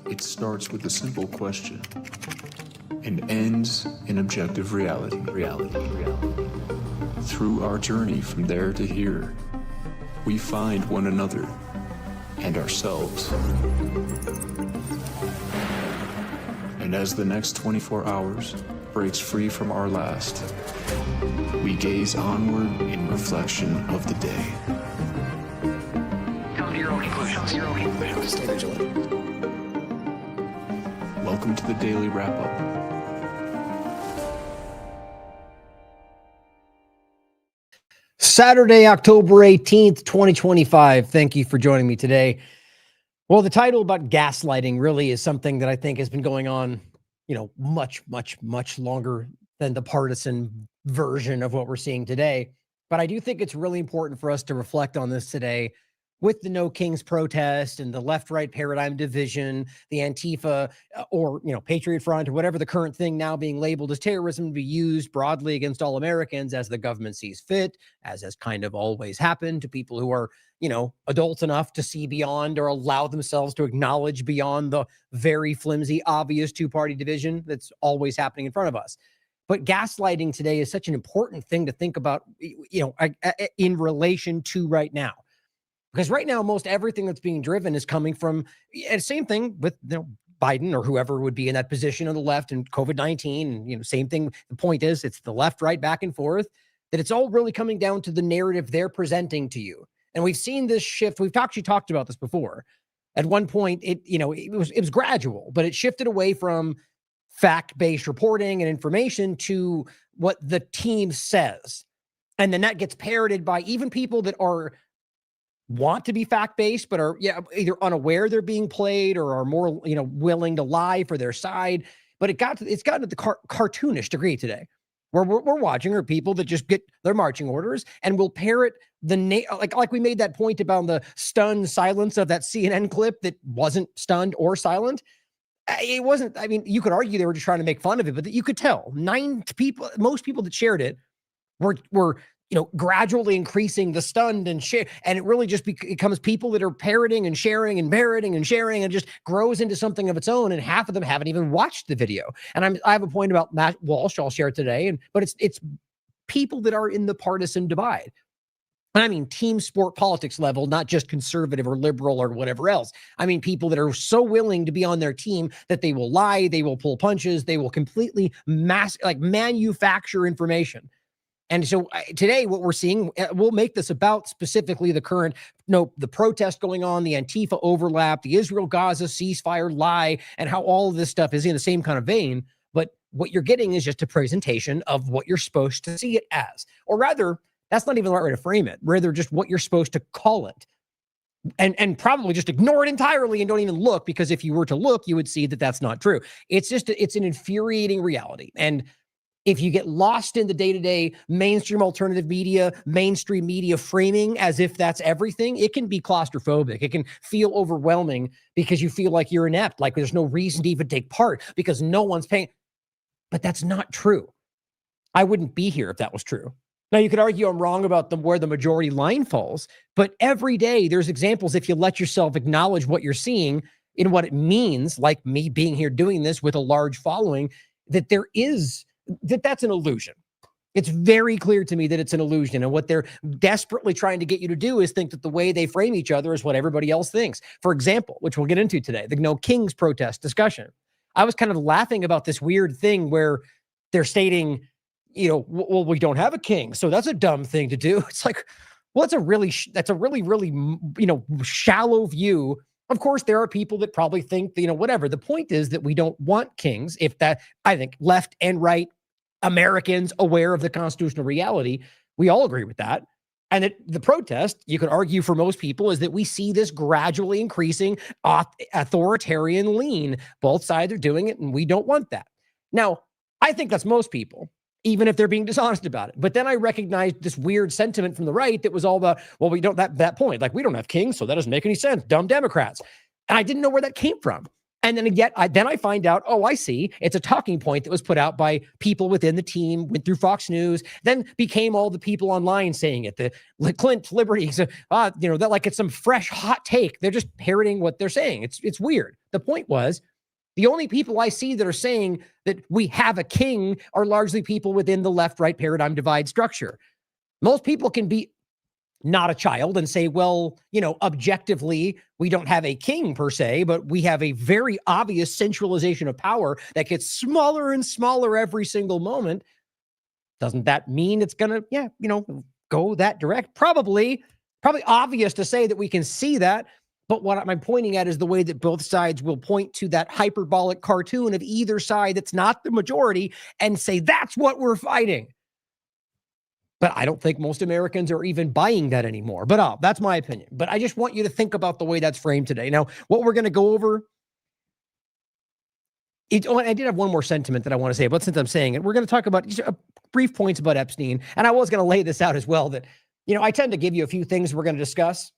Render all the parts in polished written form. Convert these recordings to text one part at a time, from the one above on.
It starts with a simple question and ends in objective reality. Through our journey from there to here, we find one another and ourselves. And as the next 24 hours breaks free from our last, we gaze onward in reflection of the day. Come to your own conclusions. Stay vigilant. Welcome to the Daily Wrap-Up. Saturday, October 18th, 2025. Thank you for joining me today. Well, the title about gaslighting really is something that I think has been going on, much longer than the partisan version of what we're seeing today. But I do think it's really important for us to reflect on this today with the No Kings protest and the left-right paradigm division, the Antifa or, Patriot Front or whatever the current thing now being labeled as terrorism to be used broadly against all Americans as the government sees fit, as has kind of always happened to people who are, adults enough to see beyond or allow themselves to acknowledge beyond the very flimsy, obvious two-party division that's always happening in front of us. But gaslighting today is such an important thing to think about, in relation to right now. Because right now, most everything that's being driven is coming from, and same thing with Biden or whoever would be in that position on the left and COVID-19. And, same thing. The point is, it's the left, right, back and forth, that it's all really coming down to the narrative they're presenting to you. And we've seen this shift. We've actually talked about this before. At one point, it was gradual, but it shifted away from fact-based reporting and information to what the team says. And then that gets parroted by even people that want to be fact-based, but are either unaware they're being played or are more, willing to lie for their side. But it's gotten to the cartoonish degree today, where we're watching are people that just get their marching orders and will parrot the like we made that point about the stunned silence of that CNN clip that wasn't stunned or silent. It wasn't. I mean, you could argue they were just trying to make fun of it, but you could tell most people that shared it were gradually increasing the stunned and share, and it really just becomes people that are parroting and sharing and parroting and sharing, and just grows into something of its own. And half of them haven't even watched the video. And I have a point about Matt Walsh I'll share today, but it's people that are in the partisan divide. And I mean team sport politics level, not just conservative or liberal or whatever else. I mean people that are so willing to be on their team that they will lie, they will pull punches, they will completely manufacture information. And so today what we're seeing, we'll make this about specifically the current, the protest going on, the Antifa overlap, the Israel-Gaza ceasefire lie, and how all of this stuff is in the same kind of vein. But what you're getting is just a presentation of what you're supposed to see it as. Or rather, that's not even the right way to frame it. Rather, just what you're supposed to call it. And probably just ignore it entirely and don't even look, because if you were to look, you would see that that's not true. It's an infuriating reality. And if you get lost in the day-to-day mainstream alternative media, mainstream media framing as if that's everything, it can be claustrophobic. It can feel overwhelming because you feel like you're inept, like there's no reason to even take part because no one's paying. But that's not true. I wouldn't be here if that was true. Now, you could argue I'm wrong about where the majority line falls, but every day there's examples, if you let yourself acknowledge what you're seeing in what it means, like me being here doing this with a large following, that's an illusion. It's very clear to me that it's an illusion. And what they're desperately trying to get you to do is think that the way they frame each other is what everybody else thinks. For example, which we'll get into today, the No Kings protest discussion. I was kind of laughing about this weird thing where they're stating, well, we don't have a king, so that's a dumb thing to do. It's like, well, that's a really, shallow view. Of course, there are people that probably think, whatever. The point is that we don't want kings. I think left and right Americans aware of the constitutional reality, we all agree with that. And the protest, you could argue for most people, is that we see this gradually increasing authoritarian lean. Both sides are doing it, and we don't want that. Now, I think that's most people, even if they're being dishonest about it. But then I recognized this weird sentiment from the right that was all about, well, we don't, that point, like we don't have kings, so that doesn't make any sense. Dumb Democrats. And I didn't know where that came from. And then I find out, oh, I see. It's a talking point that was put out by people within the team, went through Fox News, then became all the people online saying it. The Clint Liberty, that like it's some fresh hot take. They're just parroting what they're saying. It's weird. The point was, the only people I see that are saying that we have a king are largely people within the left-right paradigm divide structure. Most people can be not a child and say, well, objectively, we don't have a king per se, but we have a very obvious centralization of power that gets smaller and smaller every single moment. Doesn't that mean it's going to, go that direct? Probably obvious to say that we can see that. But what I'm pointing at is the way that both sides will point to that hyperbolic cartoon of either side that's not the majority and say, that's what we're fighting. But I don't think most Americans are even buying that anymore. But that's my opinion. But I just want you to think about the way that's framed today. Now, what we're going to go over, I did have one more sentiment that I want to say, but since I'm saying it, we're going to talk about just brief points about Epstein. And I was going to lay this out as well, that, I tend to give you a few things we're going to discuss.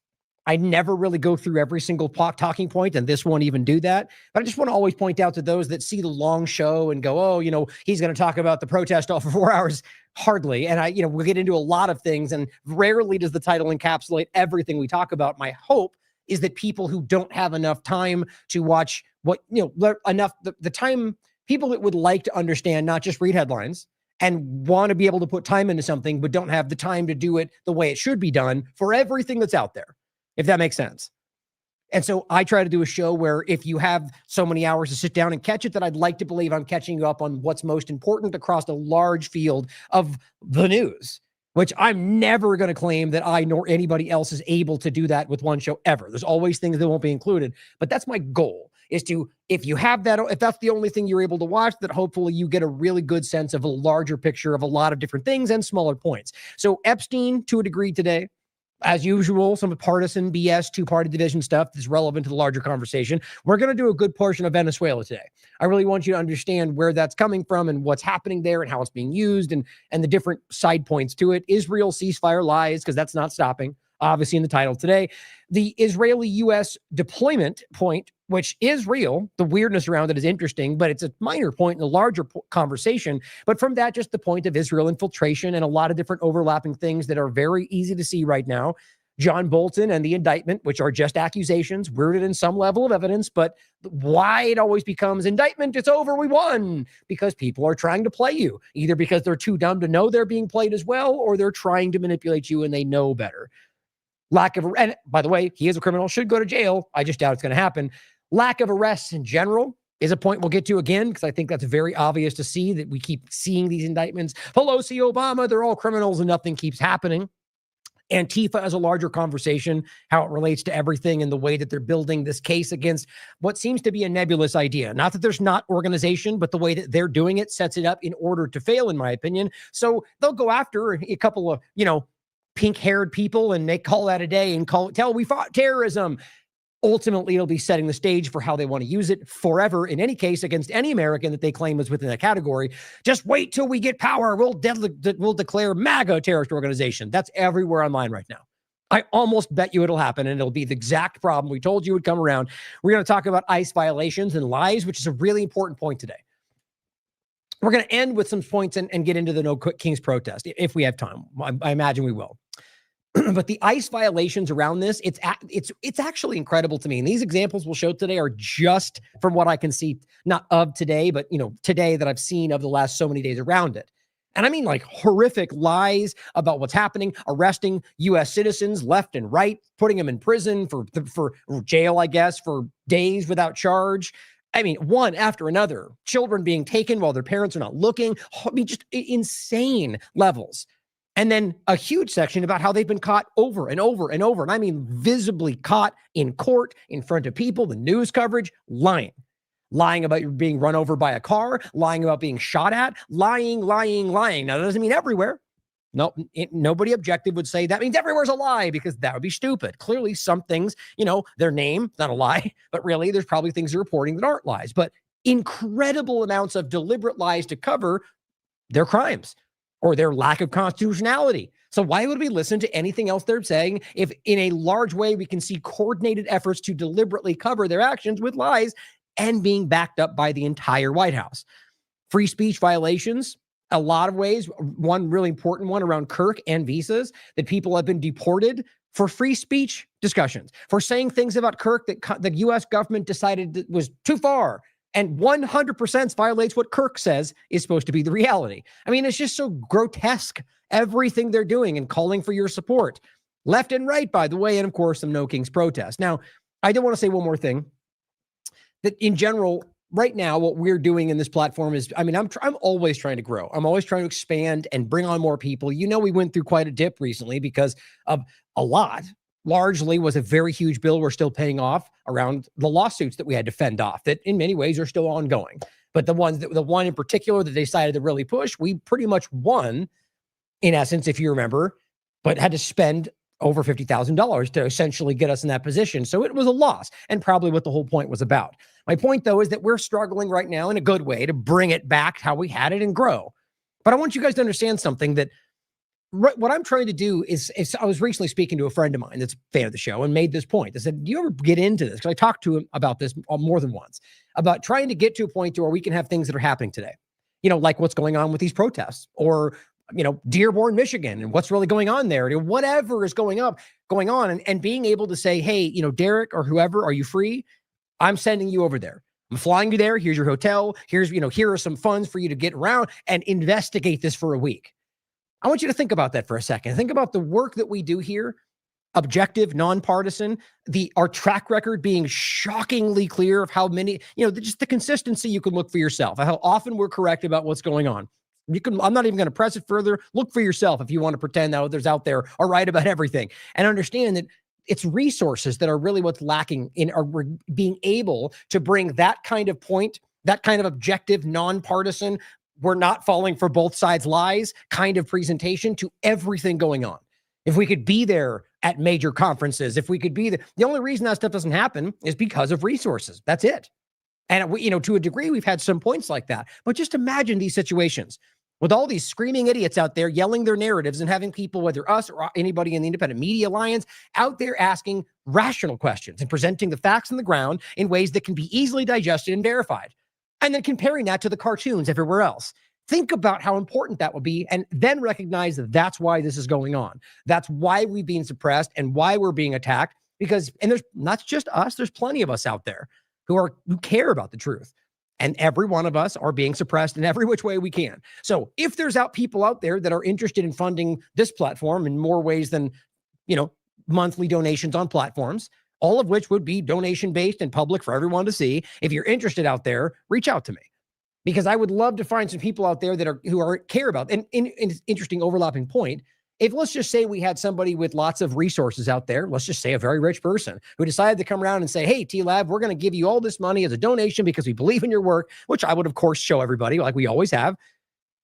I never really go through every single talking point, and this won't even do that. But I just want to always point out to those that see the long show and go, oh, he's going to talk about the protest all for 4 hours. Hardly. And we'll get into a lot of things, and rarely does the title encapsulate everything we talk about. My hope is that people who don't have enough time to watch the time, people that would like to understand, not just read headlines and want to be able to put time into something, but don't have the time to do it the way it should be done for everything that's out there, if that makes sense. And so I try to do a show where if you have so many hours to sit down and catch it, that I'd like to believe I'm catching you up on what's most important across a large field of the news, which I'm never going to claim that I nor anybody else is able to do that with one show ever. There's always things that won't be included, but that's my goal, is to, if that's the only thing you're able to watch, that hopefully you get a really good sense of a larger picture of a lot of different things and smaller points. So Epstein, to a degree today, as usual, some partisan BS, two-party division stuff that's relevant to the larger conversation. We're going to do a good portion of Venezuela today. I really want you to understand where that's coming from and what's happening there and how it's being used and the different side points to it. Israel ceasefire lies, because that's not stopping, obviously in the title today. The Israeli-U.S. deployment point, which is real. The weirdness around it is interesting, but it's a minor point in a larger conversation. But from that, just the point of Israel infiltration and a lot of different overlapping things that are very easy to see right now. John Bolton and the indictment, which are just accusations, rooted in some level of evidence, but why it always becomes indictment, it's over, we won, because people are trying to play you, either because they're too dumb to know they're being played as well, or they're trying to manipulate you and they know better. And by the way, he is a criminal, should go to jail. I just doubt it's going to happen. Lack of arrests in general is a point we'll get to again, because I think that's very obvious to see that we keep seeing these indictments. Pelosi, Obama, they're all criminals and nothing keeps happening. Antifa as a larger conversation, how it relates to everything and the way that they're building this case against what seems to be a nebulous idea. Not that there's not organization, but the way that they're doing it sets it up in order to fail, in my opinion. So they'll go after a couple of, pink-haired people and they call that a day and tell we fought terrorism. Ultimately, it'll be setting the stage for how they want to use it forever, in any case, against any American that they claim is within that category. Just wait till we get power. We'll declare MAGA terrorist organization. That's everywhere online right now. I almost bet you it'll happen, and it'll be the exact problem we told you would come around. We're going to talk about ICE violations and lies, which is a really important point today. We're going to end with some points and get into the No Kings protest, if we have time. I imagine we will. But the ICE violations around this, it's actually incredible to me. And these examples we'll show today are just from what I can see, not of today, but today that I've seen of the last so many days around it. And I mean like horrific lies about what's happening, arresting U.S. citizens left and right, putting them in prison for jail, I guess, for days without charge. I mean, one after another, children being taken while their parents are not looking. I mean, just insane levels. And then a huge section about how they've been caught over and over and over. And I mean, visibly caught in court, in front of people, the news coverage, lying about being run over by a car, lying about being shot at, lying. Now, that doesn't mean everywhere. No, nobody objective would say that means everywhere's a lie, because that would be stupid. Clearly, some things, their name, not a lie, but really there's probably things they're reporting that aren't lies. But incredible amounts of deliberate lies to cover their crimes or their lack of constitutionality. So why would we listen to anything else they're saying if in a large way we can see coordinated efforts to deliberately cover their actions with lies? and being backed up by the entire White House. Free speech violations, a lot of ways. One really important one around Kirk and visas, that people have been deported for free speech discussions, for saying things about Kirk that the U.S. government decided that was too far, and 100% violates what Kirk says is supposed to be the reality. I mean, it's just so grotesque, everything they're doing and calling for your support, left and right, by the way, and of course, some No Kings protests. Now, I do want to say one more thing, that in general, right now, what we're doing in this platform is, I mean, I'm always trying to grow. I'm always trying to expand and bring on more people. You know, we went through quite a dip recently because of a lot, largely was a very huge bill we're still paying off around the lawsuits that we had to fend off that in many ways are still ongoing. But the one in particular that they decided to really push, we pretty much won, in essence, if you remember, but had to spend over $50,000 to essentially get us in that position. So it was a loss, and probably what the whole point was about. My point, though, is that we're struggling right now in a good way to bring it back how we had it and grow. But I want you guys to understand something, that what I'm trying to do is I was recently speaking to a friend of mine that's a fan of the show and made this point. I said, do you ever get into this? Because I talked to him about this more than once, about trying to get to a point to where we can have things that are happening today, you know, like what's going on with these protests, or, you know, Dearborn, Michigan, and what's really going on there, whatever is going on, and being able to say, hey, you know, Derek or whoever, are you free? I'm sending you over there. I'm flying you there. Here's your hotel. Here's, you know, here are some funds for you to get around and investigate this for a week. I want you to think about that for a second. Think about the work that we do here, objective, nonpartisan, our track record being shockingly clear of how many, you know, just the consistency you can look for yourself, how often we're correct about what's going on. I'm not even going to press it further. Look for yourself if you want to pretend that others out there are right about everything, and understand that it's resources that are really what's lacking in our being able to bring that kind of point, that kind of objective, nonpartisan, we're not falling for both sides lies kind of presentation to everything going on. If we could be there at major conferences, if we could be there, the only reason that stuff doesn't happen is because of resources. That's it. And we, you know, to a degree, we've had some points like that. But just imagine these situations with all these screaming idiots out there yelling their narratives, and having people, whether us or anybody in the Independent Media Alliance, out there asking rational questions and presenting the facts on the ground in ways that can be easily digested and verified, and then comparing that to the cartoons everywhere else. Think about how important that would be, and then recognize that that's why this is going on. That's why we've been suppressed and why we're being attacked, because, and there's not just us, there's plenty of us out there who care about the truth. And every one of us are being suppressed in every which way we can. So if there's people out there that are interested in funding this platform in more ways than, you know, monthly donations on platforms, all of which would be donation-based and public for everyone to see, if you're interested out there, reach out to me. Because I would love to find some people out there that care about, and in an interesting overlapping point, if let's just say we had somebody with lots of resources out there, let's just say a very rich person who decided to come around and say, hey, TLAV, we're going to give you all this money as a donation because we believe in your work, which I would, of course, show everybody like we always have.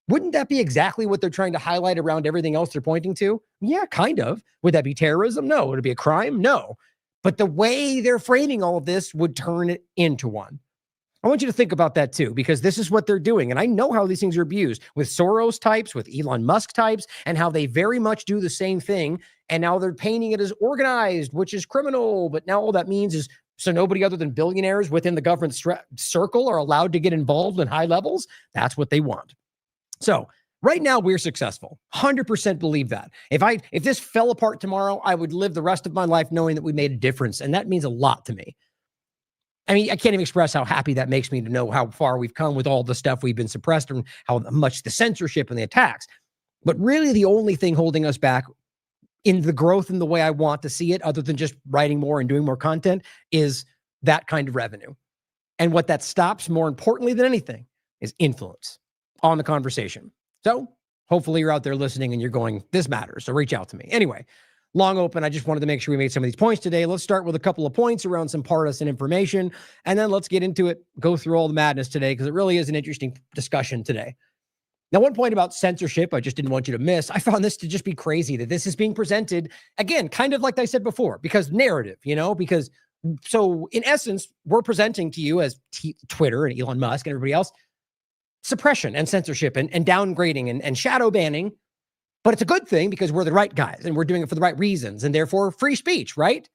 Wouldn't that be exactly what they're trying to highlight around everything else they're pointing to? Yeah, kind of. Would that be terrorism? No. Would it be a crime? No. But the way they're framing all of this would turn it into one. I want you to think about that too, because this is what they're doing. And I know how these things are abused with Soros types, with Elon Musk types, and how they very much do the same thing. And now they're painting it as organized, which is criminal. But now all that means is, so nobody other than billionaires within the government circle are allowed to get involved in high levels. That's what they want. So right now we're successful. 100% believe that. If this fell apart tomorrow, I would live the rest of my life knowing that we made a difference. And that means a lot to me. I mean, I can't even express how happy that makes me to know how far we've come with all the stuff we've been suppressed and how much the censorship and the attacks. But really the only thing holding us back in the growth in the way I want to see it, other than just writing more and doing more content, is that kind of revenue. And what that stops, more importantly than anything, is influence on the conversation. So hopefully you're out there listening and you're going, this matters. So reach out to me. Anyway, long open. I just wanted to make sure we made some of these points today. Let's start with a couple of points around some partisan information, and then let's get into it, go through all the madness today, because it really is an interesting discussion today. Now, one point about censorship, I just didn't want you to miss. I found this to just be crazy that this is being presented, again, kind of like I said before, because narrative, so in essence, we're presenting to you as Twitter and Elon Musk and everybody else, suppression and censorship and downgrading and shadow banning. But it's a good thing because we're the right guys and we're doing it for the right reasons, and therefore free speech, right?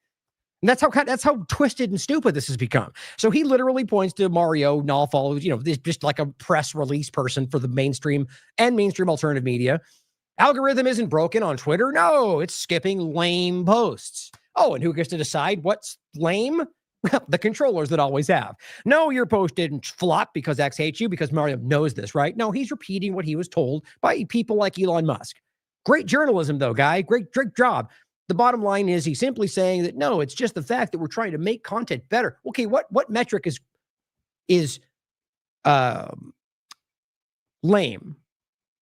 And that's how twisted and stupid this has become. So he literally points to Mario Nawfal, just like a press release person for the mainstream alternative media. Algorithm isn't broken on Twitter. No, it's skipping lame posts. Oh, and who gets to decide what's lame? The controllers that always have. No, your post didn't flop because X hates you, because Mario knows this, right? No, he's repeating what he was told by people like Elon Musk. Great journalism, though, guy. Great job. The bottom line is he's simply saying that, no, it's just the fact that we're trying to make content better. Okay, what metric is lame,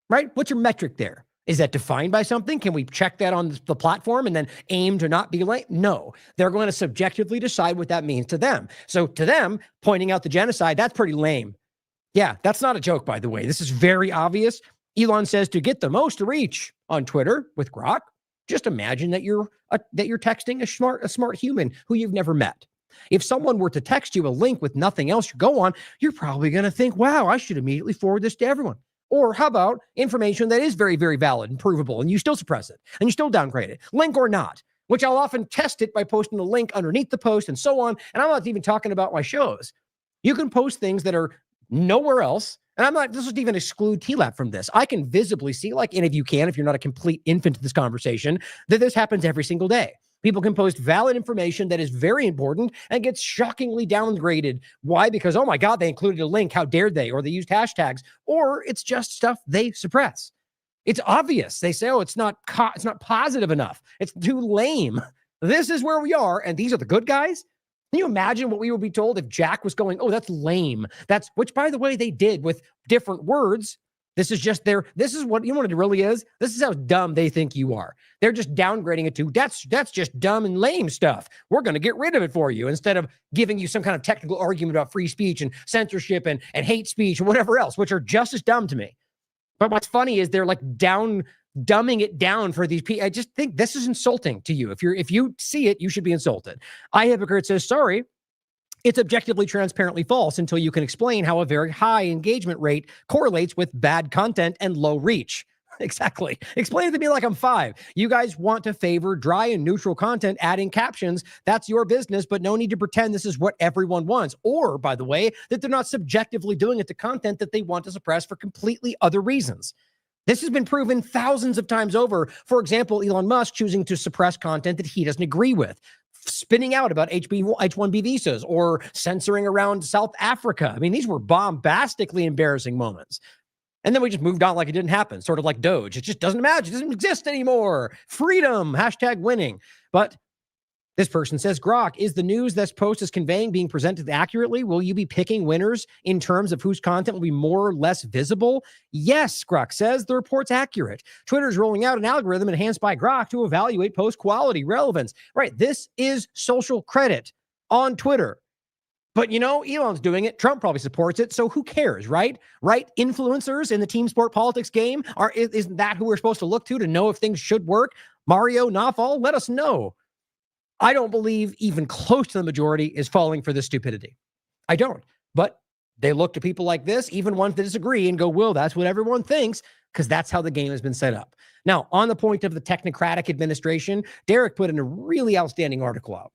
right? What's your metric there? Is that defined by something? Can we check that on the platform and then aim to not be lame? No, they're going to subjectively decide what that means to them. So to them, pointing out the genocide, that's pretty lame. Yeah, that's not a joke, by the way. This is very obvious. Elon says to get the most reach on Twitter with Grok, just imagine that you're texting a smart human who you've never met. If someone were to text you a link with nothing else to go on, you're probably going to think, wow, I should immediately forward this to everyone. Or how about information that is very, very valid and provable, and you still suppress it, and you still downgrade it, link or not, which I'll often test it by posting a link underneath the post and so on. And I'm not even talking about my shows. You can post things that are nowhere else. And this would even exclude TLAV from this. I can visibly see, like any of you can, if you're not a complete infant to this conversation, that this happens every single day. People can post valid information that is very important and gets shockingly downgraded. Why? Because, oh my God, they included a link. How dare they? Or they used hashtags. Or it's just stuff they suppress. It's obvious. They say, oh, it's not positive enough. It's too lame. This is where we are. And these are the good guys. Can you imagine what we would be told if Jack was going, oh, that's lame. Which, by the way, they did with different words. This is what it really is. This is how dumb they think you are. They're just downgrading it to, that's just dumb and lame stuff. We're going to get rid of it for you, instead of giving you some kind of technical argument about free speech and censorship and hate speech and whatever else, which are just as dumb to me. But what's funny is they're like dumbing it down for these people. I just think this is insulting to you. If you see it, you should be insulted. iHypocrite says, sorry, it's objectively transparently false until you can explain how a very high engagement rate correlates with bad content and low reach. Exactly. Explain it to me like I'm 5. You guys want to favor dry and neutral content, adding captions. That's your business, but no need to pretend this is what everyone wants. Or, by the way, that they're not subjectively doing it to content that they want to suppress for completely other reasons. This has been proven thousands of times over. For example, Elon Musk choosing to suppress content that he doesn't agree with, spinning out about H-1B visas, or censoring around South Africa. I mean, these were bombastically embarrassing moments. And then we just moved on like it didn't happen, sort of like Doge. It just doesn't imagine, it doesn't exist anymore. Freedom, #winning. But this person says, Grok, is the news this post is conveying being presented accurately? Will you be picking winners in terms of whose content will be more or less visible? Yes, Grok says, the report's accurate. Twitter's rolling out an algorithm enhanced by Grok to evaluate post quality, relevance. Right, this is social credit on Twitter. But, Elon's doing it. Trump probably supports it. So who cares, right? Right? Influencers in the team sport politics game, isn't that who we're supposed to look to know if things should work? Mario Nawfal, let us know. I don't believe even close to the majority is falling for this stupidity. I don't. But they look to people like this, even ones that disagree, and go, well, that's what everyone thinks, because that's how the game has been set up. Now, on the point of the technocratic administration, Derek put in a really outstanding article out.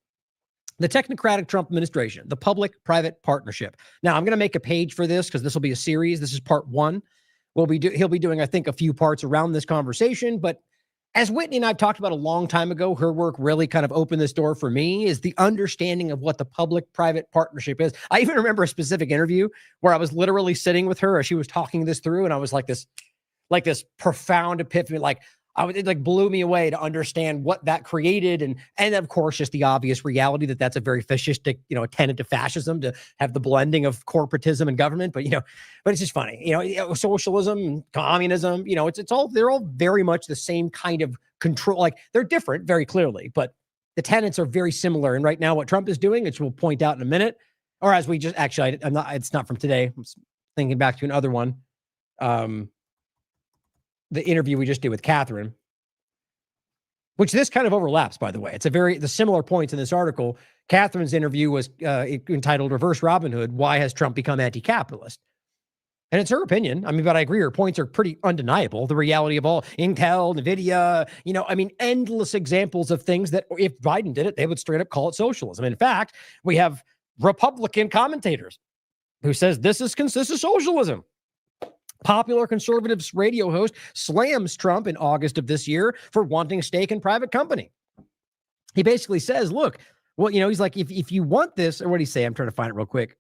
The technocratic Trump administration, the public-private partnership. Now, I'm going to make a page for this because this will be a series. This is part 1. He'll be doing, I think, a few parts around this conversation, but as Whitney and I've talked about a long time ago, her work really kind of opened this door for me, is the understanding of what the public-private partnership is. I even remember a specific interview where I was literally sitting with her as she was talking this through, and I was like this profound epiphany, it blew me away to understand what that created. And of course, just the obvious reality that that's a very fascistic, tenet to fascism, to have the blending of corporatism and government. But, but it's just funny, socialism and communism, they're all very much the same kind of control. Like, they're different very clearly, but the tenets are very similar. And right now what Trump is doing, which we'll point out in a minute, or as we just actually, it's not from today. I'm thinking back to another one. The interview we just did with Catherine, which this kind of overlaps, by the way. It's the similar points in this article. Catherine's interview was entitled Reverse Robin Hood, Why Has Trump Become Anti-Capitalist? And it's her opinion. I mean, but I agree, her points are pretty undeniable. The reality of all Intel, NVIDIA, endless examples of things that if Biden did it, they would straight up call it socialism. In fact, we have Republican commentators who says this is socialism. Popular conservatives radio host slams Trump in August of this year for wanting stake in private company. He basically says, look, well, he's like, if you want this, or what did he say? I'm trying to find it real quick.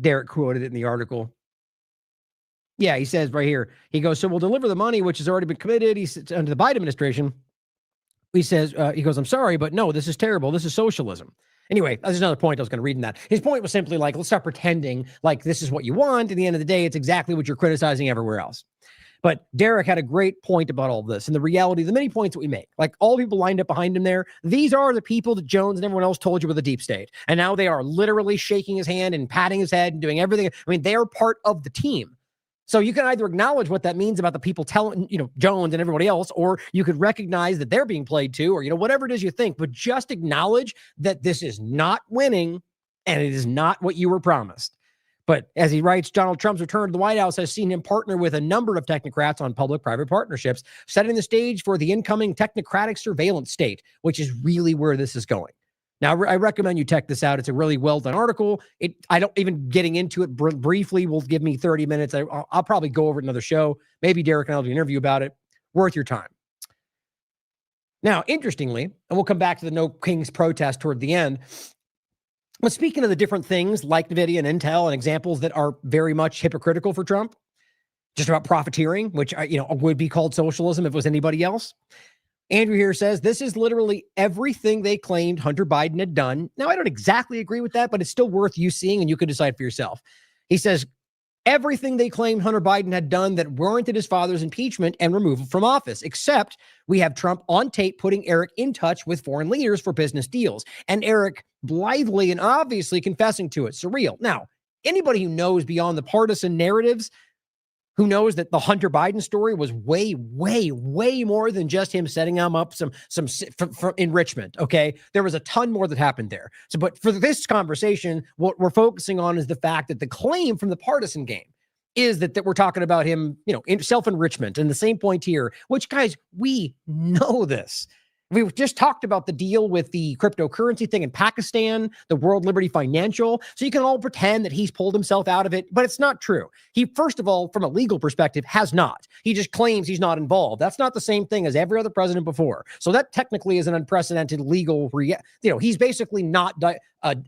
Derek quoted it in the article. Yeah, he says right here, he goes, so we'll deliver the money, which has already been committed. He says under the Biden administration. He says, he goes, I'm sorry, but no, this is terrible. This is socialism. Anyway, there's another point I was going to read in that. His point was simply like, let's stop pretending like this is what you want. At the end of the day, it's exactly what you're criticizing everywhere else. But Derek had a great point about all this and the reality, the many points that we make. Like all the people lined up behind him there, these are the people that Jones and everyone else told you were the deep state. And now they are literally shaking his hand and patting his head and doing everything. I mean, they are part of the team. So you can either acknowledge what that means about the people telling, Jones and everybody else, or you could recognize that they're being played too, or, whatever it is you think, but just acknowledge that this is not winning and it is not what you were promised. But as he writes, Donald Trump's return to the White House has seen him partner with a number of technocrats on public-private partnerships, setting the stage for the incoming technocratic surveillance state, which is really where this is going. Now, I recommend you check this out. It's a really well-done article. I don't even getting into it briefly will give me 30 minutes. I'll probably go over another show. Maybe Derek and I'll do an interview about it. Worth your time. Now, interestingly, and we'll come back to the No Kings protest toward the end. But speaking of the different things like NVIDIA and Intel and examples that are very much hypocritical for Trump, just about profiteering, which, would be called socialism if it was anybody else. Andrew here says, this is literally everything they claimed Hunter Biden had done. Now, I don't exactly agree with that, but it's still worth you seeing and you can decide for yourself. He says, everything they claimed Hunter Biden had done that warranted his father's impeachment and removal from office, except we have Trump on tape putting Eric in touch with foreign leaders for business deals. And Eric blithely and obviously confessing to it. Surreal. Now, anybody who knows beyond the partisan narratives, who knows that the Hunter Biden story was way, way, way more than just him setting him up some for enrichment, okay? There was a ton more that happened there. So, but for this conversation, what we're focusing on is the fact that the claim from the partisan game is that we're talking about him, self-enrichment. And the same point here, which, guys, we know this. We just talked about the deal with the cryptocurrency thing in Pakistan, the World Liberty Financial. So you can all pretend that he's pulled himself out of it, but it's not true. He, first of all, from a legal perspective, has not. He just claims he's not involved. That's not the same thing as every other president before. So that technically is an unprecedented legal, he's basically not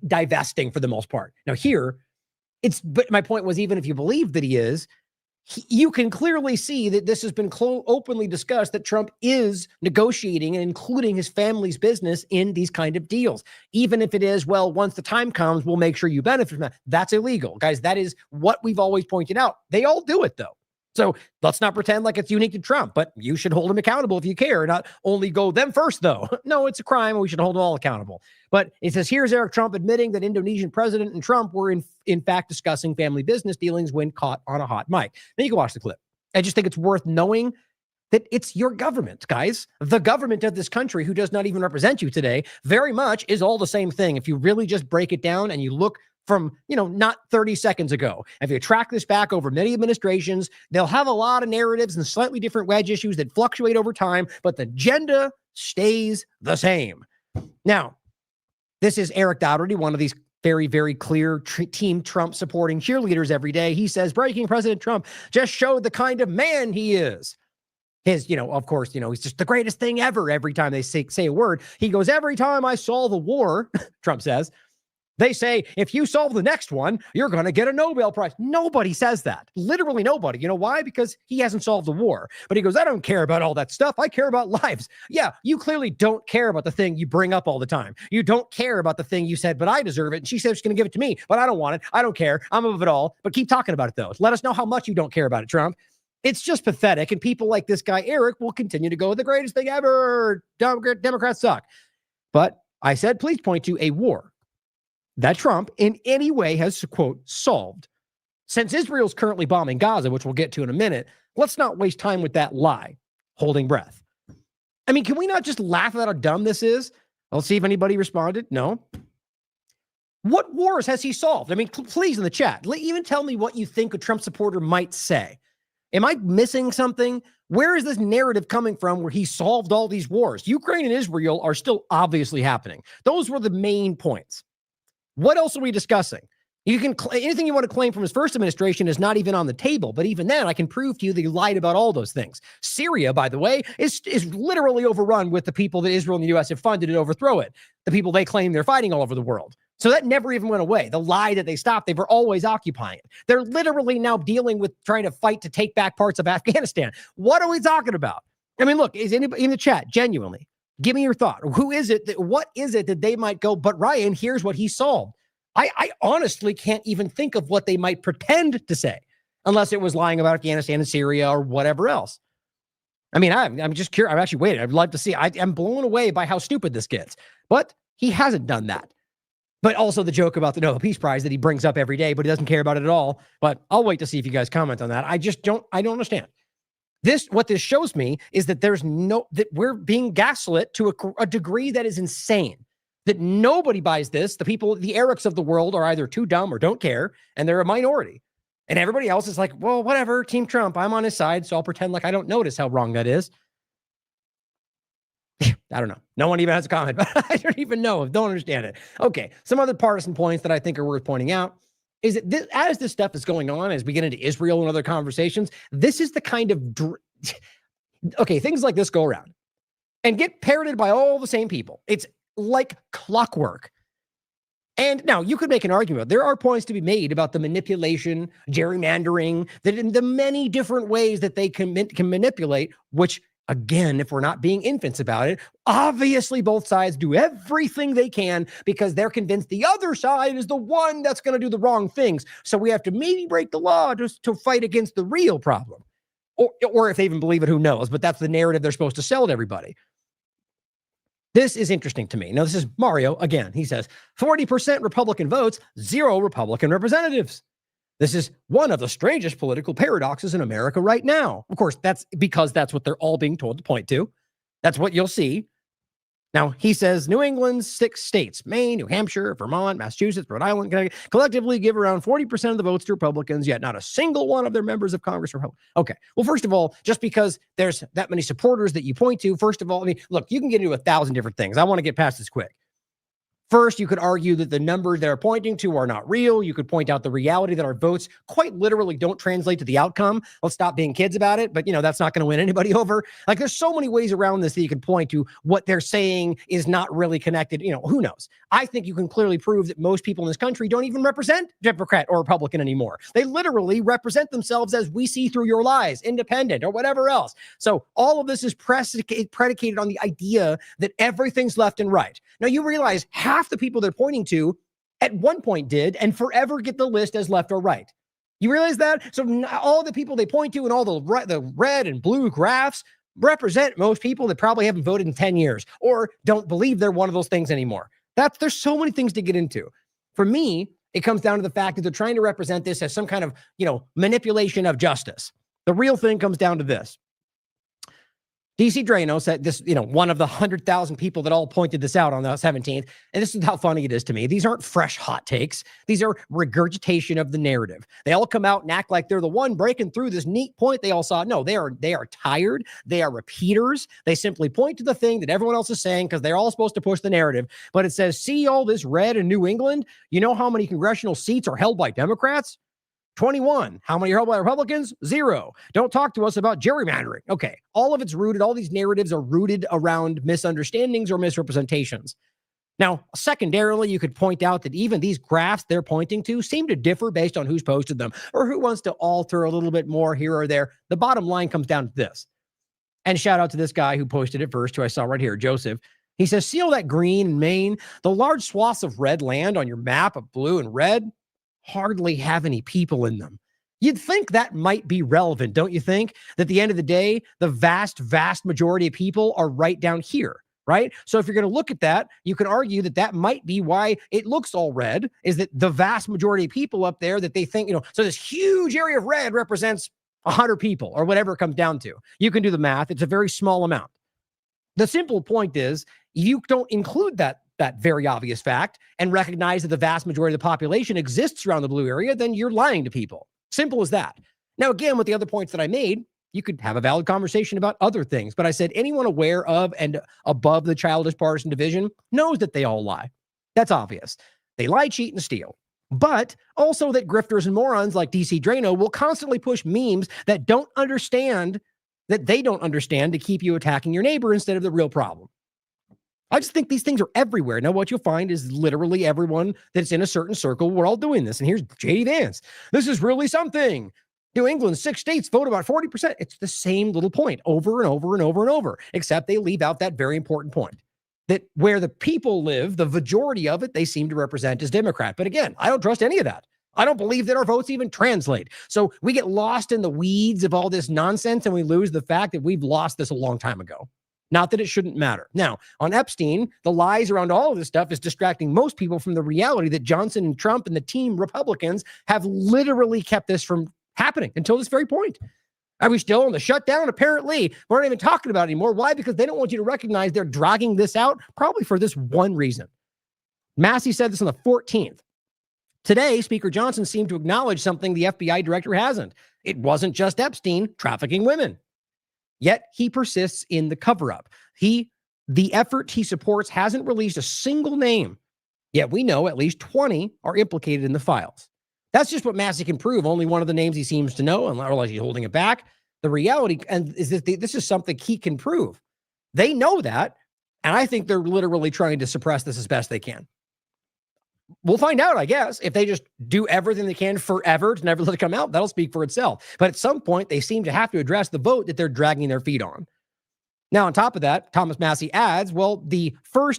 divesting for the most part. Now here, but my point was, even if you believe that he is, you can clearly see that this has been openly discussed, that Trump is negotiating and including his family's business in these kind of deals. Even if it is, well, once the time comes, we'll make sure you benefit from that. That's illegal, guys. That is what we've always pointed out. They all do it, though. So let's not pretend like it's unique to Trump, but you should hold him accountable if you care, not only go them first, though. No, it's a crime. We should hold them all accountable. But it says, here's Eric Trump admitting that Indonesian president and Trump were in fact discussing family business dealings when caught on a hot mic. Then you can watch the clip. I just think it's worth knowing that it's your government, guys. The government of this country, who does not even represent you today, very much is all the same thing. If you really just break it down and you look from, not 30 seconds ago. If you track this back over many administrations, they'll have a lot of narratives and slightly different wedge issues that fluctuate over time, but the agenda stays the same. Now, this is Eric Dougherty, one of these very, very clear team Trump supporting cheerleaders every day. He says, breaking President Trump just showed the kind of man he is. His, of course, he's just the greatest thing ever. Every time they say a word, he goes, every time I solve a war, Trump says, they say, if you solve the next one, you're going to get a Nobel Prize. Nobody says that. Literally nobody. You know why? Because he hasn't solved the war. But he goes, I don't care about all that stuff. I care about lives. Yeah, you clearly don't care about the thing you bring up all the time. You don't care about the thing you said, but I deserve it. And she said she's going to give it to me, but I don't want it. I don't care. I'm above it all. But keep talking about it, though. Let us know how much you don't care about it, Trump. It's just pathetic. And people like this guy, Eric, will continue to go, the greatest thing ever. Democrats suck. But I said, please point to a war that Trump in any way has, quote, solved. Since Israel's currently bombing Gaza, which we'll get to in a minute, let's not waste time with that lie. Holding breath. I mean, can we not just laugh at how dumb this is? I'll see if anybody responded. No. What wars has he solved? I mean, please in the chat, even tell me what you think a Trump supporter might say. Am I missing something? Where is this narrative coming from where he solved all these wars? Ukraine and Israel are still obviously happening. Those were the main points. What else are we discussing? You can anything you want to claim from his first administration is not even on the table, but even then, I can prove to you that he lied about all those things. Syria, by the way, is literally overrun with the people that Israel and the U.S. have funded to overthrow it. The people they claim they're fighting all over the world. So that never even went away. The lie that they stopped, they were always occupying it. They're literally now dealing with trying to fight to take back parts of Afghanistan. What are we talking about? I mean, look, is anybody in the chat genuinely? Give me your thought. Who is it? What is it that they might go? But Ryan, here's what he solved. I honestly can't even think of what they might pretend to say, unless it was lying about Afghanistan and Syria or whatever else. I mean, I'm just curious. I'm actually waiting. I'd love to see. I'm blown away by how stupid this gets. But he hasn't done that. But also the joke about the Nobel Peace Prize that he brings up every day, but he doesn't care about it at all. But I'll wait to see if you guys comment on that. I don't understand. What this shows me is that that we're being gaslit to a degree that is insane. That nobody buys this. The people, the Erics of the world are either too dumb or don't care, and they're a minority. And everybody else is like, well, whatever, Team Trump, I'm on his side, so I'll pretend like I don't notice how wrong that is. I don't know. No one even has a comment, but I don't even know. Don't understand it. Okay, some other partisan points that I think are worth pointing out is that as this stuff is going on, as we get into Israel and other conversations, this is the kind of... okay, things like this go around and get parroted by all the same people. It's like clockwork. And now you could make an argument. There are points to be made about the manipulation, gerrymandering, that in the many different ways that they can manipulate, which, again, if we're not being infants about it, obviously both sides do everything they can because they're convinced the other side is the one that's going to do the wrong things. So we have to maybe break the law just to fight against the real problem. Or if they even believe it, who knows? But that's the narrative they're supposed to sell to everybody. This is interesting to me. Now, this is Mario again. He says 40% Republican votes, 0 Republican representatives. This is one of the strangest political paradoxes in America right now. Of course, that's because that's what they're all being told to point to. That's what you'll see. Now, he says New England's 6 states, Maine, New Hampshire, Vermont, Massachusetts, Rhode Island, Connecticut, collectively give around 40% of the votes to Republicans, yet not a single one of their members of Congress are Republican. Okay. Well, first of all, just because there's that many supporters that you point to, first of all, I mean, look, you can get into 1,000 different things. I want to get past this quick. First, you could argue that the numbers they're pointing to are not real. You could point out the reality that our votes quite literally don't translate to the outcome. Let's stop being kids about it. But, that's not going to win anybody over. Like, there's so many ways around this that you can point to what they're saying is not really connected. Who knows? I think you can clearly prove that most people in this country don't even represent Democrat or Republican anymore. They literally represent themselves as we see through your lies, independent or whatever else. So all of this is predicated on the idea that everything's left and right. Now, you realize half the people they're pointing to at one point did and forever get the list as left or right. You realize that? So all the people they point to and all the red and blue graphs represent most people that probably haven't voted in 10 years or don't believe they're one of those things anymore. There's so many things to get into. For me, it comes down to the fact that they're trying to represent this as some kind of, manipulation of justice. The real thing comes down to this. DC Drano said this, one of the 100,000 people that all pointed this out on the 17th. And this is how funny it is to me. These aren't fresh hot takes. These are regurgitation of the narrative. They all come out and act like they're the one breaking through this neat point they all saw. No, they are tired. They are repeaters. They simply point to the thing that everyone else is saying because they're all supposed to push the narrative. But it says, see all this red in New England? You know how many congressional seats are held by Democrats? 21. How many are held by Republicans? 0. Don't talk to us about gerrymandering. Okay. All of it's rooted. All these narratives are rooted around misunderstandings or misrepresentations. Now, secondarily, you could point out that even these graphs they're pointing to seem to differ based on who's posted them or who wants to alter a little bit more here or there. The bottom line comes down to this. And shout out to this guy who posted it first, who I saw right here, Joseph. He says, see all that green in Maine? The large swaths of red land on your map of blue and red hardly have any people in them. You'd think that might be relevant, don't you think? That at the end of the day, the vast, vast majority of people are right down here, right? So if you're going to look at that, you can argue that that might be why it looks all red, is that the vast majority of people up there that they think, so this huge area of red represents 100 people or whatever it comes down to. You can do the math. It's a very small amount. The simple point is, you don't include that that very obvious fact and recognize that the vast majority of the population exists around the blue area, then you're lying to people. Simple as that. Now, again, with the other points that I made, you could have a valid conversation about other things. But I said anyone aware of and above the childish partisan division knows that they all lie. That's obvious. They lie, cheat, and steal. But also that grifters and morons like DC Drano will constantly push memes that don't understand that they don't understand to keep you attacking your neighbor instead of the real problem. I just think these things are everywhere. Now, what you'll find is literally everyone that's in a certain circle, we're all doing this. And here's J.D. Vance. This is really something. New England, 6 states vote about 40%. It's the same little point over and over and over and over, except they leave out that very important point. That where the people live, the majority of it, they seem to represent as Democrat. But again, I don't trust any of that. I don't believe that our votes even translate. So we get lost in the weeds of all this nonsense and we lose the fact that we've lost this a long time ago. Not that it shouldn't matter. Now, on Epstein, the lies around all of this stuff is distracting most people from the reality that Johnson and Trump and the team Republicans have literally kept this from happening until this very point. Are we still on the shutdown? Apparently, we're not even talking about it anymore. Why? Because they don't want you to recognize they're dragging this out, probably for this one reason. Massey said this on the 14th. Today, Speaker Johnson seemed to acknowledge something the FBI director hasn't. It wasn't just Epstein trafficking women. Yet he persists in the cover-up. The effort he supports hasn't released a single name. Yet we know at least 20 are implicated in the files. That's just what Massey can prove. Only one of the names he seems to know, unless he's holding it back. The reality is that this is something he can prove. They know that, and I think they're literally trying to suppress this as best they can. We'll find out, I guess. If they just do everything they can forever to never let it come out, that'll speak for itself. But at some point, they seem to have to address the vote that they're dragging their feet on. Now, on top of that, Thomas Massey adds, well, the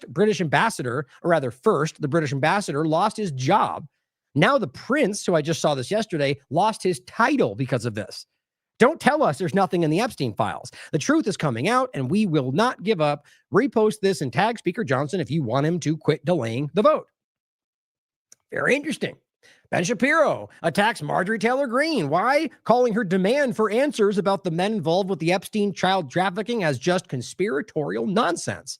British ambassador lost his job. Now the prince, who I just saw this yesterday, lost his title because of this. Don't tell us there's nothing in the Epstein files. The truth is coming out, and we will not give up. Repost this and tag Speaker Johnson if you want him to quit delaying the vote. Very interesting. Ben Shapiro attacks Marjorie Taylor Greene. Why? Calling her demand for answers about the men involved with the Epstein child trafficking as just conspiratorial nonsense.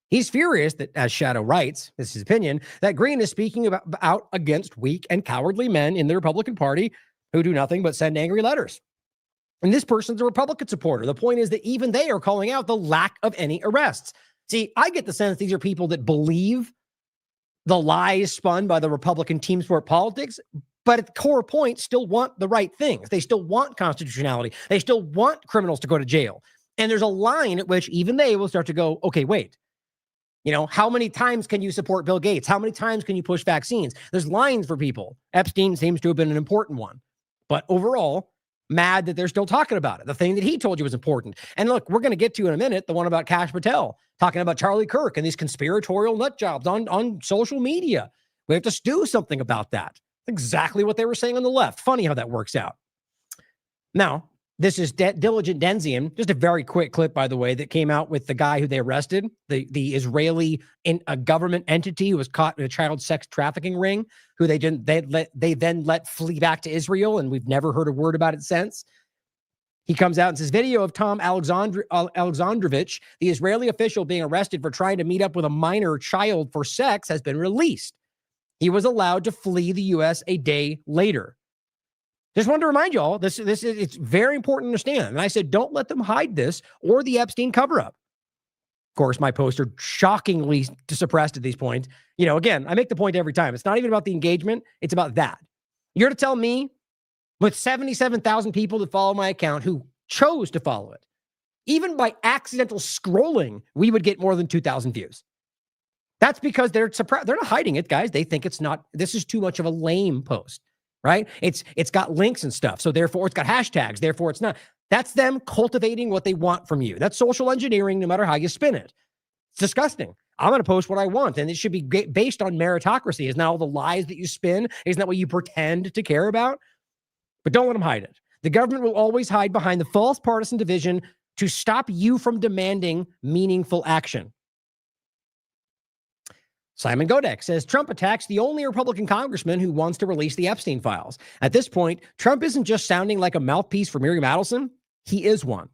He's furious that, as Shadow writes, this is his opinion, that Greene is speaking out against weak and cowardly men in the Republican Party who do nothing but send angry letters. And this person's a Republican supporter. The point is that even they are calling out the lack of any arrests. See, I get the sense these are people that believe the lies spun by the Republican team sport politics, but at the core point still want the right things. They still want constitutionality. They still want criminals to go to jail. And there's a line at which even they will start to go, okay, wait. How many times can you support Bill Gates? How many times can you push vaccines? There's lines for people. Epstein seems to have been an important one. But overall, mad that they're still talking about it. The thing that he told you was important. And look, we're going to get to in a minute the one about Kash Patel, talking about Charlie Kirk and these conspiratorial nut jobs on social media. We have to do something about that. Exactly what they were saying on the left. Funny how that works out. Now, this is Diligent Denzian, just a very quick clip, by the way, that came out with the guy who they arrested, the Israeli a government entity who was caught in a child sex trafficking ring, who they then let flee back to Israel, and we've never heard a word about it since. He comes out and says, video of Tom Alexandrovich, the Israeli official being arrested for trying to meet up with a minor child for sex, has been released. He was allowed to flee the U.S. a day later. Just wanted to remind you all, it's very important to understand. And I said, don't let them hide this or the Epstein cover-up. Of course, my posts are shockingly suppressed at these points. Again, I make the point every time. It's not even about the engagement. It's about that. You're to tell me with 77,000 people that follow my account who chose to follow it, even by accidental scrolling, we would get more than 2,000 views. That's because they're not hiding it, guys. They think this is too much of a lame post. Right? It's got links and stuff. So therefore it's got hashtags. Therefore it's not. That's them cultivating what they want from you. That's social engineering, no matter how you spin it. It's disgusting. I'm going to post what I want, and it should be based on meritocracy. Isn't that all the lies that you spin? Isn't that what you pretend to care about? But don't let them hide it. The government will always hide behind the false partisan division to stop you from demanding meaningful action. Simon Godek says Trump attacks the only Republican congressman who wants to release the Epstein files. At this point, Trump isn't just sounding like a mouthpiece for Miriam Adelson. He is one.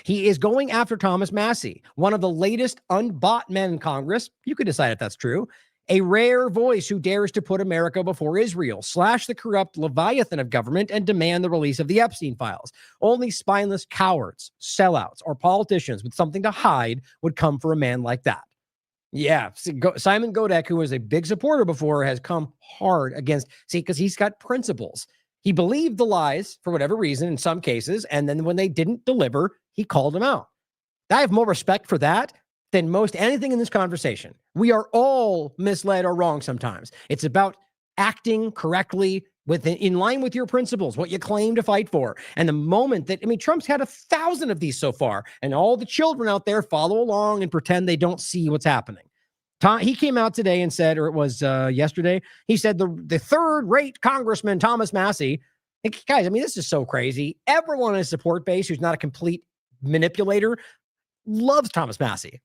He is going after Thomas Massie, one of the latest unbought men in Congress. You could decide if that's true. A rare voice who dares to put America before Israel, slash the corrupt leviathan of government, and demand the release of the Epstein files. Only spineless cowards, sellouts, or politicians with something to hide would come for a man like that. Yeah, Simon Godek, who was a big supporter before, has come hard against, because he's got principles. He believed the lies for whatever reason in some cases, and then when they didn't deliver, he called them out. I have more respect for that than most anything in this conversation. We are all misled or wrong sometimes. It's about acting correctly in line with your principles, what you claim to fight for. And the moment that, Trump's had 1,000 of these so far, and all the children out there follow along and pretend they don't see what's happening. He came out today and said, or it was yesterday, he said the third-rate Congressman Thomas Massie, guys, this is so crazy. Everyone in his support base who's not a complete manipulator loves Thomas Massie.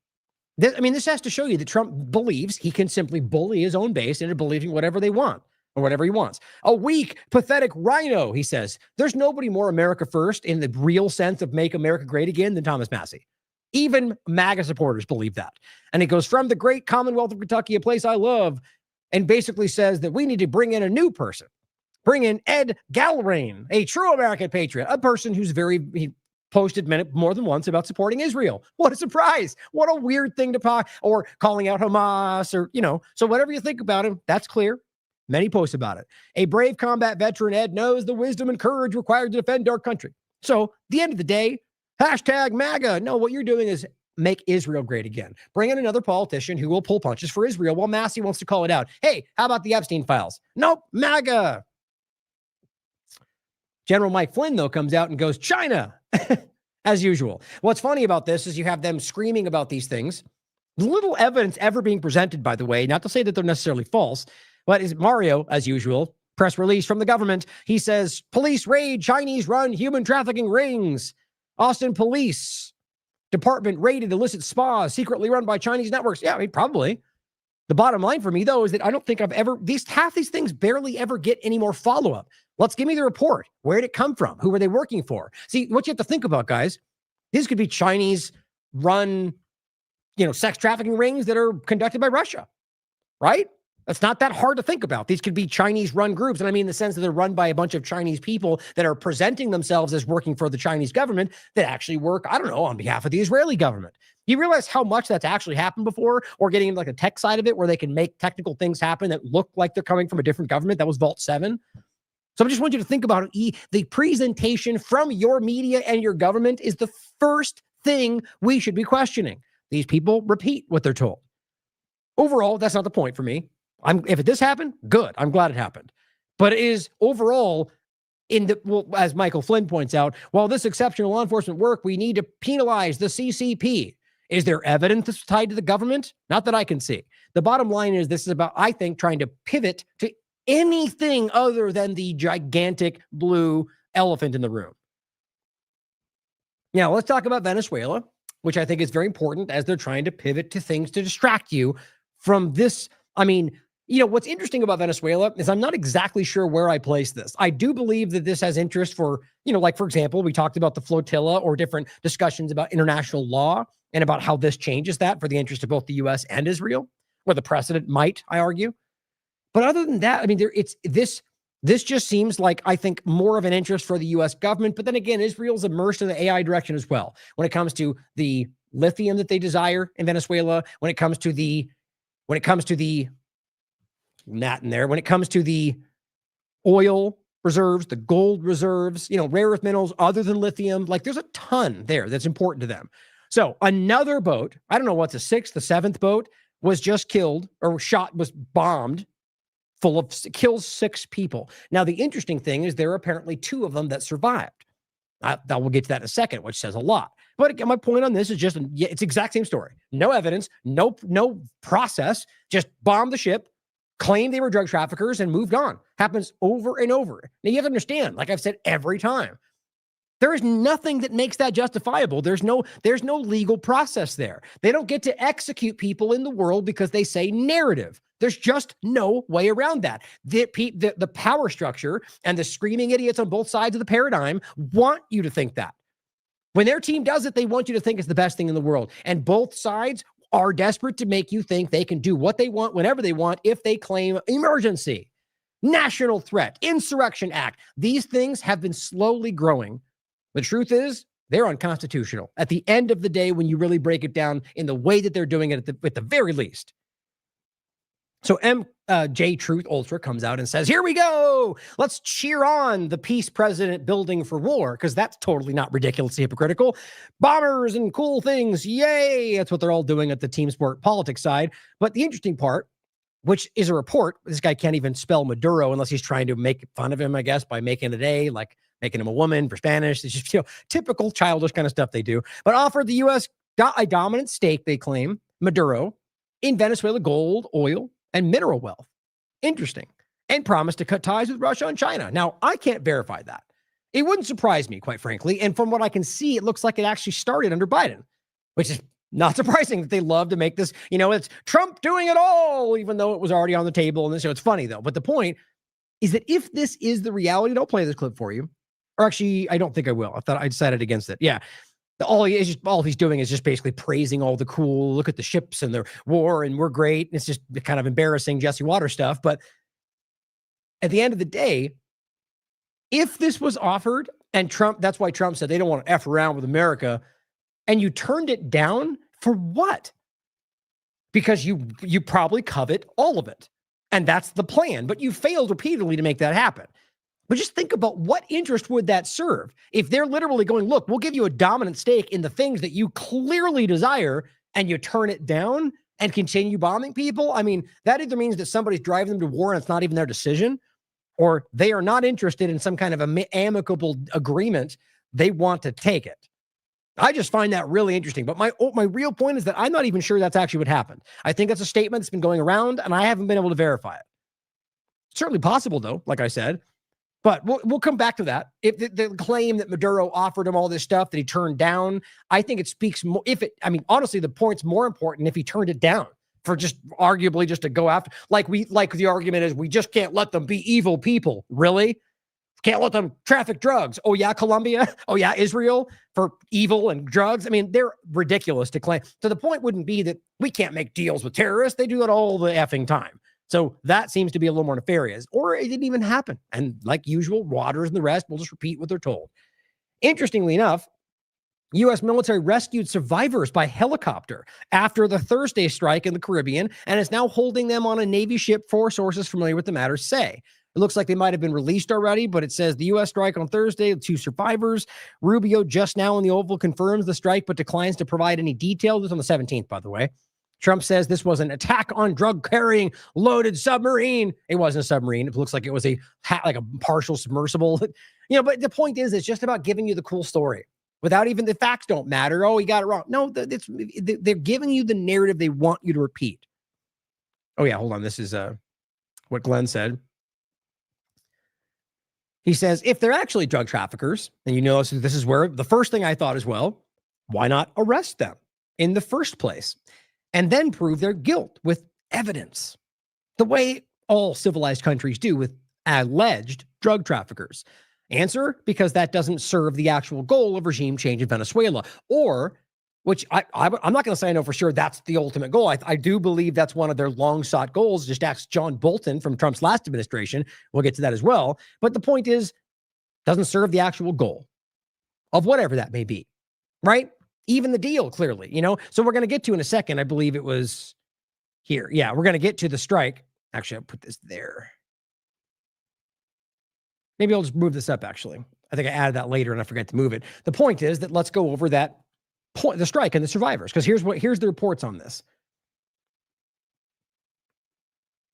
This has to show you that Trump believes he can simply bully his own base into believing whatever they want or whatever he wants. A weak, pathetic rhino, he says. There's nobody more America first in the real sense of make America great again than Thomas Massie. Even MAGA supporters believe that. And it goes from the great Commonwealth of Kentucky, a place I love, and basically says that we need to bring in a new person. Bring in Ed Galbraith, a true American patriot, a person who's he posted more than once about supporting Israel. What a surprise. What a weird thing to talk, or calling out Hamas, or, so whatever you think about him, that's clear. Many posts about it. A brave combat veteran, Ed, knows the wisdom and courage required to defend our country. So, at the end of the day, hashtag MAGA. No, what you're doing is make Israel great again. Bring in another politician who will pull punches for Israel while Massie wants to call it out. Hey, how about the Epstein files? Nope, MAGA. General Mike Flynn, though, comes out and goes, China, as usual. What's funny about this is you have them screaming about these things. Little evidence ever being presented, by the way, not to say that they're necessarily false, but is Mario, as usual, press release from the government. He says, police raid Chinese-run human trafficking rings. Austin Police Department raided illicit spas secretly run by Chinese networks. Yeah, probably. The bottom line for me, though, is that I don't think half these things barely ever get any more follow-up. Let's give me the report. Where did it come from? Who were they working for? See, what you have to think about, guys, these could be Chinese-run, sex trafficking rings that are conducted by Russia, right? That's not that hard to think about. These could be Chinese-run groups, and I mean in the sense that they're run by a bunch of Chinese people that are presenting themselves as working for the Chinese government that actually work, on behalf of the Israeli government. You realize how much that's actually happened before, or getting into like a tech side of it where they can make technical things happen that look like they're coming from a different government? That was Vault 7. So I just want you to think about it. The presentation from your media and your government is the first thing we should be questioning. These people repeat what they're told. Overall, that's not the point for me. If this happened, good. I'm glad it happened. But it is overall, as Michael Flynn points out, while this exceptional law enforcement work, we need to penalize the CCP. Is there evidence that's tied to the government? Not that I can see. The bottom line is this is about, I think, trying to pivot to anything other than the gigantic blue elephant in the room. Now, let's talk about Venezuela, which I think is very important as they're trying to pivot to things to distract you from this. What's interesting about Venezuela is I'm not exactly sure where I place this. I do believe that this has interest for, like, for example, we talked about the flotilla or different discussions about international law and about how this changes that for the interest of both the U.S. and Israel, or the precedent might, I argue. But other than that, this just seems like, I think, more of an interest for the U.S. government. But then again, Israel's immersed in the AI direction as well. When it comes to the lithium that they desire in Venezuela, when it comes to the oil reserves, the gold reserves, rare earth minerals other than lithium, like there's a ton there that's important to them. So another boat, I don't know what's the sixth, the seventh boat, was just killed or was bombed, kills 6 people. Now, the interesting thing is there are apparently 2 of them that survived. I will get to that in a second, which says a lot. But again, my point on this is just, it's the exact same story. No evidence, no process, just bombed the ship, claimed they were drug traffickers, and moved on. Happens over and over. Now, you have to understand, like I've said every time, there is nothing that makes that justifiable. There's no legal process there. They don't get to execute people in the world because they say narrative. There's just no way around that. The power structure and the screaming idiots on both sides of the paradigm want you to think that. When their team does it, they want you to think it's the best thing in the world. And both sides are desperate to make you think they can do what they want, whenever they want, if they claim emergency, national threat, insurrection act. These things have been slowly growing. The truth is, they're unconstitutional. At the end of the day, when you really break it down in the way that they're doing it at the very least. So MJ Truth Ultra comes out and says, here we go. Let's cheer on the peace president building for war, because that's totally not ridiculously hypocritical. Bombers and cool things. Yay. That's what they're all doing at the team sport politics side. But the interesting part, which is a report, this guy can't even spell Maduro unless he's trying to make fun of him, I guess, by making it A, like making him a woman for Spanish. It's just, typical childish kind of stuff they do. But offered the U.S. a dominant stake, they claim, Maduro, in Venezuela gold, oil, and mineral wealth. Interesting. And promised to cut ties with Russia and China. Now, I can't verify that. It wouldn't surprise me, quite frankly. And from what I can see, it looks like it actually started under Biden, which is not surprising that they love to make this, it's Trump doing it all, even though it was already on the table. And it's funny, though. But the point is that if this is the reality, I'll play this clip for you. Or actually, I don't think I will. I thought I decided against it. Yeah. All he's doing is just basically praising all the cool, look at the ships and the war and we're great. It's just kind of embarrassing Jesse Waters stuff. But at the end of the day, if this was offered and Trump, that's why Trump said they don't want to F around with America, and you turned it down for what? Because you probably covet all of it. And that's the plan, but you failed repeatedly to make that happen. But just think about what interest would that serve if they're literally going, look, we'll give you a dominant stake in the things that you clearly desire, and you turn it down and continue bombing people. I mean, that either means that somebody's driving them to war and it's not even their decision, or they are not interested in some kind of amicable agreement. They want to take it. I just find that really interesting. But my real point is that I'm not even sure that's actually what happened. I think that's a statement that's been going around, and I haven't been able to verify it. Certainly possible, though, like I said. But we'll come back to that. If the claim that Maduro offered him all this stuff that he turned down, I think it speaks more. Honestly, the point's more important if he turned it down for just arguably just to go after, like the argument is we just can't let them be evil people. Really? Can't let them traffic drugs. Oh yeah, Colombia. Oh yeah, Israel for evil and drugs. I mean, they're ridiculous to claim. So the point wouldn't be that we can't make deals with terrorists. They do that all the effing time. So that seems to be a little more nefarious, or it didn't even happen. And like usual, Waters and the rest will just repeat what they're told. Interestingly enough, U.S. military rescued survivors by helicopter after the Thursday strike in the Caribbean, and is now holding them on a Navy ship, 4 sources familiar with the matter say. It looks like they might have been released already, but it says the U.S. strike on Thursday, 2 survivors. Rubio just now in the Oval confirms the strike, but declines to provide any details. This is on the 17th, by the way. Trump says this was an attack on drug-carrying loaded submarine. It wasn't a submarine. It looks like it was a partial submersible. But the point is, it's just about giving you the cool story without even the facts don't matter. Oh, he got it wrong. No, they're giving you the narrative they want you to repeat. Oh, yeah, hold on. This is what Glenn said. He says, if they're actually drug traffickers, and this is where the first thing I thought as well, why not arrest them in the first place? And then prove their guilt with evidence, the way all civilized countries do with alleged drug traffickers. Answer, because that doesn't serve the actual goal of regime change in Venezuela, or, which I'm not going to say I know for sure that's the ultimate goal. I do believe that's one of their long-sought goals. Just ask John Bolton from Trump's last administration. We'll get to that as well. But the point is, doesn't serve the actual goal of whatever that may be, right? Even the deal, clearly, So we're going to get to in a second. I believe it was here. Yeah, we're going to get to the strike. Actually, I'll put this there. Maybe I'll just move this up, actually. I think I added that later and I forgot to move it. The point is that let's go over that point, the strike and the survivors, because here's the reports on this.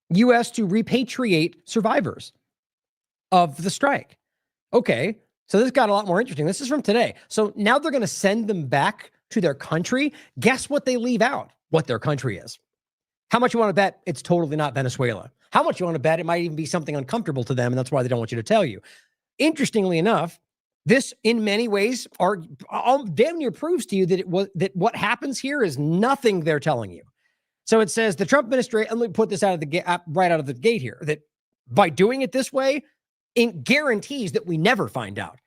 U.S. to repatriate survivors of the strike. Okay. So this got a lot more interesting. This is from today. So now they're going to send them back to their country. Guess what they leave out? What their country is. How much you want to bet it's totally not Venezuela? How much you want to bet it might even be something uncomfortable to them, and that's why they don't want you to tell you. Interestingly enough, this in many ways damn near proves to you that what happens here is nothing they're telling you. So it says the Trump administration, and let me put this right out of the gate here, that by doing it this way, it guarantees that we never find out.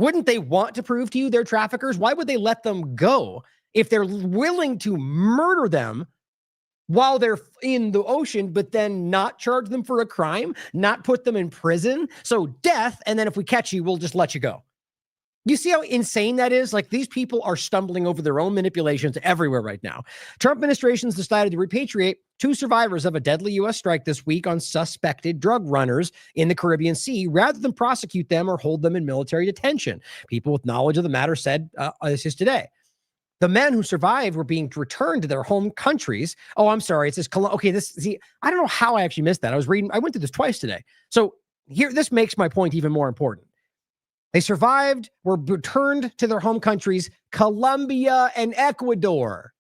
Wouldn't they want to prove to you they're traffickers? Why would they let them go if they're willing to murder them while they're in the ocean, but then not charge them for a crime, not put them in prison? So death, and then if we catch you, we'll just let you go. You see how insane that is? Like, these people are stumbling over their own manipulations everywhere right now. Trump administration's decided to repatriate 2 survivors of a deadly U.S. strike this week on suspected drug runners in the Caribbean Sea, rather than prosecute them or hold them in military detention. People with knowledge of the matter said this is today. The men who survived were being returned to their home countries. Oh, I'm sorry. It says, okay, I don't know how I actually missed that. I went through this twice today. So here, this makes my point even more important. They survived, were returned to their home countries, Colombia and Ecuador.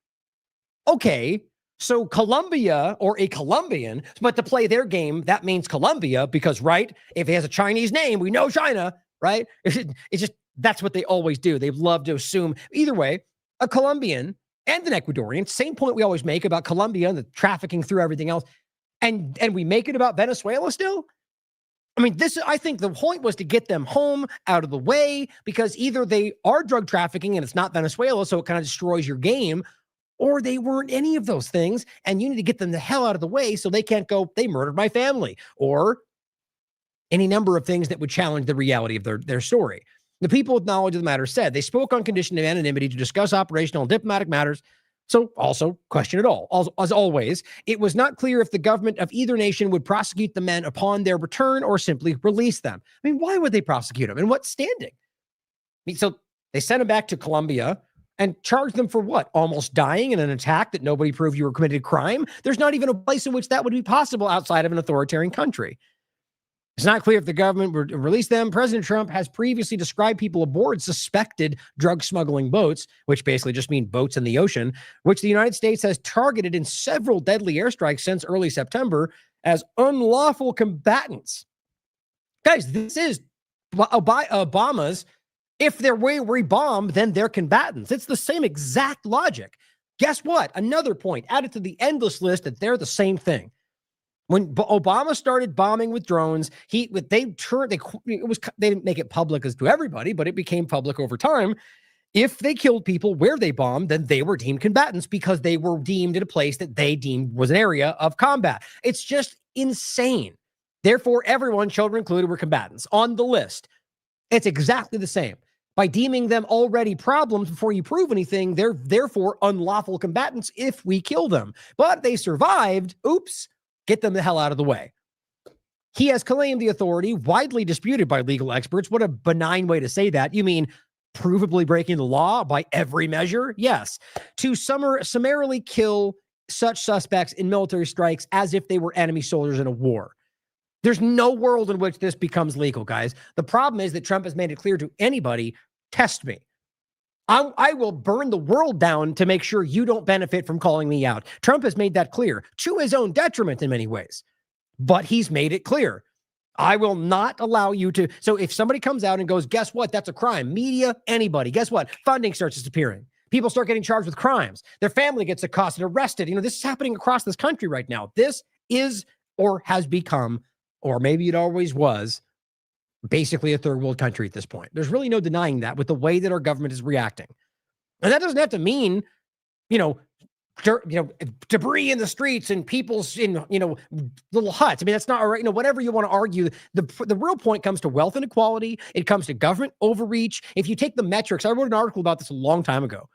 Okay, so Colombia, or a Colombian, but to play their game, that means Colombia, because, right, if he has a Chinese name, we know China, right? It's just, that's what they always do. They love to assume. Either way, a Colombian and an Ecuadorian, same point we always make about Colombia and the trafficking through everything else, and we make it about Venezuela still? I mean, I think the point was to get them home, out of the way, because either they are drug trafficking and it's not Venezuela, so it kind of destroys your game, or they weren't any of those things, and you need to get them the hell out of the way so they can't go, they murdered my family, or any number of things that would challenge the reality of their story. The people with knowledge of the matter said they spoke on condition of anonymity to discuss operational and diplomatic matters. So also question it all. As always, it was not clear if the government of either nation would prosecute the men upon their return or simply release them. I mean, why would they prosecute them? In what standing? I mean, so they sent them back to Colombia and charged them for what? Almost dying in an attack that nobody proved you were committed a crime? There's not even a place in which that would be possible outside of an authoritarian country. It's not clear if the government would release them. President Trump has previously described people aboard suspected drug smuggling boats, which basically just mean boats in the ocean, which the United States has targeted in several deadly airstrikes since early September, as unlawful combatants. Guys, this is Obama's, if they're rebombed, then they're combatants. It's the same exact logic. Guess what? Another point added to the endless list that they're the same thing. When Obama started bombing with drones, they didn't make it public as to everybody, but it became public over time. If they killed people where they bombed, then they were deemed combatants because they were deemed in a place that they deemed was an area of combat. It's just insane. Therefore, everyone, children included, were combatants on the list. It's exactly the same. By deeming them already problems before you prove anything, they're therefore unlawful combatants if we kill them. But they survived. Oops. Get them the hell out of the way. He has claimed the authority, widely disputed by legal experts. What a benign way to say that. You mean provably breaking the law by every measure? Yes. To summarily kill such suspects in military strikes as if they were enemy soldiers in a war. There's no world in which this becomes legal, guys. The problem is that Trump has made it clear to anybody, test me. I will burn the world down to make sure you don't benefit from calling me out. Trump has made that clear to his own detriment in many ways, but he's made it clear. I will not allow you to. So if somebody comes out and goes, guess what? That's a crime. Media, anybody. Guess what? Funding starts disappearing. People start getting charged with crimes. Their family gets accosted, arrested. You know, this is happening across this country right now. This is or has become, or maybe it always was, basically a third world country at this point. There's really no denying that with the way that our government is reacting. And that doesn't have to mean, debris in the streets and people's in, little huts. I mean, that's not all right. Whatever you want to argue, the real point comes to wealth inequality. It comes to government overreach. If you take the metrics, I wrote an article about this a long time ago.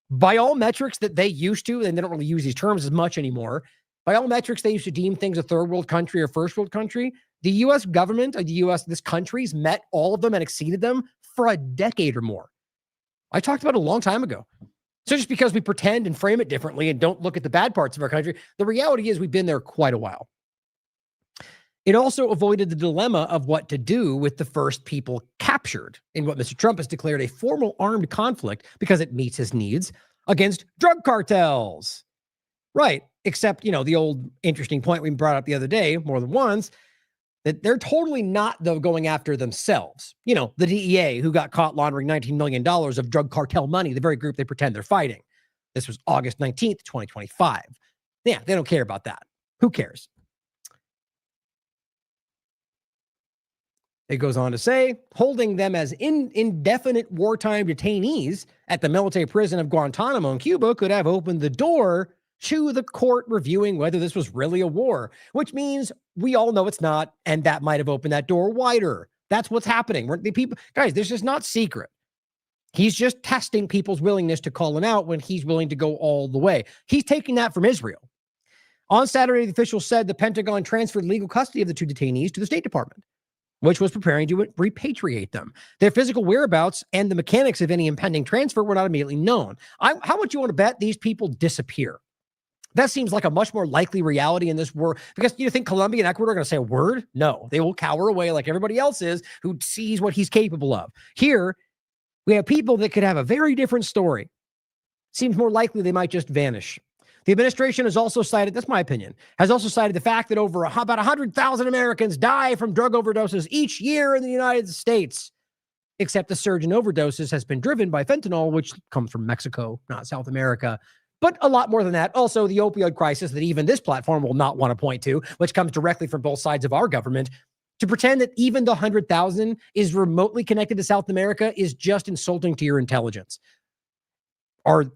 By all metrics that they used to, and they don't really use these terms as much anymore, by all metrics, they used to deem things a third world country or first world country. The U.S. government, this country's met all of them and exceeded them for a decade or more. I talked about it a long time ago. So just because we pretend and frame it differently and don't look at the bad parts of our country, the reality is we've been there quite a while. It also avoided the dilemma of what to do with the first people captured in what Mr. Trump has declared a formal armed conflict because it meets his needs against drug cartels. Right. Except, the old interesting point we brought up the other day more than once, that they're totally not, though, going after themselves. The DEA, who got caught laundering $19 million of drug cartel money, the very group they pretend they're fighting. This was August 19th, 2025. Yeah, they don't care about that. Who cares? It goes on to say, holding them as indefinite wartime detainees at the military prison of Guantanamo in Cuba could have opened the door to the court reviewing whether this was really a war, which means we all know it's not, and that might have opened that door wider. That's what's happening. The people, guys, this is not secret. He's just testing people's willingness to call him out when he's willing to go all the way. He's taking that from Israel. On Saturday, the officials said the Pentagon transferred legal custody of the two detainees to the State Department, which was preparing to repatriate them. Their physical whereabouts and the mechanics of any impending transfer were not immediately known. How much you want to bet these people disappear? That seems like a much more likely reality in this world, because you think Colombia and Ecuador are going to say a word? No, they will cower away like everybody else is who sees what he's capable of. Here, we have people that could have a very different story. Seems more likely they might just vanish. The administration has also cited, that's my opinion, has also cited the fact that about 100,000 Americans die from drug overdoses each year in the United States, except the surge in overdoses has been driven by fentanyl, which comes from Mexico, not South America. But a lot more than that. Also, the opioid crisis that even this platform will not want to point to, which comes directly from both sides of our government. To pretend that even the 100,000 is remotely connected to South America is just insulting to your intelligence. Are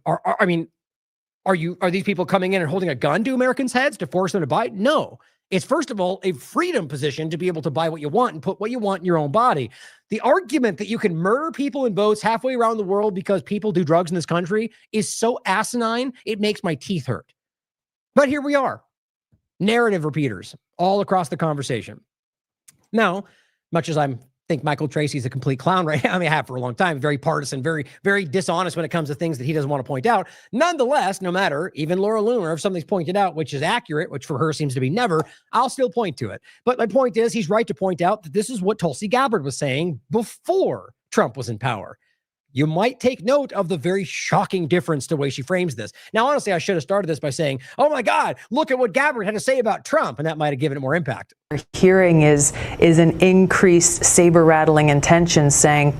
these people coming in and holding a gun to Americans' heads to force them to buy? No. It's, first of all, a freedom position to be able to buy what you want and put what you want in your own body. The argument that you can murder people in boats halfway around the world because people do drugs in this country is so asinine, it makes my teeth hurt. But here we are. Narrative repeaters all across the conversation. Now, much as I think Michael Tracy's a complete clown right now, I have for a long time, very partisan, very, very dishonest when it comes to things that he doesn't want to point out. Nonetheless, no matter, even Laura Loomer, if something's pointed out, which is accurate, which for her seems to be never, I'll still point to it. But my point is, he's right to point out that this is what Tulsi Gabbard was saying before Trump was in power. You might take note of the very shocking difference to the way she frames this. Now, honestly, I should have started this by saying, oh my God, look at what Gabbard had to say about Trump, and that might have given it more impact. Hearing is an increased saber-rattling intention saying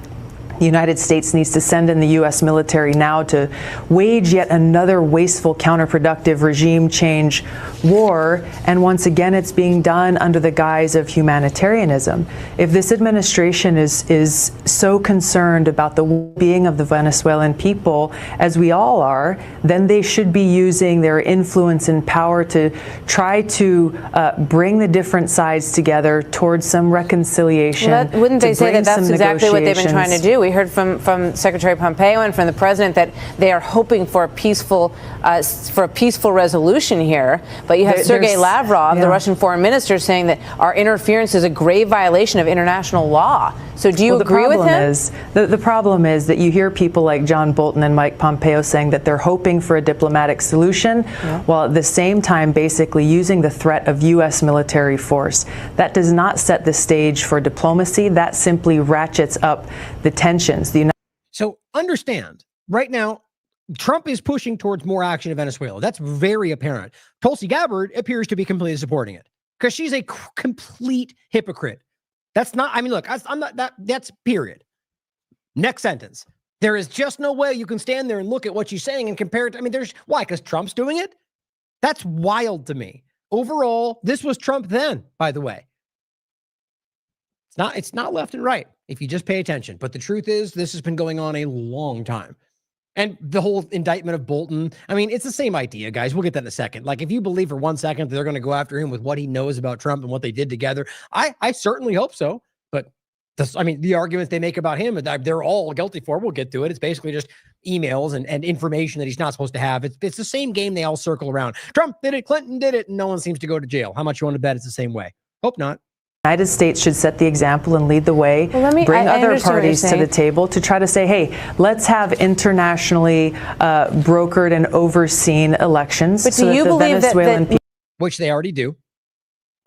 the United States needs to send in the U.S. military now to wage yet another wasteful, counterproductive regime change war. And once again, it's being done under the guise of humanitarianism. If this administration is so concerned about the well-being of the Venezuelan people, as we all are, then they should be using their influence and power to try to bring the different sides together towards some reconciliation. Well, wouldn't they say that that's exactly what they've been trying to do? We heard from Secretary Pompeo and from the president that they are hoping for a peaceful resolution here. But you have Sergei Lavrov, the Russian foreign minister, saying that our interference is a grave violation of international law. So do you agree with him? The problem is that you hear people like John Bolton and Mike Pompeo saying that they're hoping for a diplomatic solution, while at the same time basically using the threat of U.S. military force. That does not set the stage for diplomacy. That simply ratchets up the tensions. So understand, right now, Trump is pushing towards more action in Venezuela. That's very apparent. Tulsi Gabbard appears to be completely supporting it because she's a complete hypocrite. That's not, look, I'm not that's period. Next sentence. There is just no way you can stand there and look at what she's saying and compare it to, why? Because Trump's doing it? That's wild to me. Overall, this was Trump then, by the way. It's not left and right if you just pay attention. But the truth is, this has been going on a long time. And the whole indictment of Bolton, it's the same idea, guys. We'll get that in a second. Like, if you believe for 1 second that they're going to go after him with what he knows about Trump and what they did together, I certainly hope so. But the arguments they make about him, they're all guilty for. We'll get to it. It's basically just emails and information that he's not supposed to have. It's the same game they all circle around. Trump did it, Clinton did it, and no one seems to go to jail. How much you want to bet it's the same way? Hope not. The United States should set the example and lead the way, bring other parties to the table to try to say, hey, let's have internationally brokered and overseen elections. But do you believe that which they already do.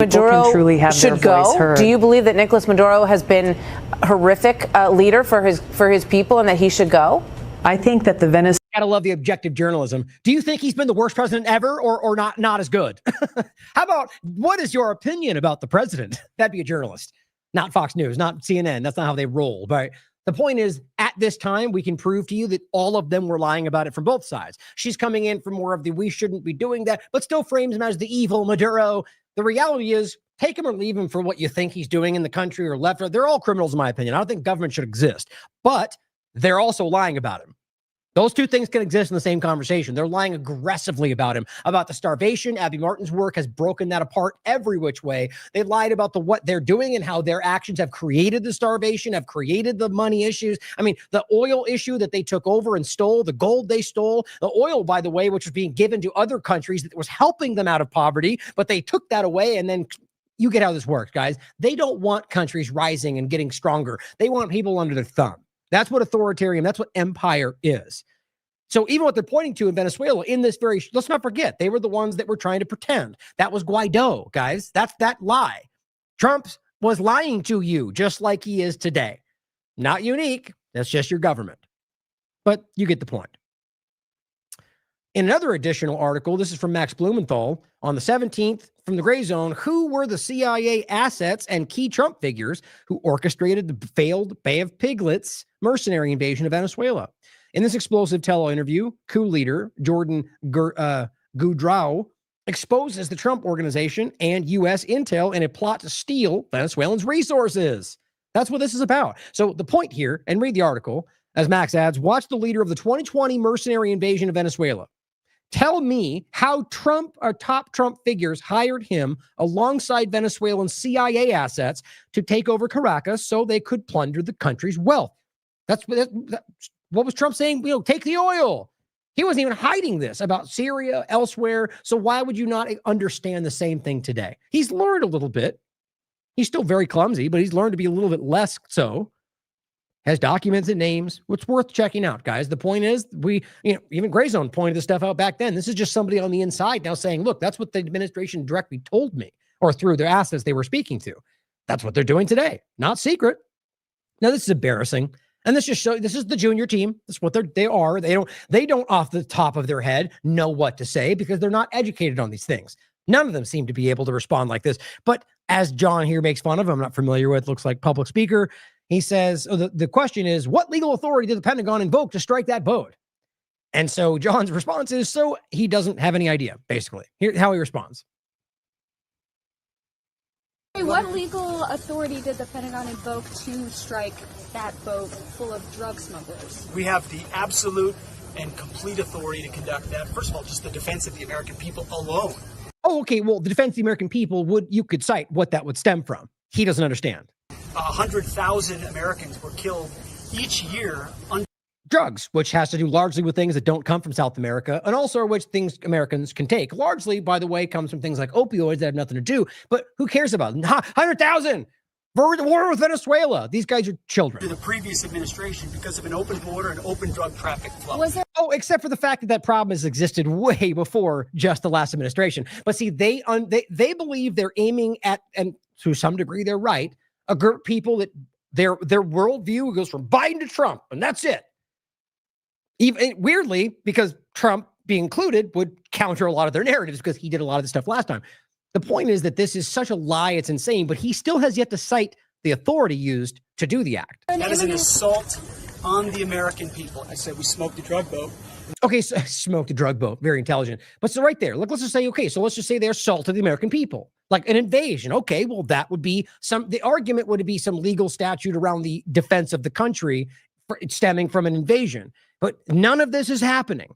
Maduro truly have should their voice go? heard. Do you believe that Nicolas Maduro has been a horrific leader for his people and that he should go? I think that the Venezuelan Gotta love the objective journalism. Do you think he's been the worst president ever or not as good? How about, what is your opinion about the president? That'd be a journalist, not Fox News, not CNN. That's not how they roll. But the point is, at this time, we can prove to you that all of them were lying about it from both sides. She's coming in for more of the we shouldn't be doing that, but still frames him as the evil Maduro. The reality is, take him or leave him for what you think he's doing in the country or left. They're all criminals, in my opinion. I don't think government should exist, but they're also lying about him. Those two things can exist in the same conversation. They're lying aggressively about him, about the starvation. Abby Martin's work has broken that apart every which way. They lied about what they're doing and how their actions have created the starvation, have created the money issues. I mean, the oil issue that they took over and stole, the gold they stole, the oil, by the way, which was being given to other countries that was helping them out of poverty, but they took that away. And then you get how this works, guys. They don't want countries rising and getting stronger. They want people under their thumb. That's what authoritarian, that's what empire is. So even what they're pointing to in Venezuela in this very, let's not forget, they were the ones that were trying to pretend. That was Guaido, guys. That's that lie. Trump was lying to you just like he is today. Not unique. That's just your government. But you get the point. In another additional article, this is from Max Blumenthal on the 17th from the Gray Zone. Who were the CIA assets and key Trump figures who orchestrated the failed Bay of Piglets mercenary invasion of Venezuela? In this explosive tell-all interview, coup leader Jordan Goudreau exposes the Trump organization and U.S. intel in a plot to steal Venezuelans' resources. That's what this is about. So the point here, and read the article, as Max adds, watch the leader of the 2020 mercenary invasion of Venezuela. Tell me how Trump or top Trump figures hired him alongside Venezuelan CIA assets to take over Caracas so they could plunder the country's wealth. That's what was Trump saying? Take the oil. He wasn't even hiding this about Syria, elsewhere. So why would you not understand the same thing today? He's learned a little bit. He's still very clumsy, but he's learned to be a little bit less so. Has documents and names. What's worth checking out, guys? The point is, even Gray Zone pointed this stuff out back then. This is just somebody on the inside now saying, look, that's what the administration directly told me, or through their assets they were speaking to. That's what they're doing today. Not secret. Now, this is embarrassing. And this just shows this is the junior team. That's what they are. They don't off the top of their head know what to say because they're not educated on these things. None of them seem to be able to respond like this. But as John here makes fun of, I'm not familiar with, looks like public speaker. He says, the question is, what legal authority did the Pentagon invoke to strike that boat? And so John's response is, so he doesn't have any idea, basically. Here's how he responds. What legal authority did the Pentagon invoke to strike that boat full of drug smugglers? We have the absolute and complete authority to conduct that. First of all, just the defense of the American people alone. Oh, okay. Well, the defense of the American people you could cite what that would stem from. He doesn't understand. 100,000 Americans were killed each year on drugs, which has to do largely with things that don't come from South America, and also which things Americans can take. Largely, by the way, comes from things like opioids that have nothing to do. But who cares about 100,000? War with Venezuela. These guys are children. To the previous administration because of an open border and open drug traffic flow. Except for the fact that problem has existed way before just the last administration. But see, they believe they're aiming at, and to some degree they're right, a group of people that their worldview goes from Biden to Trump, and that's it. Even weirdly, because Trump being included would counter a lot of their narratives because he did a lot of this stuff last time. The point is that this is such a lie, it's insane, but he still has yet to cite the authority used to do the act. That is an assault on the American people. I said we smoked a drug boat. Okay, so smoked a drug boat. Very intelligent. But so right there, look, let's just say, okay, so let's just say they assaulted the American people. Like an invasion. Okay, well, that would be the argument would be some legal statute around the defense of the country stemming from an invasion. But none of this is happening.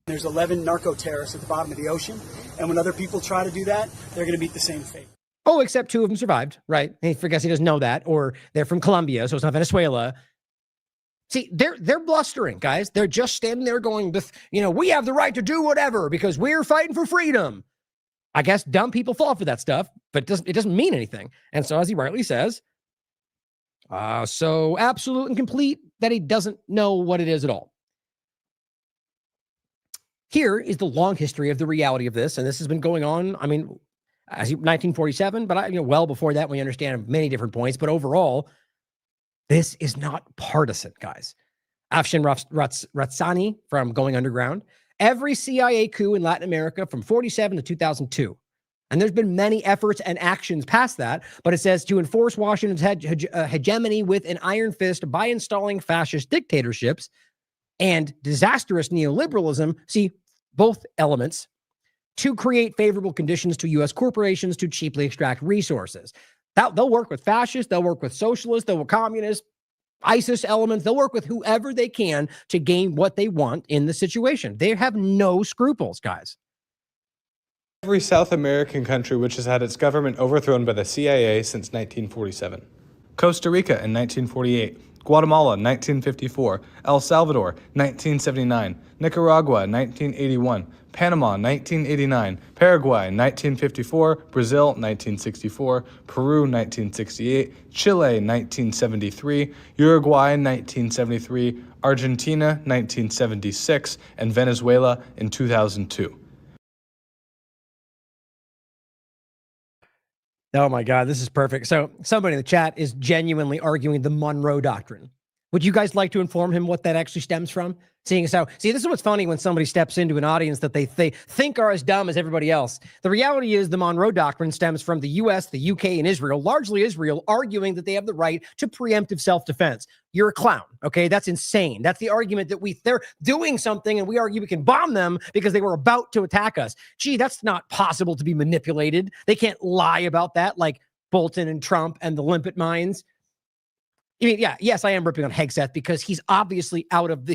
There's 11 narco terrorists at the bottom of the ocean. And when other people try to do that, they're going to meet the same fate. Oh, except 2 of them survived, right? He forgets he doesn't know that, or they're from Colombia, so it's not Venezuela. See, they're blustering, guys. They're just standing there going, we have the right to do whatever because we're fighting for freedom. I guess dumb people fall for that stuff, but it doesn't mean anything. And so, as he rightly says, so absolute and complete that he doesn't know what it is at all. Here is the long history of the reality of this, and this has been going on, as 1947, but well before that, we understand many different points, but overall, this is not partisan, guys. Afshin Ratsani from Going Underground. Every CIA coup in Latin America from 47 to 2002. And there's been many efforts and actions past that, but it says to enforce Washington's hegemony with an iron fist by installing fascist dictatorships and disastrous neoliberalism. See, both elements to create favorable conditions to U.S. corporations to cheaply extract resources. They'll work with fascists, they'll work with socialists, they'll work with communists, ISIS elements, they'll work with whoever they can to gain what they want in the situation. They have no scruples, guys. Every South American country which has had its government overthrown by the CIA since 1947. Costa Rica in 1948, Guatemala 1954, El Salvador 1979, Nicaragua 1981, Panama 1989, Paraguay 1954, Brazil 1964, Peru 1968, Chile 1973, Uruguay 1973, Argentina 1976, and Venezuela in 2002. Oh my God, this is perfect. So somebody in the chat is genuinely arguing the Monroe Doctrine. Would you guys like to inform him what that actually stems from? Seeing as how, this is what's funny when somebody steps into an audience that they think are as dumb as everybody else. The reality is the Monroe Doctrine stems from the US, the UK, and Israel, largely Israel, arguing that they have the right to preemptive self-defense. You're a clown, okay? That's insane. That's the argument that they're doing something and we argue we can bomb them because they were about to attack us. Gee, that's not possible to be manipulated. They can't lie about that like Bolton and Trump and the limpet minds. I mean, yeah, yes, I am ripping on Hegseth because he's obviously out of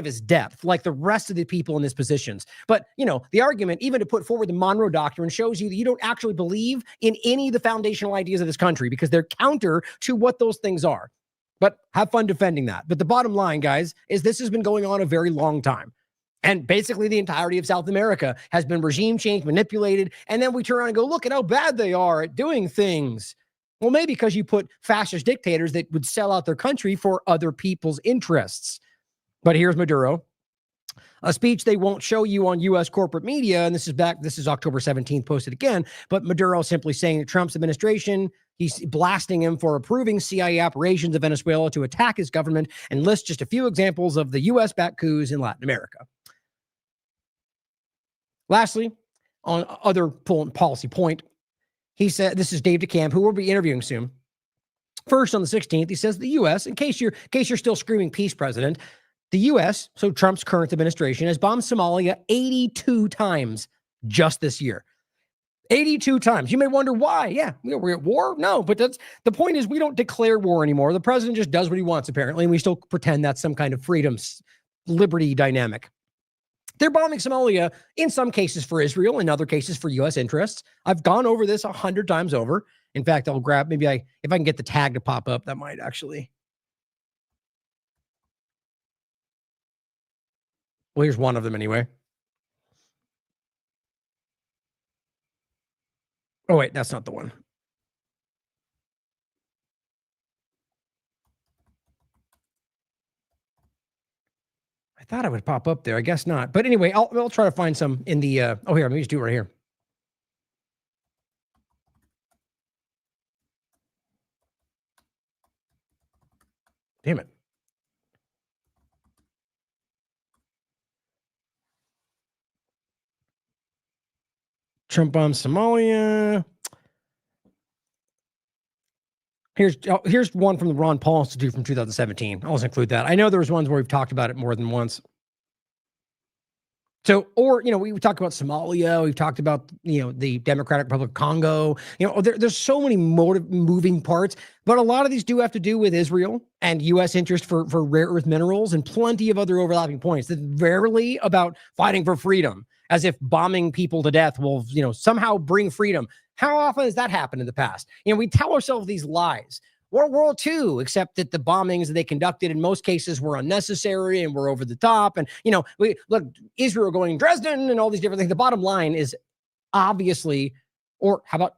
his depth, like the rest of the people in his positions. But, the argument, even to put forward the Monroe Doctrine, shows you that you don't actually believe in any of the foundational ideas of this country because they're counter to what those things are. But have fun defending that. But the bottom line, guys, is this has been going on a very long time. And basically the entirety of South America has been regime change, manipulated, and then we turn around and go, look at how bad they are at doing things. Well, maybe because you put fascist dictators that would sell out their country for other people's interests. But here's Maduro, a speech they won't show you on U.S. corporate media. And this is October 17th, posted again. But Maduro simply saying that Trump's administration, he's blasting him for approving CIA operations in Venezuela to attack his government, and lists just a few examples of the U.S.-backed coups in Latin America. Lastly, on other policy point, he said, this is Dave DeCamp, who we'll be interviewing soon. First, on the 16th, he says the U.S., in case you're still screaming peace, President, the U.S., so Trump's current administration, has bombed Somalia 82 times just this year. 82 times. You may wonder why. Yeah, we're at war? No, but the point is we don't declare war anymore. The president just does what he wants, apparently, and we still pretend that's some kind of freedom, liberty dynamic. They're bombing Somalia in some cases for Israel, in other cases for U.S. interests. I've gone over this 100 times over. In fact, I'll grab, if I can get the tag to pop up, that might actually. Well, here's one of them anyway. Oh, wait, that's not the one. I thought it would pop up there. I guess not. But anyway, I'll try to find some in the, here, let me just do it right here. Damn it. Trump bombs Somalia. Here's one from the Ron Paul Institute from 2017. I'll just include that. I know there's ones where we've talked about it more than once. So, we talked about Somalia. We've talked about, the Democratic Republic of Congo. There's so many moving parts, but a lot of these do have to do with Israel and U.S. interest for rare earth minerals and plenty of other overlapping points. That's rarely about fighting for freedom, as if bombing people to death will, somehow bring freedom. How often has that happened in the past? We tell ourselves these lies. World War II, except that the bombings that they conducted in most cases were unnecessary and were over the top. And, we look, Israel going Dresden and all these different things. The bottom line is obviously, or how about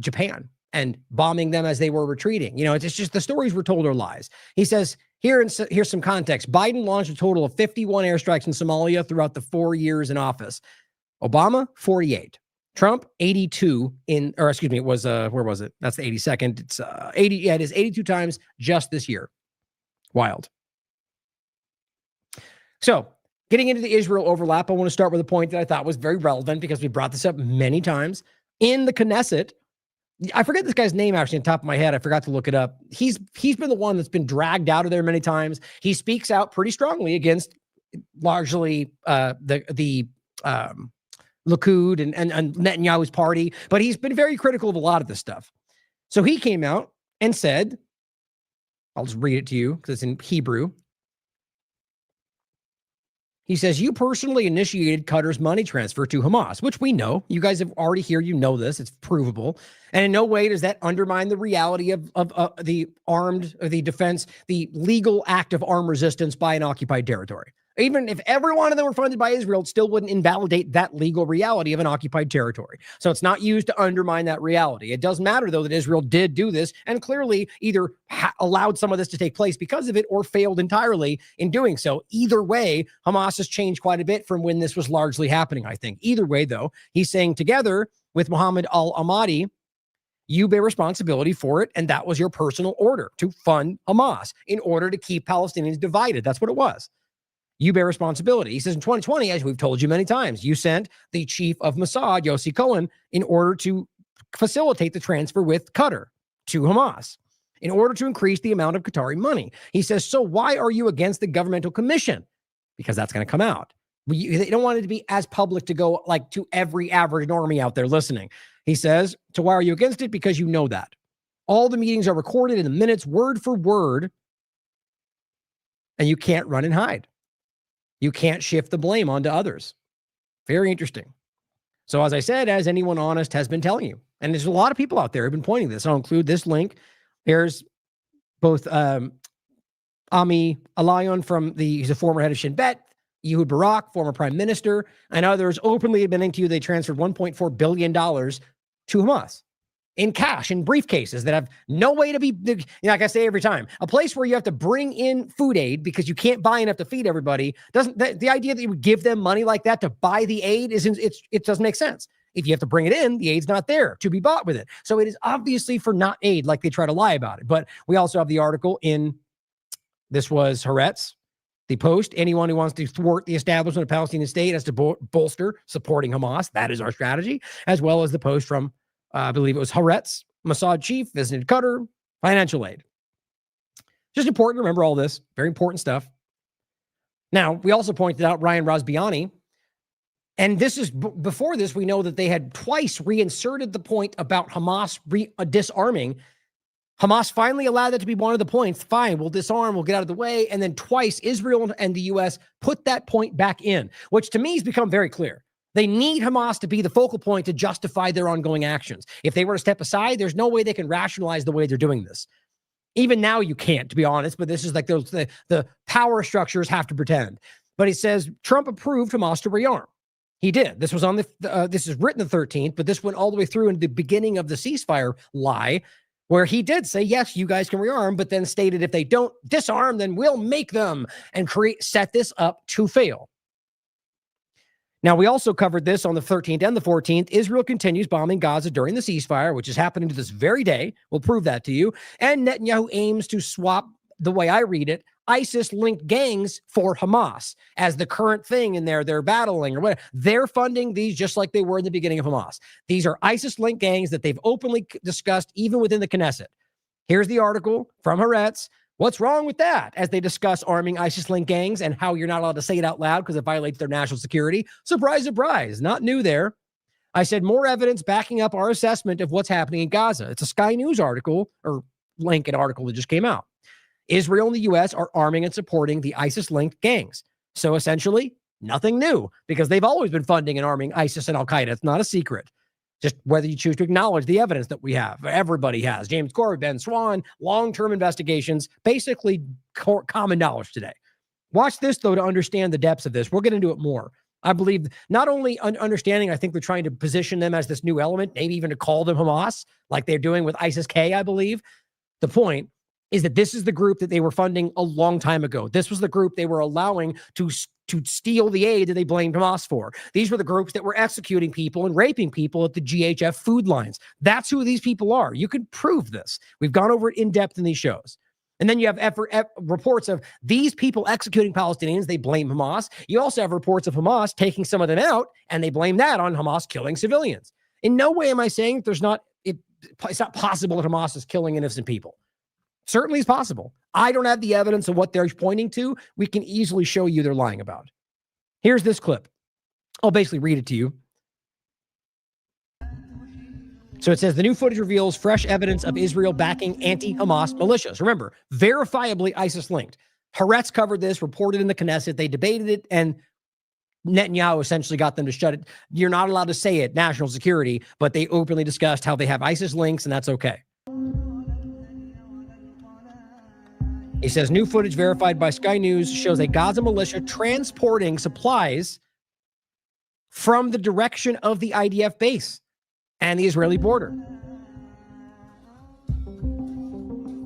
Japan and bombing them as they were retreating? It's just the stories we're told are lies. He says, here's some context. Biden launched a total of 51 airstrikes in Somalia throughout the 4 years in office. Obama, 48. Trump, 82 where was it? That's the 82nd. It's 80. Yeah, it is 82 times just this year. Wild. So getting into the Israel overlap, I want to start with a point that I thought was very relevant because we brought this up many times. In the Knesset, I forget this guy's name actually on top of my head. I forgot to look it up. He's been the one that's been dragged out of there many times. He speaks out pretty strongly against largely Likud and Netanyahu's party, but he's been very critical of a lot of this stuff. So he came out and said, I'll just read it to you because it's in Hebrew. He says, you personally initiated Qatar's money transfer to Hamas, which we know. You guys have already here. You know this. It's provable. And in no way does that undermine the reality of the armed, or the defense, the legal act of armed resistance by an occupied territory. Even if every one of them were funded by Israel, it still wouldn't invalidate that legal reality of an occupied territory. So it's not used to undermine that reality. It does matter, though, that Israel did do this and clearly either allowed some of this to take place because of it or failed entirely in doing so. Either way, Hamas has changed quite a bit from when this was largely happening, I think. Either way, though, he's saying together with Mohammed al-Ahmadi, you bear responsibility for it, and that was your personal order to fund Hamas in order to keep Palestinians divided. That's what it was. You bear responsibility. He says in 2020, as we've told you many times, you sent the chief of Mossad, Yossi Cohen, in order to facilitate the transfer with Qatar to Hamas, in order to increase the amount of Qatari money. He says, so why are you against the governmental commission? Because that's going to come out. They don't want it to be as public to go like to every average normie out there listening. He says, so why are you against it? Because you know that. All the meetings are recorded in the minutes, word for word, and you can't run and hide. You can't shift the blame onto others. Very interesting. So as I said, as anyone honest has been telling you, and there's a lot of people out there who have been pointing this. I'll include this link. There's both Ami Alayon he's a former head of Shin Bet, Ehud Barak, former prime minister, and others openly admitting to you they transferred $1.4 billion to Hamas in cash, in briefcases that have no way to be, like I say every time, a place where you have to bring in food aid because you can't buy enough to feed everybody. The idea that you would give them money like that to buy the aid it doesn't make sense. If you have to bring it in, the aid's not there to be bought with it. So it is obviously for not aid, like they try to lie about it. But we also have the article this was Haaretz, the Post. Anyone who wants to thwart the establishment of a Palestinian state has to bolster supporting Hamas. That is our strategy, as well as the Post from I believe it was Haaretz, Mossad chief, visited Qatar, financial aid. Just important to remember all this. Very important stuff. Now, we also pointed out Ryan Razbiani, and this is before this, we know that they had twice reinserted the point about Hamas disarming. Hamas finally allowed that to be one of the points. Fine, we'll disarm, we'll get out of the way. And then twice, Israel and the U.S. put that point back in, which to me has become very clear. They need Hamas to be the focal point to justify their ongoing actions. If they were to step aside, there's no way they can rationalize the way they're doing this. Even now you can't, to be honest, but this is like the power structures have to pretend. But he says Trump approved Hamas to rearm. He did. This was on this is written the 13th, but this went all the way through in the beginning of the ceasefire lie, where he did say, yes, you guys can rearm, but then stated if they don't disarm, then we'll make them and set this up to fail. Now, we also covered this on the 13th and the 14th. Israel continues bombing Gaza during the ceasefire, which is happening to this very day. We'll prove that to you. And Netanyahu aims to swap, the way I read it, ISIS-linked gangs for Hamas as the current thing in there. They're battling or whatever. They're funding these just like they were in the beginning of Hamas. These are ISIS-linked gangs that they've openly discussed even within the Knesset. Here's the article from Haaretz. What's wrong with that? As they discuss arming ISIS-linked gangs and how you're not allowed to say it out loud because it violates their national security. Surprise, surprise. Not new there. I said more evidence backing up our assessment of what's happening in Gaza. It's a Sky News article or link an article that just came out. Israel and the U.S. are arming and supporting the ISIS-linked gangs. So essentially, nothing new because they've always been funding and arming ISIS and Al-Qaeda. It's not a secret. Just whether you choose to acknowledge the evidence that we have. Everybody has. James Corey, Ben Swan, long-term investigations, basically common knowledge today. Watch this, though, to understand the depths of this. We'll get into it more. I believe not only understanding, I think they're trying to position them as this new element, maybe even to call them Hamas, like they're doing with ISIS-K, I believe. The point is that this is the group that they were funding a long time ago. This was the group they were allowing to steal the aid that they blamed Hamas for. These were the groups that were executing people and raping people at the GHF food lines. That's who these people are. You can prove this. We've gone over it in depth in these shows. And then you have reports of these people executing Palestinians. They blame Hamas. You also have reports of Hamas taking some of them out, and they blame that on Hamas killing civilians. In no way am I saying it's not possible that Hamas is killing innocent people. Certainly is possible. I don't have the evidence of what they're pointing to. We can easily show you they're lying about. Here's this clip. I'll basically read it to you. So it says the new footage reveals fresh evidence of Israel backing anti-Hamas militias. Remember, verifiably ISIS-linked. Haaretz covered this, reported in the Knesset. They debated it, and Netanyahu essentially got them to shut it. You're not allowed to say it, national security, but they openly discussed how they have ISIS links, and that's okay. He says new footage verified by Sky News shows a Gaza militia transporting supplies from the direction of the IDF base and the Israeli border.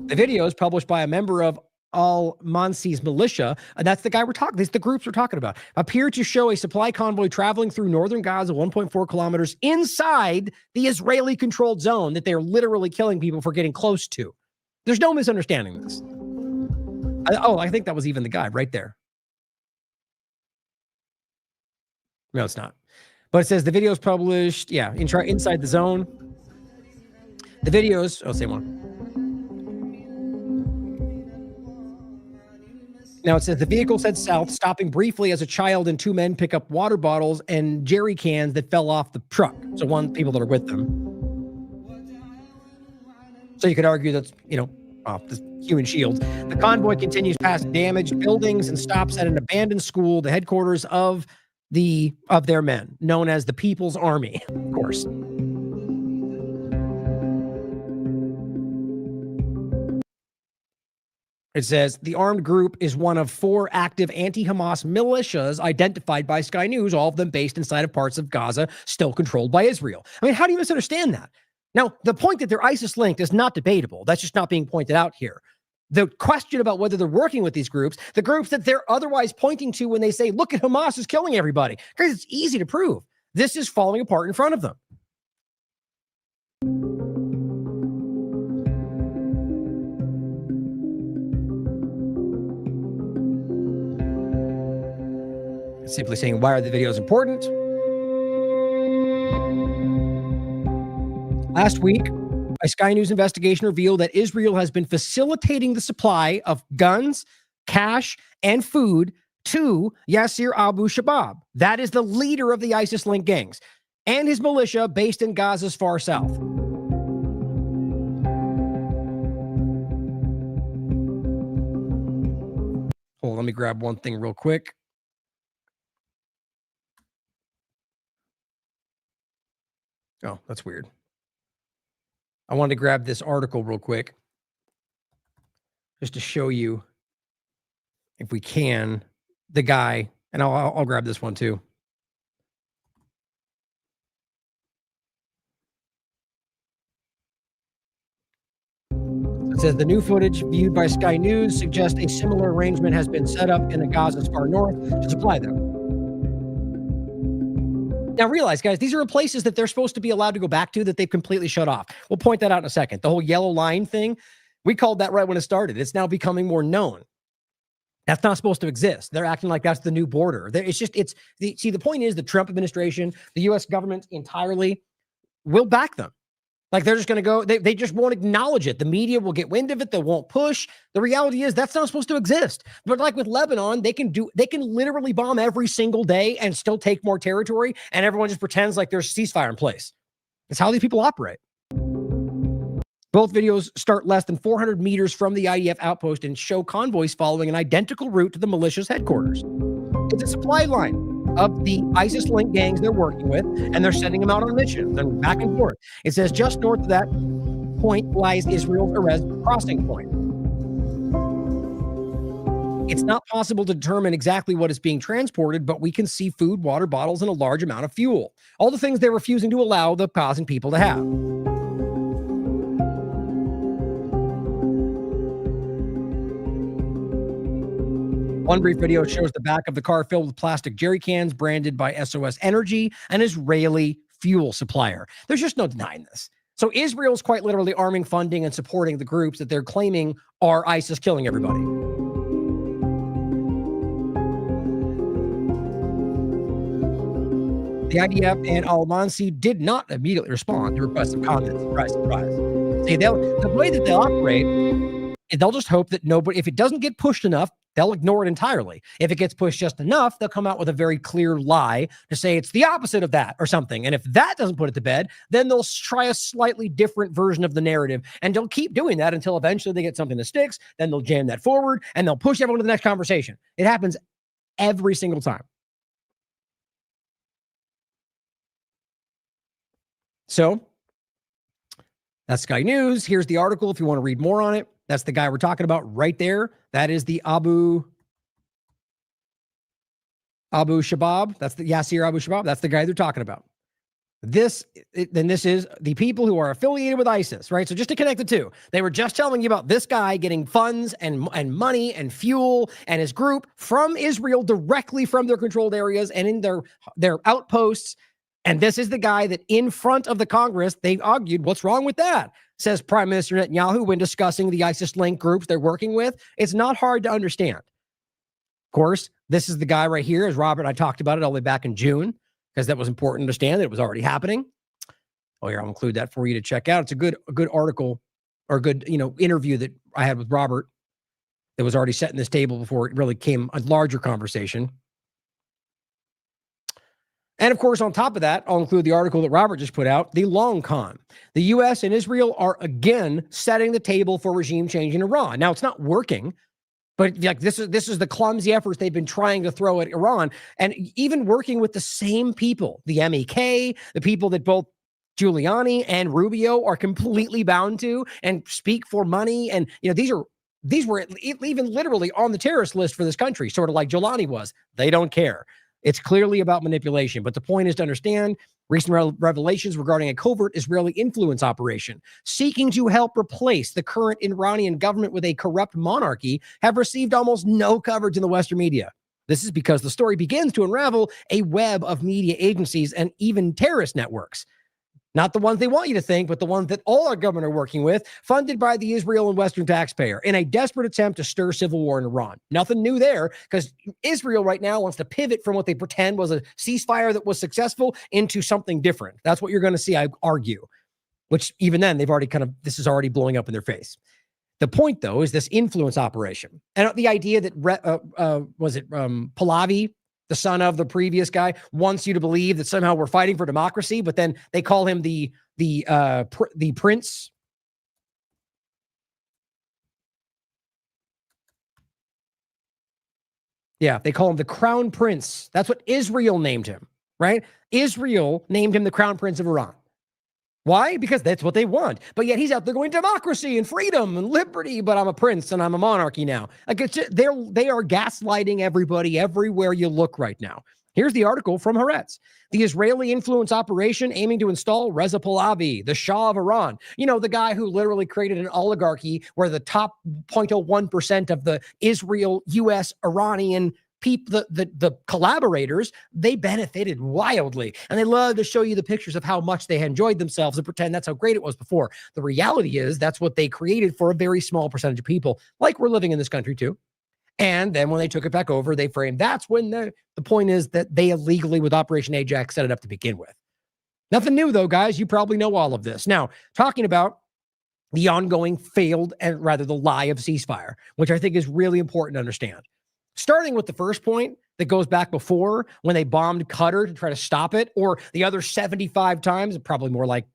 The video is published by a member of Al-Mansi's militia, and that's the guy we're talking, the groups we're talking about, appear to show a supply convoy traveling through northern Gaza 1.4 kilometers inside the Israeli-controlled zone that they're literally killing people for getting close to. There's no misunderstanding this. I think that was even the guy right there. No, it's not. But it says the video is published, inside the zone. The videos, same one. Now it says the vehicle head south, stopping briefly as a child and two men pick up water bottles and jerry cans that fell off the truck. So one people that are with them. So you could argue that's, off the human shield. The convoy continues past damaged buildings and stops at an abandoned school, the headquarters of their men, known as the People's Army, of course. It says the armed group is one of 4 active anti-Hamas militias identified by Sky News, all of them based inside of parts of Gaza still controlled by Israel. I mean, how do you misunderstand that? Now, the point that they're ISIS-linked is not debatable. That's just not being pointed out here. The question about whether they're working with these groups, the groups that they're otherwise pointing to when they say, look at Hamas is killing everybody, because it's easy to prove. This is falling apart in front of them. It's simply saying, why are the videos important? Last week, a Sky News investigation revealed that Israel has been facilitating the supply of guns, cash, and food to Yasser Abu Shabab. That is the leader of the ISIS-linked gangs and his militia based in Gaza's far south. Hold on, let me grab one thing real quick. Oh, that's weird. I wanted to grab this article real quick just to show you, if we can, the guy, and I'll grab this one too. It says the new footage viewed by Sky News suggests a similar arrangement has been set up in the Gaza's far north to supply them. Now realize, guys, these are places that they're supposed to be allowed to go back to that they've completely shut off. We'll point that out in a second. The whole yellow line thing, we called that right when it started. It's now becoming more known. That's not supposed to exist. They're acting like that's the new border. The point is the Trump administration, the U.S. government entirely will back them. Like they're just going to go, they just won't acknowledge it. The media will get wind of it. They won't push. The reality is that's not supposed to exist. But like with Lebanon, they can literally bomb every single day and still take more territory. And everyone just pretends like there's a ceasefire in place. It's how these people operate. Both videos start less than 400 meters from the IDF outpost and show convoys following an identical route to the militia's headquarters. It's a supply line of the ISIS-linked gangs they're working with, and they're sending them out on missions and back and forth. It says just north of that point lies Israel's Erez crossing point. It's not possible to determine exactly what is being transported, but we can see food, water bottles, and a large amount of fuel. All the things they're refusing to allow the Gazan people to have. One brief video shows the back of the car filled with plastic jerry cans branded by SOS Energy, an Israeli fuel supplier. There's just no denying this. So Israel's quite literally arming, funding, and supporting the groups that they're claiming are ISIS killing everybody. The IDF and Al-Mansi did not immediately respond to requests of comment. Surprise, surprise. See, the way that they'll operate, they'll just hope that nobody, if it doesn't get pushed enough, They'll ignore it entirely. If it gets pushed just enough, they'll come out with a very clear lie to say it's the opposite of that or something. And if that doesn't put it to bed, then they'll try a slightly different version of the narrative. And they'll keep doing that until eventually they get something that sticks. Then they'll jam that forward and they'll push everyone to the next conversation. It happens every single time. So that's Sky News. Here's the article if you want to read more on it. That's the guy we're talking about right there. That is the Abu Shabab. That's the Yasir Abu Shabab. That's the guy they're talking about. This is the people who are affiliated with ISIS, right? So just to connect the two, they were just telling you about this guy getting funds and money and fuel and his group from Israel directly from their controlled areas and in their outposts. And this is the guy that in front of the Congress, they argued, what's wrong with that? Says Prime Minister Netanyahu when discussing the ISIS-linked groups they're working with. It's not hard to understand. Of course, this is the guy right here, as Robert and I talked about it all the way back in June, because that was important to understand that it was already happening. Oh, here, I'll include that for you to check out. It's a good article or a good, interview that I had with Robert that was already setting this table before it really came a larger conversation. And of course, on top of that, I'll include the article that Robert just put out, the long con. The U.S. and Israel are again setting the table for regime change in Iran. Now, it's not working, but like this is the clumsy efforts they've been trying to throw at Iran, and even working with the same people, the MEK, the people that both Giuliani and Rubio are completely bound to and speak for money. And these were even literally on the terrorist list for this country, sort of like Giuliani was. They don't care. It's clearly about manipulation. But the point is to understand recent revelations regarding a covert Israeli influence operation seeking to help replace the current Iranian government with a corrupt monarchy have received almost no coverage in the Western media. This is because the story begins to unravel a web of media agencies and even terrorist networks. Not the ones they want you to think, but the ones that all our government are working with, funded by the Israel and Western taxpayer in a desperate attempt to stir civil war in Iran. Nothing new there, because Israel right now wants to pivot from what they pretend was a ceasefire that was successful into something different. That's what you're going to see, I argue, which even then they've already this is already blowing up in their face. The point, though, is this influence operation. And the idea that, Pahlavi, the son of the previous guy, wants you to believe that somehow we're fighting for democracy, but then they call him the prince. Yeah, they call him the crown prince. That's what Israel named him, right? Israel named him the crown prince of Iran. Why? Because that's what they want. But yet he's out there going democracy and freedom and liberty, but I'm a prince and I'm a monarchy now. Like they are gaslighting everybody everywhere you look right now. Here's the article from Haaretz. The Israeli influence operation aiming to install Reza Pahlavi, the Shah of Iran. The guy who literally created an oligarchy where the top 0.01% of the Israel, U.S., Iranian people, the collaborators, they benefited wildly. And they love to show you the pictures of how much they had enjoyed themselves and pretend that's how great it was before. The reality is that's what they created for a very small percentage of people, like we're living in this country too. And then when they took it back over, they framed that's when the point is that they illegally with Operation Ajax set it up to begin with. Nothing new though, guys. You probably know all of this. Now, talking about the ongoing the lie of ceasefire, which I think is really important to understand. Starting with the first point that goes back before when they bombed Qatar to try to stop it, or the other 75 times, probably more like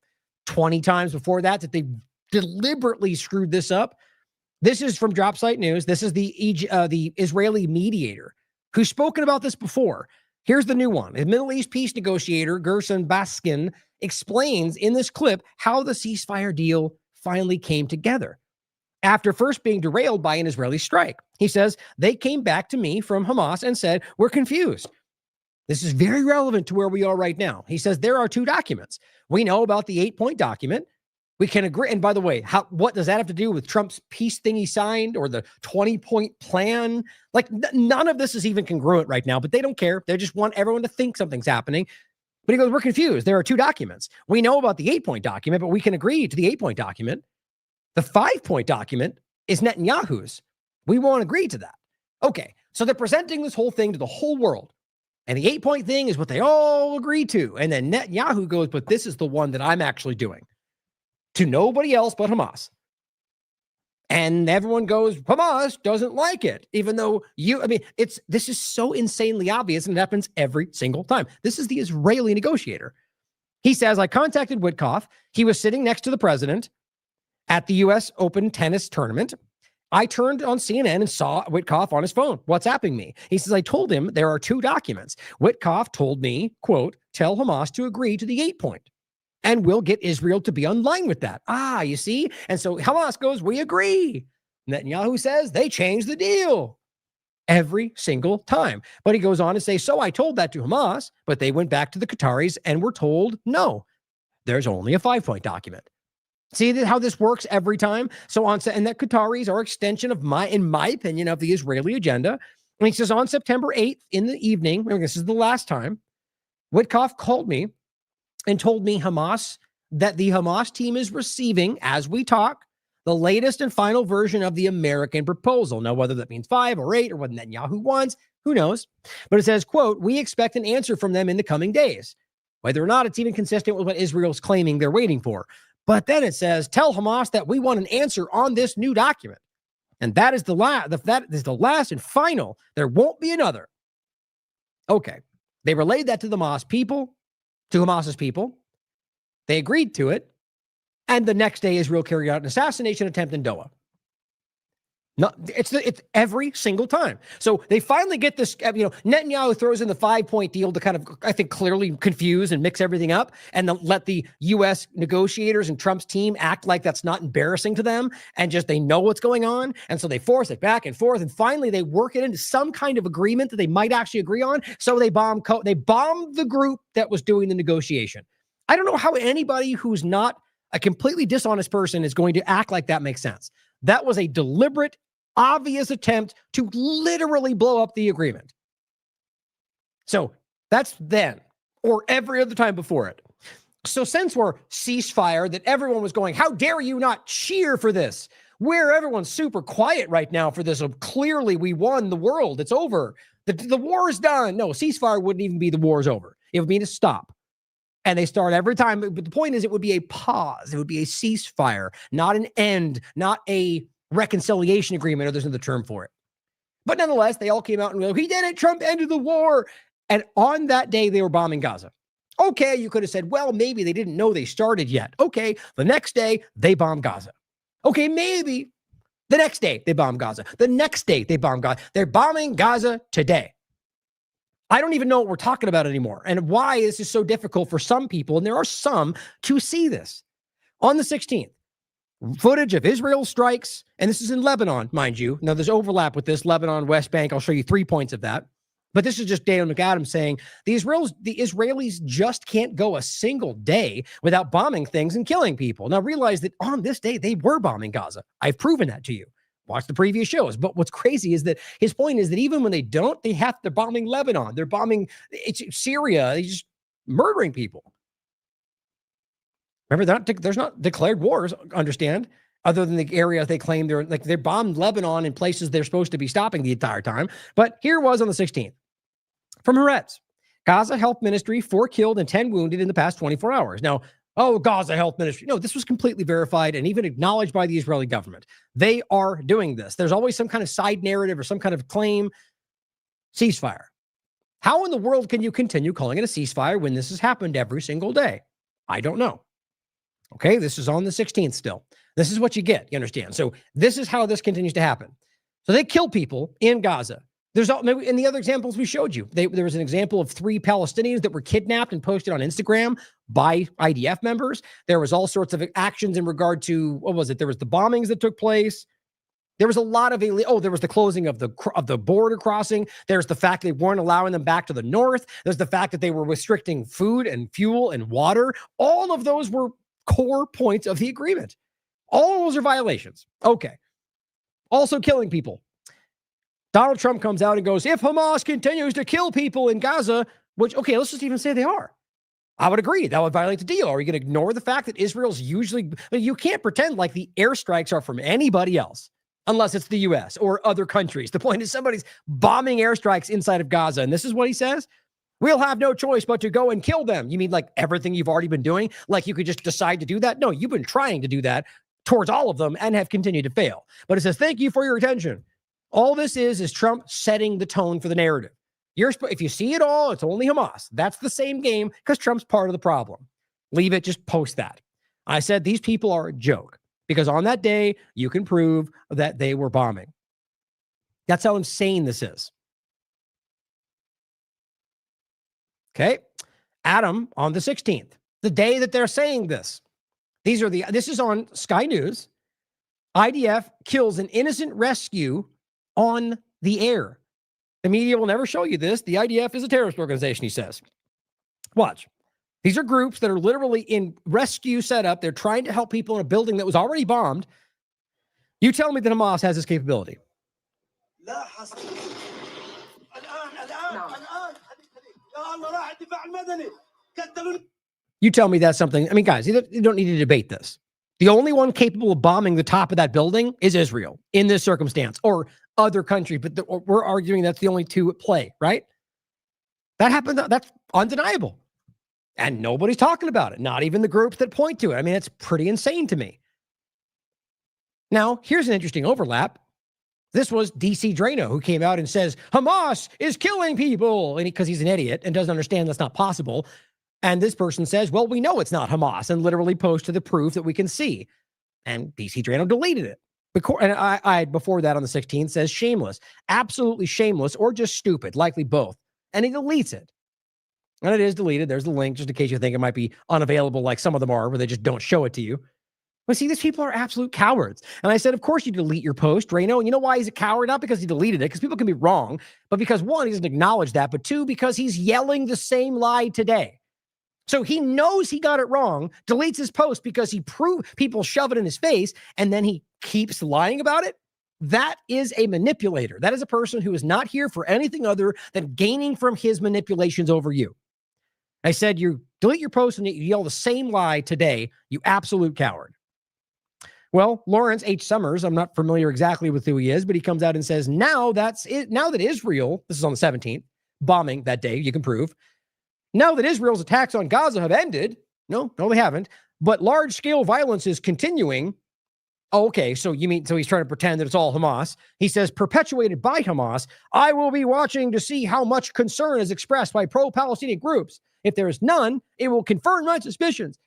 20 times before that they deliberately screwed this up. This is from Dropsite News. This is the Israeli mediator who's spoken about this before. Here's the new one. The Middle East peace negotiator, Gerson Baskin, explains in this clip how the ceasefire deal finally came together after first being derailed by an Israeli strike. He says, they came back to me from Hamas and said, we're confused. This is very relevant to where we are right now. He says, there are two documents. We know about the 8-point document. We can agree. And by the way, what does that have to do with Trump's peace thing he signed or the 20-point plan? Like none of this is even congruent right now, but they don't care. They just want everyone to think something's happening. But he goes, we're confused. There are two documents. We know about the 8-point document, but we can agree to the 8-point document. The 5-point document is Netanyahu's. We won't agree to that. Okay, so they're presenting this whole thing to the whole world. And the 8-point thing is what they all agree to. And then Netanyahu goes, but this is the one that I'm actually doing. To nobody else but Hamas. And everyone goes, Hamas doesn't like it, even though this is so insanely obvious, and it happens every single time. This is the Israeli negotiator. He says, I contacted Witkoff. He was sitting next to the president at the U.S. Open tennis tournament. I turned on CNN and saw Witkoff on his phone, WhatsApping me. He says, I told him there are 2 documents. Witkoff told me, quote, tell Hamas to agree to the 8-point. And we'll get Israel to be online with that. You see? And so Hamas goes, we agree. Netanyahu says they changed the deal every single time. But he goes on to say, so I told that to Hamas, but they went back to the Qataris and were told, no, there's only a 5-point document. See how this works every time? And that Qataris are extension of in my opinion, of the Israeli agenda. And he says on September 8th in the evening, this is the last time, Witkoff called me and told me that the Hamas team is receiving, as we talk, the latest and final version of the American proposal. Now, whether that means 5 or 8 or what Netanyahu wants, who knows? But it says, quote, we expect an answer from them in the coming days, whether or not it's even consistent with what Israel's claiming they're waiting for. But then it says, tell Hamas that we want an answer on this new document. And that is the last and final. There won't be another. Okay. They relayed that to the Hamas's people. They agreed to it. And the next day, Israel carried out an assassination attempt in Doha. No, it's every single time. So they finally get this, Netanyahu throws in the 5-point deal to kind of, I think, clearly confuse and mix everything up and let the U.S. negotiators and Trump's team act like that's not embarrassing to them and just they know what's going on. And so they force it back and forth. And finally, they work it into some kind of agreement that they might actually agree on. So they bombed the group that was doing the negotiation. I don't know how anybody who's not a completely dishonest person is going to act like that makes sense. That was a deliberate, obvious attempt to literally blow up the agreement. So that's then, or every other time before it. So since we're ceasefire, that everyone was going, how dare you not cheer for this? Where everyone's super quiet right now for this. Clearly we won the world. It's over. The war is done. No, ceasefire wouldn't even be the war's over. It would mean to stop. And they start every time. But the point is, it would be a pause. It would be a ceasefire, not an end, not a reconciliation agreement, or there's another term for it. But nonetheless, they all came out and were like, he did it. Trump ended the war. And on that day, they were bombing Gaza. Okay, you could have said, well, maybe they didn't know they started yet. Okay, the next day, they bombed Gaza. Okay, maybe the next day, they bombed Gaza. The next day, they bombed Gaza. They're bombing Gaza today. I don't even know what we're talking about anymore and why this is so difficult for some people, and there are some, to see this. On the 16th, footage of Israel strikes, and this is in Lebanon, mind you. Now, there's overlap with this, Lebanon, West Bank. I'll show you 3 points of that. But this is just Daniel McAdams saying the Israelis just can't go a single day without bombing things and killing people. Now, realize that on this day, they were bombing Gaza. I've proven that to you. Watch the previous shows. But what's crazy is that his point is that even when they don't, they're bombing Lebanon. They're bombing Syria. They're just murdering people. Remember, there's not declared wars, understand, other than the areas they claim they bombed Lebanon in places they're supposed to be stopping the entire time. But here was on the 16th. From Haaretz, Gaza Health Ministry, 4 killed and 10 wounded in the past 24 hours. Now, Gaza Health Ministry. No, this was completely verified and even acknowledged by the Israeli government. They are doing this. There's always some kind of side narrative or some kind of claim. Ceasefire. How in the world can you continue calling it a ceasefire when this has happened every single day? I don't know. Okay, this is on the 16th still. This is what you get, you understand? So this is how this continues to happen. So they kill people in Gaza. There's maybe in the other examples we showed you, there was an example of 3 Palestinians that were kidnapped and posted on Instagram by IDF members. There was all sorts of actions in regard to, what was it? There was the bombings that took place. There was a lot of, there was the closing of the border crossing. There's the fact they weren't allowing them back to the north. There's the fact that they were restricting food and fuel and water. All of those were core points of the agreement. All of those are violations. Okay. Also killing people. Donald Trump comes out and goes, if Hamas continues to kill people in Gaza, which, okay, let's just even say they are. I would agree. That would violate the deal. Are you going to ignore the fact that Israel's usually, you can't pretend like the airstrikes are from anybody else, unless it's the U.S. or other countries. The point is somebody's bombing airstrikes inside of Gaza. And this is what he says. We'll have no choice but to go and kill them. You mean like everything you've already been doing? Like you could just decide to do that? No, you've been trying to do that towards all of them and have continued to fail. But it says, thank you for your attention. All this is Trump setting the tone for the narrative. If you see it all, it's only Hamas. That's the same game because Trump's part of the problem. Leave it, just post that. I said these people are a joke because on that day, you can prove that they were bombing. That's how insane this is. Okay. Adam on the 16th, the day that they're saying this. This is on Sky News. IDF kills an innocent rescue on the air. The media will never show you this. The IDF is a terrorist organization, he says. Watch. These are groups that are literally in rescue setup. They're trying to help people in a building that was already bombed. You tell me that Hamas has this capability. You tell me that's something. I mean, guys, you don't need to debate this. The only one capable of bombing the top of that building is Israel in this circumstance, or other countries, but we're arguing that's the only two at play, right? That happened. That's undeniable. And nobody's talking about it, not even the groups that point to it. I mean, it's pretty insane to me. Now, here's an interesting overlap. This was DC Drano who came out and says, Hamas is killing people, and because he's an idiot and doesn't understand that's not possible. And this person says, well, we know it's not Hamas, and literally posted the proof that we can see. And DC Drano deleted it. And I before that on the 16th says shameless, absolutely shameless, or just stupid, likely both. And he deletes it. And it is deleted. There's the link, just in case you think it might be unavailable like some of them are, where they just don't show it to you. But see, these people are absolute cowards. And I said, of course you delete your post, Drano. And you know why he's a coward? Not because he deleted it, because people can be wrong, but because one, he doesn't acknowledge that, but two, because he's yelling the same lie today. So he knows he got it wrong, deletes his post because people shove it in his face, and then he keeps lying about it. That is a manipulator. That is a person who is not here for anything other than gaining from his manipulations over you. I said, you delete your post and you yell the same lie today, you absolute coward. Well, Lawrence H. Summers, I'm not familiar exactly with who he is, but he comes out and says, now that Israel, this is on the 17th, bombing that day, you can prove, now that Israel's attacks on Gaza have ended, no, they haven't, but large-scale violence is continuing. Oh, okay, so he's trying to pretend that it's all Hamas. He says, perpetuated by Hamas, I will be watching to see how much concern is expressed by pro-Palestinian groups. If there is none, it will confirm my suspicions.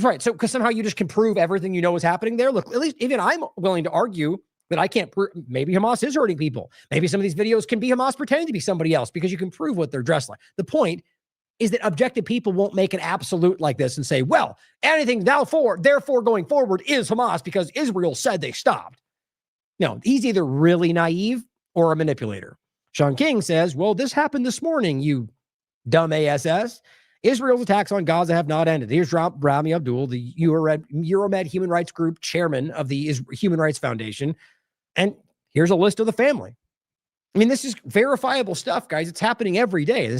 Right, so because somehow you just can prove everything you know is happening there. Look, at least even I'm willing to argue that I can't prove, maybe Hamas is hurting people. Maybe some of these videos can be Hamas pretending to be somebody else because you can prove what they're dressed like. The point is that objective people won't make an absolute like this and say, well, anything therefore going forward is Hamas because Israel said they stopped. No, he's either really naive or a manipulator. Sean King says, well, this happened this morning, you dumb ASS. Israel's attacks on Gaza have not ended. Here's Rami Abdul, the Euromed Human Rights Group chairman of the Human Rights Foundation. And here's a list of the family. I mean, this is verifiable stuff, guys. It's happening every day.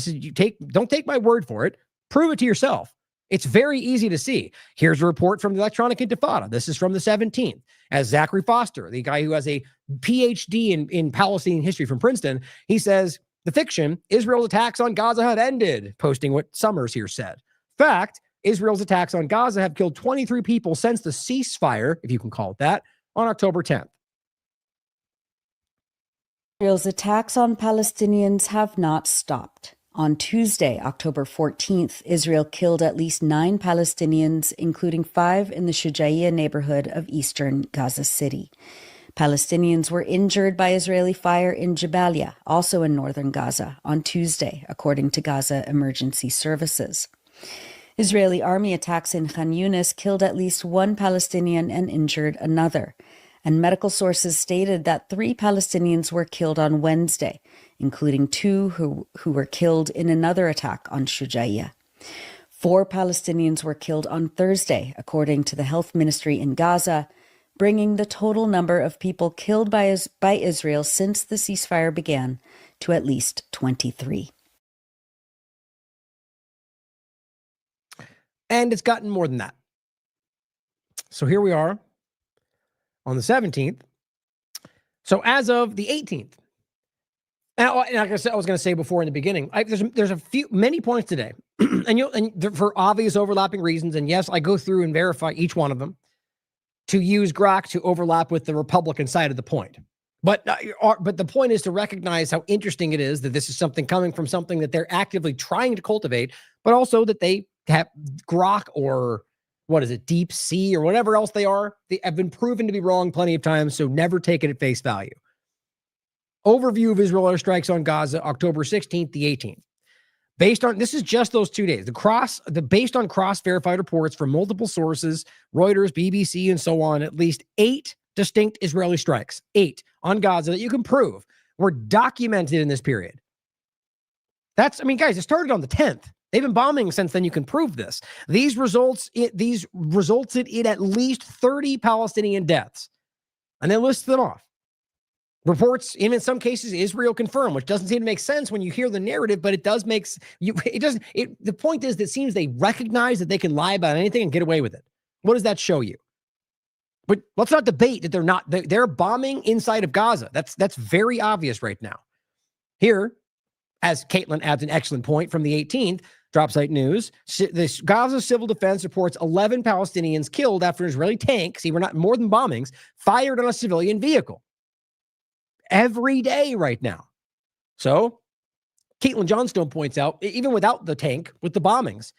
Don't take my word for it. Prove it to yourself. It's very easy to see. Here's a report from the Electronic Intifada. This is from the 17th. As Zachary Foster, the guy who has a PhD in Palestinian history from Princeton, he says, the fiction, Israel's attacks on Gaza have ended, posting what Summers here said. Fact, Israel's attacks on Gaza have killed 23 people since the ceasefire, if you can call it that, on October 10th. Israel's attacks on Palestinians have not stopped. On Tuesday, October 14th, Israel killed at least 9 Palestinians, including 5 in the Shujaiya neighborhood of eastern Gaza City. Palestinians were injured by Israeli fire in Jabalia, also in northern Gaza, on Tuesday, according to Gaza Emergency Services. Israeli army attacks in Khan Yunis killed at least 1 Palestinian and injured another. And medical sources stated that 3 Palestinians were killed on Wednesday, including 2 who were killed in another attack on Shujaiya. 4 Palestinians were killed on Thursday, according to the health ministry in Gaza, bringing the total number of people killed by Israel since the ceasefire began to at least 23. And it's gotten more than that. So here we are on the 17th. So as of the 18th, and like I said, I was going to say before in the beginning, there's many points today, and for obvious overlapping reasons. And yes, I go through and verify each one of them. to use Grok to overlap with the Republican side of the point. But the point is to recognize how interesting it is that this is something coming from something that they're actively trying to cultivate, but also that they have Grok or what is it, Deep Sea or whatever else they are. They have been proven to be wrong plenty of times, so never take it at face value. Overview of Israel airstrikes on Gaza, October 16th, the 18th. Based on, this is just those 2 days. Based on cross-verified reports from multiple sources, Reuters, BBC, and so on, at least 8 distinct Israeli strikes, 8 on Gaza that you can prove were documented in this period. Guys, it started on the 10th. They've been bombing since then. You can prove this. These resulted in at least 30 Palestinian deaths. And they list them off. Reports, even in some cases, Israel confirmed, which doesn't seem to make sense when you hear the narrative, but it does make the point is that it seems they recognize that they can lie about anything and get away with it. What does that show you? But let's not debate that they're bombing inside of Gaza. That's very obvious right now. Here, as Caitlin adds an excellent point from the 18th, Dropsite News, this Gaza Civil Defense reports 11 Palestinians killed after an Israeli tank, see, we're not more than bombings, fired on a civilian vehicle. Every day right now. So, Caitlin Johnstone points out, even without the tank, with the bombings,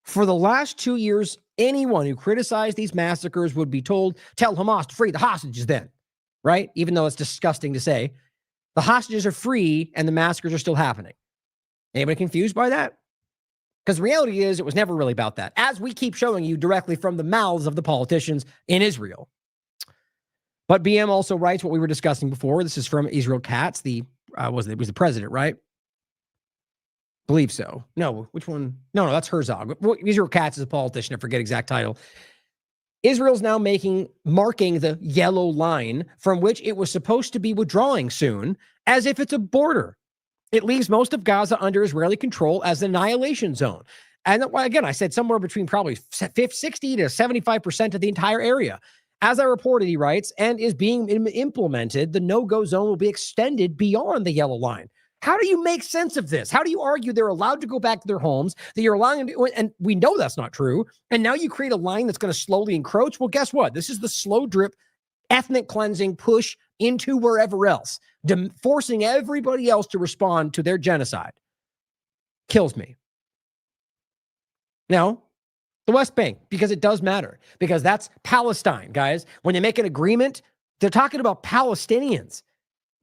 for the last 2 years, anyone who criticized these massacres would be told, tell Hamas to free the hostages then, right? Even though it's disgusting to say. The hostages are free and the massacres are still happening. Anybody confused by that? Because the reality is it was never really about that, as we keep showing you directly from the mouths of the politicians in Israel. But BM also writes what we were discussing before. This is from Israel Katz, it was the president, right? Believe so. No, which one? No, that's Herzog. Israel Katz is a politician. I forget exact title. Israel's now marking the yellow line from which it was supposed to be withdrawing soon, as if it's a border. It leaves most of Gaza under Israeli control as an annihilation zone. And again, I said somewhere between probably 60 to 75% of the entire area. As I reported, he writes, and is being implemented, the no-go zone will be extended beyond the yellow line. How do you make sense of this? How do you argue they're allowed to go back to their homes, that you're allowing them to, and we know that's not true, and now you create a line that's going to slowly encroach? Well, guess what? This is the slow drip, ethnic cleansing push into wherever else, forcing everybody else to respond to their genocide. Kills me. Now, the West Bank, because it does matter, because that's Palestine, guys. When they make an agreement, they're talking about Palestinians.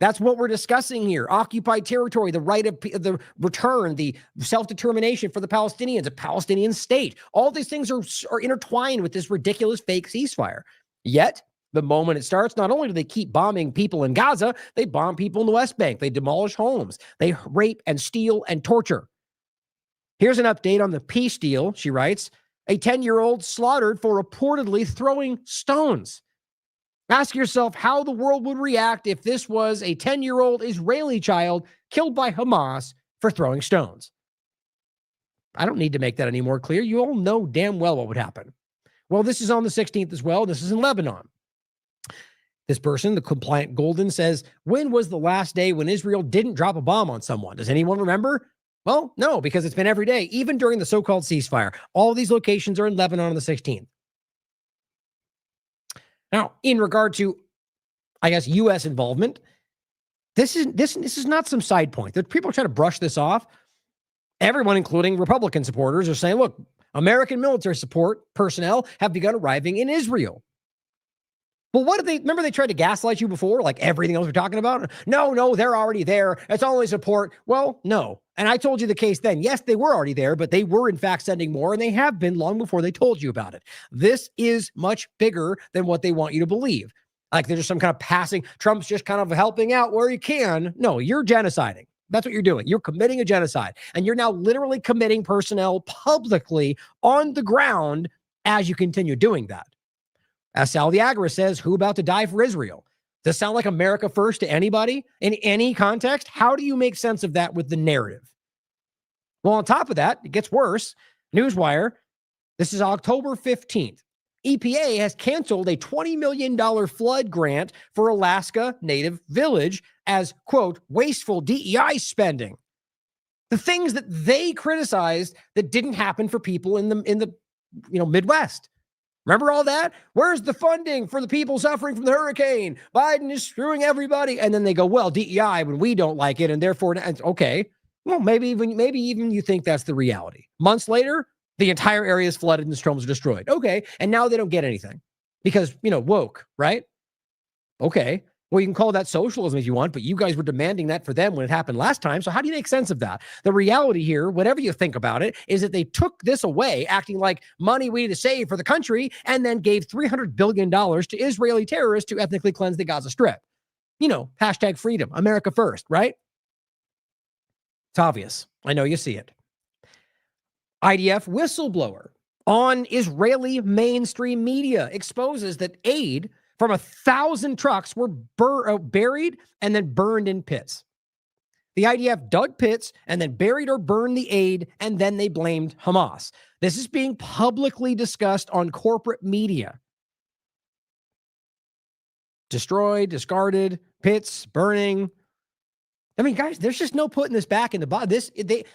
That's what we're discussing here. Occupied territory, the right of the return, the self-determination for the Palestinians, a Palestinian state. All these things are intertwined with this ridiculous fake ceasefire. Yet, the moment it starts, not only do they keep bombing people in Gaza, they bomb people in the West Bank. They demolish homes. They rape and steal and torture. Here's an update on the peace deal, she writes. A 10-year-old slaughtered for reportedly throwing stones. Ask yourself how the world would react if this was a 10-year-old Israeli child killed by Hamas for throwing stones. I don't need to make that any more clear. You all know damn well what would happen. Well, this is on the 16th as well. This is in Lebanon. This person, the compliant Golden, says, when was the last day when Israel didn't drop a bomb on someone? Does anyone remember? Well, no, because it's been every day, even during the so-called ceasefire. All of these locations are in Lebanon on the 16th. Now, in regard to, I guess, U.S. involvement, this is not some side point. That people are trying to brush this off. Everyone, including Republican supporters, are saying, look, American military support personnel have begun arriving in Israel. Well, what did remember they tried to gaslight you before, like everything else we're talking about? No, they're already there. It's only support. Well, no. And I told you the case then. Yes, they were already there, but they were in fact sending more, and they have been long before they told you about it. This is much bigger than what they want you to believe. Like there's just some kind of passing, Trump's just kind of helping out where he can. No, you're genociding. That's what you're doing. You're committing a genocide, and you're now literally committing personnel publicly on the ground as you continue doing that. As Sal Viagra says, who about to die for Israel? Does this sound like America first to anybody in any context? How do you make sense of that with the narrative? Well, on top of that, it gets worse. Newswire, this is October 15th. EPA has canceled a $20 million flood grant for Alaska Native Village as, quote, wasteful DEI spending. The things that they criticized that didn't happen for people in the Midwest. Remember all that? Where's the funding for the people suffering from the hurricane? Biden is screwing everybody. And then they go, well, DEI when we don't like it. And therefore, okay, well, maybe even you think that's the reality. Months later, the entire area is flooded and the homes are destroyed. Okay. And now they don't get anything because, woke, right? Okay. Well, you can call that socialism if you want, but you guys were demanding that for them when it happened last time. So how do you make sense of that? The reality here, whatever you think about it, is that they took this away, acting like money we need to save for the country, and then gave $300 billion to Israeli terrorists to ethnically cleanse the Gaza Strip. Hashtag freedom, America first, right? It's obvious. I know you see it. IDF whistleblower on Israeli mainstream media exposes that aid from 1,000 trucks were buried and then burned in pits. The IDF dug pits and then buried or burned the aid, and then they blamed Hamas. This is being publicly discussed on corporate media. Destroyed, discarded, pits, burning. I mean, guys, there's just no putting this back in the body.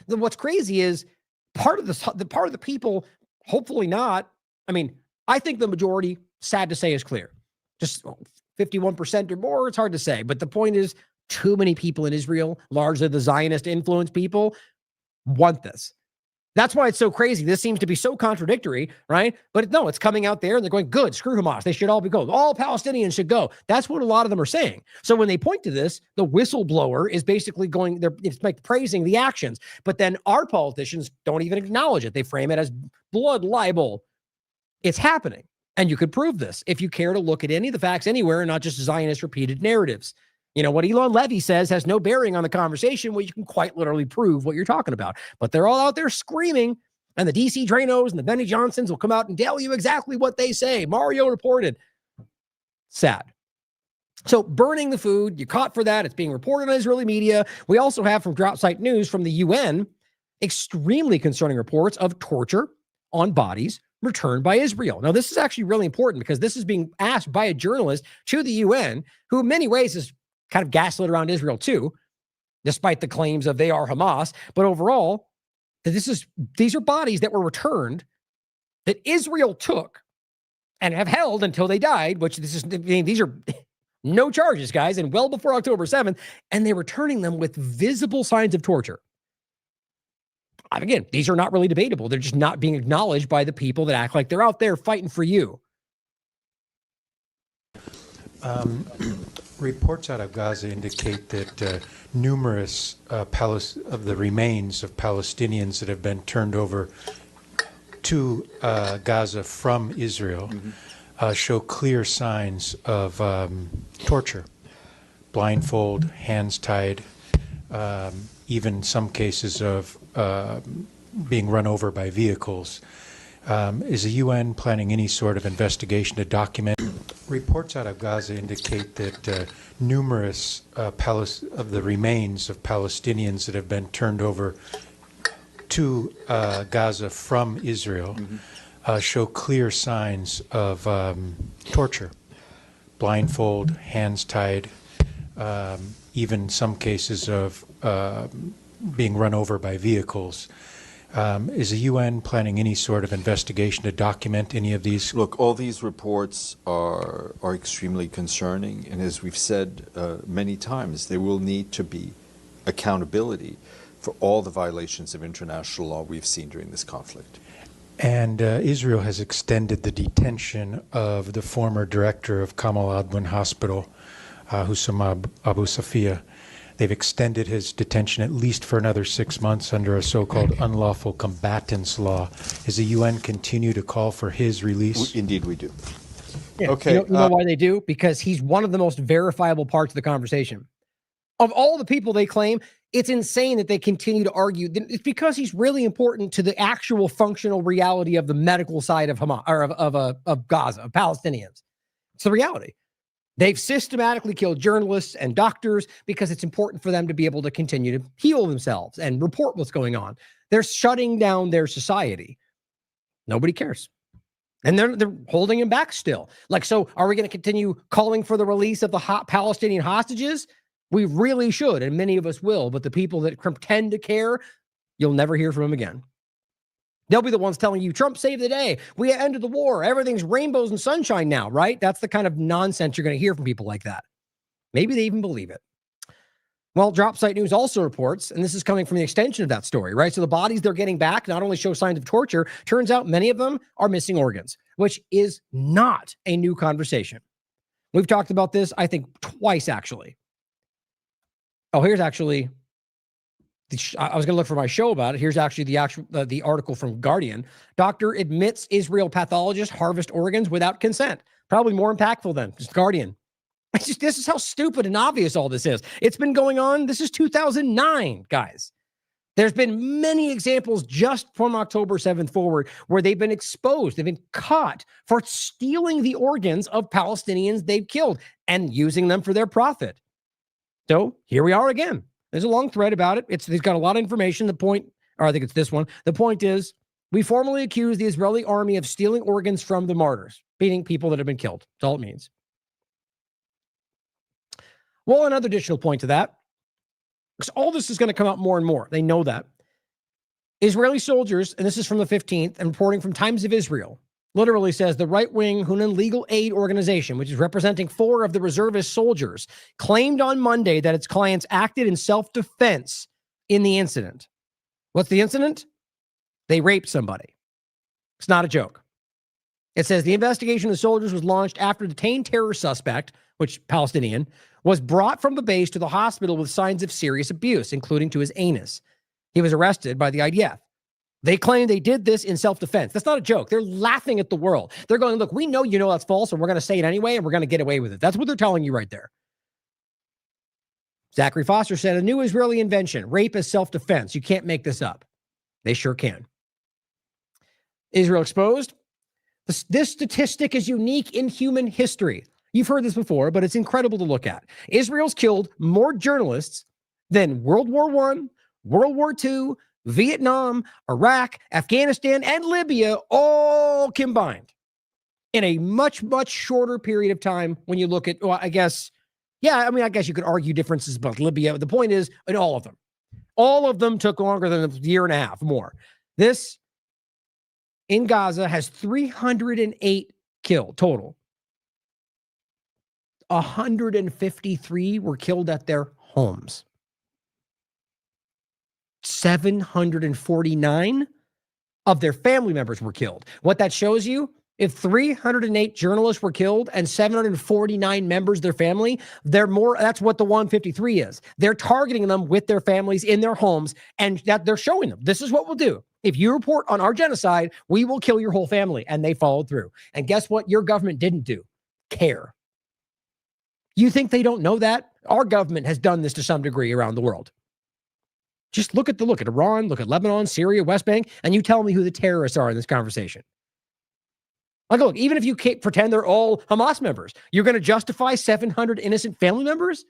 What's crazy is part of the people, hopefully not. I mean, I think the majority, sad to say, is clear. Just 51% or more, it's hard to say. But the point is, too many people in Israel, largely the Zionist influenced people, want this. That's why it's so crazy. This seems to be so contradictory, right? But no, it's coming out there and they're going, good, screw Hamas. They should all be going. All Palestinians should go. That's what a lot of them are saying. So when they point to this, the whistleblower is basically going, it's like praising the actions. But then our politicians don't even acknowledge it. They frame it as blood libel. It's happening. And you could prove this if you care to look at any of the facts anywhere and not just Zionist repeated narratives. What Elon Levy says has no bearing on the conversation. Well, you can quite literally prove what you're talking about. But they're all out there screaming, and the DC Dranos and the Benny Johnsons will come out and tell you exactly what they say. Mario reported. Sad. So burning the food, you're caught for that. It's being reported on Israeli media. We also have from Drought Site News from the UN, extremely concerning reports of torture on bodies returned by Israel. Now, this is actually really important because this is being asked by a journalist to the UN, who in many ways is kind of gaslit around Israel too, despite the claims of they are Hamas. But overall, these are bodies that were returned that Israel took and have held until they died, which these are no charges, guys, and well before October 7th, and they're returning them with visible signs of torture. Again, these are not really debatable. They're just not being acknowledged by the people that act like they're out there fighting for you. Reports out of Gaza indicate that numerous of the remains of Palestinians that have been turned over to Gaza from Israel show clear signs of torture. Blindfold, hands tied, even some cases of being run over by vehicles. Is the UN planning any sort of investigation to document? Reports out of Gaza indicate that numerous of the remains of Palestinians that have been turned over to Gaza from Israel show clear signs of torture. Blindfold, hands tied, even some cases of being run over by vehicles. Is the UN planning any sort of investigation to document any of these? Look, all these reports are extremely concerning, and as we've said many times, there will need to be accountability for all the violations of international law we've seen during this conflict. And Israel has extended the detention of the former director of Kamal Adwan Hospital, Hussam Abu Safia. They've extended his detention at least for another 6 months under a so-called unlawful combatants law. Does the UN continue to call for his release? Indeed, we do. Yeah. Okay. You know why they do? Because he's one of the most verifiable parts of the conversation. Of all the people they claim, it's insane that they continue to argue. It's because he's really important to the actual functional reality of the medical side of Hamas or of Gaza, of Palestinians. It's the reality. They've systematically killed journalists and doctors because it's important for them to be able to continue to heal themselves and report what's going on. They're shutting down their society. Nobody cares. And they're holding him back still. So are we going to continue calling for the release of the Palestinian hostages? We really should, and many of us will. But the people that pretend to care, you'll never hear from them again. They'll be the ones telling you, Trump saved the day. We ended the war. Everything's rainbows and sunshine now, right? That's the kind of nonsense you're going to hear from people like that. Maybe they even believe it. Well, Drop Site News also reports, and this is coming from the extension of that story, right? So the bodies they're getting back not only show signs of torture, turns out many of them are missing organs, which is not a new conversation. We've talked about this, I think, twice, actually. Oh, here's actually... I was going to look for my show about it. Here's actually the article from Guardian. Doctor admits Israel pathologist harvest organs without consent. Probably more impactful than just Guardian. This is how stupid and obvious all this is. It's been going on. This is 2009, guys. There's been many examples just from October 7th forward where they've been exposed. They've been caught for stealing the organs of Palestinians they've killed and using them for their profit. So here we are again. There's a long thread about it. It's got a lot of information. The point, or I think it's this one. The point is, we formally accuse the Israeli army of stealing organs from the martyrs, meaning people that have been killed. That's all it means. Well, another additional point to that, because all this is going to come out more and more. They know that. Israeli soldiers, and this is from the 15th, and reporting from Times of Israel, literally says the right-wing Hunan Legal Aid Organization, which is representing 4 of the reservist soldiers, claimed on Monday that its clients acted in self-defense in the incident. What's the incident? They raped somebody. It's not a joke. It says the investigation of the soldiers was launched after a detained terror suspect, which Palestinian, was brought from the base to the hospital with signs of serious abuse, including to his anus. He was arrested by the IDF. They claim they did this in self-defense. That's not a joke. They're laughing at the world. They're going, look, we know you know that's false, and we're going to say it anyway, and we're going to get away with it. That's what they're telling you right there. Zachary Foster said, a new Israeli invention, rape as self-defense. You can't make this up. They sure can. Israel exposed. This statistic is unique in human history. You've heard this before, but it's incredible to look at. Israel's killed more journalists than World War I, World War II, Vietnam, Iraq, Afghanistan, and Libya all combined in a much, much shorter period of time when you look at, well, I guess you could argue differences about Libya. The point is, in all of them took longer than a year and a half more. This in Gaza has 308 killed total. 153 were killed at their homes. 749 of their family members were killed. What that shows you, if 308 journalists were killed and 749 members of their family, that's what the 153 is. They're targeting them with their families in their homes, and that they're showing them, this is what we'll do. If you report on our genocide, we will kill your whole family. And they followed through. And guess what? Your government didn't do? Care. You think they don't know that? Our government has done this to some degree around the world. Just look at Iran, look at Lebanon, Syria, West Bank, and you tell me who the terrorists are in this conversation. Like, look, even if you can't pretend they're all Hamas members, you're going to justify 700 innocent family members?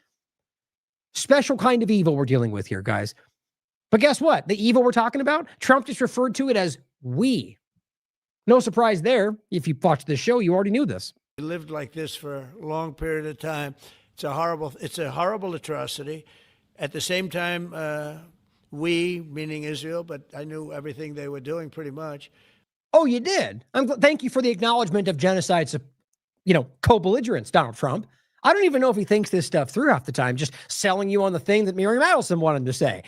Special kind of evil we're dealing with here, guys. But guess what? The evil we're talking about, Trump just referred to it as we. No surprise there. If you watched this show, you already knew this. We lived like this for a long period of time. It's a horrible atrocity. At the same time, we, meaning Israel, but I knew everything they were doing pretty much. Oh, you did? Thank you for the acknowledgement of genocide, co-belligerence, Donald Trump. I don't even know if he thinks this stuff through half the time, just selling you on the thing that Miriam Adelson wanted to say.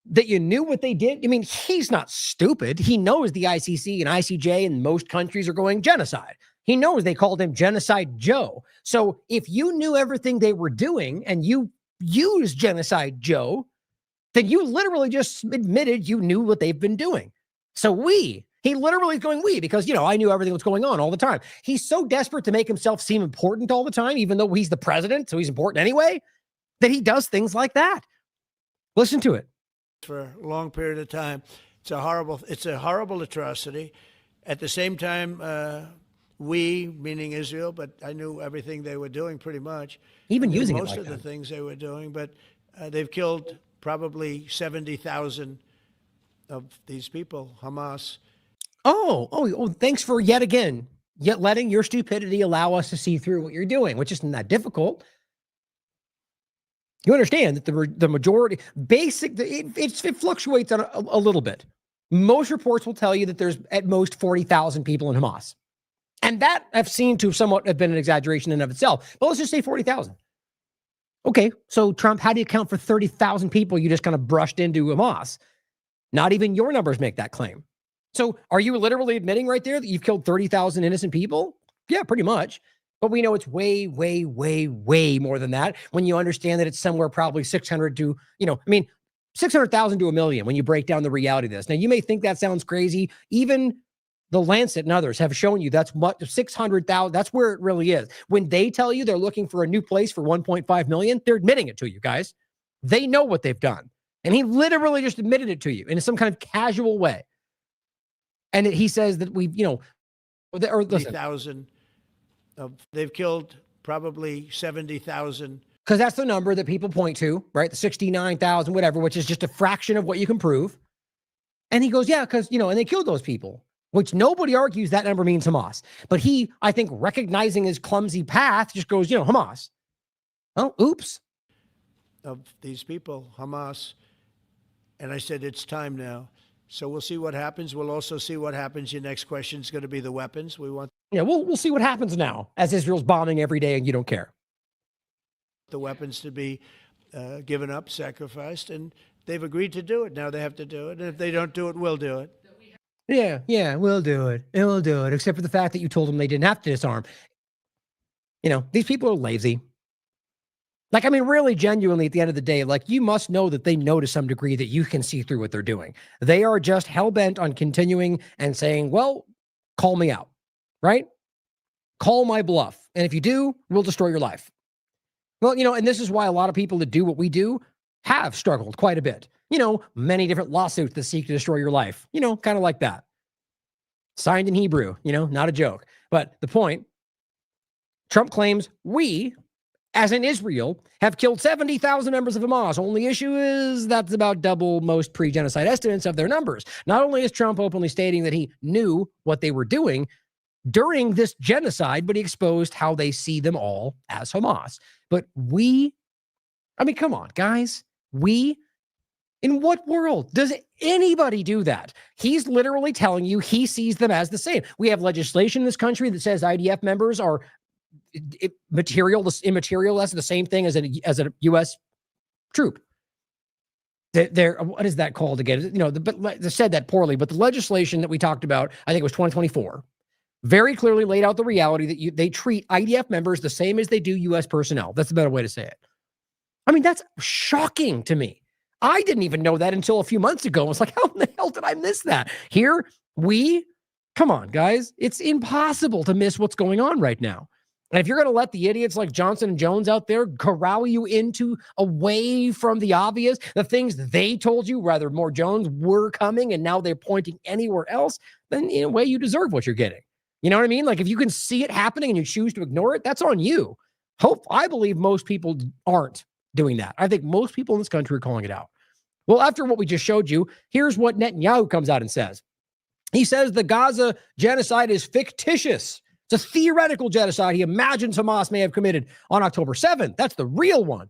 That you knew what they did? I mean, he's not stupid. He knows the ICC and ICJ in most countries are going genocide. He knows they called him Genocide Joe. So if you knew everything they were doing and you used Genocide Joe, then you literally just admitted you knew what they've been doing. So he literally is going we because, I knew everything was going on all the time. He's so desperate to make himself seem important all the time, even though he's the president, so he's important anyway, that he does things like that. Listen to it. For a long period of time. It's a horrible atrocity. At the same time, we, meaning Israel, but I knew everything they were doing pretty much. Even using most of the things they were doing, but they've killed probably 70,000 of these people, Hamas. Oh, thanks for yet letting your stupidity allow us to see through what you're doing, which isn't that difficult. You understand that the majority, it fluctuates on a little bit. Most reports will tell you that there's at most 40,000 people in Hamas. And that I've seen to somewhat have been an exaggeration in and of itself. But let's just say 40,000. Okay, so Trump, how do you account for 30,000 people you just kind of brushed into Hamas? Not even your numbers make that claim. So are you literally admitting right there that you've killed 30,000 innocent people? Yeah, pretty much. But we know it's way, way, way, way more than that when you understand that it's somewhere probably 600 to, 600,000 to a million when you break down the reality of this. Now, you may think that sounds crazy. Even the Lancet and others have shown you that's what 600,000, that's where it really is. When they tell you they're looking for a new place for 1.5 million, they're admitting it to you guys. They know what they've done. And he literally just admitted it to you in some kind of casual way. And he says that we've, or listen. 70,000. They've killed probably 70,000. Because that's the number that people point to, right? The 69,000, whatever, which is just a fraction of what you can prove. And he goes, yeah, because, and they killed those people, which nobody argues that number means Hamas. But he, I think, recognizing his clumsy path, just goes, Hamas. Oh, oops. Of these people, Hamas. And I said, it's time now. So we'll see what happens. We'll also see what happens. Your next question is going to be the weapons. We'll see what happens now as Israel's bombing every day and you don't care. The weapons to be given up, sacrificed, and they've agreed to do it. Now they have to do it. And if they don't do it, we'll do it. Yeah, we'll do it. We'll do it, except for the fact that you told them they didn't have to disarm. These people are lazy. Really, genuinely, at the end of the day, you must know that they know to some degree that you can see through what they're doing. They are just hell-bent on continuing and saying, well, call me out, right? Call my bluff. And if you do, we'll destroy your life. Well, and this is why a lot of people that do what we do have struggled quite a bit. Many different lawsuits that seek to destroy your life, kind of like that. Signed in Hebrew, not a joke. But the point, Trump claims we, as in Israel, have killed 70,000 members of Hamas. Only issue is that's about double most pre-genocide estimates of their numbers. Not only is Trump openly stating that he knew what they were doing during this genocide, but he exposed how they see them all as Hamas. But come on, guys. In what world does anybody do that? He's literally telling you he sees them as the same. We have legislation in this country that says IDF members are immaterial. That's the same thing as a U.S. troop. What is that called again? But they said that poorly. But the legislation that we talked about, I think it was 2024, very clearly laid out the reality that they treat IDF members the same as they do U.S. personnel. That's a better way to say it. That's shocking to me. I didn't even know that until a few months ago. I was like, how in the hell did I miss that? Come on, guys. It's impossible to miss what's going on right now. And if you're going to let the idiots like Johnson and Jones out there corral you into away from the obvious, the things they told you, rather more Jones, were coming, and now they're pointing anywhere else, then in a way you deserve what you're getting. You know what I mean? If you can see it happening and you choose to ignore it, that's on you. I believe most people aren't doing that. I think most people in this country are calling it out. Well, after what we just showed you, here's what Netanyahu comes out and says. He says the Gaza genocide is fictitious. It's a theoretical genocide he imagines Hamas may have committed on October 7th. That's the real one.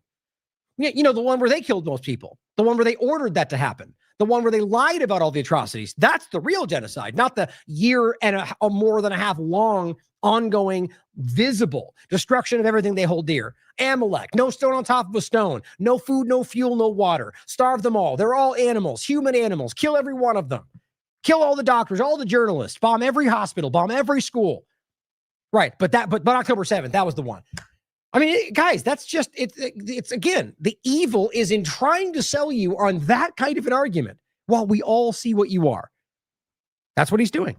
The one where they killed most people. The one where they ordered that to happen. The one where they lied about all the atrocities. That's the real genocide, not the year and a more than a half long, ongoing, visible destruction of everything they hold dear. Amalek, no stone on top of a stone, no food, no fuel, no water. Starve them all. They're all animals, human animals. Kill every one of them. Kill all the doctors, all the journalists. Bomb every hospital. Bomb every school. Right, but October 7th, that was the one. Guys, that's just, it's again, the evil is in trying to sell you on that kind of an argument while we all see what you are. That's what he's doing.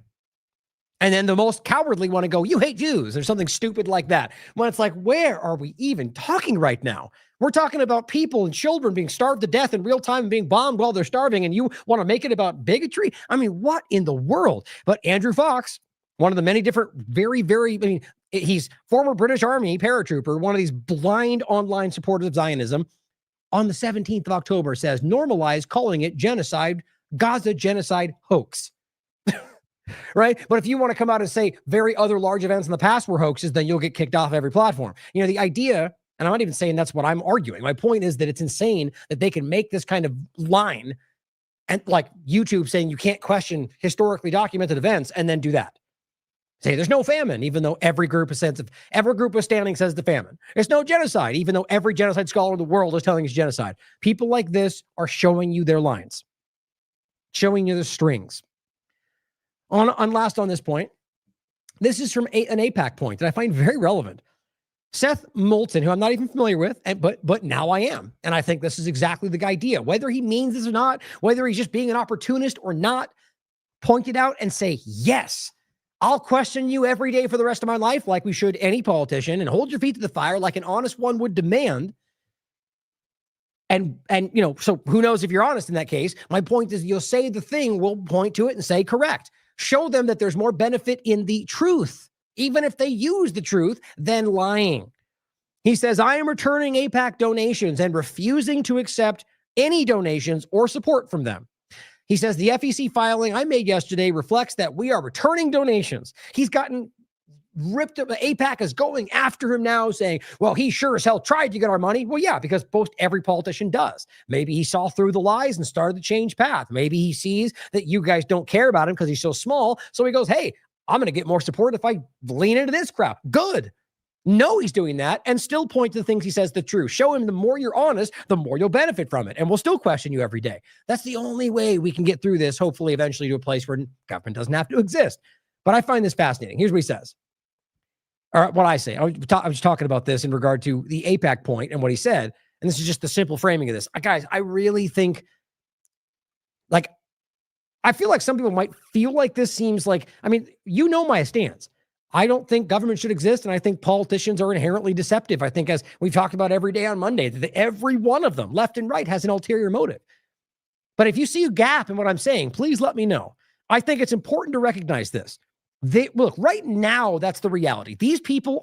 And then the most cowardly want to go, you hate Jews, or something stupid like that. When it's like, where are we even talking right now? We're talking about people and children being starved to death in real time and being bombed while they're starving, and you want to make it about bigotry? What in the world? But Andrew Fox, one of the many different, very, very, he's former British Army paratrooper, one of these blind online supporters of Zionism, on the 17th of October says, normalize calling it genocide, Gaza genocide hoax. Right? But if you want to come out and say very other large events in the past were hoaxes, then you'll get kicked off every platform. The idea, and I'm not even saying that's what I'm arguing. My point is that it's insane that they can make this kind of line and like YouTube saying you can't question historically documented events and then do that. Say there's no famine, even though every group of standing says the famine. There's no genocide, even though every genocide scholar in the world is telling it's genocide. People like this are showing you their lines, showing you the strings. On last on this point, this is from an AIPAC point that I find very relevant. Seth Moulton, who I'm not even familiar with, but now I am. And I think this is exactly the idea. Whether he means this or not, whether he's just being an opportunist or not, point it out and say, yes, I'll question you every day for the rest of my life like we should any politician, and hold your feet to the fire like an honest one would demand. And you know, so who knows if you're honest in that case. My point is you'll say the thing, we'll point to it and say correct. Show them that there's more benefit in the truth, even if they use the truth, than lying. He says, I am returning AIPAC donations and refusing to accept any donations or support from them. He says, the FEC filing I made yesterday reflects that we are returning donations. He's gotten ripped up. AIPAC is going after him now, saying, well, he sure as hell tried to get our money. Well, yeah, because most every politician does. Maybe he saw through the lies and started the change path. Maybe he sees that you guys don't care about him because he's so small. So he goes, hey, I'm going to get more support if I lean into this crowd. Good. No, he's doing that, and still point to the things he says the truth. Show him the more you're honest, the more you'll benefit from it. And we'll still question you every day. That's the only way we can get through this, hopefully eventually to a place where government doesn't have to exist. But I find this fascinating. Here's what he says. Or what I say. I was talking about this in regard to the AIPAC point and what he said. And this is just the simple framing of this. Guys, I really think, like, I feel like some people might feel like this seems like, I mean, you know my stance. I don't think government should exist, and I think politicians are inherently deceptive. I think, as we've talked about every day on Monday, that every one of them, left and right, has an ulterior motive. But if you see a gap in what I'm saying, please let me know. I think it's important to recognize this. Look, right now, that's the reality. These people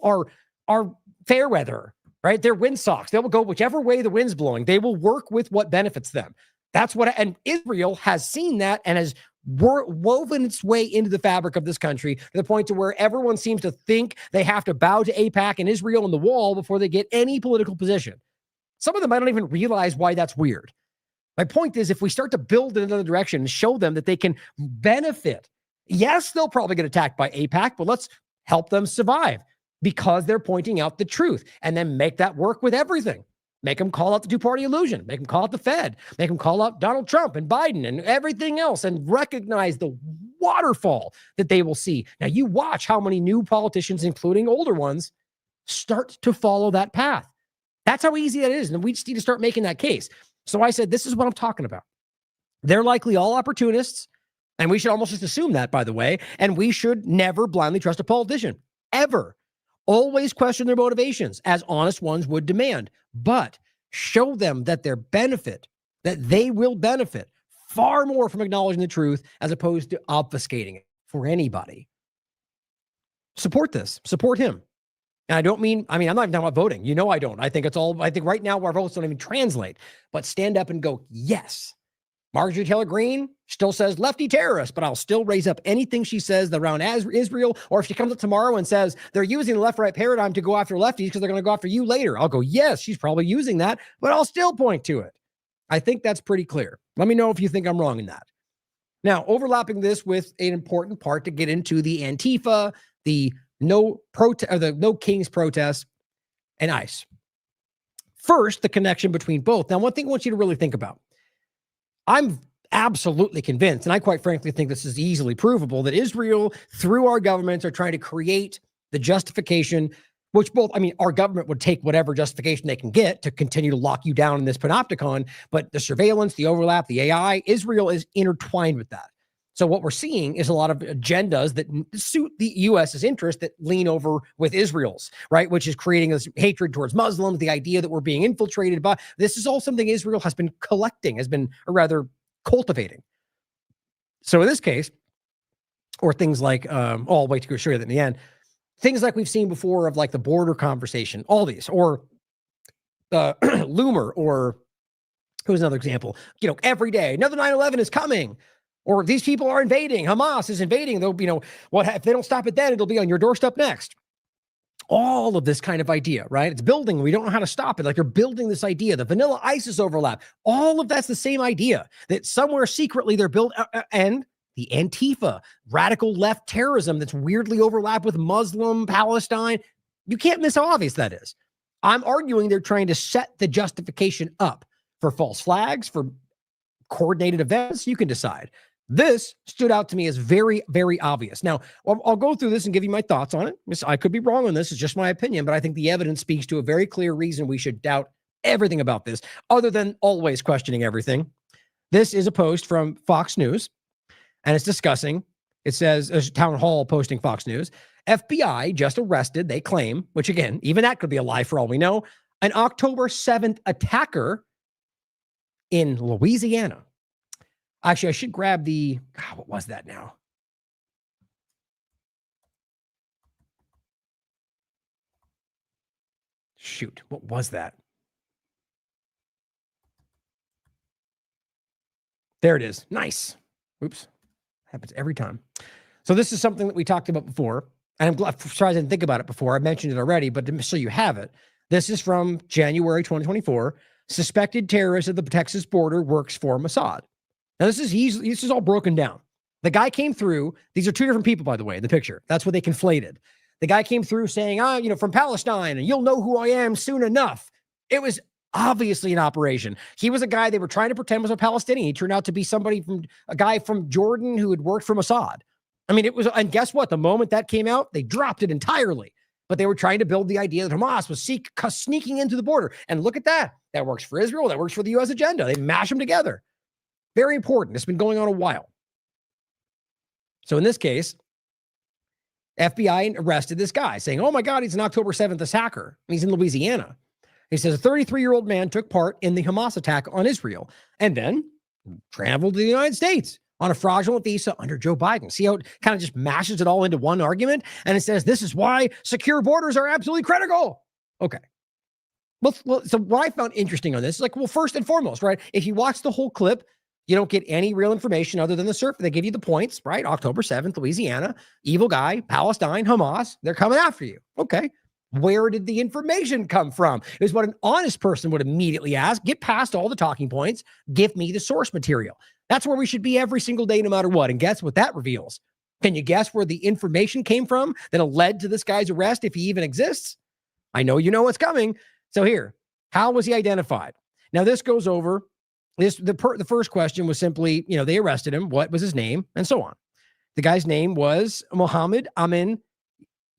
are fair weather, right? They're windsocks. They will go whichever way the wind's blowing. They will work with what benefits them. That's what, and Israel has seen that and has woven its way into the fabric of this country to the point to where everyone seems to think they have to bow to AIPAC and Israel and the wall before they get any political position. Some of them, I don't even realize why that's weird. My point is, if we start to build in another direction and show them that they can benefit, yes, they'll probably get attacked by AIPAC, but let's help them survive because they're pointing out the truth, and then make that work with everything. Make them call out the two-party illusion. Make them call out the Fed. Make them call out Donald Trump and Biden and everything else, and recognize the waterfall that they will see. Now, you watch how many new politicians, including older ones, start to follow that path. That's how easy that is. And we just need to start making that case. So I said, this is what I'm talking about. They're likely all opportunists, and we should almost just assume that, by the way, and we should never blindly trust a politician, ever. Always question their motivations, as honest ones would demand, but show them that their benefit, that they will benefit far more from acknowledging the truth as opposed to obfuscating it for anybody. Support this. Support him. And I don't mean, I'm not even talking about voting. You know I don't. I think right now our votes don't even translate. But stand up and go, yes. Marjorie Taylor Greene still says lefty terrorist, but I'll still raise up anything she says around Israel. Or if she comes up tomorrow and says they're using the left-right paradigm to go after lefties because they're going to go after you later, I'll go, yes, she's probably using that, but I'll still point to it. I think that's pretty clear. Let me know if you think I'm wrong in that. Now, overlapping this with an important part to get into the Antifa, the no Kings protest, and ICE. First, the connection between both. Now, one thing I want you to really think about. I'm absolutely convinced, and I quite frankly think this is easily provable, that Israel, through our governments, are trying to create the justification, which our government would take whatever justification they can get to continue to lock you down in this panopticon, but the surveillance, the overlap, the AI, Israel is intertwined with that. So what we're seeing is a lot of agendas that suit the U.S.'s interest that lean over with Israel's, right? Which is creating this hatred towards Muslims, the idea that we're being infiltrated by. This is all something Israel has been cultivating. So in this case, or things like, I'll wait to go show you that in the end, things like we've seen before of like the border conversation, all these, or Loomer, or who's another example? Every day, another 9/11 is coming. Or these people are invading. Hamas is invading. They'll, what if they don't stop it then? It'll be on your doorstep next. All of this kind of idea, right? It's building. We don't know how to stop it. Like they're building this idea, the vanilla ISIS overlap. All of that's the same idea that somewhere secretly they're built, and the Antifa, radical left terrorism that's weirdly overlapped with Muslim Palestine. You can't miss how obvious that is. I'm arguing they're trying to set the justification up for false flags, for coordinated events. You can decide. This stood out to me as very, very obvious. Now, I'll go through this and give you my thoughts on it. I could be wrong on this. It's just my opinion, but I think the evidence speaks to a very clear reason we should doubt everything about this, other than always questioning everything. This is a post from Fox News, and it's discussing, it says, a town hall posting Fox News, FBI just arrested, they claim, which again, even that could be a lie for all we know, an October 7th attacker in Louisiana. Actually, I should grab the, what was that now? Shoot, what was that? There it is. Nice. Oops. Happens every time. So this is something that we talked about before, and I'm glad, sorry I didn't think about it before. I mentioned it already, but so you have it. This is from January 2024. Suspected terrorist at the Texas border works for Mossad. Now, this is all broken down. The guy came through. These are two different people, by the way, in the picture. That's what they conflated. The guy came through saying, from Palestine, and you'll know who I am soon enough. It was obviously an operation. He was a guy they were trying to pretend was a Palestinian. He turned out to be a guy from Jordan who had worked for Mossad. I mean, and guess what? The moment that came out, they dropped it entirely. But they were trying to build the idea that Hamas was sneaking into the border. And look at that. That works for Israel. That works for the U.S. agenda. They mash them together. Very important. It's been going on a while. So in this case, FBI arrested this guy saying, oh my God, he's an October 7th attacker. He's in Louisiana. He says a 33-year-old man took part in the Hamas attack on Israel and then traveled to the United States on a fraudulent visa under Joe Biden. See how it kind of just mashes it all into one argument? And it says, this is why secure borders are absolutely critical. Okay. Well, so what I found interesting on this is like, well, first and foremost, right? If you watch the whole clip, you don't get any real information other than the surface. They give you the points, right? October 7th, Louisiana, evil guy, Palestine, Hamas, they're coming after you. Okay. Where did the information come from? Is what an honest person would immediately ask. Get past all the talking points. Give me the source material. That's where we should be every single day, no matter what. And guess what that reveals? Can you guess where the information came from that led to this guy's arrest, if he even exists? I know you know what's coming. So here, how was he identified? Now this goes over the first question was simply, they arrested him. What was his name? And so on. The guy's name was Mohammed Amin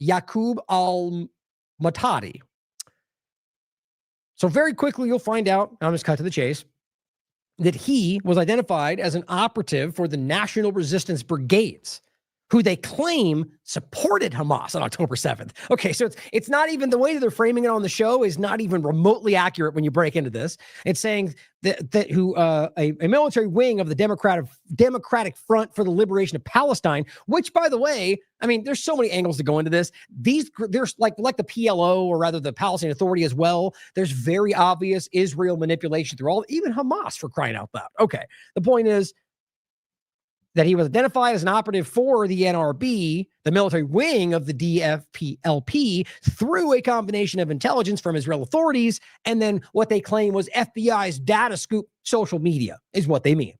Yaqub al-Matadi. So very quickly, you'll find out, I'll just cut to the chase, that he was identified as an operative for the National Resistance Brigades, who they claim supported Hamas on October 7th. Okay, so it's not even, the way that they're framing it on the show is not even remotely accurate when you break into this. It's saying that a military wing of the Democratic Front for the Liberation of Palestine, which, by the way, I mean, there's so many angles to go into this. There's like the PLO, or rather the Palestinian Authority as well. There's very obvious Israel manipulation through even Hamas, for crying out loud. Okay, the point is that he was identified as an operative for the NRB, the military wing of the DFPLP, through a combination of intelligence from Israel authorities, and then what they claim was FBI's data scoop social media, is what they mean.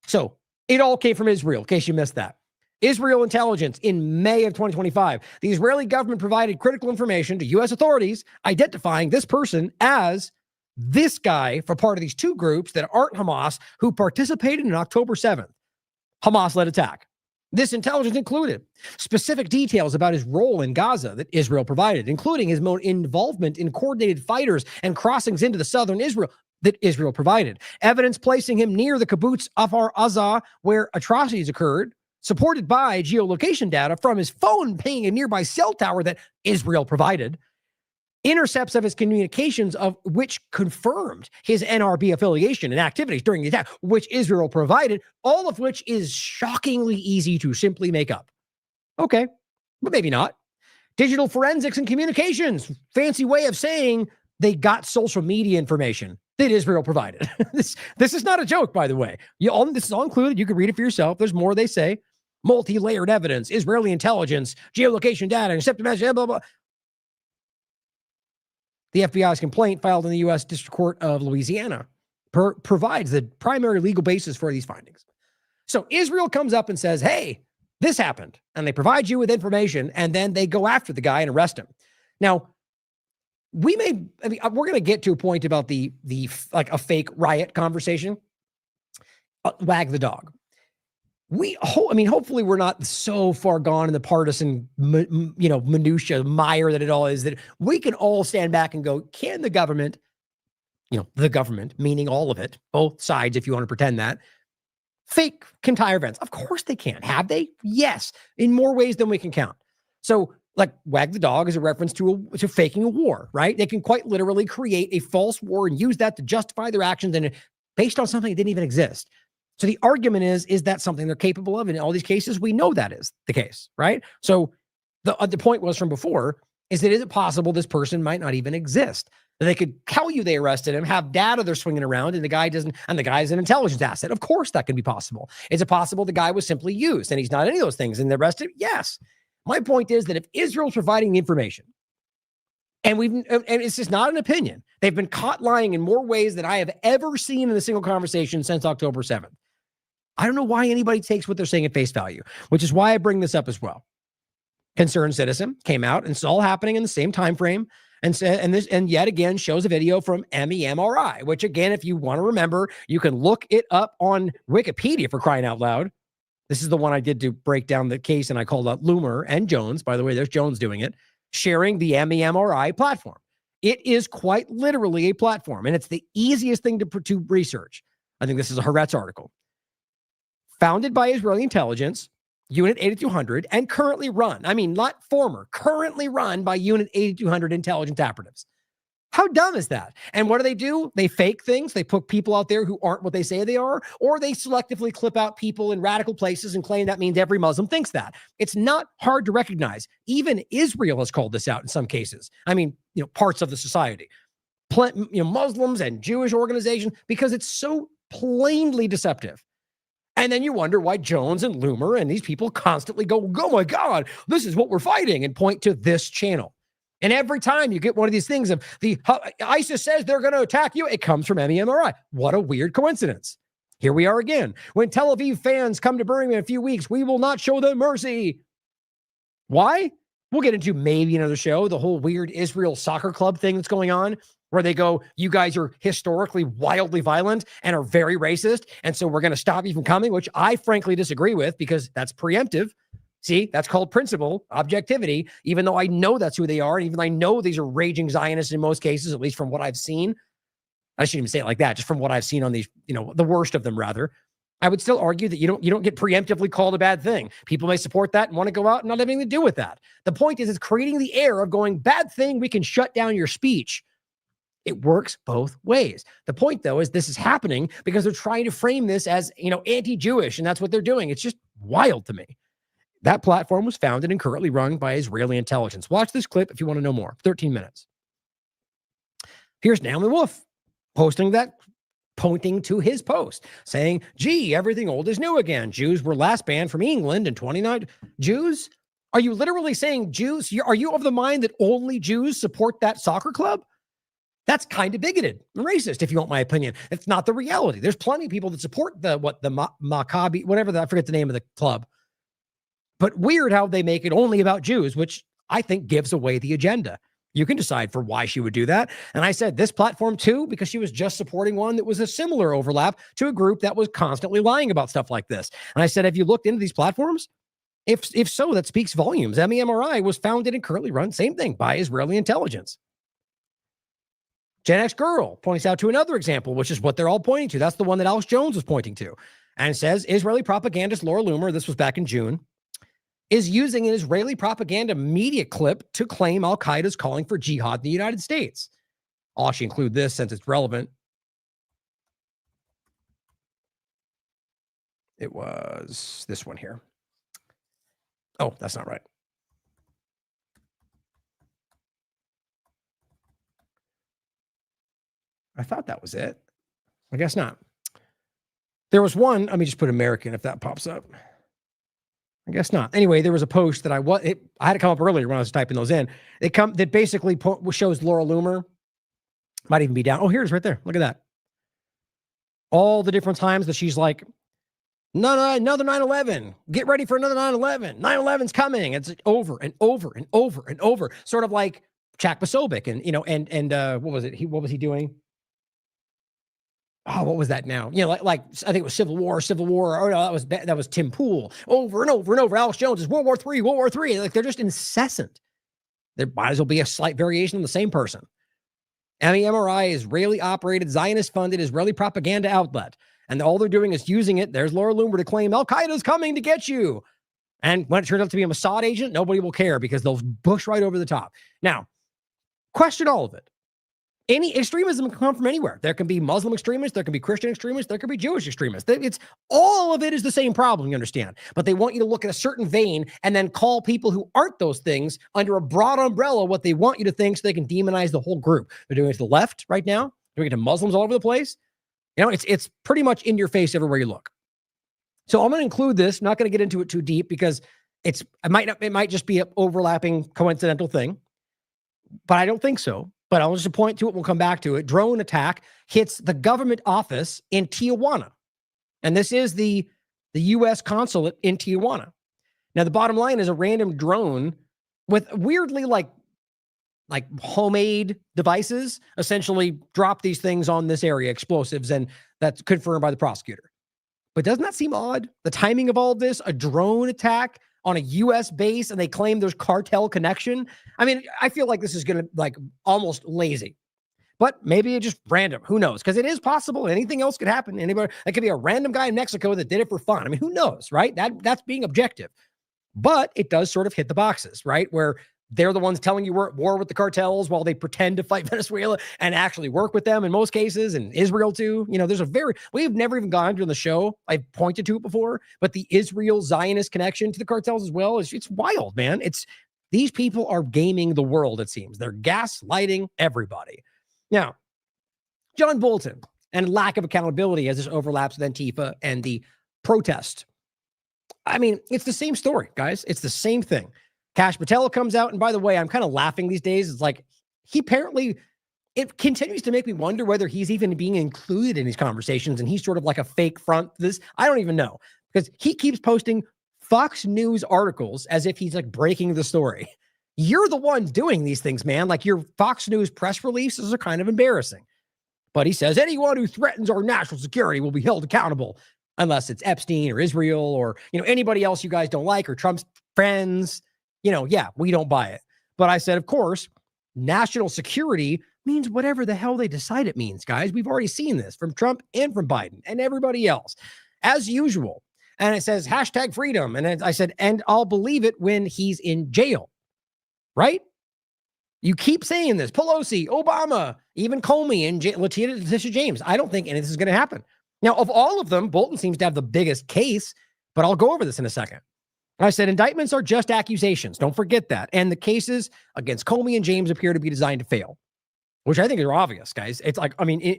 So it all came from Israel, in case you missed that. Israel intelligence in May of 2025. The Israeli government provided critical information to U.S. authorities identifying this person as this guy for part of these two groups that aren't Hamas, who participated in October 7th. Hamas-led attack. This intelligence included specific details about his role in Gaza that Israel provided, including his involvement in coordinated fighters and crossings into the southern Israel that Israel provided. Evidence placing him near the kibbutz Afar Azah, where atrocities occurred, supported by geolocation data from his phone pinging a nearby cell tower that Israel provided. Intercepts of his communications, of which confirmed his NRB affiliation and activities during the attack, which Israel provided, all of which is shockingly easy to simply make up. Okay, but maybe not. Digital forensics and communications, fancy way of saying they got social media information that Israel provided. This is not a joke, by the way. This is all included. You can read it for yourself. There's more, they say. Multi-layered evidence, Israeli intelligence, geolocation data, intercepted messages, blah, blah, blah. The FBI's complaint filed in the U.S. District Court of Louisiana provides the primary legal basis for these findings. So Israel comes up and says, hey, this happened, and they provide you with information, and then they go after the guy and arrest him. Now, we're going to get to a point about the like a fake riot conversation. Wag the dog. Hopefully we're not so far gone in the partisan, minutia mire that it all is, that we can all stand back and go, can the government, the government, meaning all of it, both sides, if you want to pretend that, fake entire events? Of course they can. Have they? Yes, in more ways than we can count. So, like, wag the dog is a reference to faking a war, right? They can quite literally create a false war and use that to justify their actions, and based on something that didn't even exist. So the argument is that something they're capable of? In all these cases, we know that is the case, right? So the point was from before is that, is it possible this person might not even exist? That they could tell you they arrested him, have data they're swinging around, and the guy's an intelligence asset. Of course that can be possible. Is it possible the guy was simply used and he's not any of those things and they're arrested? Yes. My point is that if Israel's providing the information, and it's just not an opinion, they've been caught lying in more ways than I have ever seen in a single conversation since October 7th. I don't know why anybody takes what they're saying at face value, which is why I bring this up as well. Concerned Citizen came out, and it's all happening in the same time frame, and yet again shows a video from MEMRI, which, again, if you want to remember, you can look it up on Wikipedia, for crying out loud. This is the one I did to break down the case, and I called out Loomer and Jones. By the way, there's Jones doing it, sharing the MEMRI platform. It is quite literally a platform, and it's the easiest thing to research. I think this is a Haaretz article. Founded by Israeli intelligence, Unit 8200, and currently run, not former, currently run by Unit 8200 intelligence operatives. How dumb is that? And what do? They fake things. They put people out there who aren't what they say they are, or they selectively clip out people in radical places and claim that means every Muslim thinks that. It's not hard to recognize. Even Israel has called this out in some cases. Parts of the society, Muslims and Jewish organizations, because it's so plainly deceptive. And then you wonder why Jones and Loomer and these people constantly go, oh my God, this is what we're fighting, and point to this channel. And every time you get one of these things of ISIS says they're going to attack you, it comes from MEMRI. What a weird coincidence. Here we are again. When Tel Aviv fans come to Birmingham in a few weeks, we will not show them mercy. Why? We'll get into maybe another show, the whole weird Israel soccer club thing that's going on, where they go, you guys are historically wildly violent and are very racist, and so we're going to stop you from coming, which I frankly disagree with, because that's preemptive. See, that's called principle, objectivity, even though I know that's who they are, and even though I know these are raging Zionists in most cases, at least from what I've seen. I shouldn't even say it like that, just from what I've seen on these, the worst of them, rather. I would still argue that you don't get preemptively called a bad thing. People may support that and want to go out and not have anything to do with that. The point is, it's creating the air of going, bad thing, we can shut down your speech. It works both ways. The point, though, is this is happening because they're trying to frame this as, anti-Jewish, and that's what they're doing. It's just wild to me. That platform was founded and currently run by Israeli intelligence. Watch this clip if you want to know more. 13 minutes. Here's Naaman Wolf posting that, pointing to his post, saying, gee, everything old is new again. Jews were last banned from England in 29. Jews? Are you literally saying Jews? Are you of the mind that only Jews support that soccer club? That's kind of bigoted and racist, if you want my opinion. It's not the reality. There's plenty of people that support the Maccabi, whatever, I forget the name of the club. But weird how they make it only about Jews, which I think gives away the agenda. You can decide for why she would do that. And I said this platform too, because she was just supporting one that was a similar overlap to a group that was constantly lying about stuff like this. And I said, have you looked into these platforms? If so, that speaks volumes. MEMRI was founded and currently run, same thing, by Israeli intelligence. Gen X Girl points out to another example, which is what they're all pointing to. That's the one that Alex Jones was pointing to. And says, Israeli propagandist Laura Loomer, this was back in June, is using an Israeli propaganda media clip to claim Al-Qaeda is calling for jihad in the United States. I'll actually include this since it's relevant. It was this one here. Oh, that's not right. I thought that was it. I guess not. There was one. Let me just put American if that pops up. I guess not. Anyway, there was a post that I had to come up earlier when I was typing those in. That basically shows Laura Loomer Might even be down. Oh, here it is right there. Look at that. All the different times that she's like, no, another 9/11. Get ready for another 9/11. 9/11's coming. It's over and over and over and over. Sort of like Chak Posobiec and what was it? What was he doing? Oh, what was that now? Like I think it was Civil War. Oh no, that was Tim Pool. Over and over and over. Alex Jones is World War III. Like they're just incessant. There might as well be a slight variation on the same person. MEMRI is Israeli operated, Zionist funded Israeli propaganda outlet. And all they're doing is using it. There's Laura Loomer to claim Al Qaeda's coming to get you. And when it turns out to be a Mossad agent, nobody will care because they'll push right over the top. Now, question all of it. Any extremism can come from anywhere. There can be Muslim extremists, there can be Christian extremists, there can be Jewish extremists. It's all of it is the same problem, you understand. But they want you to look at a certain vein and then call people who aren't those things under a broad umbrella what they want you to think so they can demonize the whole group. They're doing it to the left right now. They're doing it to Muslims all over the place. It's pretty much in your face everywhere you look. So I'm going to include this. I'm not going to get into it too deep because it might just be an overlapping coincidental thing, but I don't think so. But I'll just point to it. We'll come back to it. Drone attack hits the government office in Tijuana. And this is the U.S. consulate in Tijuana. Now, the bottom line is a random drone with weirdly like homemade devices essentially drop these things on this area, explosives, and that's confirmed by the prosecutor. But doesn't that seem odd? The timing of all of this, a drone attack on a U.S. base, and they claim there's cartel connection. I mean, I feel like this is going to like almost lazy, but maybe it's just random. Who knows? Because it is possible. Anything else could happen. Anybody, that could be a random guy in Mexico that did it for fun. I mean, who knows, right? That's being objective, but it does sort of hit the boxes, right? Where they're the ones telling you we're at war with the cartels while they pretend to fight Venezuela and actually work with them in most cases, and Israel too. We've never even gone to the show. I've pointed to it before, but the Israel Zionist connection to the cartels as well it's wild, man. These people are gaming the world, it seems. They're gaslighting everybody. Now, John Bolton and lack of accountability as this overlaps with Antifa and the protest. I mean, it's the same story, guys. It's the same thing. Kash Patel comes out, and by the way, I'm kind of laughing these days. It's like it continues to make me wonder whether he's even being included in these conversations, and he's sort of like a fake front to this. I don't even know, because he keeps posting Fox News articles as if he's like breaking the story. You're the one doing these things, man. Like your Fox News press releases are kind of embarrassing. But he says anyone who threatens our national security will be held accountable, unless it's Epstein or Israel or anybody else you guys don't like or Trump's friends. Yeah, we don't buy it. But I said, of course, national security means whatever the hell they decide it means, guys. We've already seen this from Trump and from Biden and everybody else, as usual. And it says #freedom. And I said, and I'll believe it when he's in jail, right? You keep saying this. Pelosi, Obama, even Comey and Letitia James. I don't think any of this is going to happen. Now, of all of them, Bolton seems to have the biggest case, but I'll go over this in a second. I said indictments are just accusations. Don't forget that. And the cases against Comey and James appear to be designed to fail, which I think are obvious, guys. It's like,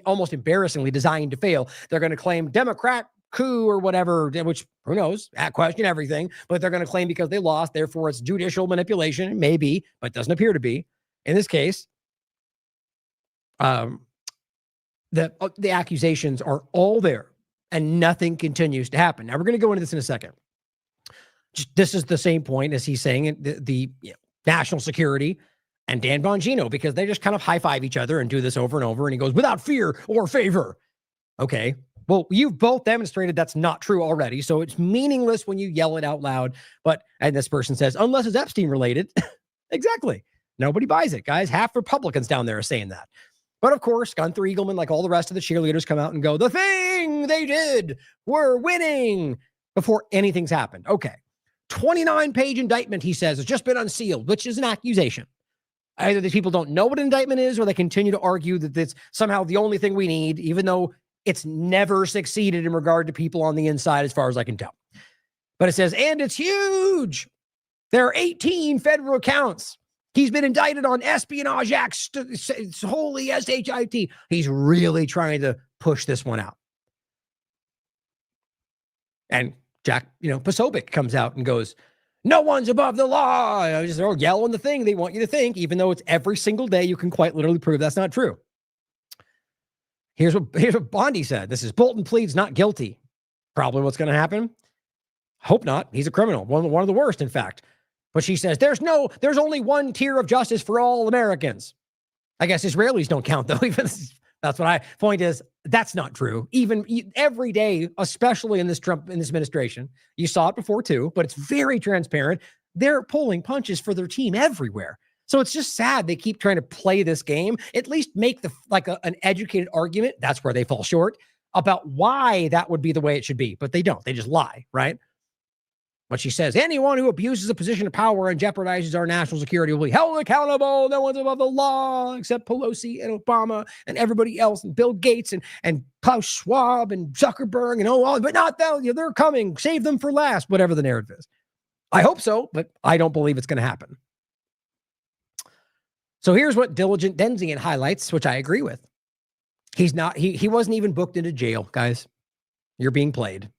almost embarrassingly designed to fail. They're going to claim Democrat coup or whatever, which who knows, question everything, but they're going to claim because they lost, therefore it's judicial manipulation. Maybe, but it doesn't appear to be. In this case, the accusations are all there and nothing continues to happen. Now we're going to go into this in a second. This is the same point as he's saying the national security and Dan Bongino, because they just kind of high five each other and do this over and over. And he goes, without fear or favor. Okay. Well, you've both demonstrated that's not true already. So it's meaningless when you yell it out loud. And this person says, unless it's Epstein related. Exactly. Nobody buys it, guys. Half Republicans down there are saying that. But of course, Gunther Eagleman, like all the rest of the cheerleaders, come out and go, the thing they did, we're winning, before anything's happened. Okay. 29-page indictment, he says, has just been unsealed, which is an accusation. Either these people don't know what an indictment is, or they continue to argue that it's somehow the only thing we need, even though it's never succeeded in regard to people on the inside, as far as I can tell. But it says, and it's huge. There are 18 federal counts. He's been indicted on Espionage Act, holy SHIT. He's really trying to push this one out. And Jack, Posobiec comes out and goes, no one's above the law. They're yelling the thing they want you to think, even though it's every single day you can quite literally prove that's not true. Here's what Bondi said. This is Bolton pleads not guilty. Probably what's going to happen. Hope not. He's a criminal. One of the worst, in fact. But she says, there's only one tier of justice for all Americans. I guess Israelis don't count, though. Even that's what point is, that's not true. Even every day, especially in this administration, you saw it before too, but it's very transparent. They're pulling punches for their team everywhere. So it's just sad they keep trying to play this game. At least make an educated argument. That's where they fall short about why that would be the way it should be. But they don't. They just lie, right? But she says, anyone who abuses a position of power and jeopardizes our national security will be held accountable. No one's above the law except Pelosi and Obama and everybody else and Bill Gates and Klaus Schwab and Zuckerberg and all, but not them. They're coming. Save them for last, whatever the narrative is. I hope so, but I don't believe it's going to happen. So here's what Diligent Denzian highlights, which I agree with. He wasn't even booked into jail, guys. You're being played.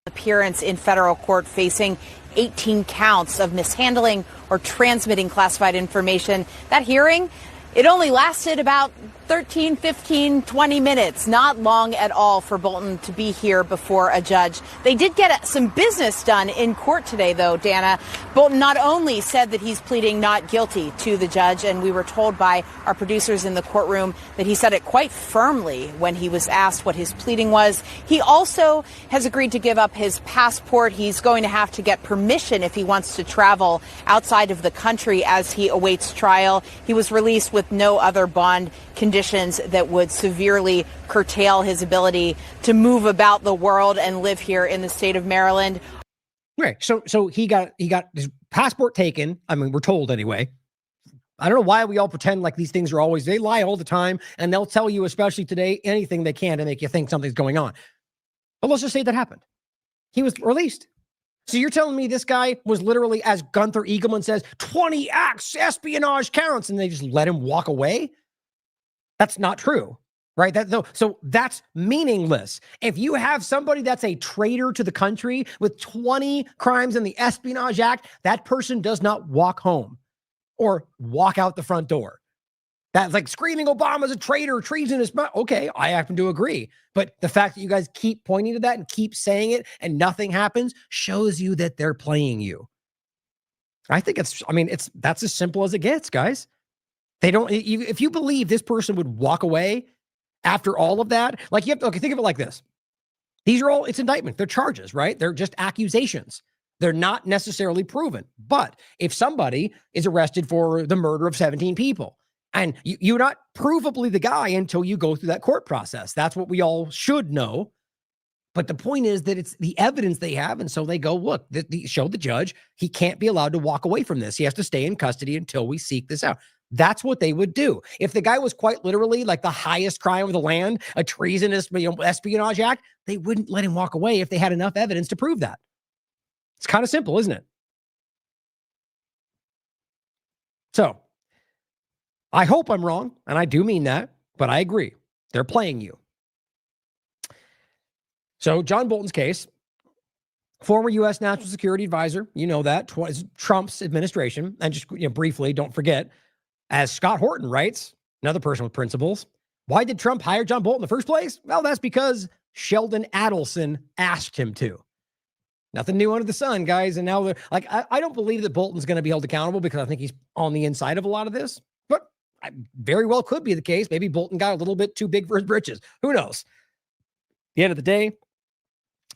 Appearance in federal court facing 18 counts of mishandling or transmitting classified information. That hearing, it only lasted about 13, 15, 20 minutes. Not long at all for Bolton to be here before a judge. They did get some business done in court today, though, Dana. Bolton not only said that he's pleading not guilty to the judge, and we were told by our producers in the courtroom that he said it quite firmly when he was asked what his pleading was. He also has agreed to give up his passport. He's going to have to get permission if he wants to travel outside of the country as he awaits trial. He was released with no other bond conditions that would severely curtail his ability to move about the world and live here in the state of Maryland. Right. So he got his passport taken. I mean, we're told anyway. I don't know why we all pretend like these things are always, they lie all the time, and they'll tell you, especially today, anything they can to make you think something's going on. But let's just say that happened. He was released. So you're telling me this guy was literally, as Gunther Eagleman says, 20 acts, espionage counts, and they just let him walk away? That's not true, right? So that's meaningless. If you have somebody that's a traitor to the country with 20 crimes in the Espionage Act, that person does not walk home or walk out the front door. That's like screaming Obama's a traitor, treasonous. Okay, I happen to agree. But the fact that you guys keep pointing to that and keep saying it and nothing happens shows you that they're playing you. I think that's as simple as it gets, guys. They don't, if you believe this person would walk away after all of that, like you have to, okay, think of it like this. These are all, it's indictment. They're charges, right? They're just accusations. They're not necessarily proven. But if somebody is arrested for the murder of 17 people, and you're not provably the guy until you go through that court process. That's what we all should know. But the point is that it's the evidence they have. And so they go, look, show the judge, he can't be allowed to walk away from this. He has to stay in custody until we seek this out. That's what they would do. If the guy was quite literally like the highest crime of the land, a treasonous Espionage Act, they wouldn't let him walk away if they had enough evidence to prove that. It's kind of simple, isn't it? So I hope I'm wrong, and I do mean that, but I agree. They're playing you. So John Bolton's case, former U.S. National Security Advisor, you know that, Trump's administration, and just briefly, don't forget, as Scott Horton writes, another person with principles, why did Trump hire John Bolton in the first place? Well, that's because Sheldon Adelson asked him to. Nothing new under the sun, guys. And now they're like, I don't believe that Bolton's going to be held accountable because I think he's on the inside of a lot of this, but very well could be the case. Maybe Bolton got a little bit too big for his britches. Who knows? At the end of the day,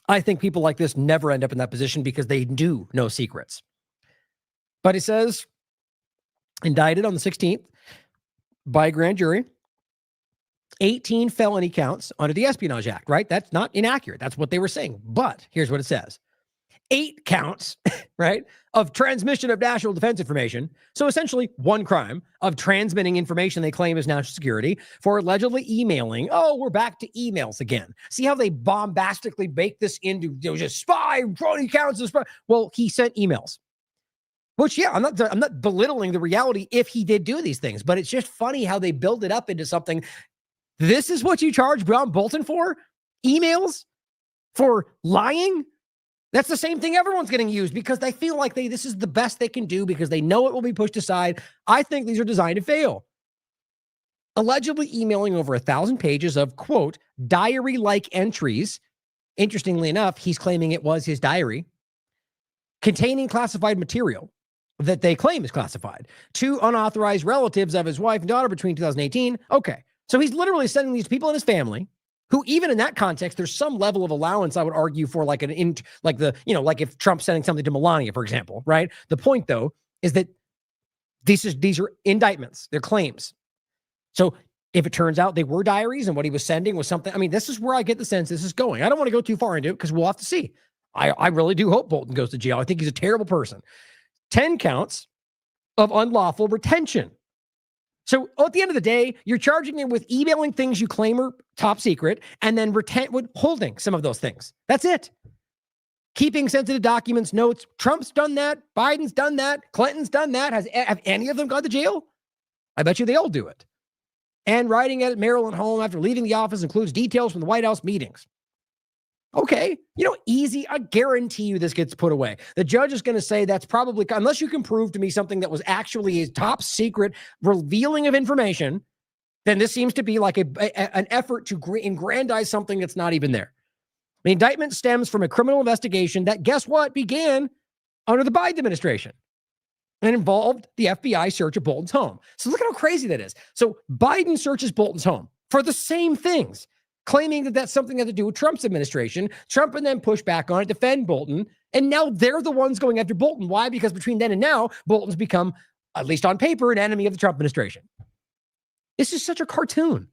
I think people like this never end up in that position because they do know secrets. But it says, indicted on the 16th by a grand jury, 18 felony counts under the Espionage Act, right? That's not inaccurate. That's what they were saying. But here's what it says. 8 counts, right, of transmission of national defense information. So essentially 1 crime of transmitting information they claim is national security for allegedly emailing. Oh, we're back to emails again. See how they bombastically bake this into just spy, 20 counts of spy. Well, he sent emails. Which, yeah, I'm not belittling the reality if he did do these things, but it's just funny how they build it up into something. This is what you charge John Bolton for? Emails? For lying? That's the same thing everyone's getting used because they feel like this is the best they can do because they know it will be pushed aside. I think these are designed to fail. allegedly emailing over 1,000 pages of, quote, diary-like entries. Interestingly enough, he's claiming it was his diary, containing classified material that they claim is classified to unauthorized relatives of his wife and daughter between 2018. Okay, so he's literally sending these people in his family who, even in that context, there's some level of allowance, I would argue, for like like if Trump's sending something to Melania, for example, right? The point, though, is that these are indictments, they're claims. So if it turns out they were diaries and what he was sending was something, I mean, this is where I get the sense this is going. I don't want to go too far into it because we'll have to see. I really do hope Bolton goes to jail. I think he's a terrible person. 10 counts of unlawful retention. So at the end of the day, you're charging him with emailing things you claim are top secret and then holding some of those things. That's it. Keeping sensitive documents, notes. Trump's done that. Biden's done that. Clinton's done that. Have any of them gone to jail? I bet you they all do it. And writing at Maryland home after leaving the office includes details from the White House meetings. Okay, easy. I guarantee you this gets put away. The judge is going to say that's probably, unless you can prove to me something that was actually a top secret revealing of information, then this seems to be like an effort to aggrandize something that's not even there. The indictment stems from a criminal investigation that, guess what, began under the Biden administration and involved the FBI search of Bolton's home. So look at how crazy that is. So Biden searches Bolton's home for the same things, claiming that that's something that had to do with Trump's administration. Trump and then push back on it, defend Bolton. And now they're the ones going after Bolton. Why? Because between then and now, Bolton's become, at least on paper, an enemy of the Trump administration. This is such a cartoon.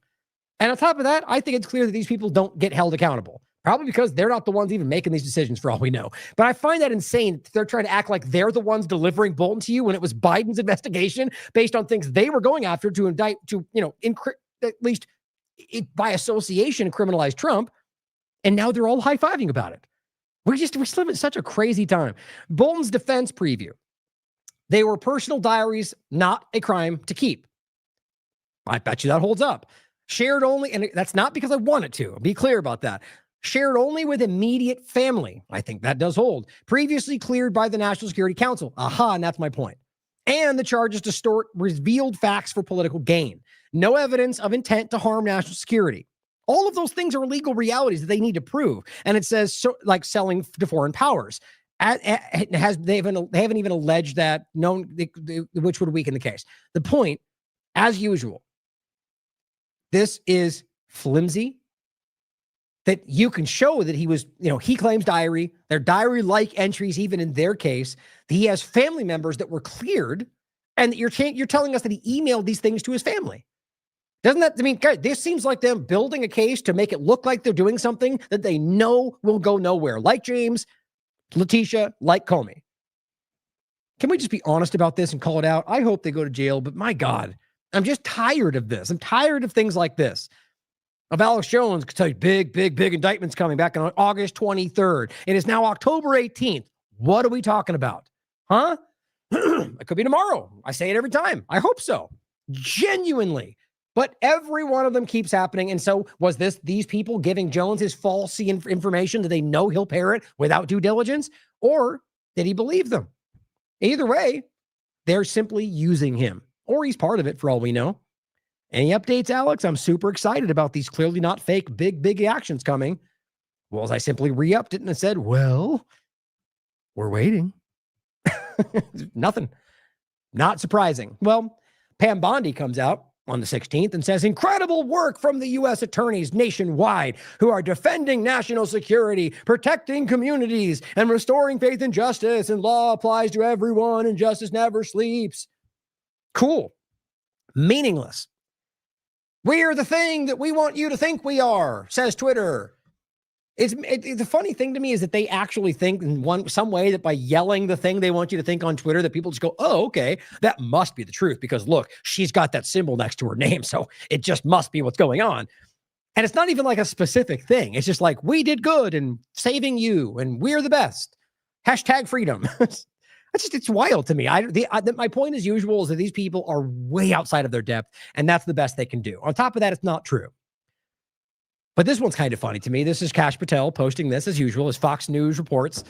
And on top of that, I think it's clear that these people don't get held accountable. Probably because they're not the ones even making these decisions for all we know. But I find that insane. They're trying to act like they're the ones delivering Bolton to you when it was Biden's investigation based on things they were going after to indict, at least by association, criminalize Trump. And now they're all high-fiving about it. We live in such a crazy time. Bolton's defense preview. They were personal diaries, not a crime to keep. I bet you that holds up. Shared only, and that's not because I want it to. Be clear about that. Shared only with immediate family. I think that does hold. Previously cleared by the National Security Council. Aha, and that's my point. And the charges distort revealed facts for political gain. No evidence of intent to harm national security. All of those things are legal realities that they need to prove. And it says, like selling to foreign powers. They haven't even alleged that, which would weaken the case. The point, as usual, this is flimsy. That you can show that he was, he claims diary, they're diary-like entries, even in their case. He has family members that were cleared, and you're telling us that he emailed these things to his family. Doesn't that, guys, this seems like them building a case to make it look like they're doing something that they know will go nowhere, like James, Letitia, like Comey. Can we just be honest about this and call it out? I hope they go to jail, but my God, I'm just tired of this. I'm tired of things like this. Of Alex Jones could tell you big indictments coming back on August 23rd. It is now October 18th. What are we talking about? Huh? It could be tomorrow. I say it every time. I hope so. Genuinely. But every one of them keeps happening. And so was these people giving Jones his false information that they know he'll parrot without due diligence? Or did he believe them? Either way, they're simply using him. Or he's part of it for all we know. Any updates, Alex? I'm super excited about these clearly not fake big actions coming. Well, I simply re-upped it and said, well, we're waiting. Nothing. Not surprising. Well, Pam Bondi comes out on the 16th and says, incredible work from the U.S. attorneys nationwide who are defending national security, protecting communities, and restoring faith in justice, and law applies to everyone, and justice never sleeps. Cool. Meaningless. We're the thing that we want you to think we are, says Twitter. The funny thing to me is that they actually think in some way that by yelling the thing they want you to think on Twitter, that people just go, oh, okay, that must be the truth because look, she's got that symbol next to her name, so it just must be what's going on. And it's not even like a specific thing. It's just like, we did good and saving you and we're the best. Hashtag freedom. It's wild to me. My point as usual is that these people are way outside of their depth, and that's the best they can do. On top of that, it's not true. But this one's kind of funny to me. This is Kash Patel posting this as usual, as Fox News reports.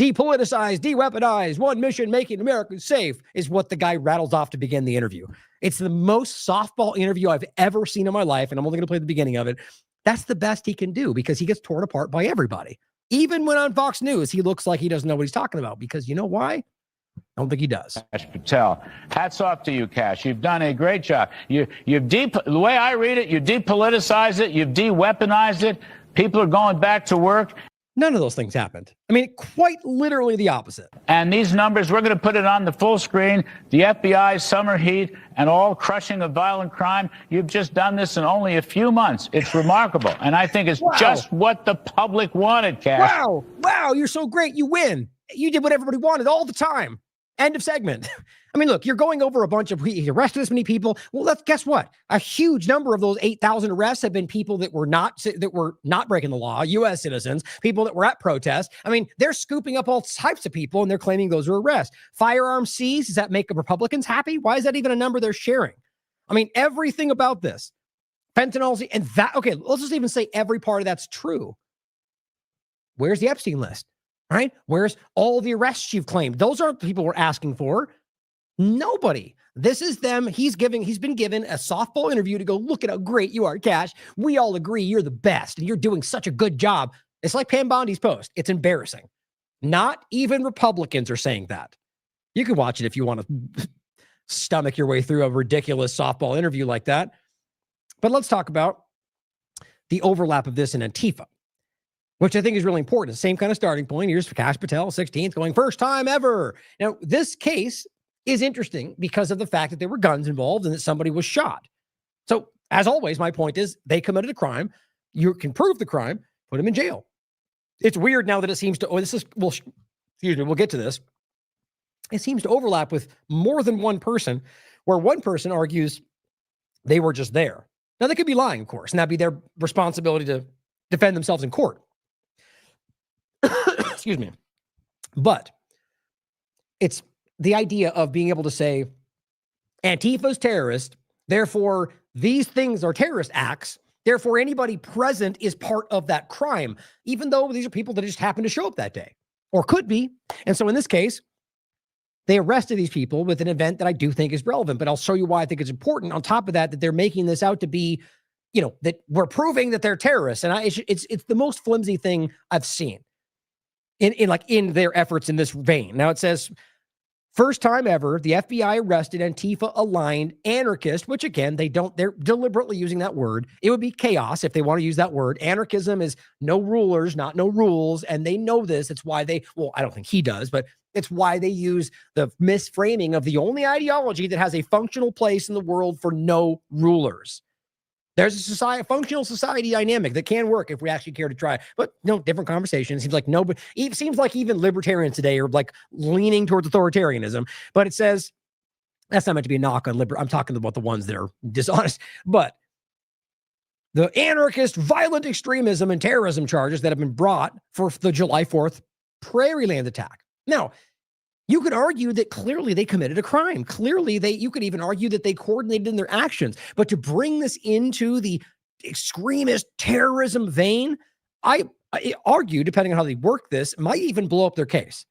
depoliticize, de-weaponize, one mission, making America safe, is what the guy rattles off to begin the interview. It's the most softball interview I've ever seen in my life, and I'm only going to play the beginning of it. That's the best he can do because he gets torn apart by everybody. Even when on Fox News, he looks like he doesn't know what he's talking about because you know why? I don't think he does. Kash Patel, hats off to you, Kash. You've done a great job. The way I read it, you depoliticize it, you've de-weaponized it. People are going back to work. None of those things happened. I mean, quite literally the opposite. And these numbers, we're going to put it on the full screen. The FBI's summer heat and all crushing of violent crime. You've just done this in only a few months. It's remarkable. And I think it's just what the public wanted, Kash. Wow, you're so great. You win. You did what everybody wanted all the time. End of segment. I mean, look, you're going over a bunch of, he arrested this many people. Well, guess what? A huge number of those 8,000 arrests have been people that were not breaking the law, U.S. citizens, people that were at protests. I mean, they're scooping up all types of people and they're claiming those are arrests. Firearm seized, does that make Republicans happy? Why is that even a number they're sharing? I mean, everything about this. Fentanyl, and that, okay, let's just even say every part of that's true. Where's the Epstein list? Right? Where's all the arrests you've claimed? Those aren't the people we're asking for. Nobody. This is them. He's been given a softball interview to go, look at how great you are, Kash. We all agree you're the best and you're doing such a good job. It's like Pam Bondi's post. It's embarrassing. Not even Republicans are saying that. You can watch it if you want to stomach your way through a ridiculous softball interview like that. But let's talk about the overlap of this in Antifa, which I think is really important. The same kind of starting point. Here's Kash Patel, 16th, going first time ever. Now, this case is interesting because of the fact that there were guns involved and that somebody was shot. So, as always, my point is they committed a crime. You can prove the crime, put them in jail. It's weird now that it seems to, we'll get to this. It seems to overlap with more than one person, where one person argues they were just there. Now, they could be lying, of course, and that'd be their responsibility to defend themselves in court. Excuse me. But it's the idea of being able to say Antifa's terrorist, therefore these things are terrorist acts, therefore anybody present is part of that crime, even though these are people that just happen to show up that day or could be. And so in this case, they arrested these people with an event that I do think is relevant, but I'll show you why I think it's important. On top of that, that they're making this out to be, that we're proving that they're terrorists. And it's the most flimsy thing I've seen in their efforts in this vein. Now it says, first time ever, the FBI arrested Antifa-aligned anarchist, which again, they're deliberately using that word. It would be chaos if they want to use that word. Anarchism is no rulers, not no rules. And they know this. It's why I don't think he does, but it's why they use the misframing of the only ideology that has a functional place in the world for no rulers. There's a functional society dynamic that can work if we actually care to try. But no, different conversation. It seems like it seems like even libertarians today are like leaning towards authoritarianism. But it says that's not meant to be a knock on I'm talking about the ones that are dishonest. But the anarchist, violent extremism and terrorism charges that have been brought for the July 4th Prairie Land attack. Now, you could argue that clearly they committed a crime. Clearly, you could even argue that they coordinated in their actions. But to bring this into the extremist terrorism vein, I argue, depending on how they work this, might even blow up their case.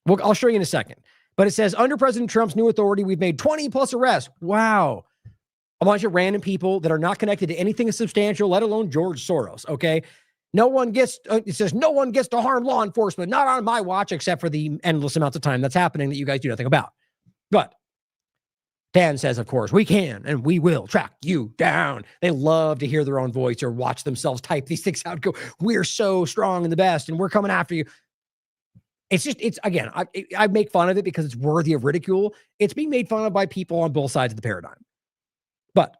Well, I'll show you in a second. But it says, under President Trump's new authority, we've made 20 plus arrests. Wow. A bunch of random people that are not connected to anything substantial, let alone George Soros, okay? No one gets, it says, no one gets to harm law enforcement, not on my watch, except for the endless amounts of time that's happening that you guys do nothing about. But Dan says, of course, we can and we will track you down. They love to hear their own voice or watch themselves type these things out and go, we're so strong and the best and we're coming after you. Again, I make fun of it because it's worthy of ridicule. It's being made fun of by people on both sides of the paradigm. But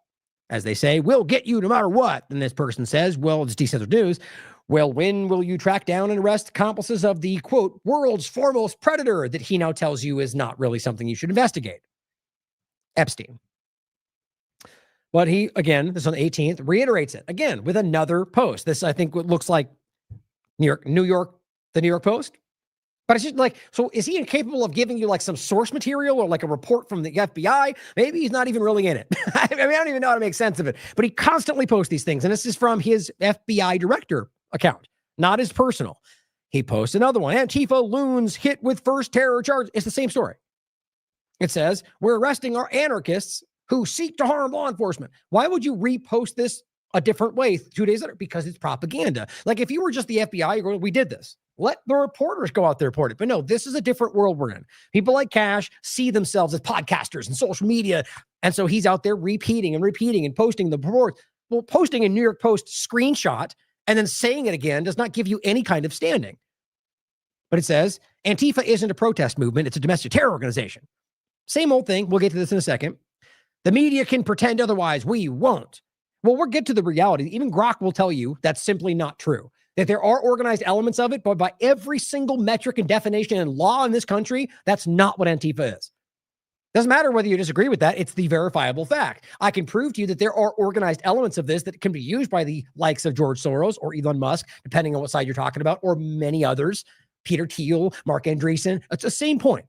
as they say, we'll get you no matter what. And this person says, well, it's decentralized news. Well, when will you track down and arrest accomplices of the, quote, world's foremost predator that he now tells you is not really something you should investigate? Epstein. But he, again, this on the 18th, reiterates it again with another post. This, I think, what looks like the New York Post. But it's just like, so is he incapable of giving you like some source material or like a report from the FBI? Maybe he's not even really in it. I don't even know how to make sense of it. But he constantly posts these things. And this is from his FBI director account, not his personal. He posts another one. Antifa loons hit with first terror charge. It's the same story. It says, we're arresting our anarchists who seek to harm law enforcement. Why would you repost this a different way 2 days later? Because it's propaganda. Like if you were just the FBI, you're going, we did this. Let the reporters go out there and report it. But no, this is a different world we're in. People like Cash see themselves as podcasters and social media. And so he's out there repeating and posting the report. Well, posting a New York Post screenshot and then saying it again does not give you any kind of standing. But it says, Antifa isn't a protest movement. It's a domestic terror organization. Same old thing. We'll get to this in a second. The media can pretend otherwise. We won't. Well, we'll get to the reality. Even Grok will tell you that's simply not true. That there are organized elements of it, but by every single metric and definition and law in this country, that's not what Antifa is. Doesn't matter whether you disagree with that. It's the verifiable fact. I can prove to you that there are organized elements of this that can be used by the likes of George Soros or Elon Musk, depending on what side you're talking about, or many others, Peter Thiel, Mark Andreessen. It's the same point.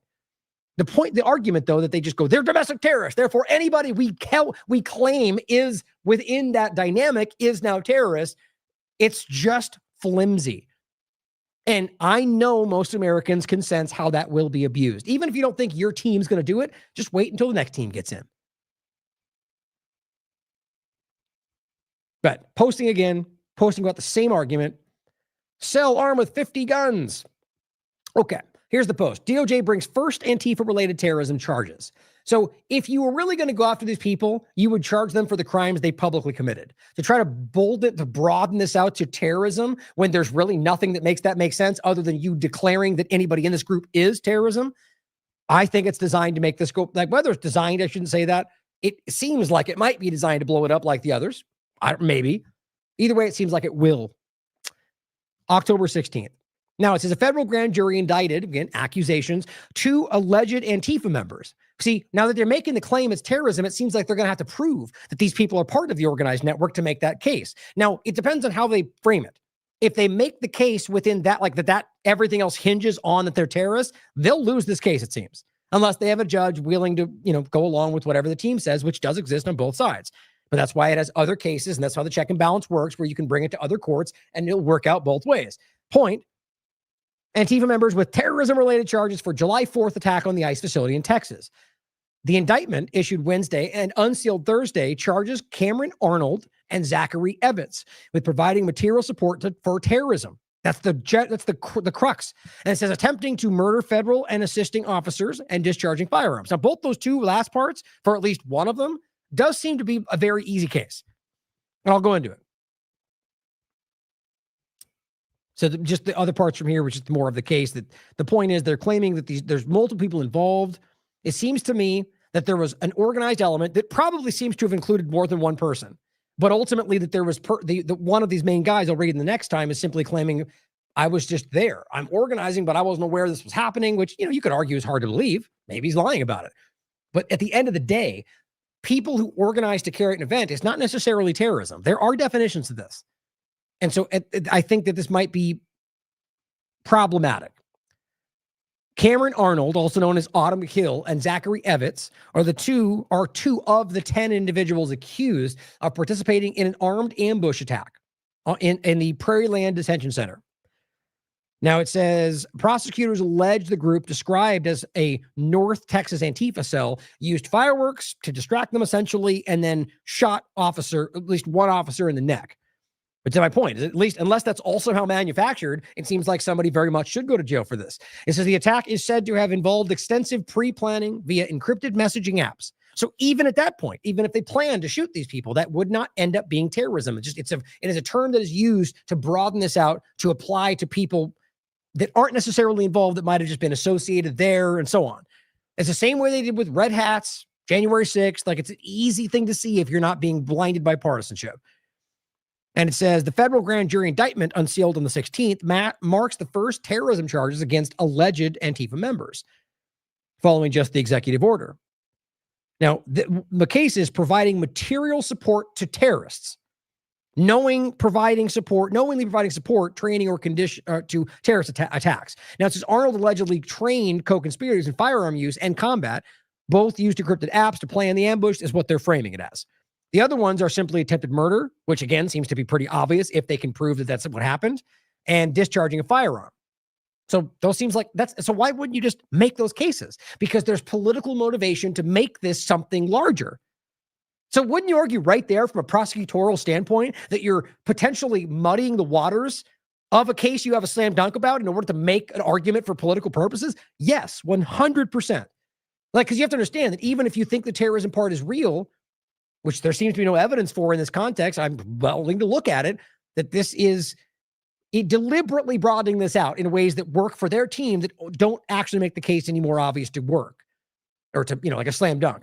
The argument, though, that they just go, they're domestic terrorists. Therefore, anybody we claim is within that dynamic is now terrorist. It's just flimsy. And I know most Americans can sense how that will be abused. Even if you don't think your team's going to do it, just wait until the next team gets in. But posting about the same argument, sell arm with 50 guns. Okay. Here's the post. DOJ brings first Antifa-related terrorism charges. So if you were really going to go after these people, you would charge them for the crimes they publicly committed. To try to broaden this out to terrorism when there's really nothing that makes that make sense other than you declaring that anybody in this group is terrorism, I think it's designed to make this go, like whether it's designed, I shouldn't say that. It seems like it might be designed to blow it up like the others. Maybe. Either way, it seems like it will. October 16th. Now, it says a federal grand jury indicted, again, accusations, 2 alleged Antifa members. See, now that they're making the claim it's terrorism, it seems like they're going to have to prove that these people are part of the organized network to make that case. Now, it depends on how they frame it. If they make the case within that, like that everything else hinges on that they're terrorists, they'll lose this case, it seems, unless they have a judge willing to, go along with whatever the team says, which does exist on both sides. But that's why it has other cases, and that's how the check and balance works, where you can bring it to other courts, and it'll work out both ways. Point. Antifa members with terrorism-related charges for July 4th attack on the ICE facility in Texas. The indictment issued Wednesday and unsealed Thursday charges Cameron Arnold and Zachary Evans with providing material support for terrorism. That's the crux. And it says attempting to murder federal and assisting officers and discharging firearms. Now, both those two last parts, for at least one of them, does seem to be a very easy case. And I'll go into it. So just the other parts from here, which is more of the case, that the point is they're claiming that there's multiple people involved. It seems to me that there was an organized element that probably seems to have included more than one person. But ultimately that there was the one of these main guys, I'll read it the next time, is simply claiming, I was just there. I'm organizing, but I wasn't aware this was happening, which, you could argue is hard to believe. Maybe he's lying about it. But at the end of the day, people who organize to carry an event is not necessarily terrorism. There are definitions of this. And so I think that this might be problematic. Cameron Arnold, also known as Autumn Hill, and Zachary Evans are two of the 10 individuals accused of participating in an armed ambush attack in the Prairie Land Detention Center. Now it says prosecutors allege the group, described as a North Texas Antifa cell, used fireworks to distract them essentially, and then shot at least one officer in the neck. But to my point, at least unless that's also how manufactured, it seems like somebody very much should go to jail for this. It says the attack is said to have involved extensive pre-planning via encrypted messaging apps. So even at that point, even if they plan to shoot these people, that would not end up being terrorism. It is a term that is used to broaden this out to apply to people that aren't necessarily involved, that might have just been associated there and so on. It's the same way they did with Red Hats, January 6th. Like, it's an easy thing to see if you're not being blinded by partisanship. And it says the federal grand jury indictment unsealed on the 16th marks the first terrorism charges against alleged Antifa members, following just the executive order. Now, the case is providing material support to terrorists, knowingly providing support, training, or condition to terrorist attacks. Now, it says Arnold allegedly trained co-conspirators in firearm use and combat, both used encrypted apps to plan the ambush, is what they're framing it as. The other ones are simply attempted murder, which again seems to be pretty obvious if they can prove that that's what happened, and discharging a firearm. So those seems like so why wouldn't you just make those cases? Because there's political motivation to make this something larger. So wouldn't you argue right there from a prosecutorial standpoint that you're potentially muddying the waters of a case you have a slam dunk about in order to make an argument for political purposes? Yes, 100%. Like, because you have to understand that even if you think the terrorism part is real, which there seems to be no evidence for in this context, I'm willing to look at it, that this is deliberately broadening this out in ways that work for their team that don't actually make the case any more obvious to work or to, like a slam dunk.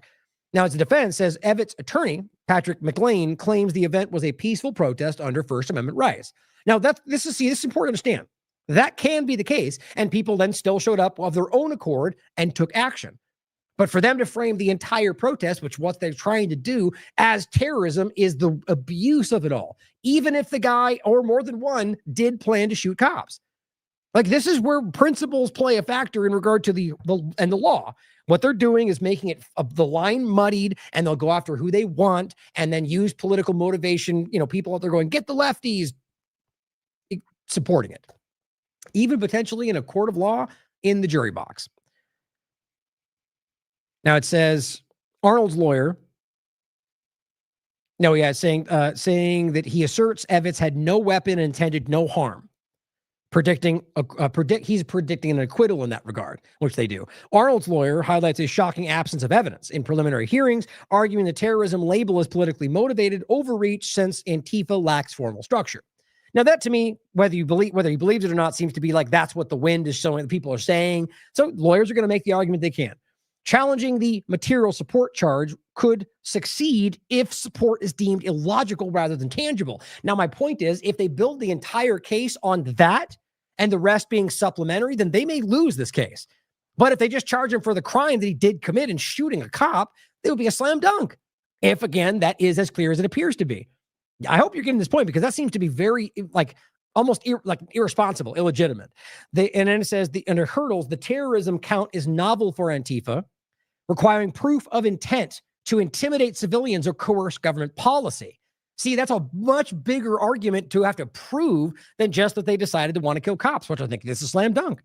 Now, as the defense says, Evatt's attorney, Patrick McLean, claims the event was a peaceful protest under First Amendment rights. Now, this is important to understand. That can be the case, and people then still showed up of their own accord and took action. But for them to frame the entire protest, which what they're trying to do as terrorism, is the abuse of it all, even if the guy or more than one did plan to shoot cops. Like, this is where principles play a factor in regard to the law. What they're doing is making it the line muddied, and they'll go after who they want and then use political motivation. People out there going, get the lefties, supporting it, even potentially in a court of law in the jury box. Now it says Arnold's lawyer. Saying that he asserts Evatt's had no weapon and intended no harm. He's predicting an acquittal in that regard, which they do. Arnold's lawyer highlights a shocking absence of evidence in preliminary hearings, arguing the terrorism label is politically motivated overreach since Antifa lacks formal structure. Now, that to me, whether he believes it or not, seems to be like that's what the wind is showing, that people are saying. So lawyers are going to make the argument they can. Challenging the material support charge could succeed if support is deemed illogical rather than tangible. Now, my point is, if they build the entire case on that and the rest being supplementary, then they may lose this case. But if they just charge him for the crime that he did commit in shooting a cop, it would be a slam dunk. If, again, that is as clear as it appears to be. I hope you're getting this point, because that seems to be very, almost irresponsible, illegitimate. And then it says, under hurdles, the terrorism count is novel for Antifa, requiring proof of intent to intimidate civilians or coerce government policy. See, that's a much bigger argument to have to prove than just that they decided to want to kill cops, which I think is a slam dunk.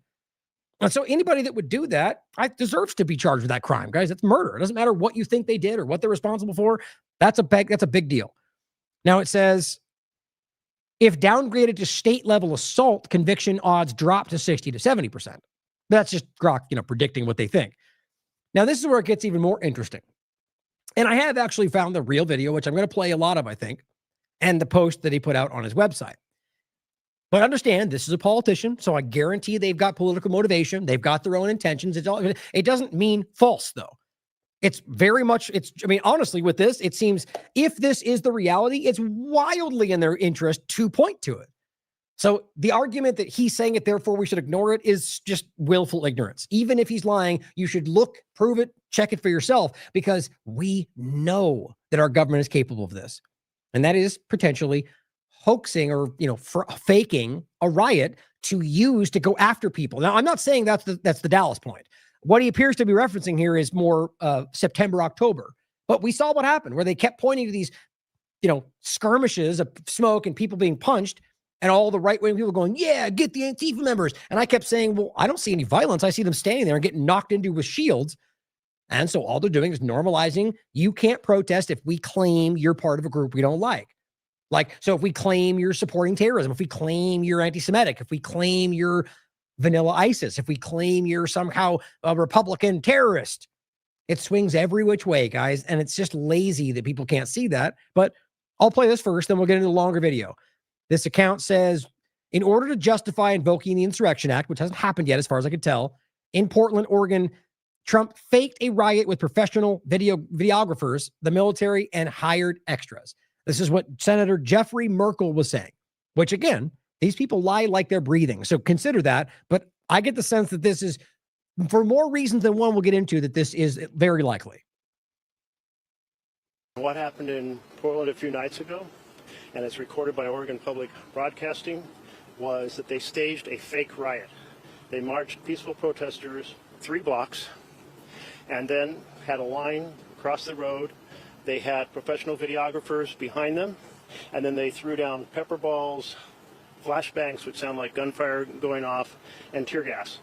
And so anybody that would do that deserves to be charged with that crime, guys. It's murder. It doesn't matter what you think they did or what they're responsible for. That's a big deal. Now it says, if downgraded to state level assault, conviction odds drop to 60 to 70%. That's just Grok, predicting what they think. Now, this is where it gets even more interesting. And I have actually found the real video, which I'm going to play a lot of, I think, and the post that he put out on his website. But understand, this is a politician, so I guarantee they've got political motivation. They've got their own intentions. It doesn't mean false, though. It's very much, honestly, with this, it seems if this is the reality, it's wildly in their interest to point to it. So the argument that he's saying it, therefore we should ignore it, is just willful ignorance. Even if he's lying, you should look, prove it, check it for yourself, because we know that our government is capable of this. And that is potentially hoaxing or, faking a riot to use to go after people. Now, I'm not saying that's the Dallas point. What he appears to be referencing here is more September, October. But we saw what happened, where they kept pointing to these, skirmishes of smoke and people being punched, and all the right-wing people going, yeah, get the Antifa members. And I kept saying, well, I don't see any violence. I see them standing there and getting knocked into with shields. And so all they're doing is normalizing, you can't protest if we claim you're part of a group we don't like. So if we claim you're supporting terrorism, if we claim you're anti-Semitic, if we claim you're vanilla ISIS, if we claim you're somehow a Republican terrorist, it swings every which way, guys. And it's just lazy that people can't see that. But I'll play this first, then we'll get into the longer video. This account says, in order to justify invoking the Insurrection Act, which hasn't happened yet as far as I can tell, in Portland, Oregon, Trump faked a riot with professional videographers, the military, and hired extras. This is what Senator Jeffrey Merkel was saying, which, again, these people lie like they're breathing. So consider that. But I get the sense that this is, for more reasons than one we'll get into, that this is very likely. What happened in Portland a few nights ago, and it's recorded by Oregon Public Broadcasting, was that they staged a fake riot. They marched peaceful protesters 3 blocks and then had a line across the road. They had professional videographers behind them, and then they threw down pepper balls, flashbangs, which sound like gunfire going off, and tear gas.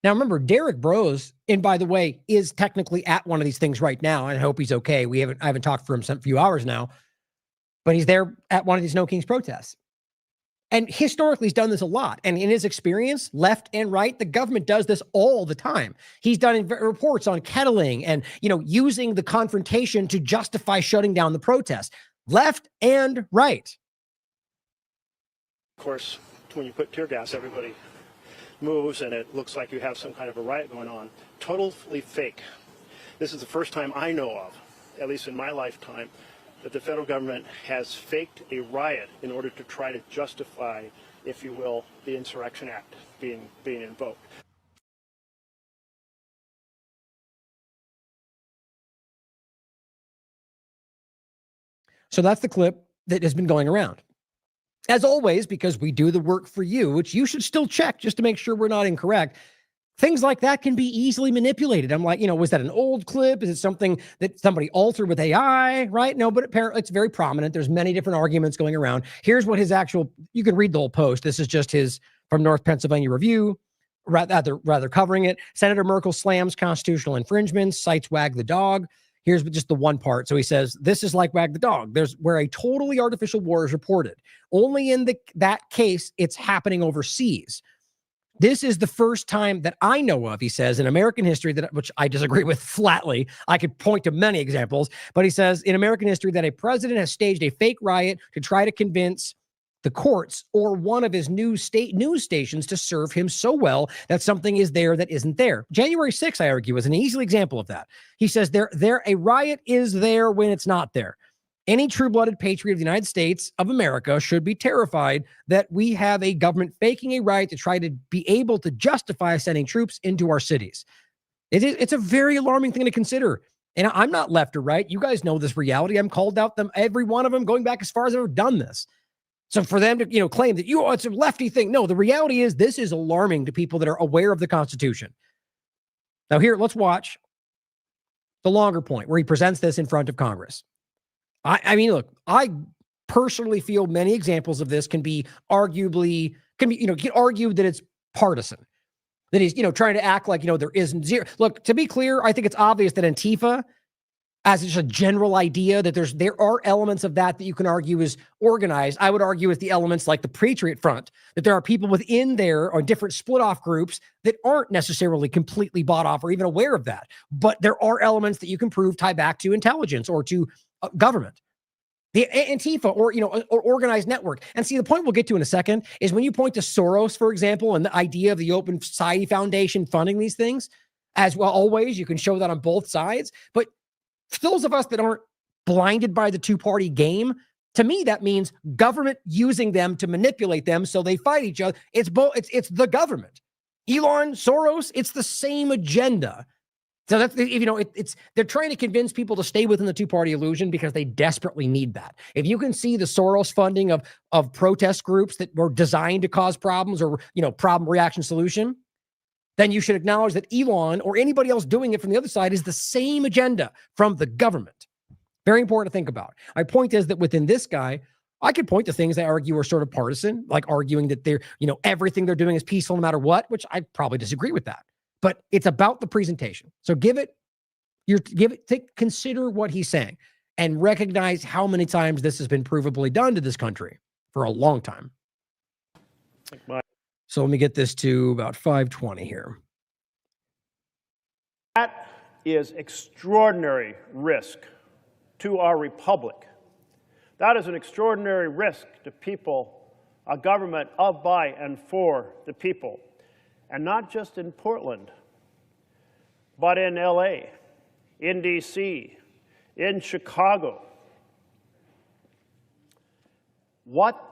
Now, remember, Derek Bros, and by the way, is technically at one of these things right now. And I hope he's okay. I haven't talked for him a few hours now, but he's there at one of these No Kings protests. And historically, he's done this a lot. And in his experience, left and right, the government does this all the time. He's done reports on kettling and, using the confrontation to justify shutting down the protest, left and right. Of course, when you put tear gas, everybody moves and it looks like you have some kind of a riot going on. Totally fake. This is the first time I know of, at least in my lifetime, that the federal government has faked a riot in order to try to justify, if you will, the Insurrection Act being invoked. So that's the clip that has been going around. As always, because we do the work for you, which you should still check just to make sure we're not incorrect, things like that can be easily manipulated. I'm like, was that an old clip? Is it something that somebody altered with AI, right? No, but apparently it's very prominent. There's many different arguments going around. Here's what his you can read the whole post. This is just his from North Pennsylvania Review, rather covering it. Senator Merkel slams constitutional infringements, cites Wag the Dog. Here's just the one part. So he says, this is like Wag the Dog. There's where a totally artificial war is reported. Only in that case, it's happening overseas. This is the first time that I know of, he says, in American history, which I disagree with flatly. I could point to many examples, but he says in American history that a president has staged a fake riot to try to convince the courts or one of his news stations to serve him so well that something is there that isn't there. January 6th, I argue, is an easy example of that. He says a riot is there when it's not there. Any true-blooded patriot of the United States of America should be terrified that we have a government faking a riot to try to be able to justify sending troops into our cities. It's a very alarming thing to consider. And I'm not left or right. You guys know this reality. I'm called out them, every one of them, going back as far as I've ever done this. So for them to, claim that it's a lefty thing. No, the reality is this is alarming to people that are aware of the Constitution. Now here, let's watch the longer point where he presents this in front of Congress. I mean, look, I personally feel many examples of this can be argue that it's partisan, that he's, trying to act like, there isn't zero. Look, to be clear, I think it's obvious that Antifa, as just a general idea, that there are elements of that you can argue is organized. I would argue with the elements like the Patriot Front, that there are people within there or different split off groups that aren't necessarily completely bought off or even aware of that. But there are elements that you can prove tie back to intelligence or to government, the Antifa or organized network. And see, the point we'll get to in a second is when you point to Soros, for example, and the idea of the Open Society Foundation funding these things, as well, always, you can show that on both sides. But for those of us that aren't blinded by the two-party game, to me, that means government using them to manipulate them so they fight each other. It's it's the government. Elon, Soros, it's the same agenda. So that's, they're trying to convince people to stay within the two-party illusion because they desperately need that. If you can see the Soros funding of protest groups that were designed to cause problems or, problem reaction solution, then you should acknowledge that Elon or anybody else doing it from the other side is the same agenda from the government. Very important to think about. My point is that within this guy, I could point to things I argue are sort of partisan, like arguing that they're, everything they're doing is peaceful no matter what, which I probably disagree with that. But it's about the presentation. So consider what he's saying and recognize how many times this has been provably done to this country for a long time. So let me get this to about 5:20 here. That is extraordinary risk to our republic. That is an extraordinary risk to people, a government of, by, and for the people. And not just in Portland, but in LA, in DC, in Chicago. What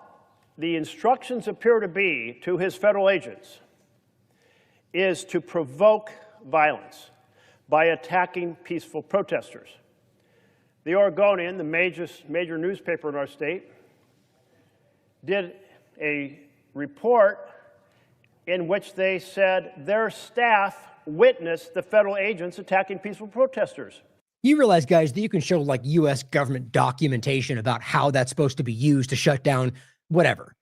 the instructions appear to be to his federal agents is to provoke violence by attacking peaceful protesters. The Oregonian, the major newspaper in our state, did a report in which they said their staff witnessed the federal agents attacking peaceful protesters. You realize, guys, that you can show like U.S. government documentation about how that's supposed to be used to shut down whatever.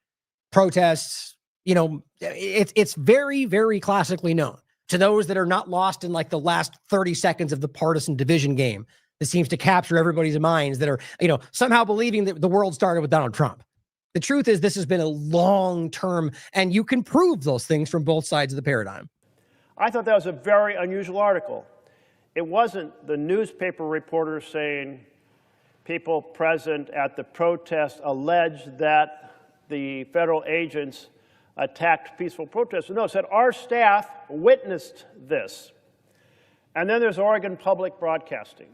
protests, you know, it's very, very classically known to those that are not lost in like the last 30 seconds of the partisan division game that seems to capture everybody's minds that are, you know, somehow believing that the world started with Donald Trump. The truth is this has been a long term, and you can prove those things from both sides of the paradigm. I thought that was a very unusual article. It wasn't the newspaper reporters saying people present at the protest alleged that the federal agents attacked peaceful protesters. No, it said our staff witnessed this. And then there's Oregon Public Broadcasting.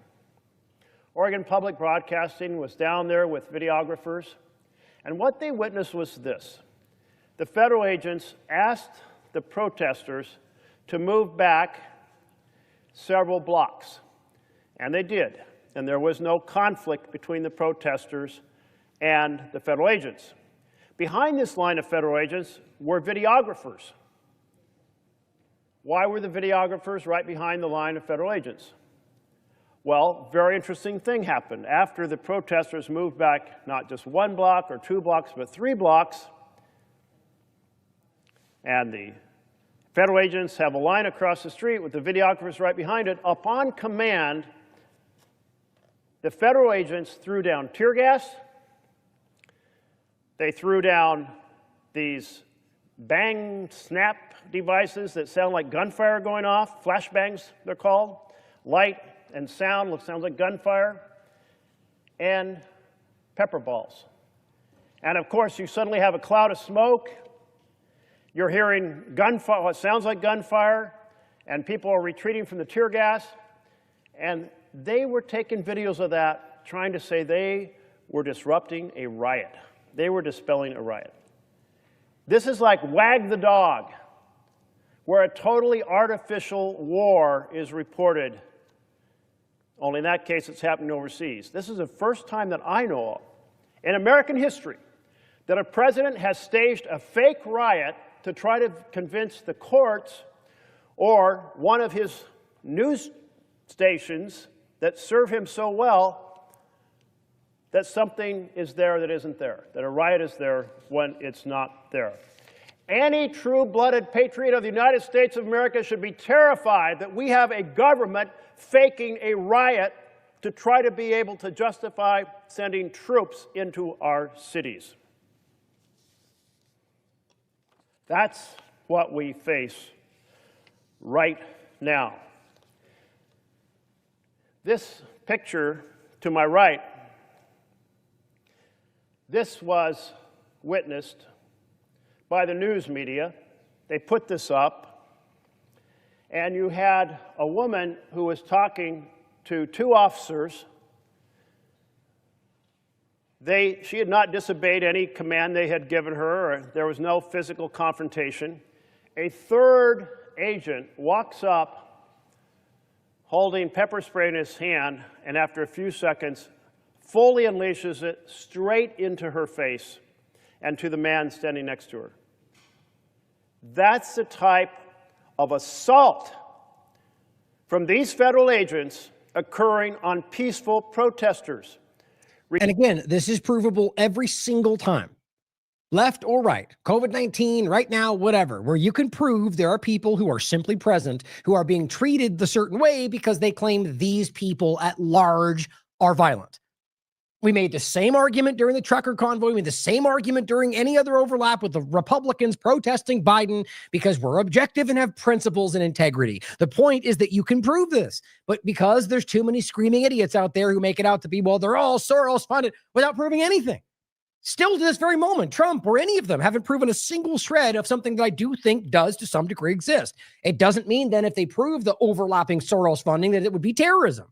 Oregon Public Broadcasting was down there with videographers, and what they witnessed was this. The federal agents asked the protesters to move back several blocks, and they did. And there was no conflict between the protesters and the federal agents. Behind this line of federal agents were videographers. Why were the videographers right behind the line of federal agents? Well, very interesting thing happened. After the protesters moved back not just 1 block or 2 blocks, but 3 blocks, and the federal agents have a line across the street with the videographers right behind it, upon command, the federal agents threw down tear gas. They threw down these bang snap devices that sound like gunfire going off, flashbangs they're called, light and sound, sounds like gunfire, and pepper balls. And of course, you suddenly have a cloud of smoke. You're hearing gunfire, what sounds like gunfire, and people are retreating from the tear gas. And they were taking videos of that, trying to say they were disrupting a riot. They were dispelling a riot. This is like Wag the Dog, where a totally artificial war is reported. Only in that case, it's happening overseas. This is the first time that I know of in American history that a president has staged a fake riot to try to convince the courts or one of his news stations that serve him so well that something is there that isn't there, that a riot is there when it's not there. Any true-blooded patriot of the United States of America should be terrified that we have a government faking a riot to try to be able to justify sending troops into our cities. That's what we face right now. This picture to my right, this was witnessed by the news media. They put this up, and you had a woman who was talking to 2 officers. She had not disobeyed any command they had given her, or there was no physical confrontation. A 3rd agent walks up holding pepper spray in his hand, and after a few seconds, fully unleashes it straight into her face and to the man standing next to her. That's the type of assault from these federal agents occurring on peaceful protesters. And again, this is provable every single time. Left or right, COVID-19, right now, whatever, where you can prove there are people who are simply present, who are being treated the certain way because they claim these people at large are violent. We made the same argument during the trucker convoy. We made the same argument during any other overlap with the Republicans protesting Biden because we're objective and have principles and integrity. The point is that you can prove this, but because there's too many screaming idiots out there who make it out to be, well, they're all Soros funded without proving anything. Still to this very moment, Trump or any of them haven't proven a single shred of something that I do think does to some degree exist. It doesn't mean then if they prove the overlapping Soros funding that it would be terrorism.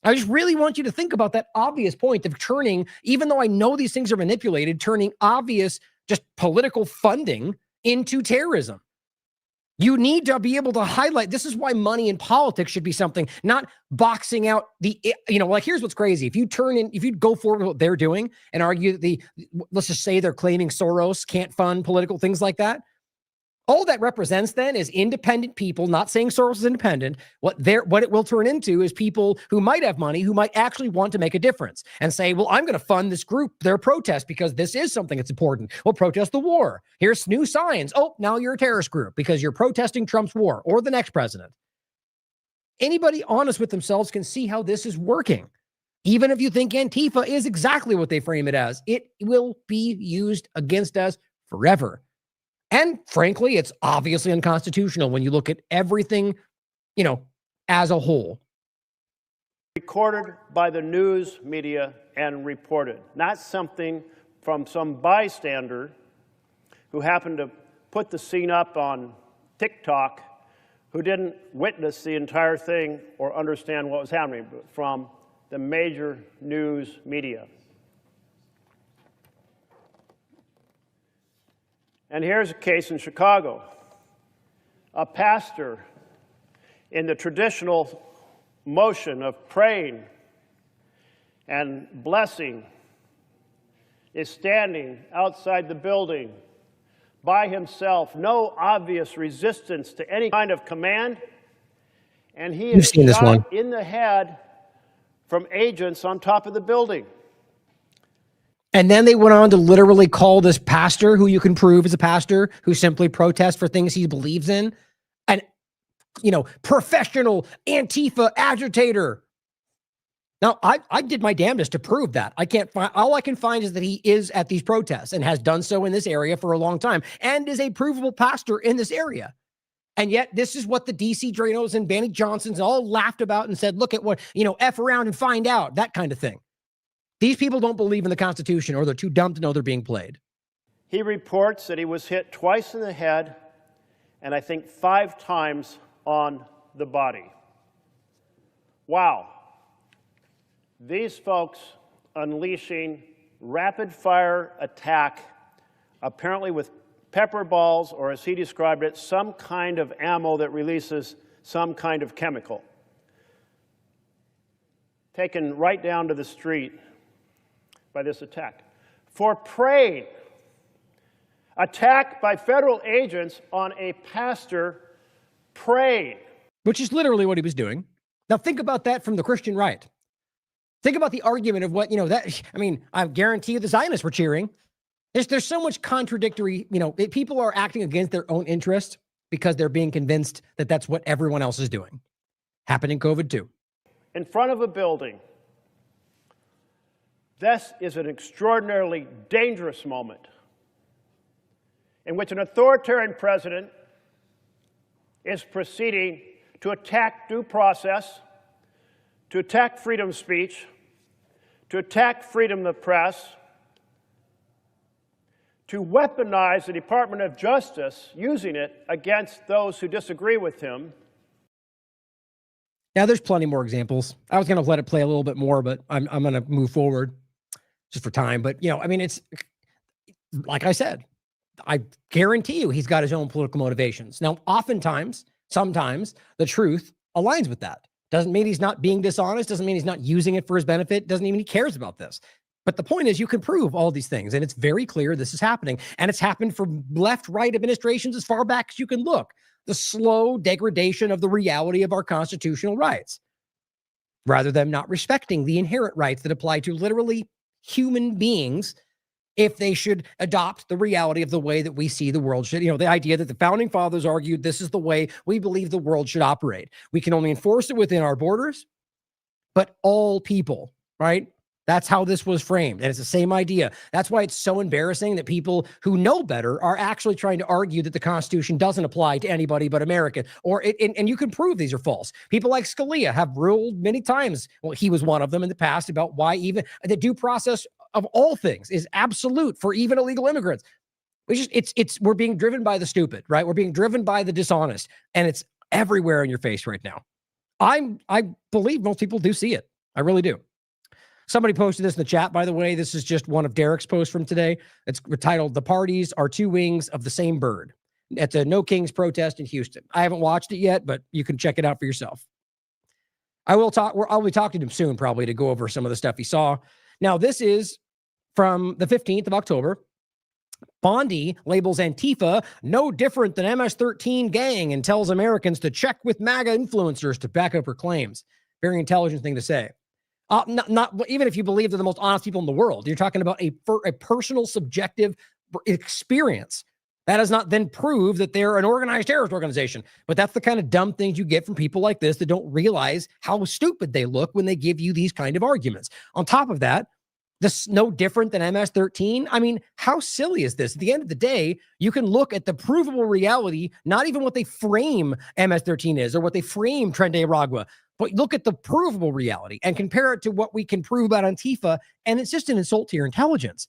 I just really want you to think about that obvious point of turning, even though I know these things are manipulated, turning obvious just political funding into terrorism. You need to be able to highlight, this is why money in politics should be something, not boxing out the, like here's what's crazy. If you go forward with what they're doing and argue that let's just say they're claiming Soros can't fund political things like that. All that represents then is independent people, not saying Soros is independent. What it will turn into is people who might have money, who might actually want to make a difference and say, well, I'm going to fund this group, their protest, because this is something that's important. We'll protest the war. Here's new signs. Oh, now you're a terrorist group because you're protesting Trump's war or the next president. Anybody honest with themselves can see how this is working. Even if you think Antifa is exactly what they frame it as, it will be used against us forever. And frankly, it's obviously unconstitutional when you look at everything, as a whole. Recorded by the news media and reported, not something from some bystander who happened to put the scene up on TikTok, who didn't witness the entire thing or understand what was happening, but from the major news media. And here's a case in Chicago. A pastor, in the traditional motion of praying and blessing, is standing outside the building by himself, no obvious resistance to any kind of command, and he is shot in the head from agents on top of the building. And then they went on to literally call this pastor, who you can prove is a pastor who simply protests for things he believes in, an, professional Antifa agitator. Now, I did my damnedest to prove that. I can't find, all I can find is that he is at these protests and has done so in this area for a long time and is a provable pastor in this area. And yet this is what the DC Dranos and Benny Johnsons all laughed about and said, look at what, F around and find out, that kind of thing. These people don't believe in the Constitution, or they're too dumb to know they're being played. He reports that he was hit twice in the head and I think 5 times on the body. Wow. These folks unleashing rapid-fire attack, apparently with pepper balls, or as he described it, some kind of ammo that releases some kind of chemical. Taken right down to the street by this attack. For praying, attack by federal agents on a pastor praying. Which is literally what he was doing. Now think about that from the Christian right. Think about the argument of what, I guarantee you the Zionists were cheering. There's so much contradictory, people are acting against their own interest because they're being convinced that that's what everyone else is doing. Happened in COVID too. In front of a building. This is an extraordinarily dangerous moment in which an authoritarian president is proceeding to attack due process, to attack freedom of speech, to attack freedom of the press, to weaponize the Department of Justice, using it against those who disagree with him. Now, there's plenty more examples. I was going to let it play a little bit more, but I'm going to move forward just for time. But, it's like I said, I guarantee you he's got his own political motivations. Now, sometimes the truth aligns with that. Doesn't mean he's not being dishonest. Doesn't mean he's not using it for his benefit. Doesn't mean he cares about this. But the point is, you can prove all these things, and it's very clear this is happening. And it's happened for left-right administrations as far back as you can look. The slow degradation of the reality of our constitutional rights, rather than not respecting the inherent rights that apply to literally human beings if they should adopt the reality of the way that we see the world should. The idea that the founding fathers argued this is the way we believe the world should operate. We can only enforce it within our borders, but all people, right? That's how this was framed. And it's the same idea. That's why it's so embarrassing that people who know better are actually trying to argue that the Constitution doesn't apply to anybody but American. And you can prove these are false. People like Scalia have ruled many times, well, he was one of them in the past, about why even the due process of all things is absolute for even illegal immigrants. We're being driven by the stupid, right? We're being driven by the dishonest, and it's everywhere in your face right now. I believe most people do see it. I really do. Somebody posted this in the chat, by the way. This is just one of Derek's posts from today. It's titled, "The Parties Are Two Wings of the Same Bird," at the No Kings protest in Houston. I haven't watched it yet, but you can check it out for yourself. I'll be talking to him soon, probably, to go over some of the stuff he saw. Now, this is from the 15th of October. Bondi labels Antifa no different than MS-13 gang and tells Americans to check with MAGA influencers to back up her claims. Very intelligent thing to say. Not even if you believe they're the most honest people in the world. You're talking about a personal, subjective experience. That does not then prove that they're an organized terrorist organization. But that's the kind of dumb things you get from people like this that don't realize how stupid they look when they give you these kind of arguments. On top of that, this no different than MS-13. I mean, how silly is this? At the end of the day, you can look at the provable reality, not even what they frame MS-13 is or what they frame Tren de Aragua, but look at the provable reality and compare it to what we can prove about Antifa, and it's just an insult to your intelligence.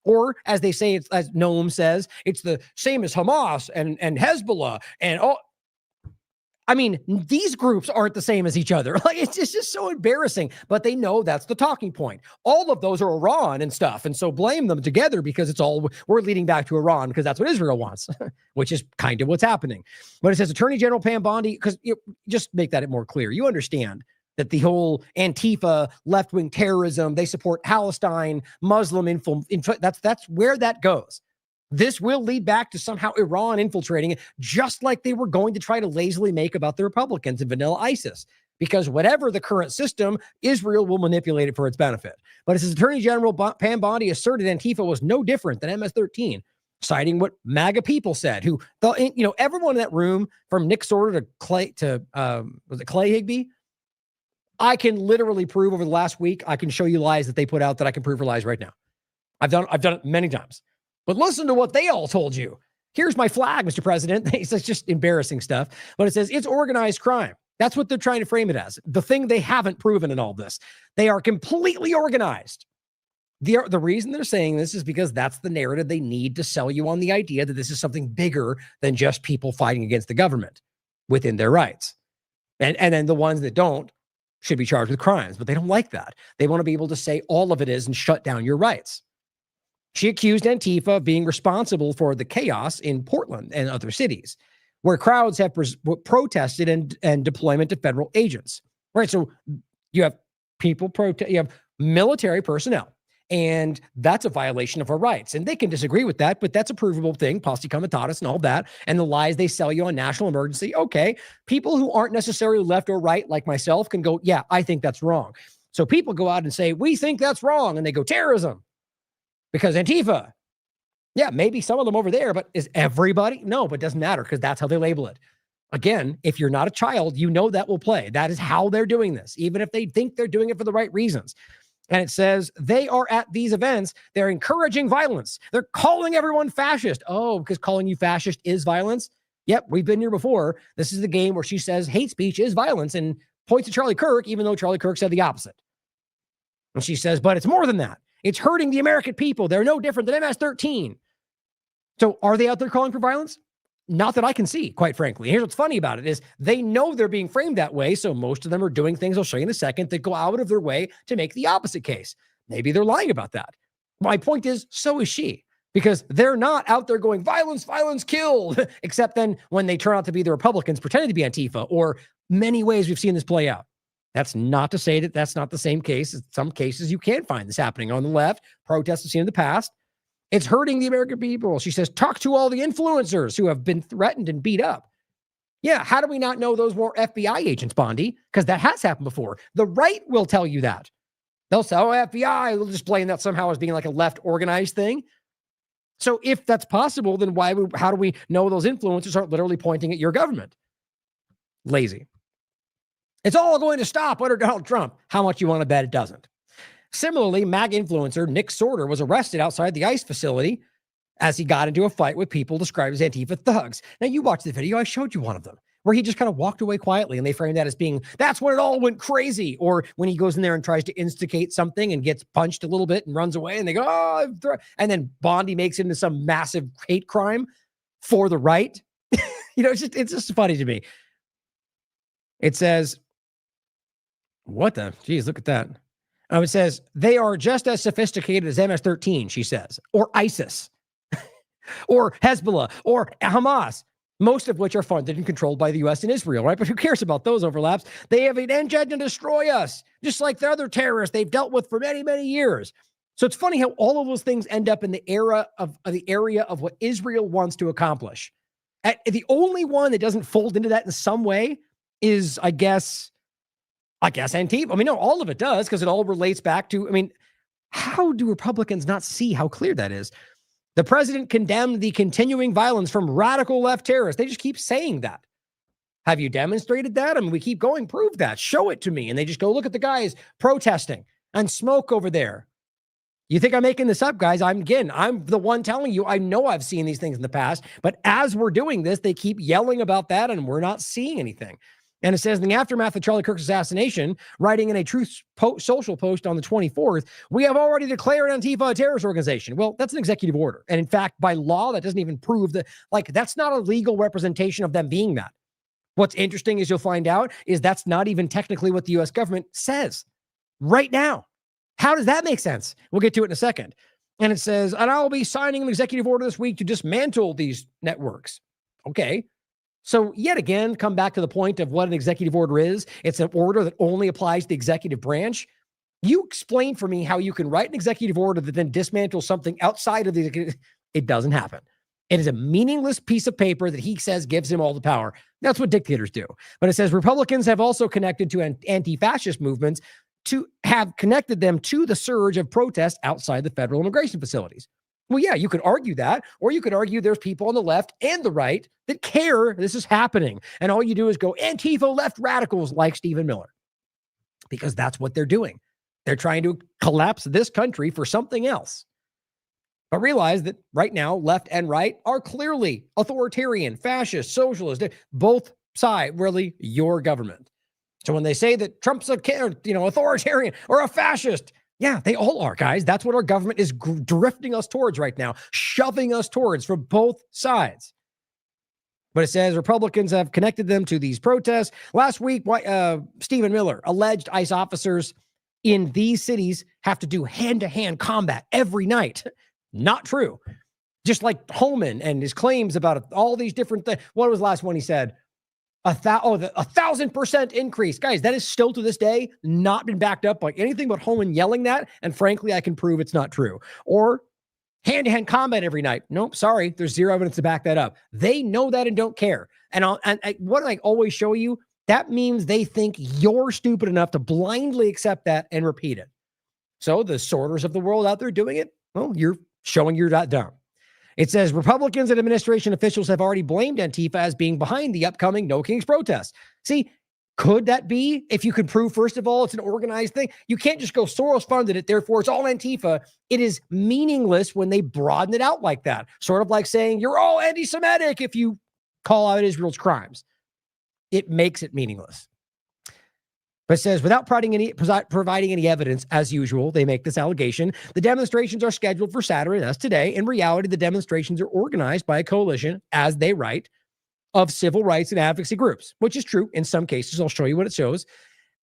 Or as they say, it's, as Noam says, it's the same as Hamas and Hezbollah and all. I mean, these groups aren't the same as each other. Like, it's just so embarrassing, but they know that's the talking point. All of those are Iran and stuff. And so blame them together because it's all, we're leading back to Iran because that's what Israel wants, which is kind of what's happening. But it says Attorney General Pam Bondi, because just make that more clear. You understand that the whole Antifa, left-wing terrorism, they support Palestine, Muslim that's where that goes. This will lead back to somehow Iran infiltrating it, just like they were going to try to lazily make about the Republicans and vanilla ISIS. Because whatever the current system, Israel will manipulate it for its benefit. But it says Attorney General Pam Bondi asserted Antifa was no different than MS-13, citing what MAGA people said, who thought, everyone in that room, from Nick Sorter to Clay was it Clay Higby? I can literally prove over the last week, I can show you lies that they put out that I can prove are lies right now. I've done it many times. But listen to what they all told you. Here's my flag, Mr. President. It's just embarrassing stuff. But it says it's organized crime. That's what they're trying to frame it as. The thing they haven't proven in all this. They are completely organized. The reason they're saying this is because that's the narrative they need to sell you on the idea that this is something bigger than just people fighting against the government within their rights. And then the ones that don't should be charged with crimes. But they don't like that. They want to be able to say all of it is and shut down your rights. She accused Antifa of being responsible for the chaos in Portland and other cities, where crowds have protested and deployment of federal agents. Right, so you have people you have military personnel, and that's a violation of our rights. And they can disagree with that, but that's a provable thing, posse comitatus and all that, and the lies they sell you on national emergency. Okay, people who aren't necessarily left or right, like myself, can go, yeah, I think that's wrong. So people go out and say, we think that's wrong, and they go, terrorism. Because Antifa, yeah, maybe some of them over there, but is everybody? No, but it doesn't matter because that's how they label it. Again, if you're not a child, you know that will play. That is how they're doing this, even if they think they're doing it for the right reasons. And it says they are at these events. They're encouraging violence. They're calling everyone fascist. Oh, because calling you fascist is violence? Yep, we've been here before. This is the game where she says hate speech is violence and points to Charlie Kirk, even though Charlie Kirk said the opposite. And she says, but it's more than that. It's hurting the American people. They're no different than MS-13. So are they out there calling for violence? Not that I can see, quite frankly. Here's what's funny about it is they know they're being framed that way, so most of them are doing things, I'll show you in a second, that go out of their way to make the opposite case. Maybe they're lying about that. My point is, so is she, because they're not out there going, violence, violence, kill, except then when they turn out to be the Republicans pretending to be Antifa, or many ways we've seen this play out. That's not to say that that's not the same case. In some cases, you can find this happening on the left. Protests have seen in the past. It's hurting the American people. She says, talk to all the influencers who have been threatened and beat up. Yeah, how do we not know those were FBI agents, Bondi? Because that has happened before. The right will tell you that. They'll say, oh, FBI. They'll just blame that somehow as being like a left organized thing. So if that's possible, then how do we know those influencers aren't literally pointing at your government? Lazy. It's all going to stop under Donald Trump. How much you want to bet it doesn't? Similarly, MAGA influencer Nick Sorter was arrested outside the ICE facility as he got into a fight with people described as Antifa thugs. Now, you watched the video. I showed you one of them where he just kind of walked away quietly, and they framed that as being, that's when it all went crazy. Or when he goes in there and tries to instigate something and gets punched a little bit and runs away, and they go, oh, and then Bondi makes it into some massive hate crime for the right. It's just funny to me. It says, what the? Geez, look at that. It says, they are just as sophisticated as MS-13, she says, or ISIS, or Hezbollah, or Hamas, most of which are funded and controlled by the U.S. and Israel, right? But who cares about those overlaps? They have an engine to destroy us, just like the other terrorists they've dealt with for many, many years. So it's funny how all of those things end up in the area of what Israel wants to accomplish. The only one that doesn't fold into that in some way is, I guess Antifa. I mean, no, all of it does, because it all relates back to, I mean, how do Republicans not see how clear that is? The president condemned the continuing violence from radical left terrorists. They just keep saying that. Have you demonstrated that? I mean, we keep going, prove that, show it to me. And they just go, look at the guys protesting and smoke over there. You think I'm making this up, guys? I'm the one telling you, I know I've seen these things in the past, but as we're doing this, they keep yelling about that and we're not seeing anything. And it says, in the aftermath of Charlie Kirk's assassination, writing in a Truth Social post on the 24th, we have already declared Antifa a terrorist organization. Well, that's an executive order. And in fact, by law, that doesn't even prove that, that's not a legal representation of them being that. What's interesting is you'll find out is that's not even technically what the U.S. government says right now. How does that make sense? We'll get to it in a second. And it says, and I'll be signing an executive order this week to dismantle these networks. Okay. So yet again, come back to the point of what an executive order is. It's an order that only applies to the executive branch. You explain for me how you can write an executive order that then dismantle something outside of the executive. It doesn't happen. It is a meaningless piece of paper that he says gives him all the power. That's what dictators do. But it says Republicans have also connected to anti-fascist movements to have connected them to the surge of protests outside the federal immigration facilities. Well, yeah, you could argue that, or you could argue there's people on the left and the right that care this is happening. And all you do is go Antifa left radicals like Stephen Miller, because that's what they're doing. They're trying to collapse this country for something else. But realize that right now, left and right are clearly authoritarian, fascist, socialist, both sides, really your government. So when they say that Trump's a authoritarian or a fascist, yeah, they all are, guys. That's what our government is drifting us towards right now, shoving us towards from both sides. But it says Republicans have connected them to these protests. Last week, Stephen Miller alleged ICE officers in these cities have to do hand-to-hand combat every night. Not true. Just like Holman and his claims about all these different things. What was the last one he said? 1,000% increase. Guys, that is still to this day not been backed up by anything but Holman yelling that. And frankly, I can prove it's not true. Or hand-to-hand combat every night. Nope, sorry. There's zero evidence to back that up. They know that and don't care. And what I always show you, that means they think you're stupid enough to blindly accept that and repeat it. So the sorters of the world out there doing it, well, you're showing you're not dumb. It says Republicans and administration officials have already blamed Antifa as being behind the upcoming No Kings protests. See, could that be? If you could prove, first of all, it's an organized thing. You can't just go Soros funded it, therefore it's all Antifa. It is meaningless when they broaden it out like that. Sort of like saying you're all anti-Semitic if you call out Israel's crimes. It makes it meaningless. But it says, without providing any evidence, as usual, they make this allegation. The demonstrations are scheduled for Saturday, that's today. In reality, the demonstrations are organized by a coalition, as they write, of civil rights and advocacy groups, which is true in some cases. I'll show you what it shows.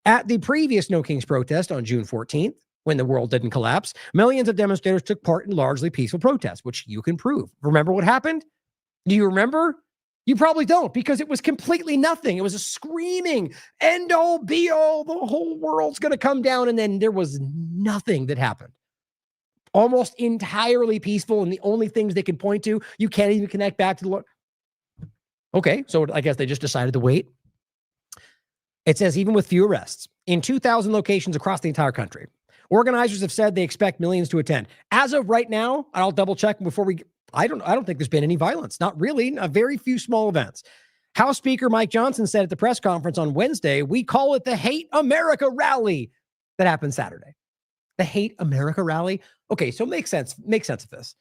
At the previous No Kings protest on June 14th, when the world didn't collapse, millions of demonstrators took part in largely peaceful protests, which you can prove. Remember what happened? Do you remember? You probably don't, because it was completely nothing. It was a screaming, end all, be all, the whole world's going to come down. And then there was nothing that happened. Almost entirely peaceful. And the only things they can point to, you can't even connect back to the Lord. Okay, so I guess they just decided to wait. It says, even with few arrests, in 2,000 locations across the entire country, organizers have said they expect millions to attend. As of right now, I'll double check before we... I don't think there's been any violence. Not really. A very few small events. House Speaker Mike Johnson said at the press conference on Wednesday, we call it the Hate America Rally that happened Saturday. The Hate America Rally. Okay, so make sense of this.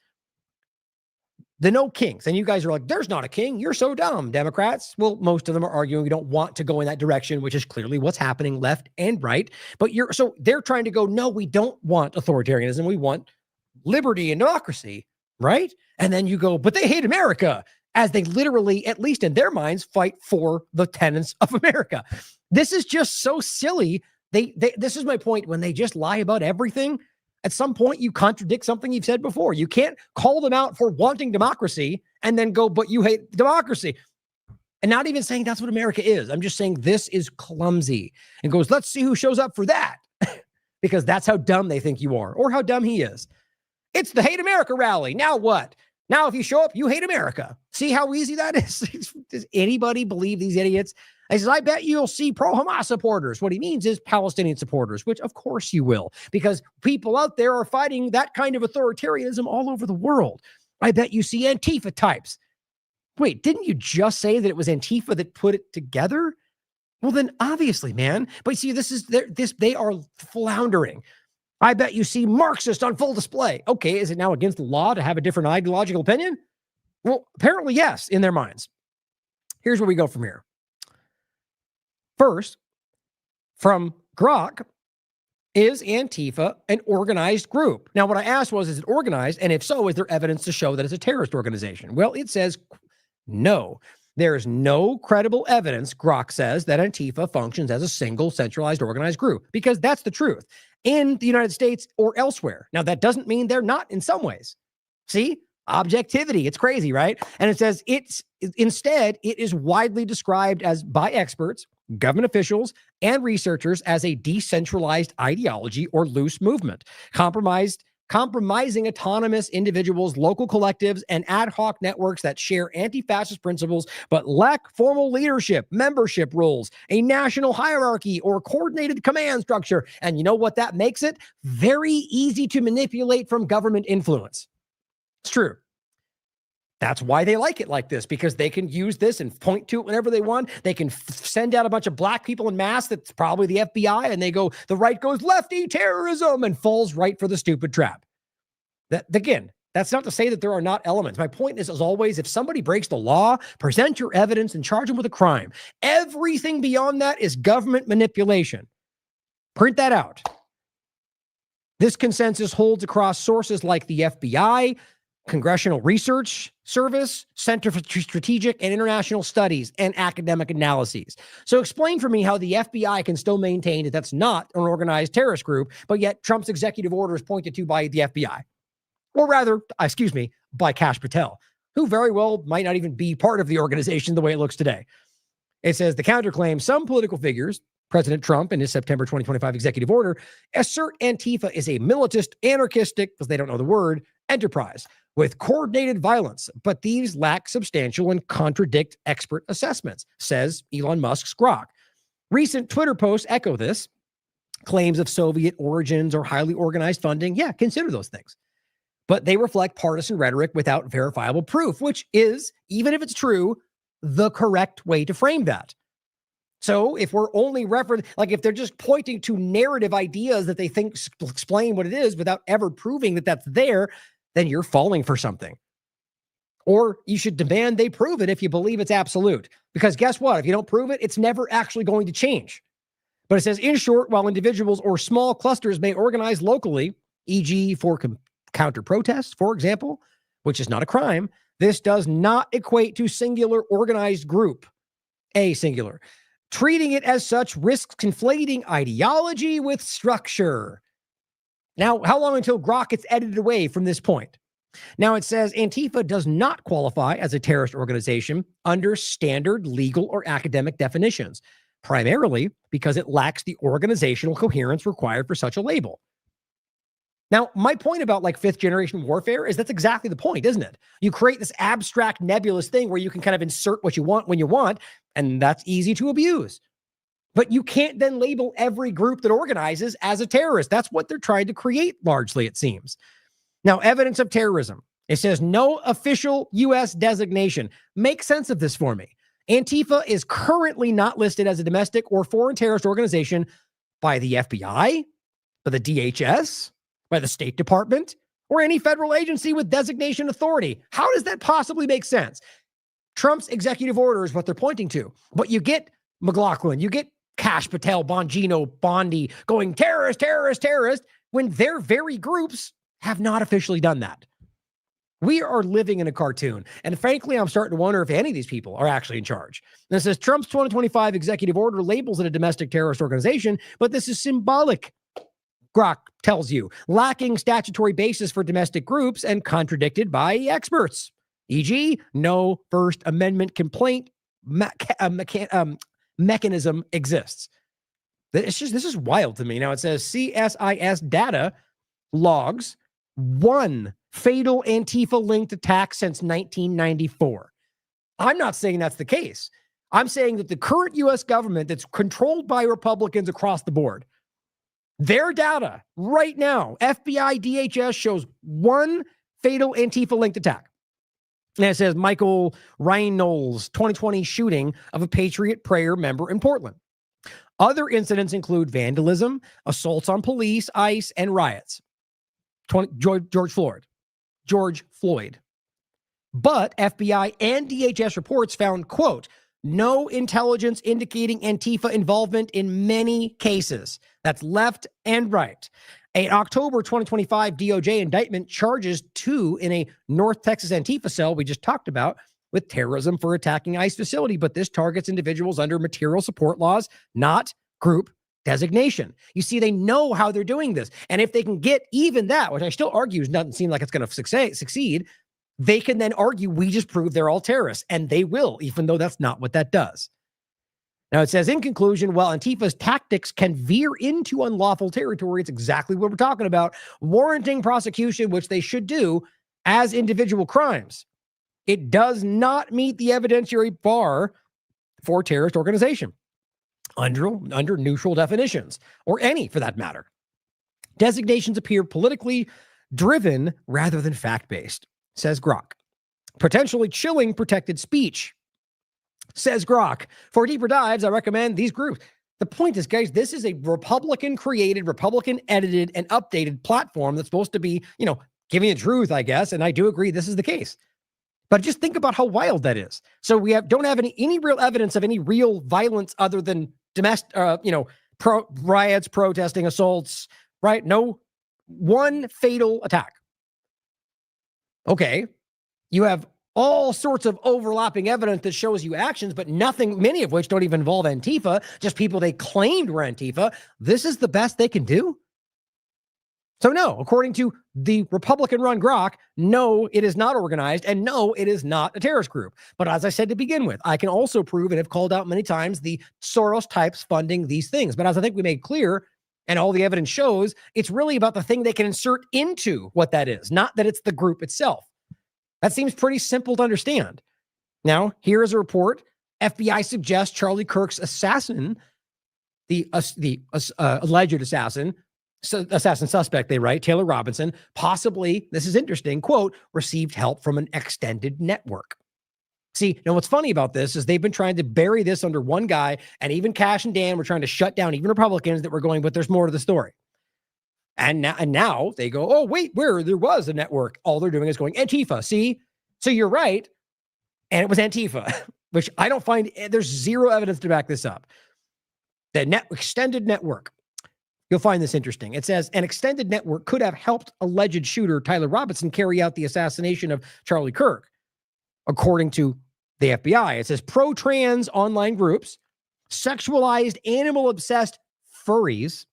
The No Kings, and you guys are like, there's not a king. You're so dumb, Democrats. Well, most of them are arguing we don't want to go in that direction, which is clearly what's happening left and right. But so they're trying to go, no, we don't want authoritarianism. We want liberty and democracy. Right? And then you go, but they hate America, as they literally, at least in their minds, fight for the tenets of America. This is just so silly. This is my point. When they just lie about everything, at some point you contradict something you've said before. You can't call them out for wanting democracy and then go, but you hate democracy. And not even saying that's what America is. I'm just saying this is clumsy. And goes, let's see who shows up for that. because that's how dumb they think you are or how dumb he is. It's the Hate America rally. Now what? Now, if you show up, you hate America. See how easy that is? Does anybody believe these idiots? He says, I bet you'll see pro-Hamas supporters. What he means is Palestinian supporters, which of course you will, because people out there are fighting that kind of authoritarianism all over the world. I bet you see Antifa types. Wait, didn't you just say that it was Antifa that put it together? Well, then obviously, man. But see, they are floundering. I bet you see Marxists on full display. Okay, is it now against the law to have a different ideological opinion? Well, apparently, yes, in their minds. Here's where we go from here. First, from Grok, is Antifa an organized group? Now, what I asked was, is it organized? And if so, is there evidence to show that it's a terrorist organization? Well, it says no. There is no credible evidence, Grok says, that Antifa functions as a single centralized organized group, because that's the truth in the United States or elsewhere. Now, that doesn't mean they're not in some ways. See? Objectivity. It's crazy, right? And it says instead, it is widely described as by experts, government officials, and researchers as a decentralized ideology or loose movement, compromising autonomous individuals, local collectives, and ad hoc networks that share anti-fascist principles but lack formal leadership, membership rules, a national hierarchy, or coordinated command structure. And you know what that makes it? Very easy to manipulate from government influence. It's true. That's why they like it like this, because they can use this and point to it whenever they want. They can send out a bunch of black people in mass that's probably the FBI, and they go, the right goes lefty terrorism and falls right for the stupid trap. That, again, that's not to say that there are not elements. My point is, as always, if somebody breaks the law, present your evidence and charge them with a crime. Everything beyond that is government manipulation. Print that out. This consensus holds across sources like the FBI, Congressional Research Service, Center for Strategic and International Studies, and academic analyses. So explain for me how the FBI can still maintain that that's not an organized terrorist group, but yet Trump's executive order is pointed to by the FBI. Or rather, by Kash Patel, who very well might not even be part of the organization the way it looks today. It says the counterclaim, some political figures, President Trump in his September 2025 executive order, assert Antifa is a militist, anarchistic, because they don't know the word, enterprise with coordinated violence, but these lack substantial and contradict expert assessments, says Elon Musk's Grok. Recent Twitter posts echo this. Claims of Soviet origins or highly organized funding, yeah, consider those things. But they reflect partisan rhetoric without verifiable proof, which is, even if it's true, the correct way to frame that. So if we're only if they're just pointing to narrative ideas that they think explain what it is without ever proving that that's there, then you're falling for something. Or you should demand they prove it if you believe it's absolute. Because guess what? If you don't prove it, it's never actually going to change. But it says, in short, while individuals or small clusters may organize locally, e.g. for counter protests, for example, which is not a crime, this does not equate to singular organized group, a singular. Treating it as such risks conflating ideology with structure. Now, how long until Grok gets edited away from this point? Now, it says Antifa does not qualify as a terrorist organization under standard legal or academic definitions, primarily because it lacks the organizational coherence required for such a label. Now, my point about fifth generation warfare is that's exactly the point, isn't it? You create this abstract nebulous thing where you can kind of insert what you want when you want, and that's easy to abuse. But you can't then label every group that organizes as a terrorist. That's what they're trying to create largely, it seems. Now, evidence of terrorism. It says no official U.S. designation. Make sense of this for me. Antifa is currently not listed as a domestic or foreign terrorist organization by the FBI, by the DHS, by the State Department, or any federal agency with designation authority. How does that possibly make sense? Trump's executive order is what they're pointing to. But you get McLaughlin, you get Kash Patel, Bongino, Bondi going terrorist, terrorist, terrorist, when their very groups have not officially done that. We are living in a cartoon. And frankly, I'm starting to wonder if any of these people are actually in charge. And it says Trump's 2025 executive order labels it a domestic terrorist organization, but this is symbolic. Grok tells you, lacking statutory basis for domestic groups and contradicted by experts. E.g., no First Amendment complaint mechanism exists. This is wild to me. Now it says CSIS data logs 1 fatal Antifa-linked attack since 1994. I'm not saying that's the case. I'm saying that the current U.S. government that's controlled by Republicans across the board, their data right now, FBI, DHS shows 1 fatal Antifa-linked attack. And it says Michael Ryan Knowles, 2020 shooting of a Patriot Prayer member in Portland. Other incidents include vandalism, assaults on police, ICE, and riots. George Floyd. But FBI and DHS reports found, quote, no intelligence indicating Antifa involvement in many cases. That's left and right. An October 2025 DOJ indictment charges 2 in a North Texas Antifa cell we just talked about with terrorism for attacking ICE facility, but this targets individuals under material support laws, not group designation. You see, they know how they're doing this. And if they can get even that, which I still argue doesn't seem like it's going to succeed, they can then argue we just proved they're all terrorists, and they will, even though that's not what that does. Now it says, in conclusion, while Antifa's tactics can veer into unlawful territory, it's exactly what we're talking about, warranting prosecution, which they should do, as individual crimes. It does not meet the evidentiary bar for terrorist organization under neutral definitions, or any for that matter. Designations appear politically driven rather than fact-based, says Grok. Potentially chilling protected speech, says Grok. For deeper dives, I recommend these groups. The point is, guys, this is a Republican-created, Republican-edited, and updated platform that's supposed to be, giving the truth, I guess, and I do agree this is the case. But just think about how wild that is. So we don't have any real evidence of any real violence other than domestic, riots, protesting, assaults, right? No, 1 fatal attack. Okay, you have all sorts of overlapping evidence that shows you actions, but many of which don't even involve Antifa, just people they claimed were Antifa. This is the best they can do? So no, according to the Republican-run Grok, no, it is not organized, and no, it is not a terrorist group. But as I said to begin with, I can also prove, and have called out many times, the Soros types funding these things. But as I think we made clear, and all the evidence shows, it's really about the thing they can insert into what that is, not that it's the group itself. That seems pretty simple to understand. Now, here is a report. FBI suggests Charlie Kirk's assassin, the alleged assassin suspect, they write, Taylor Robinson, possibly, this is interesting, quote, received help from an extended network. See, now what's funny about this is they've been trying to bury this under one guy, and even Cash and Dan were trying to shut down even Republicans that were going, but there's more to the story. And now they go, oh, wait, where there was a network. All they're doing is going, Antifa, see? So you're right. And it was Antifa, which I don't find, there's zero evidence to back this up. The extended network. You'll find this interesting. It says an extended network could have helped alleged shooter Tyler Robinson carry out the assassination of Charlie Kirk, according to the FBI. It says pro-trans online groups, sexualized animal-obsessed furries,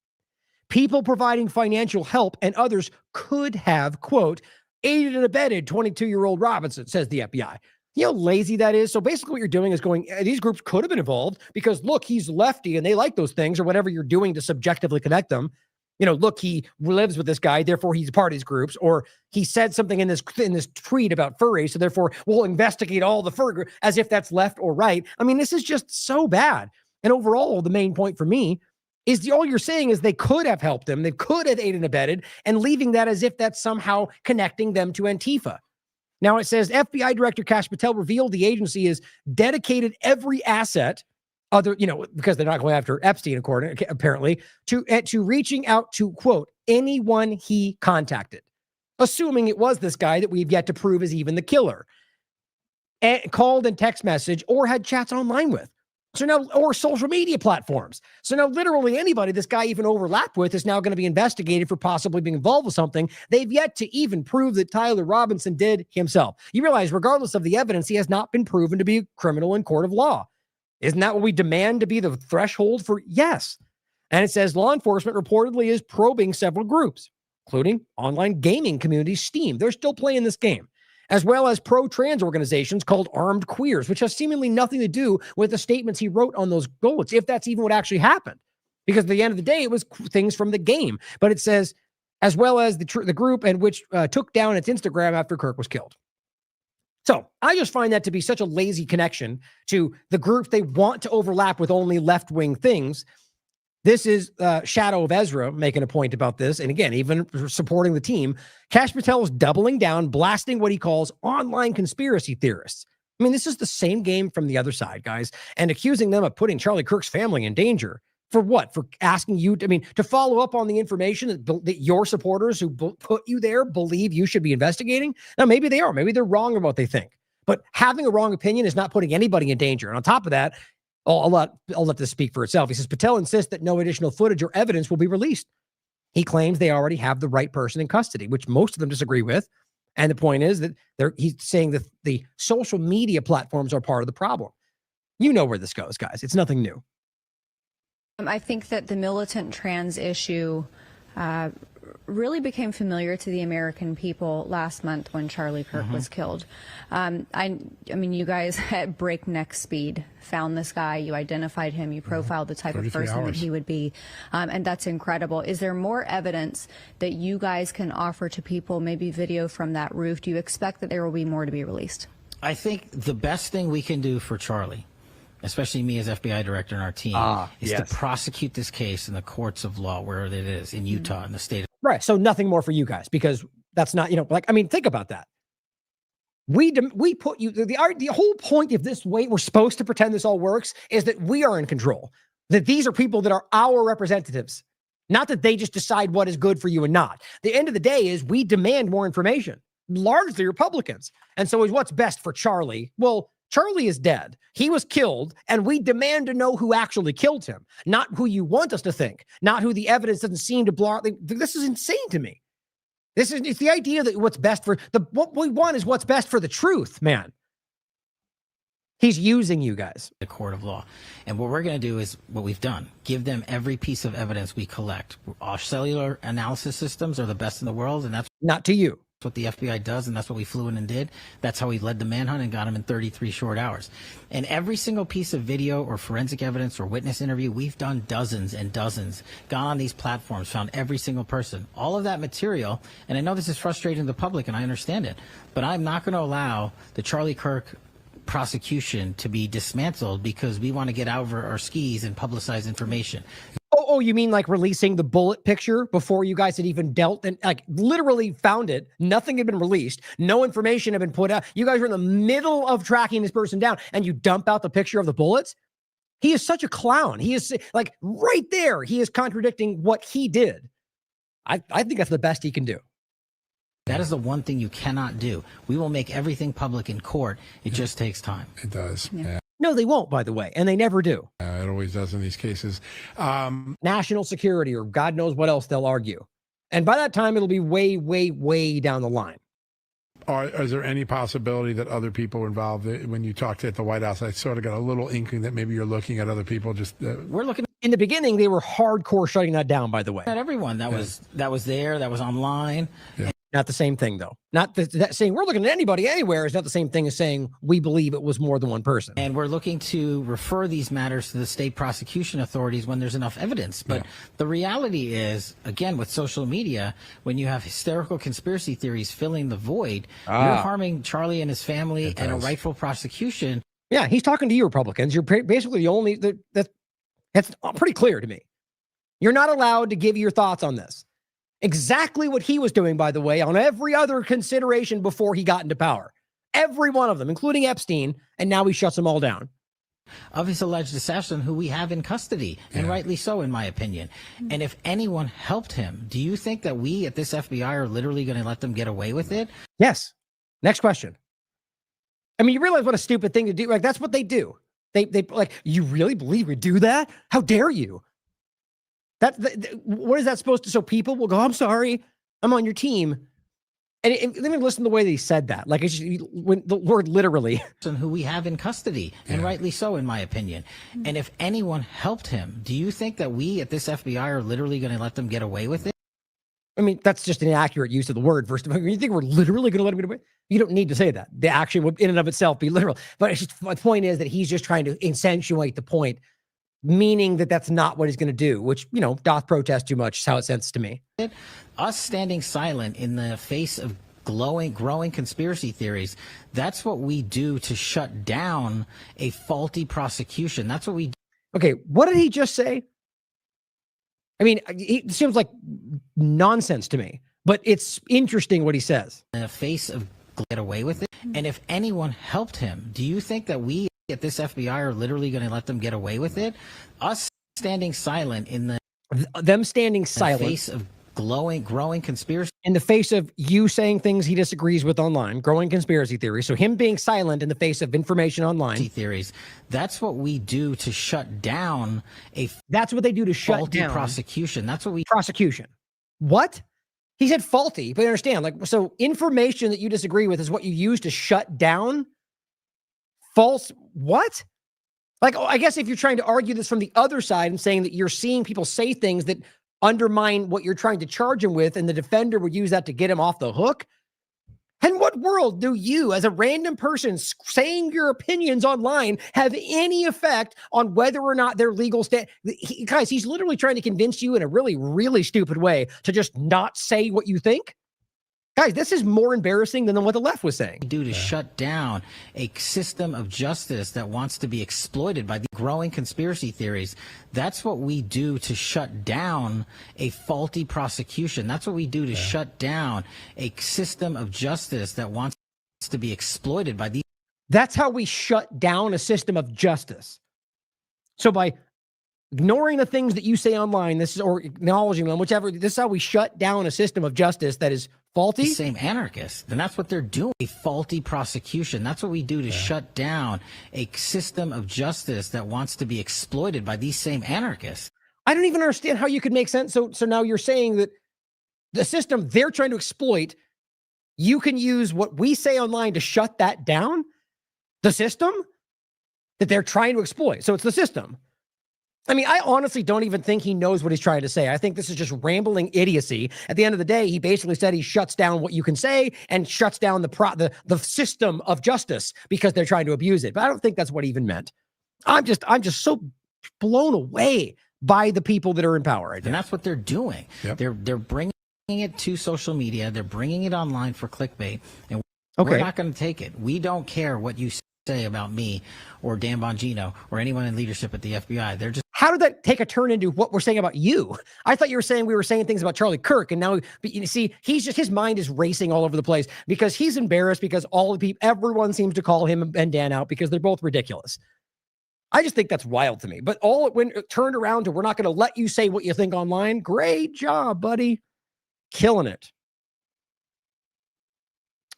people providing financial help, and others could have, quote, aided and abetted 22-year-old Robinson, says the FBI. You know how lazy that is? So basically what you're doing is going, these groups could have been involved because, look, he's lefty and they like those things, or whatever you're doing to subjectively connect them. Look, he lives with this guy, therefore he's a part of these groups, or he said something in this tweet about furry, so therefore we'll investigate all the fur group, as if that's left or right. I mean, this is just so bad. And overall, the main point for me is all you're saying is they could have helped them, they could have aided and abetted, and leaving that as if that's somehow connecting them to Antifa. Now it says FBI Director Kash Patel revealed the agency is dedicated every asset, because they're not going after Epstein, apparently, to reaching out to, quote, anyone he contacted, assuming it was this guy that we've yet to prove is even the killer, and called and text message or had chats online with. So now, or social media platforms. So now literally anybody this guy even overlapped with is now going to be investigated for possibly being involved with something they've yet to even prove that Tyler Robinson did himself. You realize, regardless of the evidence, he has not been proven to be a criminal in court of law. Isn't that what we demand to be the threshold for? Yes. And it says law enforcement reportedly is probing several groups, including online gaming community Steam. They're still playing this game, as well as pro-trans organizations called Armed Queers, which has seemingly nothing to do with the statements he wrote on those bullets, if that's even what actually happened. because at the end of the day, it was things from the game. But it says, as well as the group and which took down its Instagram after Kirk was killed. So I just find that to be such a lazy connection to the group they want to overlap with only left-wing things. This is Shadow of Ezra making a point about this. And again, even supporting the team, Kash Patel is doubling down, blasting what he calls online conspiracy theorists. I mean, this is the same game from the other side, guys, and accusing them of putting Charlie Kirk's family in danger. For what? For asking you, to follow up on the information that your supporters who put you there believe you should be investigating? Now, maybe they are. Maybe they're wrong about what they think. But having a wrong opinion is not putting anybody in danger. And on top of that, I'll let this speak for itself. He says, Patel insists that no additional footage or evidence will be released. He claims they already have the right person in custody, which most of them disagree with. And the point is that he's saying that the social media platforms are part of the problem. You know where this goes, guys. It's nothing new. I think that the militant trans issue really became familiar to the American people last month when Charlie Kirk was killed. I mean, you guys at breakneck speed found this guy, you identified him, you profiled the type of person that he would be, and that's incredible. Is there more evidence that you guys can offer to people, maybe video from that roof? Do you expect that there will be more to be released? I think the best thing we can do for Charlie, especially me as FBI director and our team, is to prosecute this case in the courts of law, where it is, in Utah, in the state of... Right. So nothing more for you guys, because that's not, I mean, think about that. We put you, the whole point of this way, we're supposed to pretend this all works, is that we are in control. That these are people that are our representatives. Not that they just decide what is good for you and not. The end of the day is we demand more information, largely Republicans. And so is what's best for Charlie? Well, Charlie is dead. He was killed, and we demand to know who actually killed him, not who you want us to think, not who the evidence doesn't seem to blow. This is insane to me. It's the idea that what's best for what we want is what's best for the truth, man. He's using you guys. The court of law. And what we're going to do is what we've done. Give them every piece of evidence we collect. Our cellular analysis systems are the best in the world, and that's not to you. What the FBI does, and that's what we flew in and did. That's how we led the manhunt and got him in 33 short hours. And every single piece of video or forensic evidence or witness interview, we've done dozens and dozens, gone on these platforms, found every single person. All of that material, and I know this is frustrating to the public, and I understand it, but I'm not going to allow the Charlie Kirk prosecution to be dismantled because we want to get over our skis and publicize information. Oh, you mean like releasing the bullet picture before you guys had even dealt and like literally found it? Nothing had been released. No information had been put out. You guys were in the middle of tracking this person down and you dump out the picture of the bullets? He is such a clown. He is like right there. He is contradicting what he did. I think that's the best he can do. That is the one thing you cannot do. We will make everything public in court. It just takes time. It does. Yeah. No, they won't, by the way, and they never do. It always does in these cases. National security or God knows what else they'll argue. And by that time, it'll be way, way, way down the line. Is there any possibility that other people were involved? When you talked at the White House, I sort of got a little inkling that maybe you're looking at other people. We're looking. In the beginning, they were hardcore shutting that down, by the way. Not everyone that was there, that was online. Yeah. Not the same thing, though. Not that saying we're looking at anybody anywhere is not the same thing as saying we believe it was more than one person. And we're looking to refer these matters to the state prosecution authorities when there's enough evidence. But the reality is, again, with social media, when you have hysterical conspiracy theories filling the void, you're harming Charlie and his family and a rightful prosecution. Yeah, he's talking to you Republicans. You're basically the only that's pretty clear to me. You're not allowed to give your thoughts on this. Exactly what he was doing, by the way, on every other consideration before he got into power. Every one of them, including Epstein, and now he shuts them all down. Of his alleged assassin, who we have in custody, and rightly so, in my opinion. And if anyone helped him, do you think that we at this FBI are literally going to let them get away with it? Yes. Next question. I mean, you realize what a stupid thing to do. Like, that's what they do. They like, you really believe we do that? How dare you? What is that supposed to? So people will go, I'm sorry, I'm on your team. And let me listen to the way that he said that. Like, it's just, when the word literally. Who we have in custody, and rightly so, in my opinion. And if anyone helped him, do you think that we at this FBI are literally going to let them get away with it? I mean, that's just an inaccurate use of the word. First of all, you think we're literally going to let him get away? You don't need to say that. The action would in and of itself be literal. But it's just, the point is that he's just trying to accentuate the point meaning that that's not what he's going to do, which, doth protest too much is how it sounds to me. Us standing silent in the face of growing conspiracy theories, that's what we do to shut down a faulty prosecution. That's what we do. Okay, what did he just say? I mean, it seems like nonsense to me, but it's interesting what he says. In the face of get away with it. And if anyone helped him, do you think that we at this FBI are literally going to let them get away with it? Us standing silent in the them standing silent in the face of growing conspiracy, in the face of you saying things he disagrees with online, growing conspiracy theories. So him being silent in the face of information online theories. That's what we do to shut down a. That's what they do to shut down prosecution. That's what we prosecution. What? He said faulty, but understand, so information that you disagree with is what you use to shut down false. What? I guess if you're trying to argue this from the other side and saying that you're seeing people say things that undermine what you're trying to charge him with, and the defender would use that to get him off the hook. In what world do you, as a random person saying your opinions online, have any effect on whether or not their legal guys, he's literally trying to convince you in a really, really stupid way to just not say what you think. Guys, this is more embarrassing than what the left was saying. Do to shut down a system of justice that wants to be exploited by the growing conspiracy theories. That's what we do to shut down a faulty prosecution. That's what we do to shut down a system of justice that wants to be exploited by the. That's how we shut down a system of justice. So by ignoring the things that you say online, or acknowledging them, whichever, this is how we shut down a system of justice that is faulty. The same anarchists. And that's what they're doing. A faulty prosecution. That's what we do to shut down a system of justice that wants to be exploited by these same anarchists. I don't even understand how you could make sense. So now you're saying that the system they're trying to exploit, you can use what we say online to shut that down? The system that they're trying to exploit. So it's the system. I mean, I honestly don't even think he knows what he's trying to say. I think this is just rambling idiocy. At the end of the day, he basically said he shuts down what you can say and shuts down the system of justice because they're trying to abuse it. But I don't think that's what he even meant. I'm just so blown away by the people that are in power right now. And that's what they're doing. Yep. They're bringing it to social media. They're bringing it online for clickbait. And we're not going to take it. We don't care what you say about me or Dan Bongino or anyone in leadership at the FBI. They're just. How did that take a turn into what we're saying about you? I thought you were saying we were saying things about Charlie Kirk, and now, but you see, his mind is racing all over the place because he's embarrassed because everyone seems to call him and Dan out because they're both ridiculous. I just think that's wild to me. But when it turned around to we're not going to let you say what you think online. Great job, buddy. Killing it.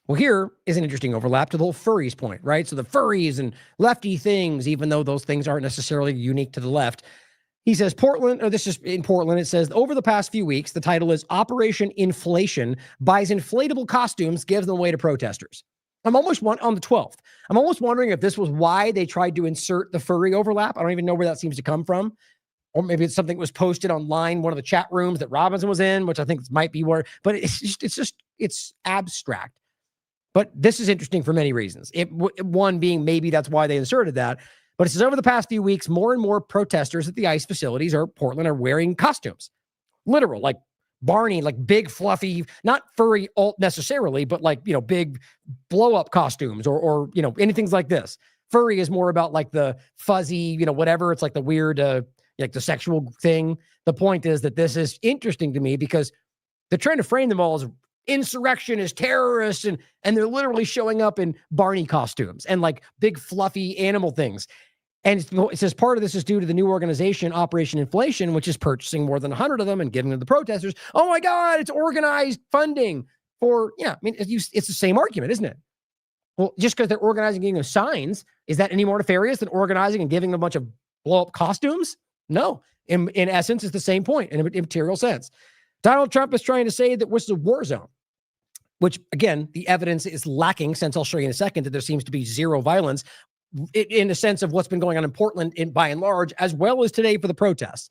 Well, here is an interesting overlap to the whole furries point, right? So the furries and lefty things, even though those things aren't necessarily unique to the left. He says this is in Portland. It says, over the past few weeks, the title is Operation Inflation buys inflatable costumes, gives them away to protesters. On the 12th. I'm almost wondering if this was why they tried to insert the furry overlap. I don't even know where that seems to come from. Or maybe it's something that was posted online, one of the chat rooms that Robinson was in, which I think might be where, but it's abstract. But this is interesting for many reasons. One being maybe that's why they inserted that. But it says over the past few weeks, more and more protesters at the ICE facilities or Portland are wearing costumes. Literal, like Barney, like big, fluffy, not furry alt necessarily, but big blow-up costumes or anything like this. Furry is more about like the fuzzy, whatever. It's like the weird, like the sexual thing. The point is that this is interesting to me because they're trying to frame them all as insurrection as terrorists, and they're literally showing up in Barney costumes and like big fluffy animal things. And it says part of this is due to the new organization, Operation Inflation, which is purchasing more than 100 of them and giving them to the protesters. Oh my God, it's organized funding for, it's the same argument, isn't it? Well, just because they're organizing and giving them signs, is that any more nefarious than organizing and giving them a bunch of blow-up costumes? No. In essence, it's the same point in a material sense. Donald Trump is trying to say that this is a war zone, which, again, the evidence is lacking, since I'll show you in a second that there seems to be zero violence in the sense of what's been going on in Portland by and large, as well as today for the protests.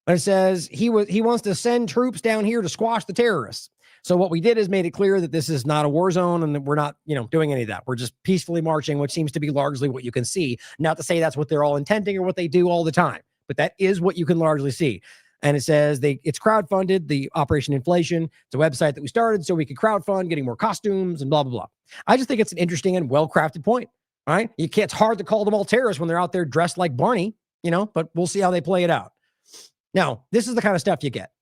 But it says he wants to send troops down here to squash the terrorists. So what we did is made it clear that this is not a war zone and that we're not, doing any of that. We're just peacefully marching, which seems to be largely what you can see. Not to say that's what they're all intending or what they do all the time. but that is what you can largely see. And it says it's crowdfunded, the Operation Inflation. It's a website that we started so we could crowdfund getting more costumes and blah, blah, blah. I just think it's an interesting and well-crafted point, right? It's hard to call them all terrorists when they're out there dressed like Barney, but we'll see how they play it out. Now, this is the kind of stuff you get.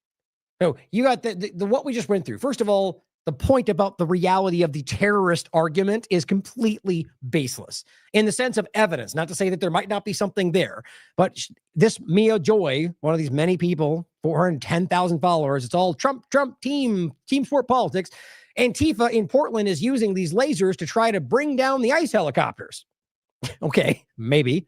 So you got the what we just went through. First of all, the point about the reality of the terrorist argument is completely baseless in the sense of evidence. Not to say that there might not be something there, but this Mia Joy, one of these many people, 410,000 followers, it's all Trump, team sport politics. Antifa in Portland is using these lasers to try to bring down the ICE helicopters. Okay, maybe.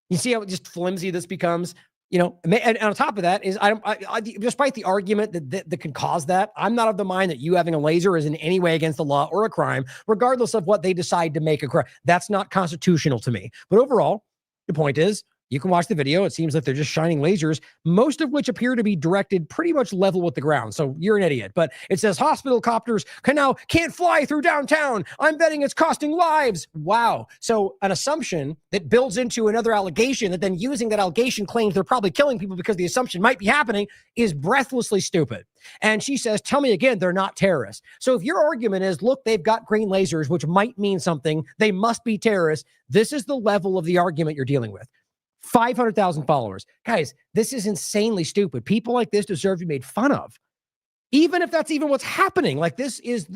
You see how just flimsy this becomes? And on top of that is, I despite the argument that can cause that, I'm not of the mind that you having a laser is in any way against the law or a crime, regardless of what they decide to make a crime. That's not constitutional to me. But overall, the point is, you can watch the video. It seems like they're just shining lasers, most of which appear to be directed pretty much level with the ground. So you're an idiot. But it says hospital copters can't fly through downtown. I'm betting it's costing lives. Wow. So an assumption that builds into another allegation that then using that allegation claims they're probably killing people because the assumption might be happening is breathlessly stupid. And she says, tell me again, they're not terrorists. So if your argument is, look, they've got green lasers, which might mean something, they must be terrorists. This is the level of the argument you're dealing with. 500,000 followers. Guys, this is insanely stupid. People like this deserve to be made fun of. Even if that's even what's happening. Like this is,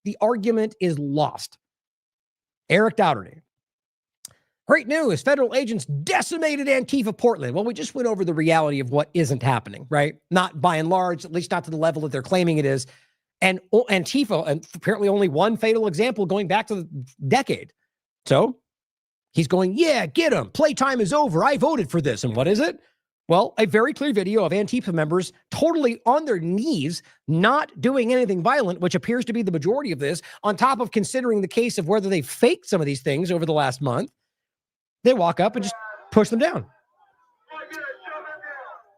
the argument is lost. Eric Dougherty. Great news. Federal agents decimated Antifa Portland. Well, we just went over the reality of what isn't happening, right? Not by and large, at least not to the level that they're claiming it is. And Antifa, and apparently only one fatal example going back to the decade. So he's going, yeah, get him. Playtime is over. I voted for this. And what is it? Well, a very clear video of Antifa members totally on their knees, not doing anything violent, which appears to be the majority of this, on top of considering the case of whether they faked some of these things over the last month. They walk up and just push them down.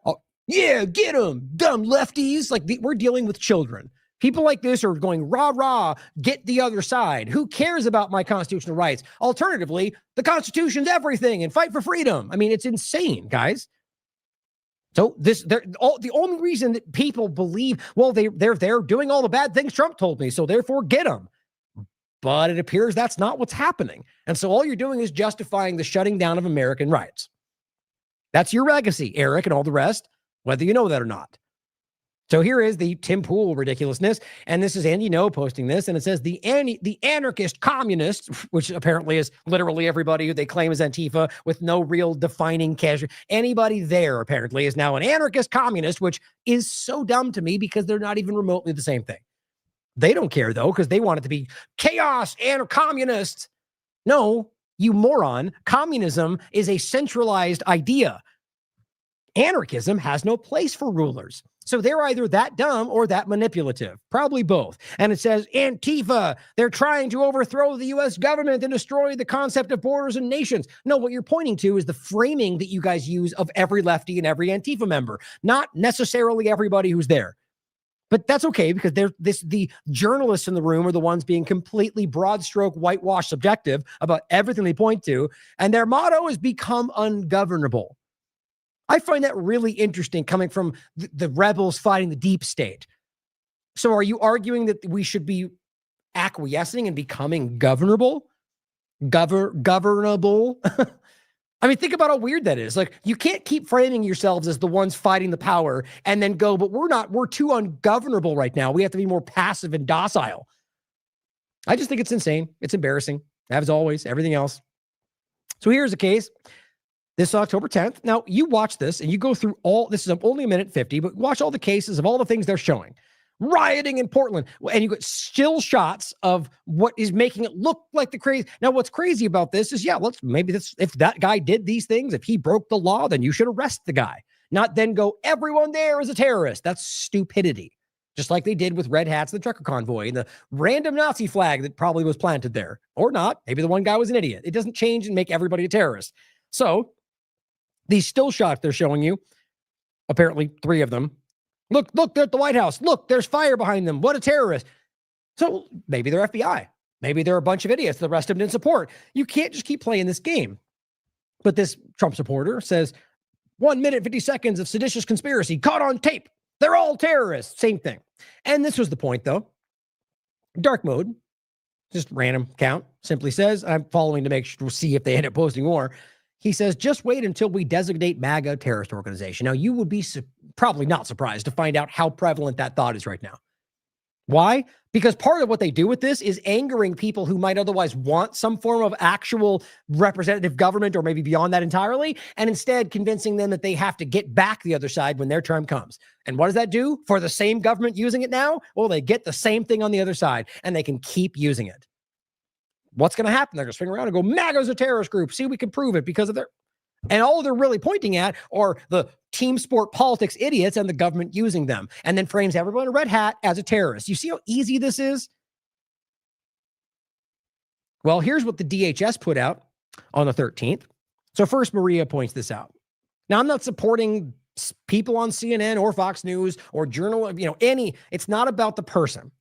Oh, yeah, get them, dumb lefties. Like we're dealing with children. People like this are going, rah, rah, get the other side. Who cares about my constitutional rights? Alternatively, the Constitution's everything and fight for freedom. I mean, it's insane, guys. So the only reason that people believe, well, they're doing all the bad things Trump told me, so therefore get them. But it appears that's not what's happening. And so all you're doing is justifying the shutting down of American rights. That's your legacy, Eric, and all the rest, whether you know that or not. So here is the Tim Pool ridiculousness, and this is Andy No posting this, and it says the anarchist communists, which apparently is literally everybody who they claim is Antifa with no real defining casual. Anybody there apparently is now an anarchist communist, which is so dumb to me because they're not even remotely the same thing. They don't care though because they want it to be chaos and communists. No, you moron. Communism is a centralized idea. Anarchism has no place for rulers. So they're either that dumb or that manipulative, probably both. And it says Antifa, they're trying to overthrow the U.S. government and destroy the concept of borders and nations. No, what you're pointing to is the framing that you guys use of every lefty and every Antifa member, not necessarily everybody who's there. But that's okay because the journalists in the room are the ones being completely broad stroke, whitewash subjective about everything they point to. And their motto is become ungovernable. I find that really interesting coming from the rebels fighting the deep state. So are you arguing that we should be acquiescing and becoming governable? Governable? I mean, think about how weird that is. Like, you can't keep framing yourselves as the ones fighting the power and then go, but we're too ungovernable right now. We have to be more passive and docile. I just think it's insane. It's embarrassing, as always, everything else. So here's the case. This October 10th. Now, you watch this and you go through this is only 1:50, but watch all the cases of all the things they're showing. Rioting in Portland. And you get still shots of what is making it look like the crazy. Now, what's crazy about this is, if that guy did these things, if he broke the law, then you should arrest the guy. Not then go, everyone there is a terrorist. That's stupidity. Just like they did with red hats and the trucker convoy and the random Nazi flag that probably was planted there. Or not. Maybe the one guy was an idiot. It doesn't change and make everybody a terrorist. So these still shots they're showing you, apparently 3 of them. Look, they're at the White House. Look, there's fire behind them. What a terrorist. So maybe they're FBI. Maybe they're a bunch of idiots. The rest of them didn't support. You can't just keep playing this game. But this Trump supporter says, 1 minute, 50 seconds of seditious conspiracy caught on tape. They're all terrorists. Same thing. And this was the point, though. Dark mode, just random count, simply says, I'm following to make sure we'll see if they end up posting more. He says, just wait until we designate MAGA a terrorist organization. Now, you would be probably not surprised to find out how prevalent that thought is right now. Why? Because part of what they do with this is angering people who might otherwise want some form of actual representative government or maybe beyond that entirely, and instead convincing them that they have to get back the other side when their term comes. And what does that do for the same government using it now? Well, they get the same thing on the other side, and they can keep using it. What's going to happen? They're going to swing around and go, MAGA's a terrorist group. See, we can prove it because of their... And all they're really pointing at are the team sport politics idiots and the government using them, and then frames everyone in a red hat as a terrorist. You see how easy this is? Well, here's what the DHS put out on the 13th. So first, Maria points this out. Now, I'm not supporting people on CNN or Fox News or Journal, it's not about the person.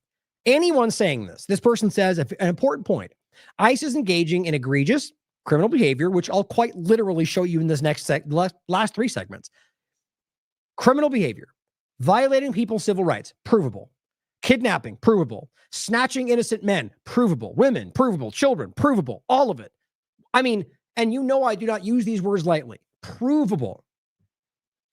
Anyone saying this person says an important point. ICE is engaging in egregious criminal behavior, which I'll quite literally show you in this next last 3 segments. Criminal behavior, violating people's civil rights, provable. Kidnapping, provable. Snatching innocent men, provable. Women, provable. Children, provable. All of it. I mean, and I do not use these words lightly. Provable.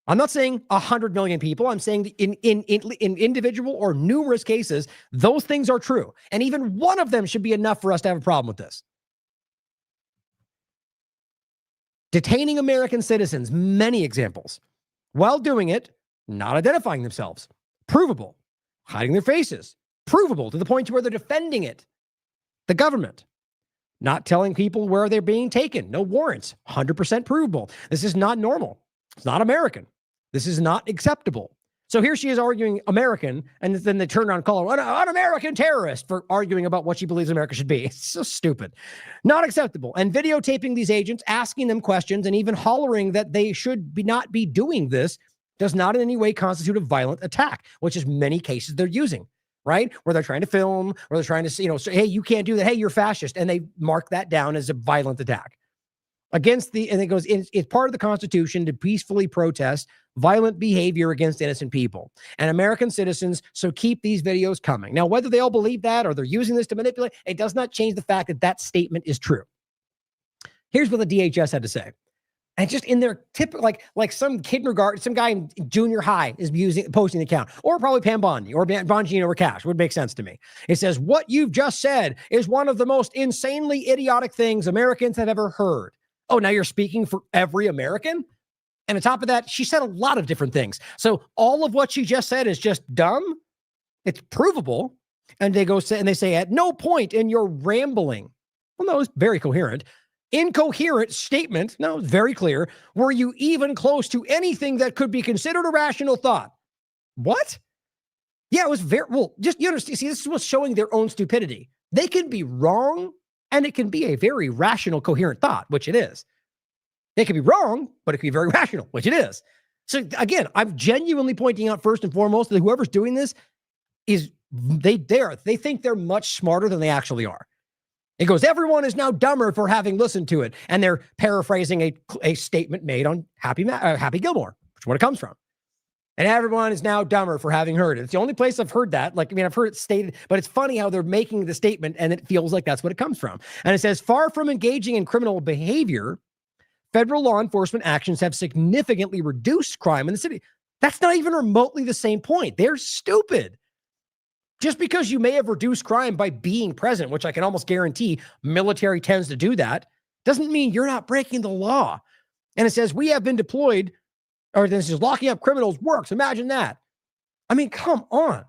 I'm not saying 100 million people. I'm saying in individual or numerous cases, those things are true. And even one of them should be enough for us to have a problem with this. Detaining American citizens, many examples. While doing it, not identifying themselves, provable. Hiding their faces, provable to the point to where they're defending it. The government. Not telling people where they're being taken, no warrants, 100% provable. This is not normal. It's not American. This is not acceptable. So here she is arguing American, and then they turn around and call her an American terrorist for arguing about what she believes America should be. It's so stupid. Not acceptable. And videotaping these agents, asking them questions, and even hollering that they should not be doing this does not in any way constitute a violent attack, which is many cases they're using, right? Where they're trying to film, or they're trying to say, hey, you can't do that. Hey, you're fascist. And they mark that down as a violent attack. And it goes, it's part of the Constitution to peacefully protest violent behavior against innocent people and American citizens. So keep these videos coming. Now, whether they all believe that or they're using this to manipulate, it does not change the fact that that statement is true. Here's what the DHS had to say. And just in their like some kindergarten, some guy in junior high is posting the account, or probably Pam Bondi or Bongino or Cash would make sense to me. It says, what you've just said is one of the most insanely idiotic things Americans have ever heard. Oh, now you're speaking for every American? And on top of that, she said a lot of different things. So all of what she just said is just dumb. It's provable. And they say, at no point in your rambling, well, no, it's very coherent, incoherent statement, no, it's very clear, were you even close to anything that could be considered a rational thought? What? Yeah, it was just, you understand, see, this is what's showing their own stupidity. They can be wrong, and it can be a very rational, coherent thought, which it is. They can be wrong, but it can be very rational, which it is. So again, I'm genuinely pointing out first and foremost that whoever's doing this they think they're much smarter than they actually are. It goes, everyone is now dumber for having listened to it. And they're paraphrasing a statement made on Happy Gilmore, which is what it comes from. And everyone is now dumber for having heard it. It's the only place I've heard that. I've heard it stated, but it's funny how they're making the statement and it feels like that's what it comes from. And it says, far from engaging in criminal behavior, federal law enforcement actions have significantly reduced crime in the city. That's not even remotely the same point. They're stupid. Just because you may have reduced crime by being present, which I can almost guarantee military tends to do that, doesn't mean you're not breaking the law. And it says, we have been deployed, or this is locking up criminals works. Imagine that. I mean, come on.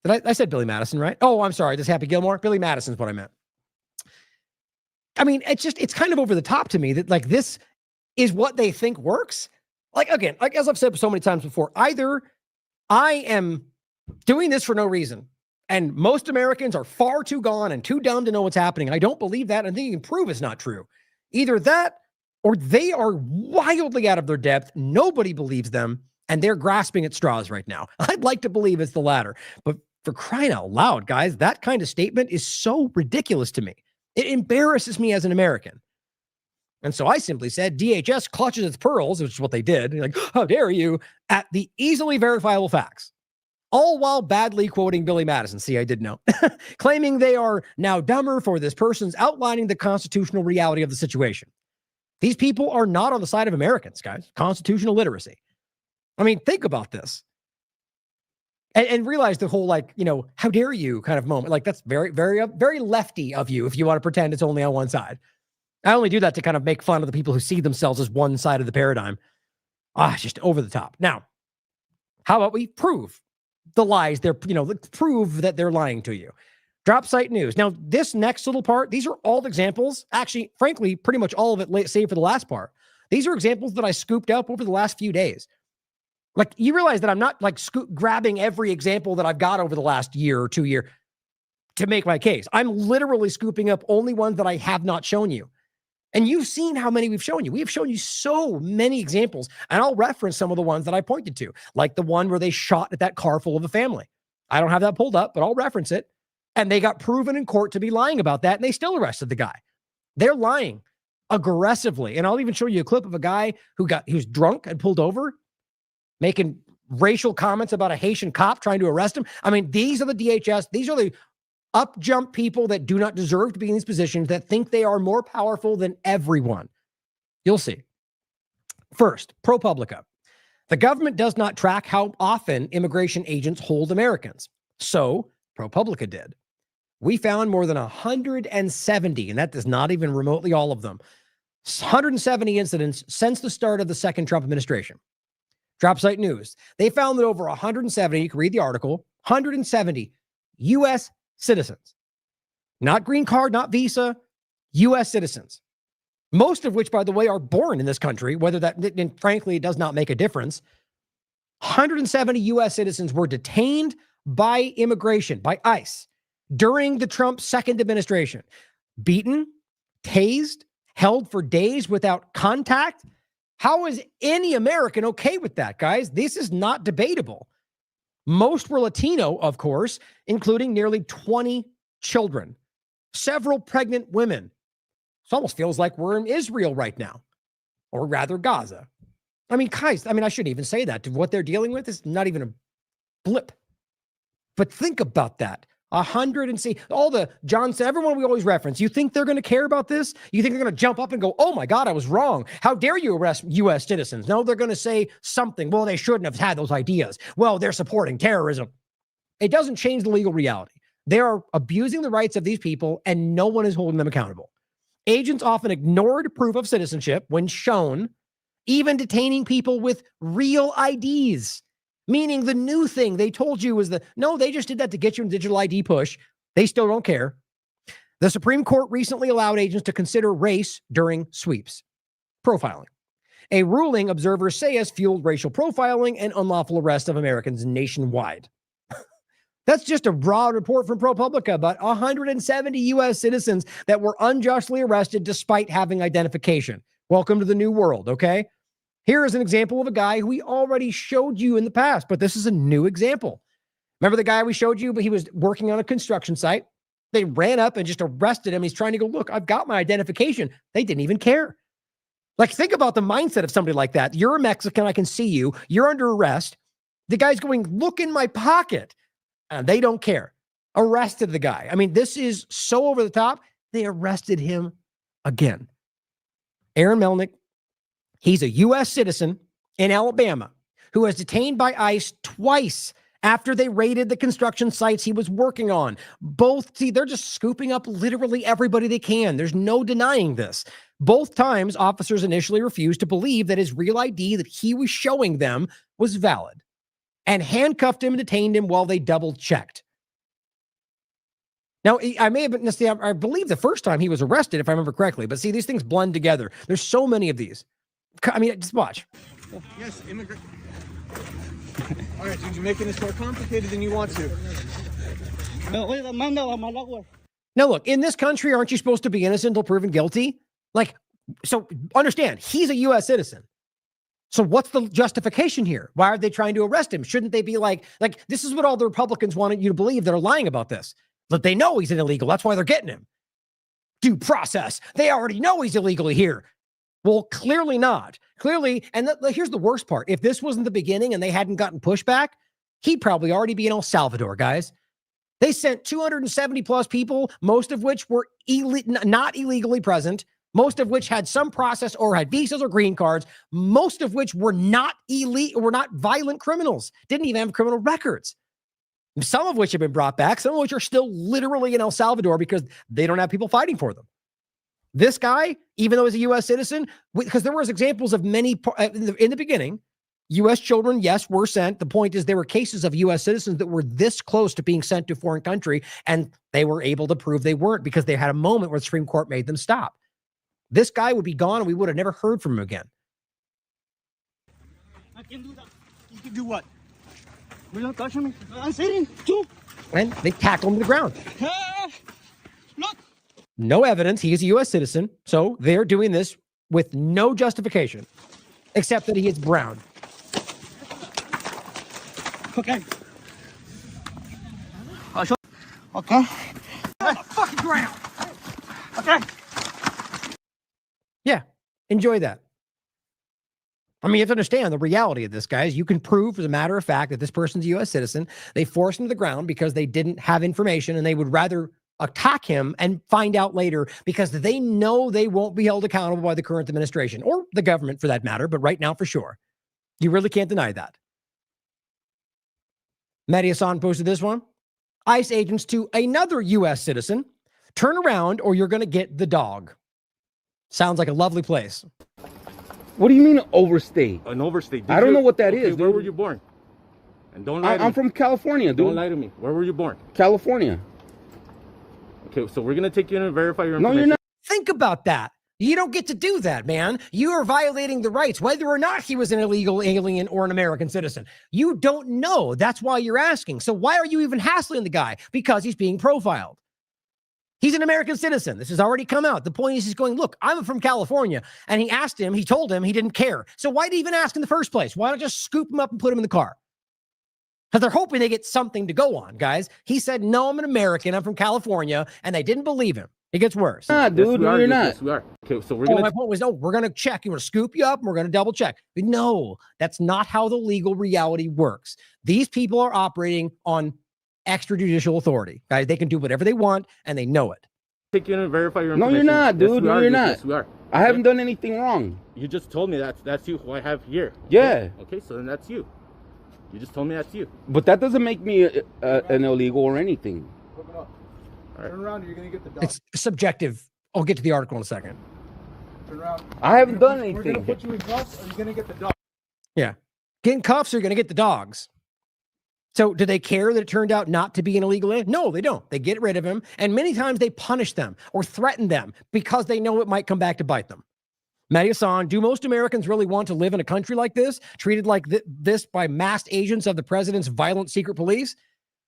I said Billy Madison, right? Oh, I'm sorry. This is Happy Gilmore. Billy Madison's what I meant. I mean, it's kind of over the top to me that this is what they think works. Again, as I've said so many times before, either I am doing this for no reason, and most Americans are far too gone and too dumb to know what's happening. I don't believe that, and I think you can prove it's not true. Either that, or they are wildly out of their depth. Nobody believes them, and they're grasping at straws right now. I'd like to believe it's the latter, but for crying out loud, guys, that kind of statement is so ridiculous to me. It embarrasses me as an American. And so I simply said, DHS clutches its pearls, which is what they did. Like, how dare you, at the easily verifiable facts. All while badly quoting Billy Madison. See, I did know. Claiming they are now dumber for this person's outlining the constitutional reality of the situation. These people are not on the side of Americans, guys. Constitutional literacy. I mean, think about this. And realize the whole, like, you know, how dare you kind of moment. Like, that's very, very, very lefty of you if you want to pretend it's only on one side. I only do that to kind of make fun of the people who see themselves as one side of the paradigm. Just over the top. Now, how about we prove the lies they're, prove that they're lying to you. Drop site news. Now, this next little part, these are all examples. Actually, frankly, pretty much all of it, save for the last part. These are examples that I scooped up over the last few days. Like, you realize that I'm not like grabbing every example that I've got over the last year or 2 year to make my case. I'm literally scooping up only ones that I have not shown you. And you've seen how many we've shown you. We have shown you so many examples, and I'll reference some of the ones that I pointed to, like the one where they shot at that car full of a family. I don't have that pulled up, but I'll reference it. And they got proven in court to be lying about that, and they still arrested the guy. They're lying aggressively. And I'll even show you a clip of a guy who's drunk and pulled over, making racial comments about a Haitian cop trying to arrest him. I mean, these are the DHS. These are the up jump people that do not deserve to be in these positions, that think they are more powerful than everyone. You'll see. First, ProPublica. The government does not track how often immigration agents hold Americans. So ProPublica did. We found more than 170, and that is not even remotely all of them, 170 incidents since the start of the second Trump administration. Drop site news. They found that over 170, you can read the article, 170 U.S. citizens, not green card, not visa, U.S. citizens, most of which, by the way, are born in this country, whether that, and frankly, it does not make a difference. 170 U.S. citizens were detained by immigration, by ICE, during the Trump second administration, beaten, tased, held for days without contact. How is any American okay with that, guys? This is not debatable. Most were Latino, of course, including nearly 20 children, several pregnant women. It almost feels like we're in Israel right now, or rather Gaza. I mean, guys, I shouldn't even say that. What they're dealing with is not even a blip. But think about that. 100 and see all the Johnson, everyone we always reference. You think they're going to care about this? You think they're going to jump up and go, oh my God, I was wrong. How dare you arrest U.S. citizens? No, they're going to say something. Well, they shouldn't have had those ideas. Well, they're supporting terrorism. It doesn't change the legal reality. They are abusing the rights of these people, and no one is holding them accountable. Agents often ignored proof of citizenship when shown, even detaining people with real IDs. Meaning the new thing they told you was no, they just did that to get you in digital ID push. They still don't care. The Supreme Court recently allowed agents to consider race during sweeps. Profiling. A ruling observers say has fueled racial profiling and unlawful arrest of Americans nationwide. That's just a raw report from ProPublica about 170 U.S. citizens that were unjustly arrested despite having identification. Welcome to the new world, okay? Here is an example of a guy who we already showed you in the past, but this is a new example. Remember the guy we showed you, but he was working on a construction site. They ran up and just arrested him. He's trying to go, look, I've got my identification. They didn't even care. Like, think about the mindset of somebody like that. You're a Mexican. I can see you. You're under arrest. The guy's going, look in my pocket. And they don't care. Arrested the guy. I mean, this is so over the top. They arrested him again. Aaron Melnick. He's a U.S. citizen in Alabama who was detained by ICE twice after they raided the construction sites he was working on. They're just scooping up literally everybody they can. There's no denying this. Both times, officers initially refused to believe that his real ID that he was showing them was valid and handcuffed him and detained him while they double-checked. Now, I believe the first time he was arrested, if I remember correctly, but see, these things blend together. There's so many of these. I mean, just watch. Yes, immigrant. All right, so you're making this more complicated than you want to. Now, look, in this country, aren't you supposed to be innocent until proven guilty? Like, so understand, he's a U.S. citizen. So what's the justification here? Why are they trying to arrest him? Shouldn't they be like this is what all the Republicans wanted you to believe that are lying about this. That they know he's an illegal. That's why they're getting him. Due process. They already know he's illegally here. Well, clearly not. Clearly, and here's the worst part. If this wasn't the beginning and they hadn't gotten pushback, he'd probably already be in El Salvador, guys. They sent 270 plus people, most of which were not illegally present, most of which had some process or had visas or green cards, most of which were not violent criminals, didn't even have criminal records. Some of which have been brought back, some of which are still literally in El Salvador because they don't have people fighting for them. This guy, even though he's a U.S. citizen, because there was examples of many in the beginning, U.S. children, yes, were sent. The point is there were cases of U.S. citizens that were this close to being sent to a foreign country, and they were able to prove they weren't because they had a moment where the Supreme Court made them stop. This guy would be gone, and we would have never heard from him again. I can do that. You can do what? Will not touch me. I'm sitting too. And they tackle him to the ground. Look. No evidence. He is a U.S. citizen, so they're doing this with no justification, except that he is brown. Okay. Okay. Fucking ground. Okay. Yeah, enjoy that. I mean, you have to understand the reality of this, guys. You can prove, as a matter of fact, that this person's a U.S. citizen. They forced him to the ground because they didn't have information, and they would rather attack him and find out later because they know they won't be held accountable by the current administration or the government for that matter, but right now for sure. You really can't deny that. Mehdi Hassan posted this one. ICE agents to another U.S. citizen. Turn around or you're going to get the dog. Sounds like a lovely place. What do you mean overstay? An overstay. I don't know what that is. Where were you born? And don't lie to me. I'm from California, dude. Don't lie to me. Where were you born? California. Okay, so we're going to take you in and verify your information. No, you're not. Think about that. You don't get to do that, man. You are violating the rights, whether or not he was an illegal alien or an American citizen. You don't know. That's why you're asking. So why are you even hassling the guy? Because he's being profiled. He's an American citizen. This has already come out. The point is he's going, look, I'm from California. And he told him he didn't care. So why did he even ask in the first place? Why not just scoop him up and put him in the car? Because they're hoping they get something to go on, guys. He said, no, I'm an American. I'm from California. And they didn't believe him. It gets worse. Nah, dude, no, you're not. Yes, we are. Okay, so we're going to... My point was, no, we're going to check. You want to scoop you up and we're going to double check. But no, that's not how the legal reality works. These people are operating on extrajudicial authority. Guys, they can do whatever they want and they know it. Take you in and verify your No, information. you're not, dude. No, you're not. Yes, we are. I haven't done anything wrong. You just told me that's you who I have here. Yeah. Okay, so then that's you. You just told me that's you. But that doesn't make me an illegal or anything. All right. Turn around or you're going to get the dog. It's subjective. I'll get to the article in a second. Turn around. I haven't done anything. We're going to put you in cuffs or you're going to get the dog. Yeah. Getting cuffs or you're going to get the dogs. So do they care that it turned out not to be an illegal alien? No, they don't. They get rid of him. And many times they punish them or threaten them because they know it might come back to bite them. Mehdi Hassan, do most Americans really want to live in a country like this, treated like this by masked agents of the president's violent secret police?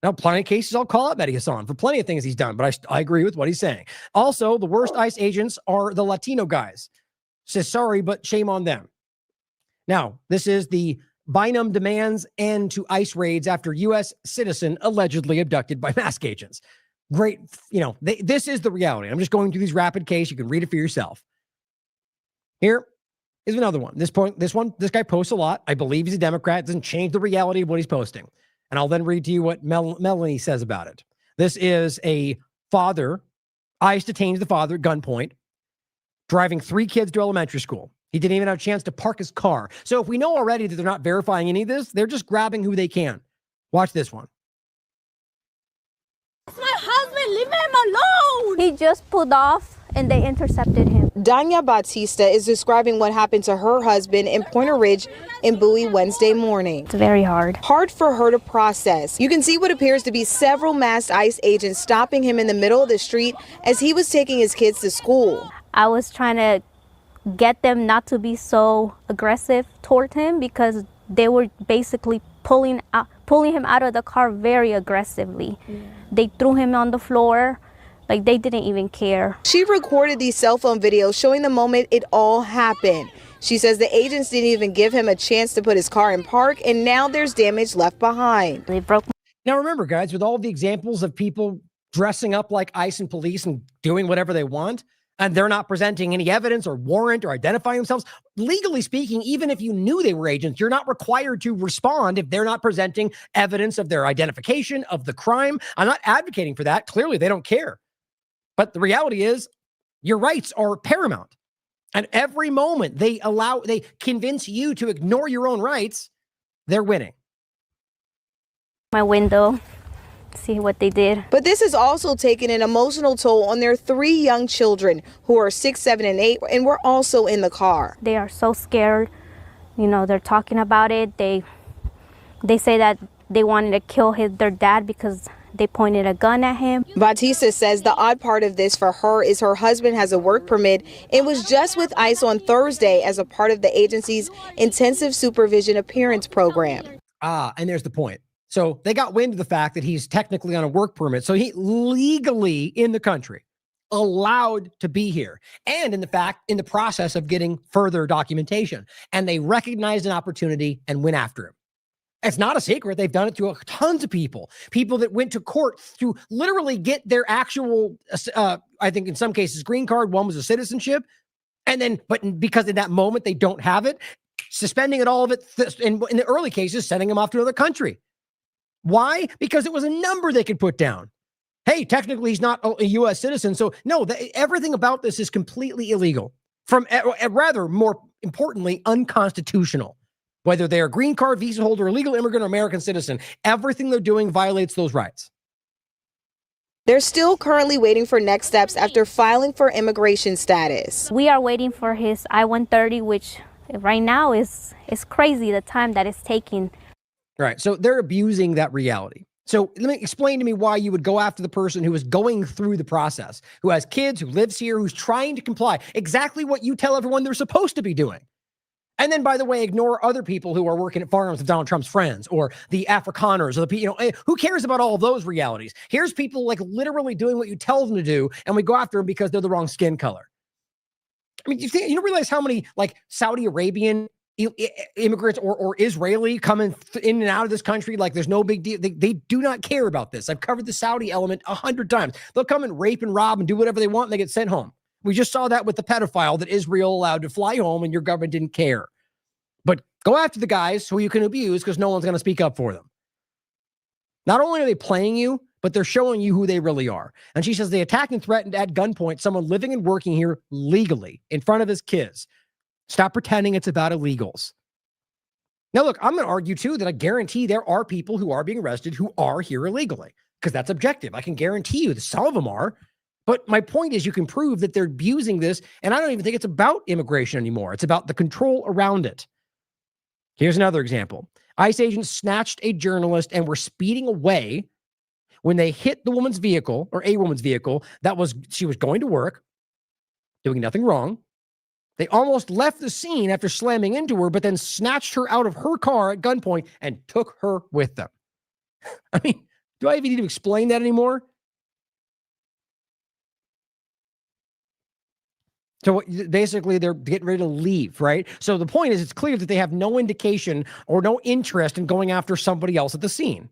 Now, plenty of cases I'll call out Mehdi Hassan for plenty of things he's done, but I agree with what he's saying. Also, the worst ICE agents are the Latino guys. Says sorry, but shame on them. Now, this is the Bynum demands end to ICE raids after U.S. citizen allegedly abducted by mask agents. Great, this is the reality. I'm just going through these rapid case. You can read it for yourself. Here is another one. This guy posts a lot. I believe he's a Democrat. It doesn't change the reality of what he's posting. And I'll then read to you what Melanie says about it. This is a father. ICE detains the father at gunpoint, driving 3 kids to elementary school. He didn't even have a chance to park his car. So if we know already that they're not verifying any of this, they're just grabbing who they can. Watch this one. It's my husband. Leave him alone. He just pulled off and they intercepted him. Danya Batista is describing what happened to her husband in Pointer Ridge in Bowie Wednesday morning. It's very hard. Hard for her to process. You can see what appears to be several masked ICE agents stopping him in the middle of the street as he was taking his kids to school. I was trying to get them not to be so aggressive toward him because they were basically pulling him out of the car very aggressively. Yeah. They threw him on the floor. Like they didn't even care. She recorded these cell phone videos showing the moment it all happened. She says the agents didn't even give him a chance to put his car in park, and now there's damage left behind. They broke. Now remember, guys, with all the examples of people dressing up like ICE and police and doing whatever they want, and they're not presenting any evidence or warrant or identifying themselves, legally speaking, even if you knew they were agents, you're not required to respond if they're not presenting evidence of their identification of the crime. I'm not advocating for that. Clearly, they don't care. But the reality is your rights are paramount. And every moment they convince you to ignore your own rights, they're winning. My window, see what they did. But this has also taken an emotional toll on their 3 young children who are 6, 7, and 8 and were also in the car. They are so scared. You know, they're talking about it. They say that they wanted to kill their dad because they pointed a gun at him. Bautista says the odd part of this for her is her husband has a work permit and was just with ICE on Thursday as a part of the agency's intensive supervision appearance program. And there's the point. So they got wind of the fact that he's technically on a work permit. So he legally in the country, allowed to be here, and in the process of getting further documentation. And they recognized an opportunity and went after him. It's not a secret. They've done it to tons of people that went to court to literally get their actual, I think in some cases, green card. One was a citizenship. And then, but because in that moment they don't have it, suspending it all of it. In the early cases, sending them off to another country. Why? Because it was a number they could put down. Hey, technically he's not a U.S. citizen. So no, everything about this is completely illegal. Rather, more importantly, unconstitutional. Whether they're a green card, visa holder, illegal immigrant, or American citizen, everything they're doing violates those rights. They're still currently waiting for next steps after filing for immigration status. We are waiting for his I-130, which right now is crazy, the time that it's taking. Right. So they're abusing that reality. So let me explain to me why you would go after the person who is going through the process, who has kids, who lives here, who's trying to comply. Exactly what you tell everyone they're supposed to be doing. And then, by the way, ignore other people who are working at farms of Donald Trump's friends or the Afrikaners or the, who cares about all of those realities? Here's people like literally doing what you tell them to do, and we go after them because they're the wrong skin color. I mean, you don't realize how many like Saudi Arabian immigrants or Israeli coming in and out of this country like there's no big deal. They do not care about this. I've covered the Saudi element 100 times. They'll come and rape and rob and do whatever they want and they get sent home. We just saw that with the pedophile that Israel allowed to fly home and your government didn't care. But go after the guys who you can abuse because no one's going to speak up for them. Not only are they playing you, but they're showing you who they really are. And she says they attacked and threatened at gunpoint someone living and working here legally in front of his kids. Stop pretending it's about illegals. Now, look, I'm going to argue, too, that I guarantee there are people who are being arrested who are here illegally because that's objective. I can guarantee you that some of them are. But my point is you can prove that they're abusing this. And I don't even think it's about immigration anymore. It's about the control around it. Here's another example. ICE agents snatched a journalist and were speeding away when they hit the woman's vehicle or a woman's vehicle. She was going to work, doing nothing wrong. They almost left the scene after slamming into her, but then snatched her out of her car at gunpoint and took her with them. I mean, do I even need to explain that anymore? So basically, they're getting ready to leave, right? So the point is, it's clear that they have no indication or no interest in going after somebody else at the scene.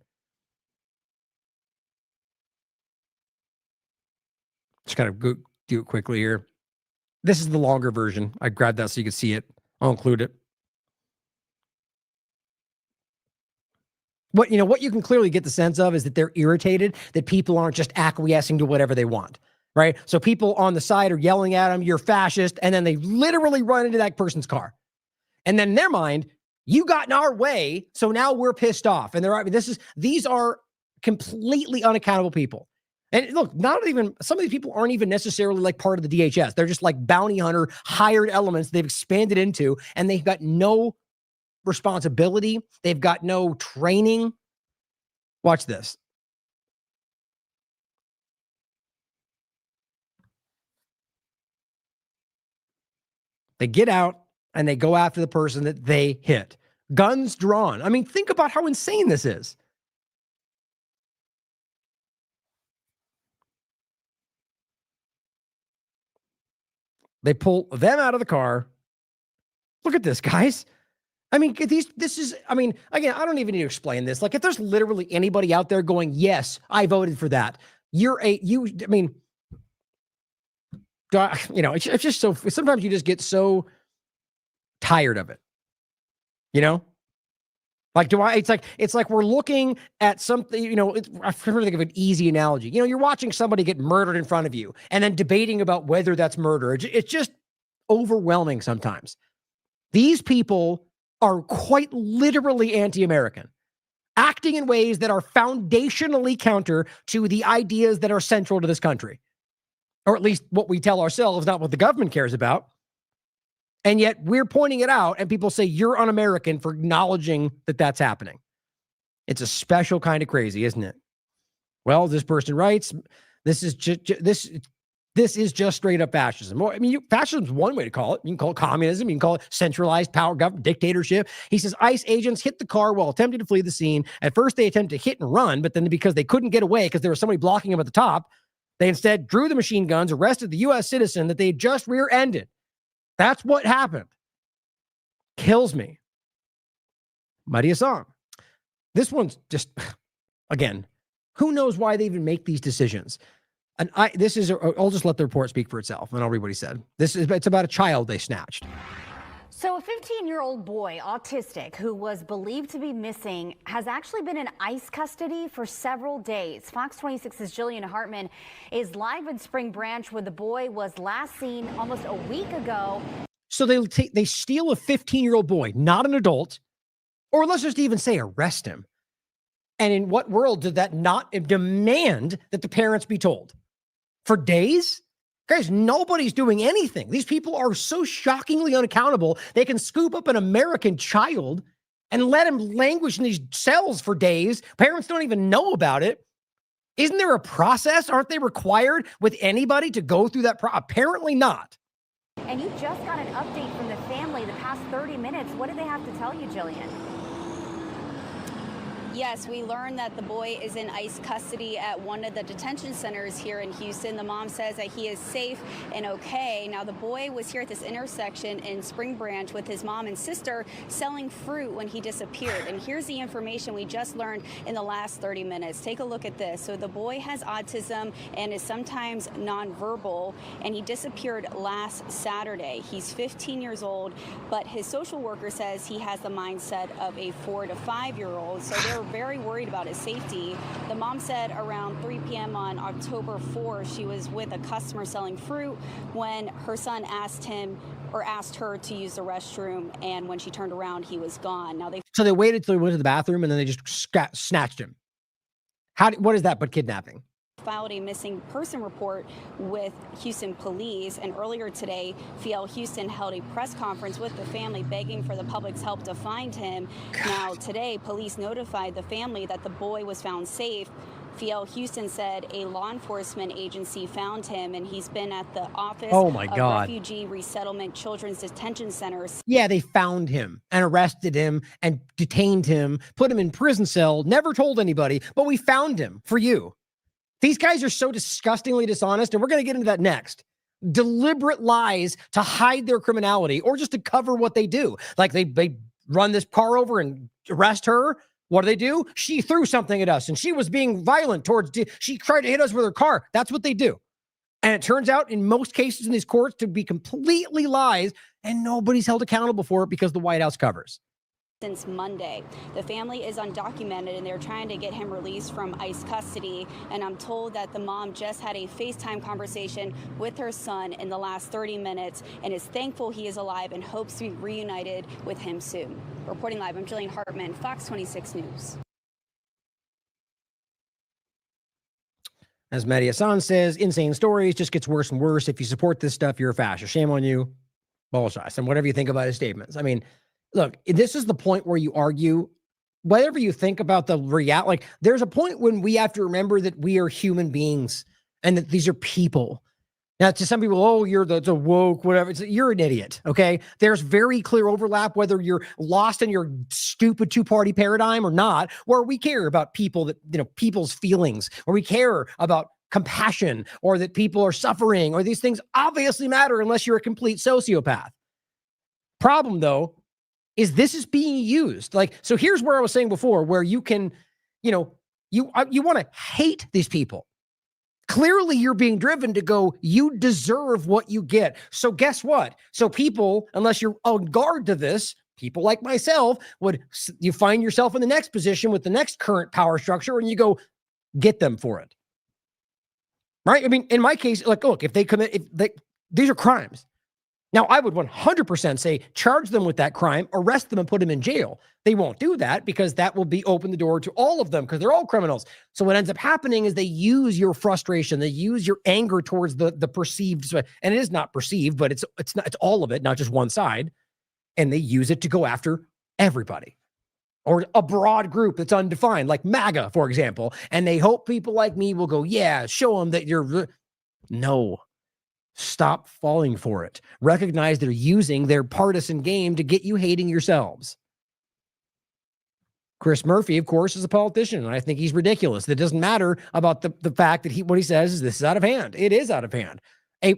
Just kind of do it quickly here. This is the longer version. I grabbed that so you can see it. I'll include it. What you can clearly get the sense of is that they're irritated that people aren't just acquiescing to whatever they want. Right? So people on the side are yelling at them, you're fascist, and then they literally run into that person's car. And then in their mind, you got in our way, so now we're pissed off. And these are completely unaccountable people. And look, some of these people aren't even necessarily like part of the DHS. They're just like bounty hunter hired elements they've expanded into, and they've got no responsibility. They've got no training. Watch this. They get out and they go after the person that they hit. Guns drawn. I mean, think about how insane this is. They pull them out of the car. Look at this, guys. I mean, again, I don't even need to explain this. Like, if there's literally anybody out there going, yes, I voted for that. it's just so, sometimes you just get so tired of it, Like, it's like we're looking at something, I'm trying to think of an easy analogy. You're watching somebody get murdered in front of you and then debating about whether that's murder. It's just overwhelming sometimes. These people are quite literally anti-American, acting in ways that are foundationally counter to the ideas that are central to this country, or at least what we tell ourselves, not what the government cares about. And yet we're pointing it out, and people say you're un-American for acknowledging that that's happening. It's a special kind of crazy, isn't it? Well, this person writes, this is just straight up fascism. Well, fascism is one way to call it. You can call it communism. You can call it centralized power government, dictatorship. He says ICE agents hit the car while attempting to flee the scene. At first, they attempted to hit and run, but then because they couldn't get away because there was somebody blocking them at the top, they instead drew the machine guns, arrested the U.S. citizen that they had just rear-ended. That's what happened. Kills me. Mighty song. This one's just, again, who knows why they even make these decisions? And I'll just let the report speak for itself, and I'll read what he said. It's about a child they snatched. So a 15-year-old boy, autistic, who was believed to be missing, has actually been in ICE custody for several days. Fox 26's Jillian Hartman is live in Spring Branch, where the boy was last seen almost a week ago. So they steal a 15-year-old boy, not an adult, or let's just even say arrest him. And in what world did that not demand that the parents be told? For days? Guys, nobody's doing anything. These people are so shockingly unaccountable. They can scoop up an American child and let him languish in these cells for days. Parents don't even know about it. Isn't there a process? Aren't they required with anybody to go through that? Apparently not. And you just got an update from the family the past 30 minutes. What did they have to tell you, Jillian? Yes, we learned that the boy is in ICE custody at one of the detention centers here in Houston. The mom says that he is safe and okay. Now, the boy was here at this intersection in Spring Branch with his mom and sister selling fruit when he disappeared. And here's the information we just learned in the last 30 minutes. Take a look at this. So the boy has autism and is sometimes nonverbal, and he disappeared last Saturday. He's 15 years old, but his social worker says he has the mindset of a 4 to 5-year-old. So they're very worried about his safety. The mom said around 3 p.m. on October 4th, she was with a customer selling fruit when her son asked her to use the restroom, and when she turned around, he was gone. So they waited till he went to the bathroom, and then they just snatched him. What is that but kidnapping? Filed a missing person report with Houston police, and earlier today, Fiel Houston held a press conference with the family begging for the public's help to find him. Now, today, police notified the family that the boy was found safe. Fiel Houston said a law enforcement agency found him, and he's been at the office of Refugee Resettlement Children's Detention Centers. Yeah, they found him and arrested him and detained him, put him in prison cell, never told anybody, but we found him for you. These guys are so disgustingly dishonest, and we're going to get into that next. Deliberate lies to hide their criminality or just to cover what they do. Like they run this car over and arrest her. What do? She threw something at us, and she was being violent she tried to hit us with her car. That's what they do. And it turns out in most cases in these courts to be completely lies, and nobody's held accountable for it because the White House covers. Since Monday. The family is undocumented, and they're trying to get him released from ICE custody. And I'm told that the mom just had a FaceTime conversation with her son in the last 30 minutes and is thankful he is alive and hopes to be reunited with him soon. Reporting live, I'm Jillian Hartman, Fox 26 News. As Mehdi Hassan says, insane stories just gets worse and worse. If you support this stuff, you're a fascist. Shame on you. Bullshit. And whatever you think about his statements. I mean, look, this is the point where you argue, whatever you think about the reality, like there's a point when we have to remember that we are human beings and that these are people. Now, to some people, oh, you're the woke, whatever. You're an idiot, okay? There's very clear overlap, whether you're lost in your stupid two-party paradigm or not, where we care about people people's feelings, or we care about compassion, or that people are suffering, or these things obviously matter unless you're a complete sociopath. Problem, though, is this is being used. So here's where I was saying before, where you can, you want to hate these people. Clearly, you're being driven to go, you deserve what you get. So guess what? So people, unless you're on guard to this, people like myself, you find yourself in the next position with the next current power structure and you go, get them for it. Right? I mean, in my case, like, look, if they commit, these are crimes. Now, I would 100% say charge them with that crime, arrest them and put them in jail. They won't do that because that will be open the door to all of them because they're all criminals. So what ends up happening is they use your frustration. They use your anger towards the perceived, and it is not perceived, but it's all of it, not just one side. And they use it to go after everybody or a broad group that's undefined, like MAGA, for example. And they hope people like me will go, yeah, show them that you're, no. Stop falling for it. Recognize they're using their partisan game to get you hating yourselves. Chris Murphy, of course, is a politician, and I think he's ridiculous. It doesn't matter about the fact that what he says is this is out of hand. It is out of hand. A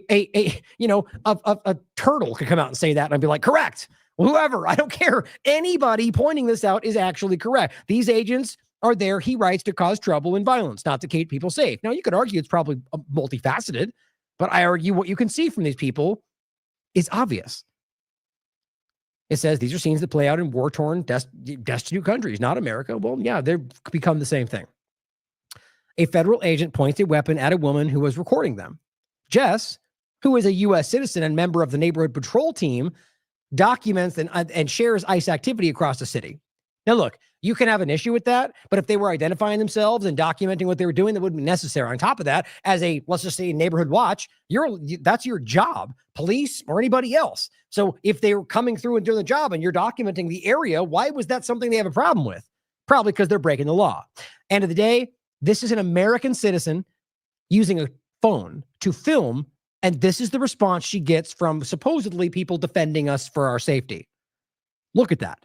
turtle could come out and say that, and I'd be like, correct. Whoever, I don't care. Anybody pointing this out is actually correct. These agents are there, he writes, to cause trouble and violence, not to keep people safe. Now, you could argue it's probably multifaceted, but I argue what you can see from these people is obvious. It says these are scenes that play out in war-torn, destitute countries, not America. Well, yeah, they've become the same thing. A federal agent points a weapon at a woman who was recording them. Jess, who is a U.S. citizen and member of the neighborhood patrol team, documents and shares ICE activity across the city. Now, look, you can have an issue with that, but if they were identifying themselves and documenting what they were doing, that wouldn't be necessary. On top of that, as a, let's just say, neighborhood watch, that's your job, police or anybody else. So if they were coming through and doing the job and you're documenting the area, why was that something they have a problem with? Probably because they're breaking the law. End of the day, this is an American citizen using a phone to film, and this is the response she gets from supposedly people defending us for our safety. Look at that.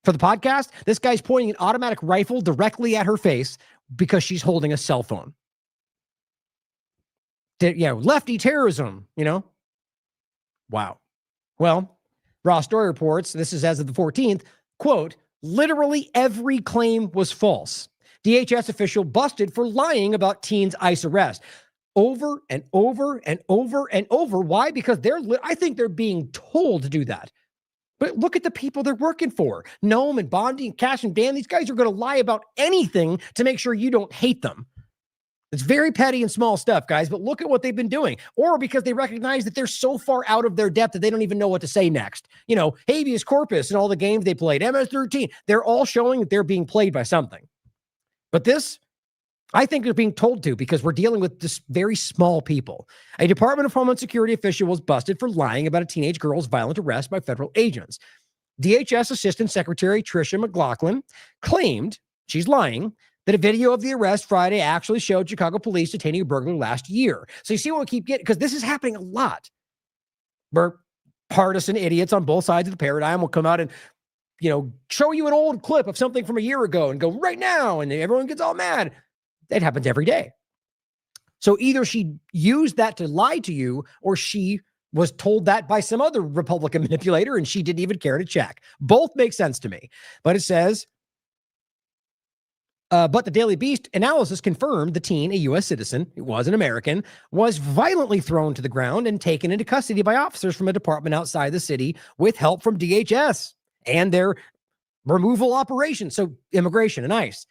For the podcast, this guy's pointing an automatic rifle directly at her face because she's holding a cell phone. Lefty terrorism, Wow. Well, Raw Story reports, this is as of the 14th, quote, literally every claim was false. DHS official busted for lying about teen's ICE arrest. Over and over and over and over. Why? Because I think they're being told to do that. But look at the people they're working for. Noam and Bondi and Cash and Dan, these guys are going to lie about anything to make sure you don't hate them. It's very petty and small stuff, guys, but look at what they've been doing. Or because they recognize that they're so far out of their depth that they don't even know what to say next. Habeas corpus and all the games they played, MS-13, they're all showing that they're being played by something. But this, I think they're being told to because we're dealing with this very small people. A Department of Homeland Security official was busted for lying about a teenage girl's violent arrest by federal agents. DHS Assistant Secretary Tricia McLaughlin claimed, she's lying, that a video of the arrest Friday actually showed Chicago police detaining a burglar last year. So you see what we keep getting, because this is happening a lot. Where partisan idiots on both sides of the paradigm will come out and show you an old clip of something from a year ago and go right now, and everyone gets all mad. That happens every day. So either she used that to lie to you, or she was told that by some other Republican manipulator and she didn't even care to check. Both make sense to me. But it says, but the Daily Beast analysis confirmed the teen, a U.S. citizen, it was an American, was violently thrown to the ground and taken into custody by officers from a department outside the city with help from DHS and their removal operations. So immigration and ICE.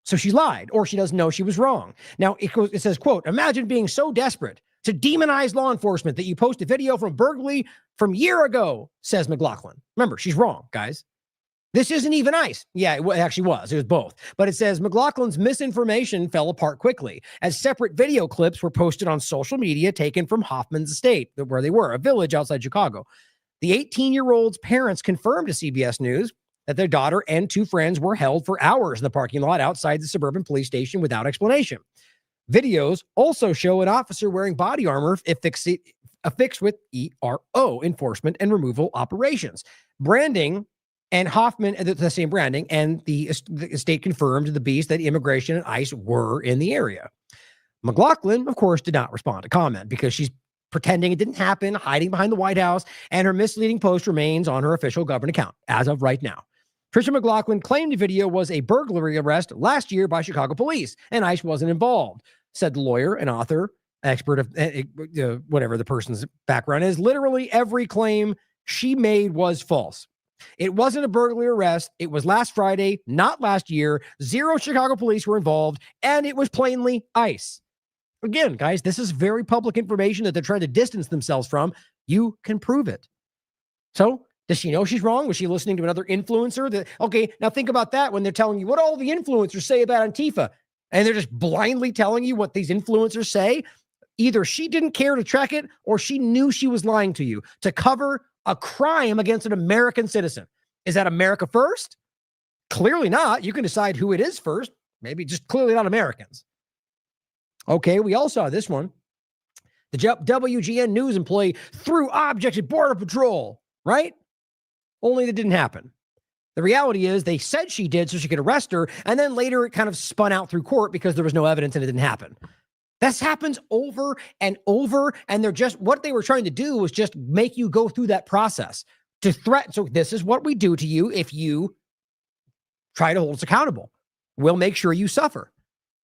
So she lied, or she doesn't know she was wrong. Now, it says, quote, imagine being so desperate to demonize law enforcement that you post a video from burglary from a year ago, says McLaughlin. Remember, she's wrong, guys. This isn't even ICE. Yeah, it actually was. It was both. But it says McLaughlin's misinformation fell apart quickly as separate video clips were posted on social media taken from Hoffman's estate, where they were, a village outside Chicago. The 18-year-old's parents confirmed to CBS News that their daughter and two friends were held for hours in the parking lot outside the suburban police station without explanation. Videos also show an officer wearing body armor affixed with ERO, enforcement and removal operations. Branding and Hoffman, the same branding, and the state confirmed to the Beast that immigration and ICE were in the area. McLaughlin, of course, did not respond to comment because she's pretending it didn't happen, hiding behind the White House, and her misleading post remains on her official government account as of right now. Tricia McLaughlin claimed the video was a burglary arrest last year by Chicago police, and ICE wasn't involved. said the lawyer, an author, expert of whatever the person's background is. Literally every claim she made was false. It wasn't a burglary arrest. It was last Friday, not last year. 0 Chicago police were involved, and it was plainly ICE. Again, guys, this is very public information that they're trying to distance themselves from. You can prove it. So, does she know she's wrong? Was she listening to another influencer? Okay, now think about that when they're telling you what all the influencers say about Antifa, and they're just blindly telling you what these influencers say. Either she didn't care to check it, or she knew she was lying to you to cover a crime against an American citizen. Is that America first? Clearly not. You can decide who it is first. Maybe just clearly not Americans. Okay, we all saw this one. The WGN News employee threw objects at Border Patrol, right? Only that didn't happen. The reality is they said she did so she could arrest her, and then later it kind of spun out through court because there was no evidence and it didn't happen. This happens over and over, and what they were trying to do was just make you go through that process to threaten. So this is what we do to you if you try to hold us accountable. We'll make sure you suffer.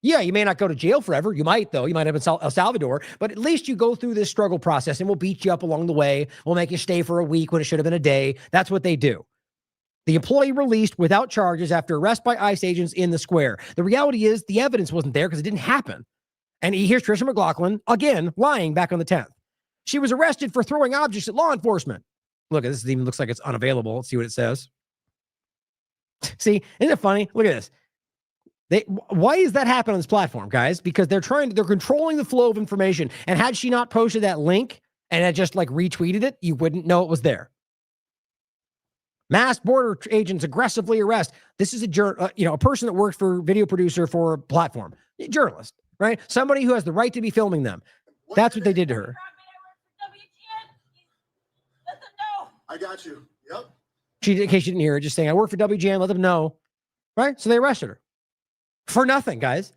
Yeah, you may not go to jail forever. You might, though. You might have in El Salvador, but at least you go through this struggle process, and we'll beat you up along the way. We'll make you stay for a week when it should have been a day. That's what they do. The employee released without charges after arrest by ICE agents in the square. The reality is the evidence wasn't there because it didn't happen. And here's Tricia McLaughlin, again, lying back on the 10th. She was arrested for throwing objects at law enforcement. Look, this even looks like it's unavailable. Let's see what it says. See, isn't it funny? Look at this. Why is that happening on this platform, guys? Because they're controlling the flow of information. And had she not posted that link and had just like retweeted it, you wouldn't know it was there. Masked border agents aggressively arrest. This is a person that works for video producer for a platform, a journalist, right? Somebody who has the right to be filming them. That's what they did to her. I got you. Yep. In case you didn't hear her, just saying, I work for WGN, let them know. Right? So they arrested her. For nothing, guys.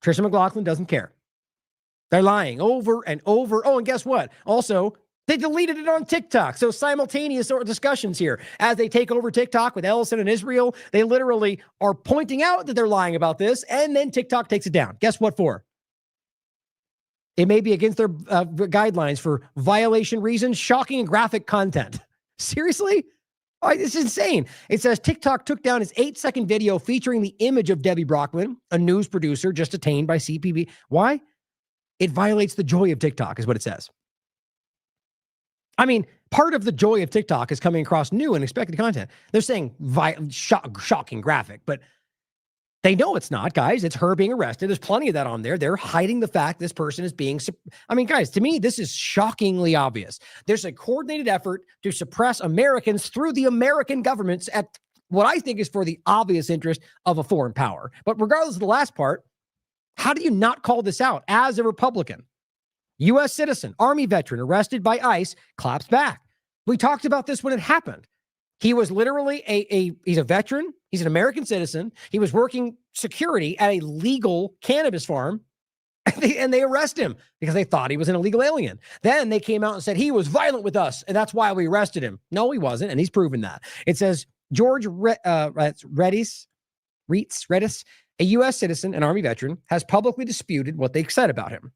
Tricia McLaughlin doesn't care. They're lying over and over. Oh, and guess what? Also, they deleted it on TikTok. So simultaneous sort of discussions here. As they take over TikTok with Ellison and Israel, they literally are pointing out that they're lying about this, and then TikTok takes it down. Guess what for? It may be against their guidelines for violation reasons, shocking and graphic content. Seriously? Oh, this is insane. It says TikTok took down its 8-second video featuring the image of Debbie Brockman, a news producer just detained by CPB. Why? It violates the joy of TikTok, is what it says. I mean, part of the joy of TikTok is coming across new and expected content. They're saying shocking graphic, but they know it's not, guys. It's her being arrested. There's plenty of that on there. They're hiding the fact this person is being... I mean, guys, to me, this is shockingly obvious. There's a coordinated effort to suppress Americans through the American governments at what I think is for the obvious interest of a foreign power. But regardless of the last part, how do you not call this out as a Republican? U.S. citizen, Army veteran, arrested by ICE, claps back. We talked about this when it happened. He was literally he's a veteran. He's an American citizen. He was working security at a legal cannabis farm, and they arrest him because they thought he was an illegal alien. Then they came out and said he was violent with us, and that's why we arrested him. No, he wasn't, and he's proven that. It says George Redis, a U.S. citizen and Army veteran, has publicly disputed what they said about him.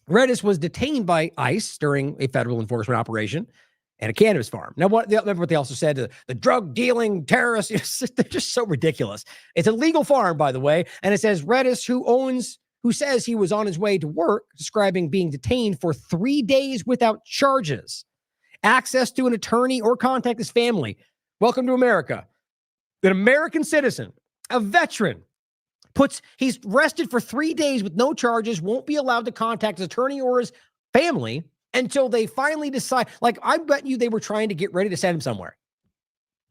Redis was detained by ICE during a federal enforcement operation at a cannabis farm. Now, remember what they also said? The drug dealing terrorists, they're just so ridiculous. It's a legal farm, by the way. And it says Redis, who says he was on his way to work, describing being detained for 3 days without charges, access to an attorney or contact his family. Welcome to America. An American citizen, a veteran, he's arrested for 3 days with no charges, won't be allowed to contact his attorney or his family until they finally decide. Like, I bet you they were trying to get ready to send him somewhere.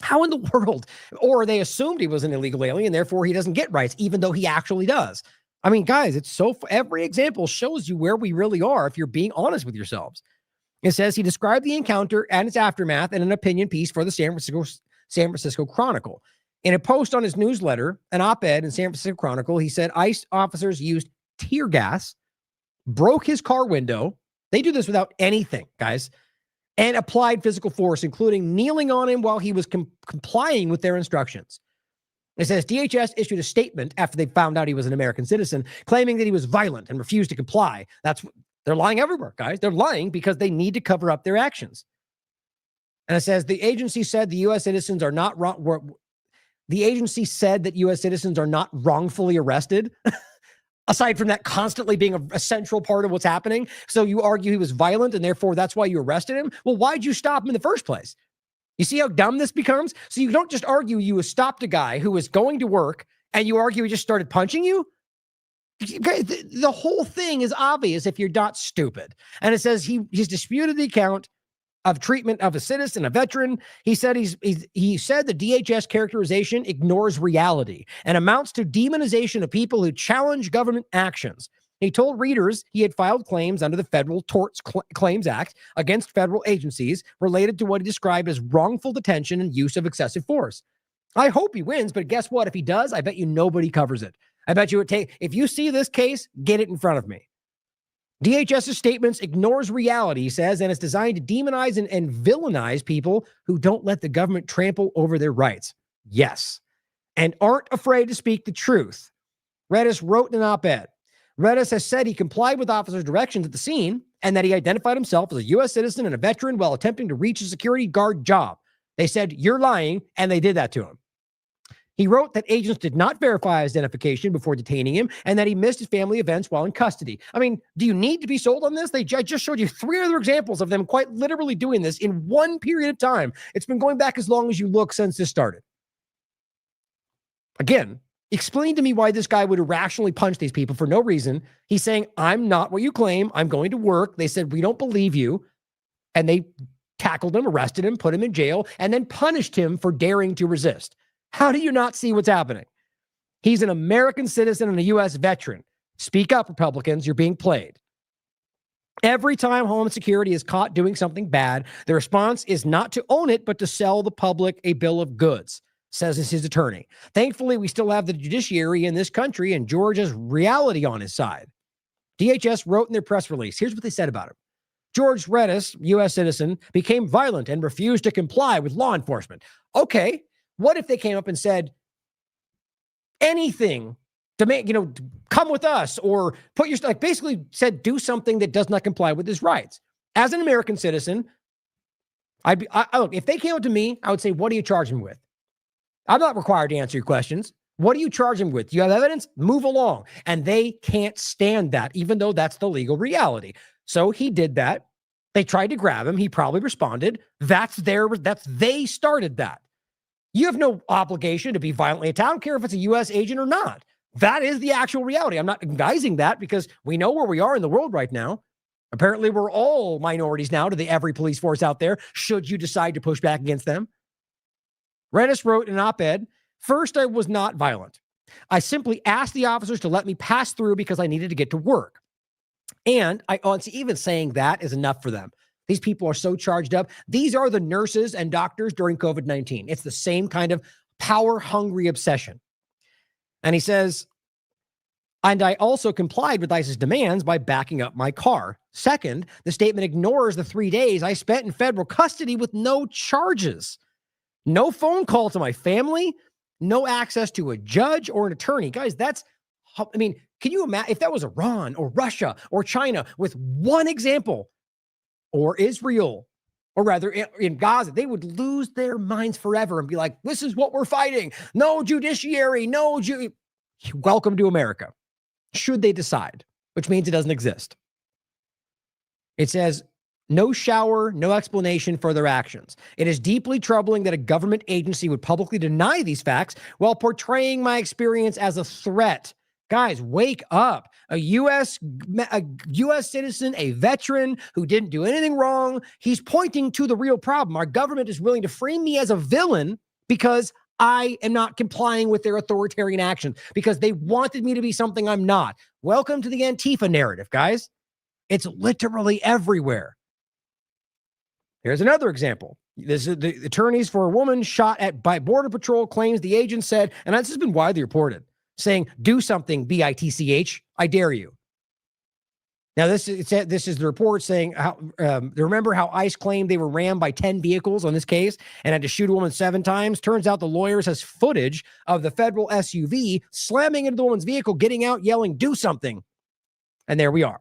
How in the world? Or they assumed he was an illegal alien, therefore he doesn't get rights, even though he actually does. I mean, guys, every example shows you where we really are if you're being honest with yourselves. It says he described the encounter and its aftermath in an opinion piece for the San Francisco Chronicle. In a post on his newsletter, an op-ed in San Francisco Chronicle, he said ICE officers used tear gas, broke his car window. They do this without anything, guys, and applied physical force, including kneeling on him while he was complying with their instructions. It says DHS issued a statement after they found out he was an American citizen, claiming that he was violent and refused to comply. They're lying everywhere, guys. They're lying because they need to cover up their actions. And it says the agency said the U.S. citizens are not wrong. The agency said that U.S. citizens are not wrongfully arrested. Aside from that constantly being a central part of what's happening. So you argue he was violent and therefore that's why you arrested him? Well, why'd you stop him in the first place? You see how dumb this becomes? So you don't just argue you stopped a guy who was going to work and you argue he just started punching you? The whole thing is obvious if you're not stupid. And it says he's disputed the account of treatment of a citizen, a veteran. He said he said the DHS characterization ignores reality and amounts to demonization of people who challenge government actions. He told readers he had filed claims under the Federal Tort Claims Act against federal agencies related to what he described as wrongful detention and use of excessive force. I hope he wins, but guess what? If he does, I bet you nobody covers it. I bet you if you see this case, get it in front of me. DHS's statements ignores reality, he says, and it's designed to demonize and villainize people who don't let the government trample over their rights. Yes. And aren't afraid to speak the truth. Redis wrote in an op-ed. Redis has said he complied with officers' directions at the scene and that he identified himself as a U.S. citizen and a veteran while attempting to reach a security guard job. They said, you're lying, and they did that to him. He wrote that agents did not verify his identification before detaining him and that he missed his family events while in custody. I mean, do you need to be sold on this? I just showed you 3 other examples of them quite literally doing this in one period of time. It's been going back as long as you look since this started. Again, explain to me why this guy would irrationally punch these people for no reason. He's saying, I'm not what you claim. I'm going to work. They said, we don't believe you. And they tackled him, arrested him, put him in jail, and then punished him for daring to resist. How do you not see what's happening? He's an American citizen and a U.S. veteran. Speak up, Republicans. You're being played. Every time Homeland Security is caught doing something bad, the response is not to own it, but to sell the public a bill of goods, says his attorney. Thankfully, we still have the judiciary in this country and George has reality on his side. DHS wrote in their press release, here's what they said about him. George Redis, U.S. citizen, became violent and refused to comply with law enforcement. Okay. What if they came up and said anything to make, come with us or put your, basically said, do something that does not comply with his rights. As an American citizen, look, if they came up to me, I would say, what do you charge him with? I'm not required to answer your questions. What do you charge him with? Do you have evidence? Move along. And they can't stand that, even though that's the legal reality. So he did that. They tried to grab him. He probably responded. They started that. You have no obligation to be violently attacked. I don't care if it's a U.S. agent or not. That is the actual reality. I'm not disguising that because we know where we are in the world right now. Apparently, we're all minorities now to every police force out there, should you decide to push back against them. Redis wrote in an op-ed, first, I was not violent. I simply asked the officers to let me pass through because I needed to get to work. And even saying that is enough for them. These people are so charged up. These are the nurses and doctors during COVID-19. It's the same kind of power-hungry obsession. And he says, and I also complied with ICE's demands by backing up my car. Second, the statement ignores the 3 days I spent in federal custody with no charges. No phone call to my family, no access to a judge or an attorney. Guys, can you imagine if that was Iran or Russia or China with one example, or Israel, or rather in Gaza, they would lose their minds forever and be like, this is what we're fighting. No judiciary, welcome to America. Should they decide, which means it doesn't exist. It says, no shower, no explanation for their actions. It is deeply troubling that a government agency would publicly deny these facts while portraying my experience as a threat. Guys, wake up. A U.S. citizen, a veteran who didn't do anything wrong. He's pointing to the real problem. Our government is willing to frame me as a villain because I am not complying with their authoritarian actions, because they wanted me to be something I'm not. Welcome to the Antifa narrative, guys. It's literally everywhere. Here's another example. This is the attorneys for a woman shot at by Border Patrol claims the agent said, and this has been widely reported, saying, do something, BITCH, I dare you. Now, this is the report saying how remember how ICE claimed they were rammed by 10 vehicles on this case and had to shoot a woman 7 times? Turns out the lawyers has footage of the federal SUV slamming into the woman's vehicle, getting out, yelling, "Do something." And there we are.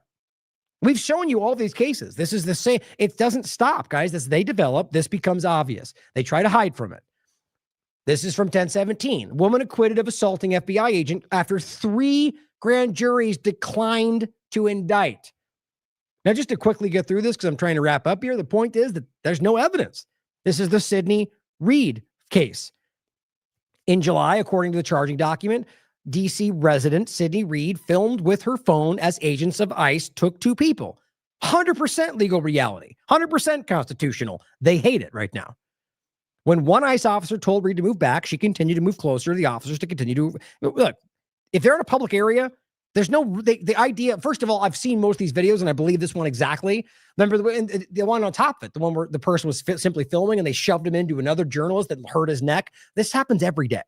We've shown you all these cases. This is the same. It doesn't stop, guys. As they develop, this becomes obvious. They try to hide from it. This is from 10/17. Woman acquitted of assaulting FBI agent after 3 grand juries declined to indict. Now, just to quickly get through this, because I'm trying to wrap up here, the point is that there's no evidence. This is the Sidney Reed case. In July, according to the charging document, D.C. resident Sidney Reed filmed with her phone as agents of ICE took 2 people. 100% legal reality, 100% constitutional. They hate it right now. When one ICE officer told Reed to move back, she continued to move closer to the officers to continue to look. If they're in a public area, there's no the idea. First of all, I've seen most of these videos, and I believe this one exactly. Remember the one on top of it, the one where the person was simply filming and they shoved him into another journalist that hurt his neck. This happens every day.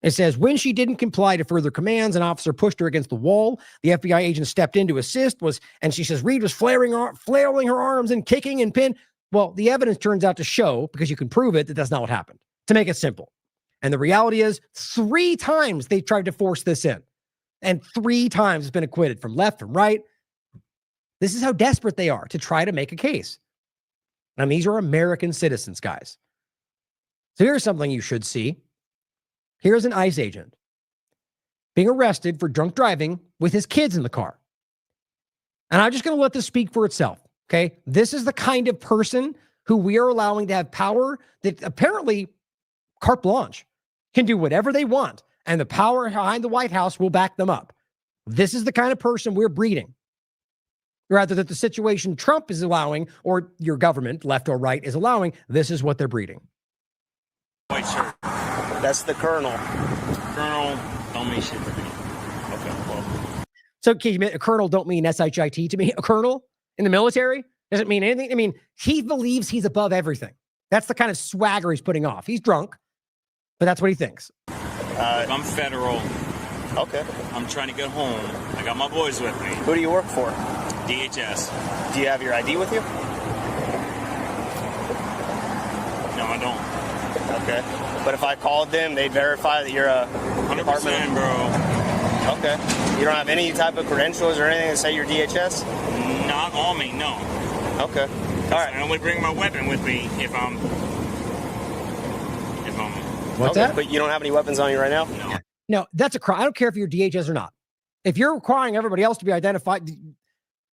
It says, when she didn't comply to further commands, an officer pushed her against the wall. The FBI agent stepped in to assist. And she says Reed was flailing her arms and kicking and pin. Well, the evidence turns out to show, because you can prove it, that that's not what happened. To make it simple. And the reality is 3 times they tried to force this in. And 3 times it's been acquitted from left, from right. This is how desperate they are to try to make a case. And these are American citizens, guys. So here's something you should see. Here's an ICE agent being arrested for drunk driving with his kids in the car. And I'm just going to let this speak for itself, okay? This is the kind of person who we are allowing to have power that apparently carte blanche can do whatever they want, and the power behind the White House will back them up. This is the kind of person we're breeding. Rather than the situation Trump is allowing, or your government, left or right, is allowing, this is what they're breeding. White shirt. That's the colonel. Colonel don't mean shit to me. Okay, well. So a colonel don't mean S-H-I-T to me. A colonel in the military doesn't mean anything. I mean, he believes he's above everything. That's the kind of swagger he's putting off. He's drunk, but that's what he thinks. I'm federal. Okay. I'm trying to get home. I got my boys with me. Who do you work for? DHS. Do you have your ID with you? No, I don't. Okay. But if I called them, they'd verify that you're a 100%, department. bro. Okay. You don't have any type of credentials or anything that say you're DHS? Not on me, no. Okay. All right. I only bring my weapon with me if I'm. What's that? But you don't have any weapons on you right now? No. No, that's a crime. I don't care if you're DHS or not. If you're requiring everybody else to be identified,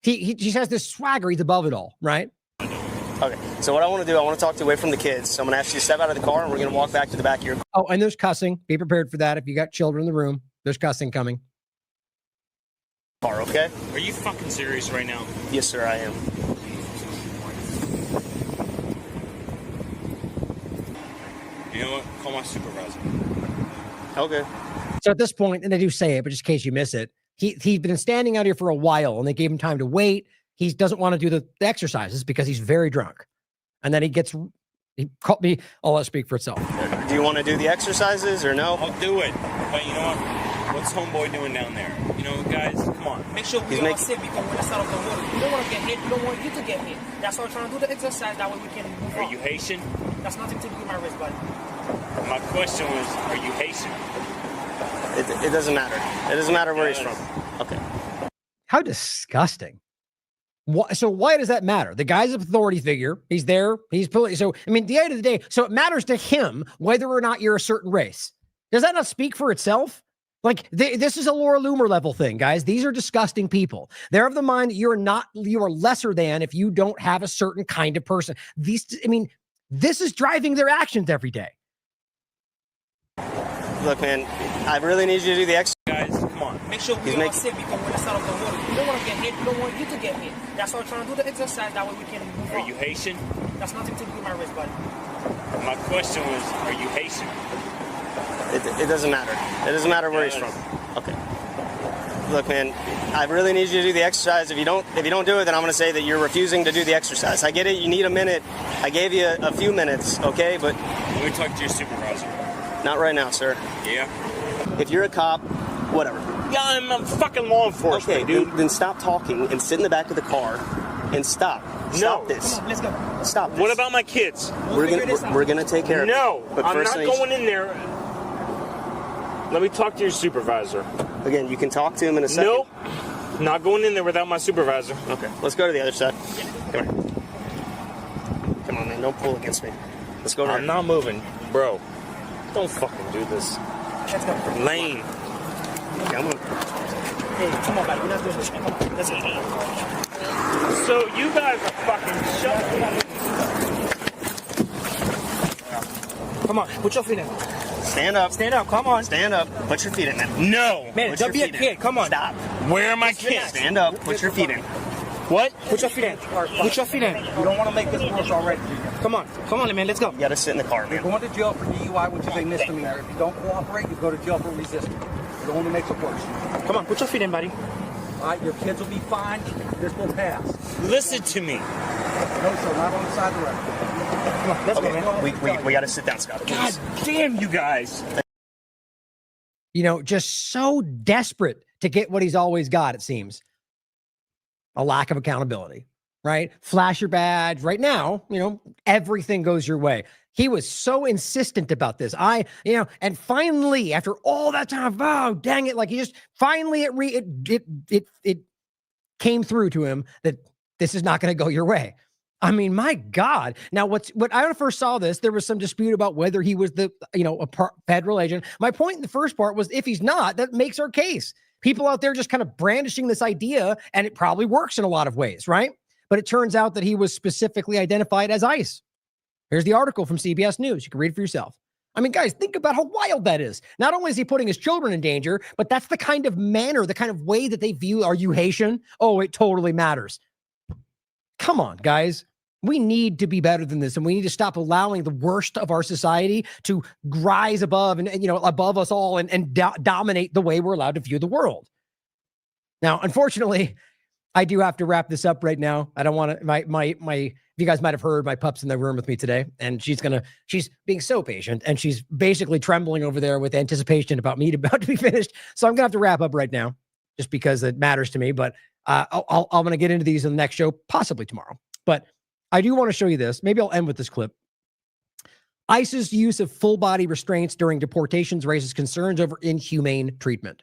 he just has this swagger. He's above it all, right? Okay. So what I want to do, I want to talk to you away from the kids. So I'm going to ask you to step out of the car, and we're going to walk back to the back of your car. Oh, and there's cussing. Be prepared for that. If you got children in the room, there's cussing coming. Okay? Are you fucking serious right now? Yes, sir, I am. You know what? Call my supervisor. Okay. So at this point, and they do say it, but just in case you miss it, he's been standing out here for a while, and they gave him time to wait. He doesn't want to do the exercises because he's very drunk. And then he called me, I'll let it speak for itself. Do you want to do the exercises or no? I'll do it. But you know what? What's homeboy doing down there? You know, guys, come on. Make sure we all sit because we're inside of the water. You don't want to get hit. You don't want you to get hit. That's why I'm trying to do the exercise. That way we can move on. Are you Haitian? That's nothing to do with my wrist, buddy. My question was, are you Haitian? It doesn't matter. It doesn't matter where he's from. Okay. How disgusting. So why does that matter? The guy's an authority figure. He's there. So, I mean, at the end of the day, so it matters to him whether or not you're a certain race. Does that not speak for itself? Like, this is a Laura Loomer level thing, guys. These are disgusting people. They're of the mind that you are lesser than if you don't have a certain kind of person. This is driving their actions every day. Look, man, I really need you to do the exercise. Guys, come on. Make sure we all sit because we're inside of the water. You don't want to get hit. You don't want you to get hit. That's why I'm trying to do the exercise. That way we can move on. Are you Haitian? That's nothing to do with my wrist, buddy. My question was, are you Haitian? It doesn't matter. It doesn't matter where he's from. Okay. Look, man, I really need you to do the exercise. If you don't do it, then I'm going to say that you're refusing to do the exercise. I get it. You need a minute. I gave you a few minutes, okay? But let me talk to your supervisor. Not right now, sir. Yeah. If you're a cop, whatever. Yeah, I'm a fucking law enforcement, Okay, dude. then stop talking and sit in the back of the car and stop. Stop this. Come on, let's go. Stop this. What about my kids? We're gonna take care of it. No, But I'm first not I need- going in there. Let me talk to your supervisor. Again, you can talk to him in a second. Nope. Not going in there without my supervisor. Okay, let's go to the other side. Come here. Come on, man. Don't pull against me. Let's go over I'm here. not moving, bro. Don't fucking do this. Let's go. Lane. Okay, I'm gonna... Hey, come on, buddy. We're not doing this, man. Come on. Let's go. So you guys are fucking Come on, put your feet in. Stand up. Stand up, come on. Stand up. Put your feet in, man. No. Man, Put don't your be a feet in. kid. Come on. Stop. Where are my kids? Stand up. Put your feet in. What? Put your feet in. Put your feet in. You don't want to make this worse already. Come on, man. Let's go. You gotta sit in the car, You're man. going to jail for DUI, which is a misdemeanor. If you don't cooperate, you go to jail for resisting. It only makes it worse. Come on, put your feet in, buddy. All right, your kids will be fine. This will pass. Listen to me. No, sir, not on the side of the road. Come on, let's go, man. We gotta sit down, Scott. God damn you guys. You know, just so desperate to get what he's always got, it seems. A lack of accountability, right? Flash your badge right now, you know, everything goes your way. He was so insistent about this. And finally, after all that time, oh, dang it. Like he just finally it came through to him that this is not going to go your way. I mean, my God. Now, when I first saw this, there was some dispute about whether he was a federal agent. My point in the first part was if he's not, that makes our case. People out there just kind of brandishing this idea, and it probably works in a lot of ways, right? But it turns out that he was specifically identified as ICE. Here's the article from CBS News. You can read it for yourself. I mean, guys, think about how wild that is. Not only is he putting his children in danger, but that's the kind of manner, the kind of way that they view, are you Haitian? Oh, it totally matters. Come on, guys. We need to be better than this, and we need to stop allowing the worst of our society to rise above and above us all and dominate the way we're allowed to view the world. Now, unfortunately, I do have to wrap this up right now. I don't want to, you guys might have heard my pup's in the room with me today, and she's being so patient, and she's basically trembling over there with anticipation about me about to be finished. So I'm going to have to wrap up right now just because it matters to me, but I'm going to get into these in the next show, possibly tomorrow. But I do want to show you this. Maybe I'll end with this clip. ICE's use of full body restraints during deportations raises concerns over inhumane treatment.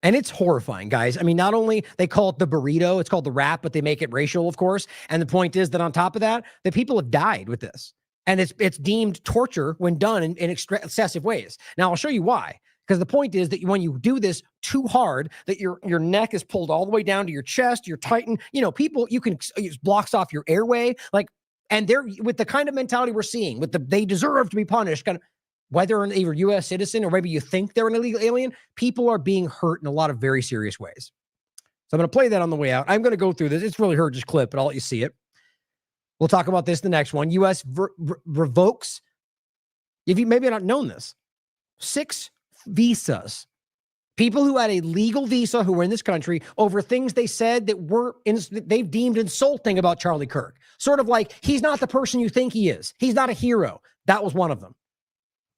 And it's horrifying, guys. I mean, not only they call it the burrito, it's called the wrap, but they make it racial, of course. And the point is that on top of that, the people have died with this. And it's deemed torture when done in excessive ways. Now, I'll show you why. Because the point is that when you do this too hard, that your neck is pulled all the way down to your chest, you're tightened. People, it blocks off your airway. And they're with the kind of mentality we're seeing, they deserve to be punished. Kind of, whether they're a U.S. citizen or maybe you think they're an illegal alien, people are being hurt in a lot of very serious ways. So I'm going to play that on the way out. I'm going to go through this. It's really hard, just clip, but I'll let you see it. We'll talk about this in the next one. U.S. revokes, if you maybe not known this, 6 visas. People who had a legal visa who were in this country over things they said that they've deemed insulting about Charlie Kirk. Sort of like, he's not the person you think he is. He's not a hero. That was one of them.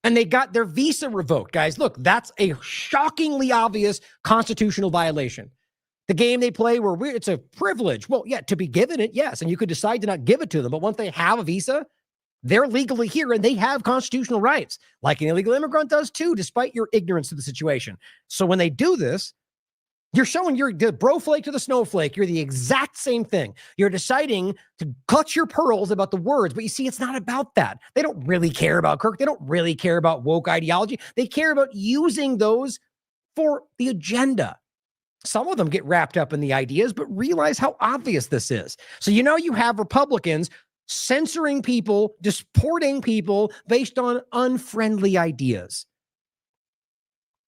And they got their visa revoked. Guys, look, that's a shockingly obvious constitutional violation. The game they play where it's a privilege. Well, yeah, to be given it, yes. And you could decide to not give it to them. But once they have a visa, they're legally here and they have constitutional rights, like an illegal immigrant does too, despite your ignorance of the situation. So when they do this, you're showing you're the broflake to the snowflake. You're the exact same thing. You're deciding to clutch your pearls about the words, but you see, it's not about that. They don't really care about Kirk. They don't really care about woke ideology. They care about using those for the agenda. Some of them get wrapped up in the ideas, but realize how obvious this is. So, you have Republicans censoring people, deporting people based on unfriendly ideas.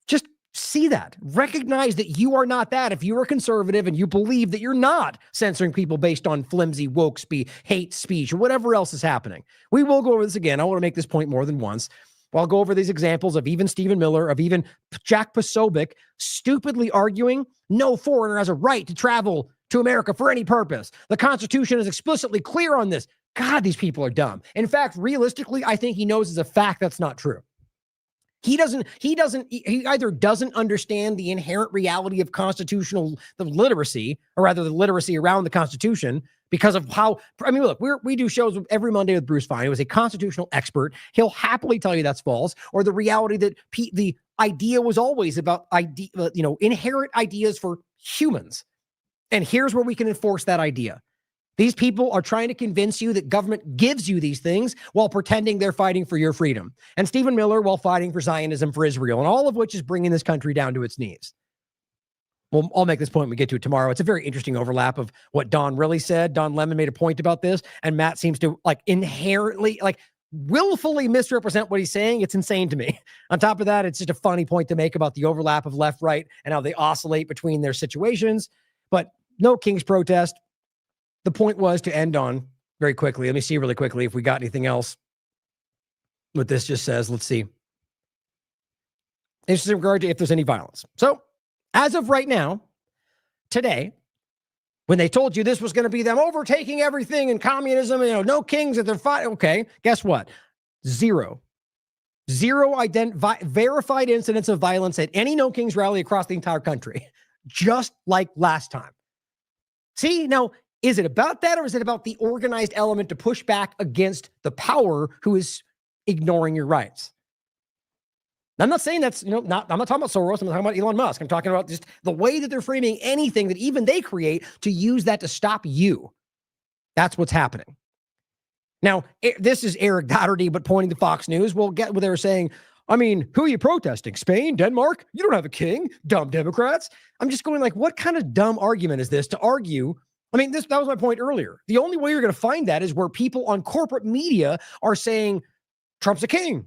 Just see that. Recognize that you are not that. If you're a conservative and you believe that you're not censoring people based on flimsy woke speech, hate speech, or whatever else is happening. We will go over this again. I want to make this point more than once. I'll go over these examples of even Stephen Miller, of even Jack Posobiec stupidly arguing no foreigner has a right to travel to America for any purpose. The Constitution is explicitly clear on this. God, these people are dumb. In fact, realistically, I think he knows as a fact that's not true. He either doesn't understand the inherent reality of constitutional literacy, or rather the literacy around the Constitution, because of how, I mean, look, we do shows every Monday with Bruce Fine, who is a constitutional expert. He'll happily tell you that's false, or the reality that the idea was always about inherent ideas for humans. And here's where we can enforce that idea. These people are trying to convince you that government gives you these things while pretending they're fighting for your freedom. And Stephen Miller while fighting for Zionism for Israel, and all of which is bringing this country down to its knees. Well, I'll make this point when we get to it tomorrow. It's a very interesting overlap of what Don really said. Don Lemon made a point about this, and Matt seems to inherently, willfully misrepresent what he's saying. It's insane to me. On top of that, it's just a funny point to make about the overlap of left, right, and how they oscillate between their situations. But no King's protest. The point was to end on very quickly. Let me see really quickly if we got anything else. What this just says. Let's see. It's in regard to if there's any violence. So, as of right now, today, when they told you this was going to be them overtaking everything in communism, no kings at their fight. Okay, guess what? Zero verified incidents of violence at any No Kings rally across the entire country, just like last time. See, now, is it about that, or is it about the organized element to push back against the power who is ignoring your rights? I'm not saying that's, I'm not talking about Soros. I'm not talking about Elon Musk. I'm talking about just the way that they're framing anything that even they create to use that to stop you. That's what's happening. Now, this is Eric Doherty, but pointing to Fox News. We'll get what they were saying. I mean, who are you protesting? Spain? Denmark? You don't have a king, dumb Democrats. I'm just going what kind of dumb argument is this to argue? I mean, that was my point earlier. The only way you're going to find that is where people on corporate media are saying Trump's a king.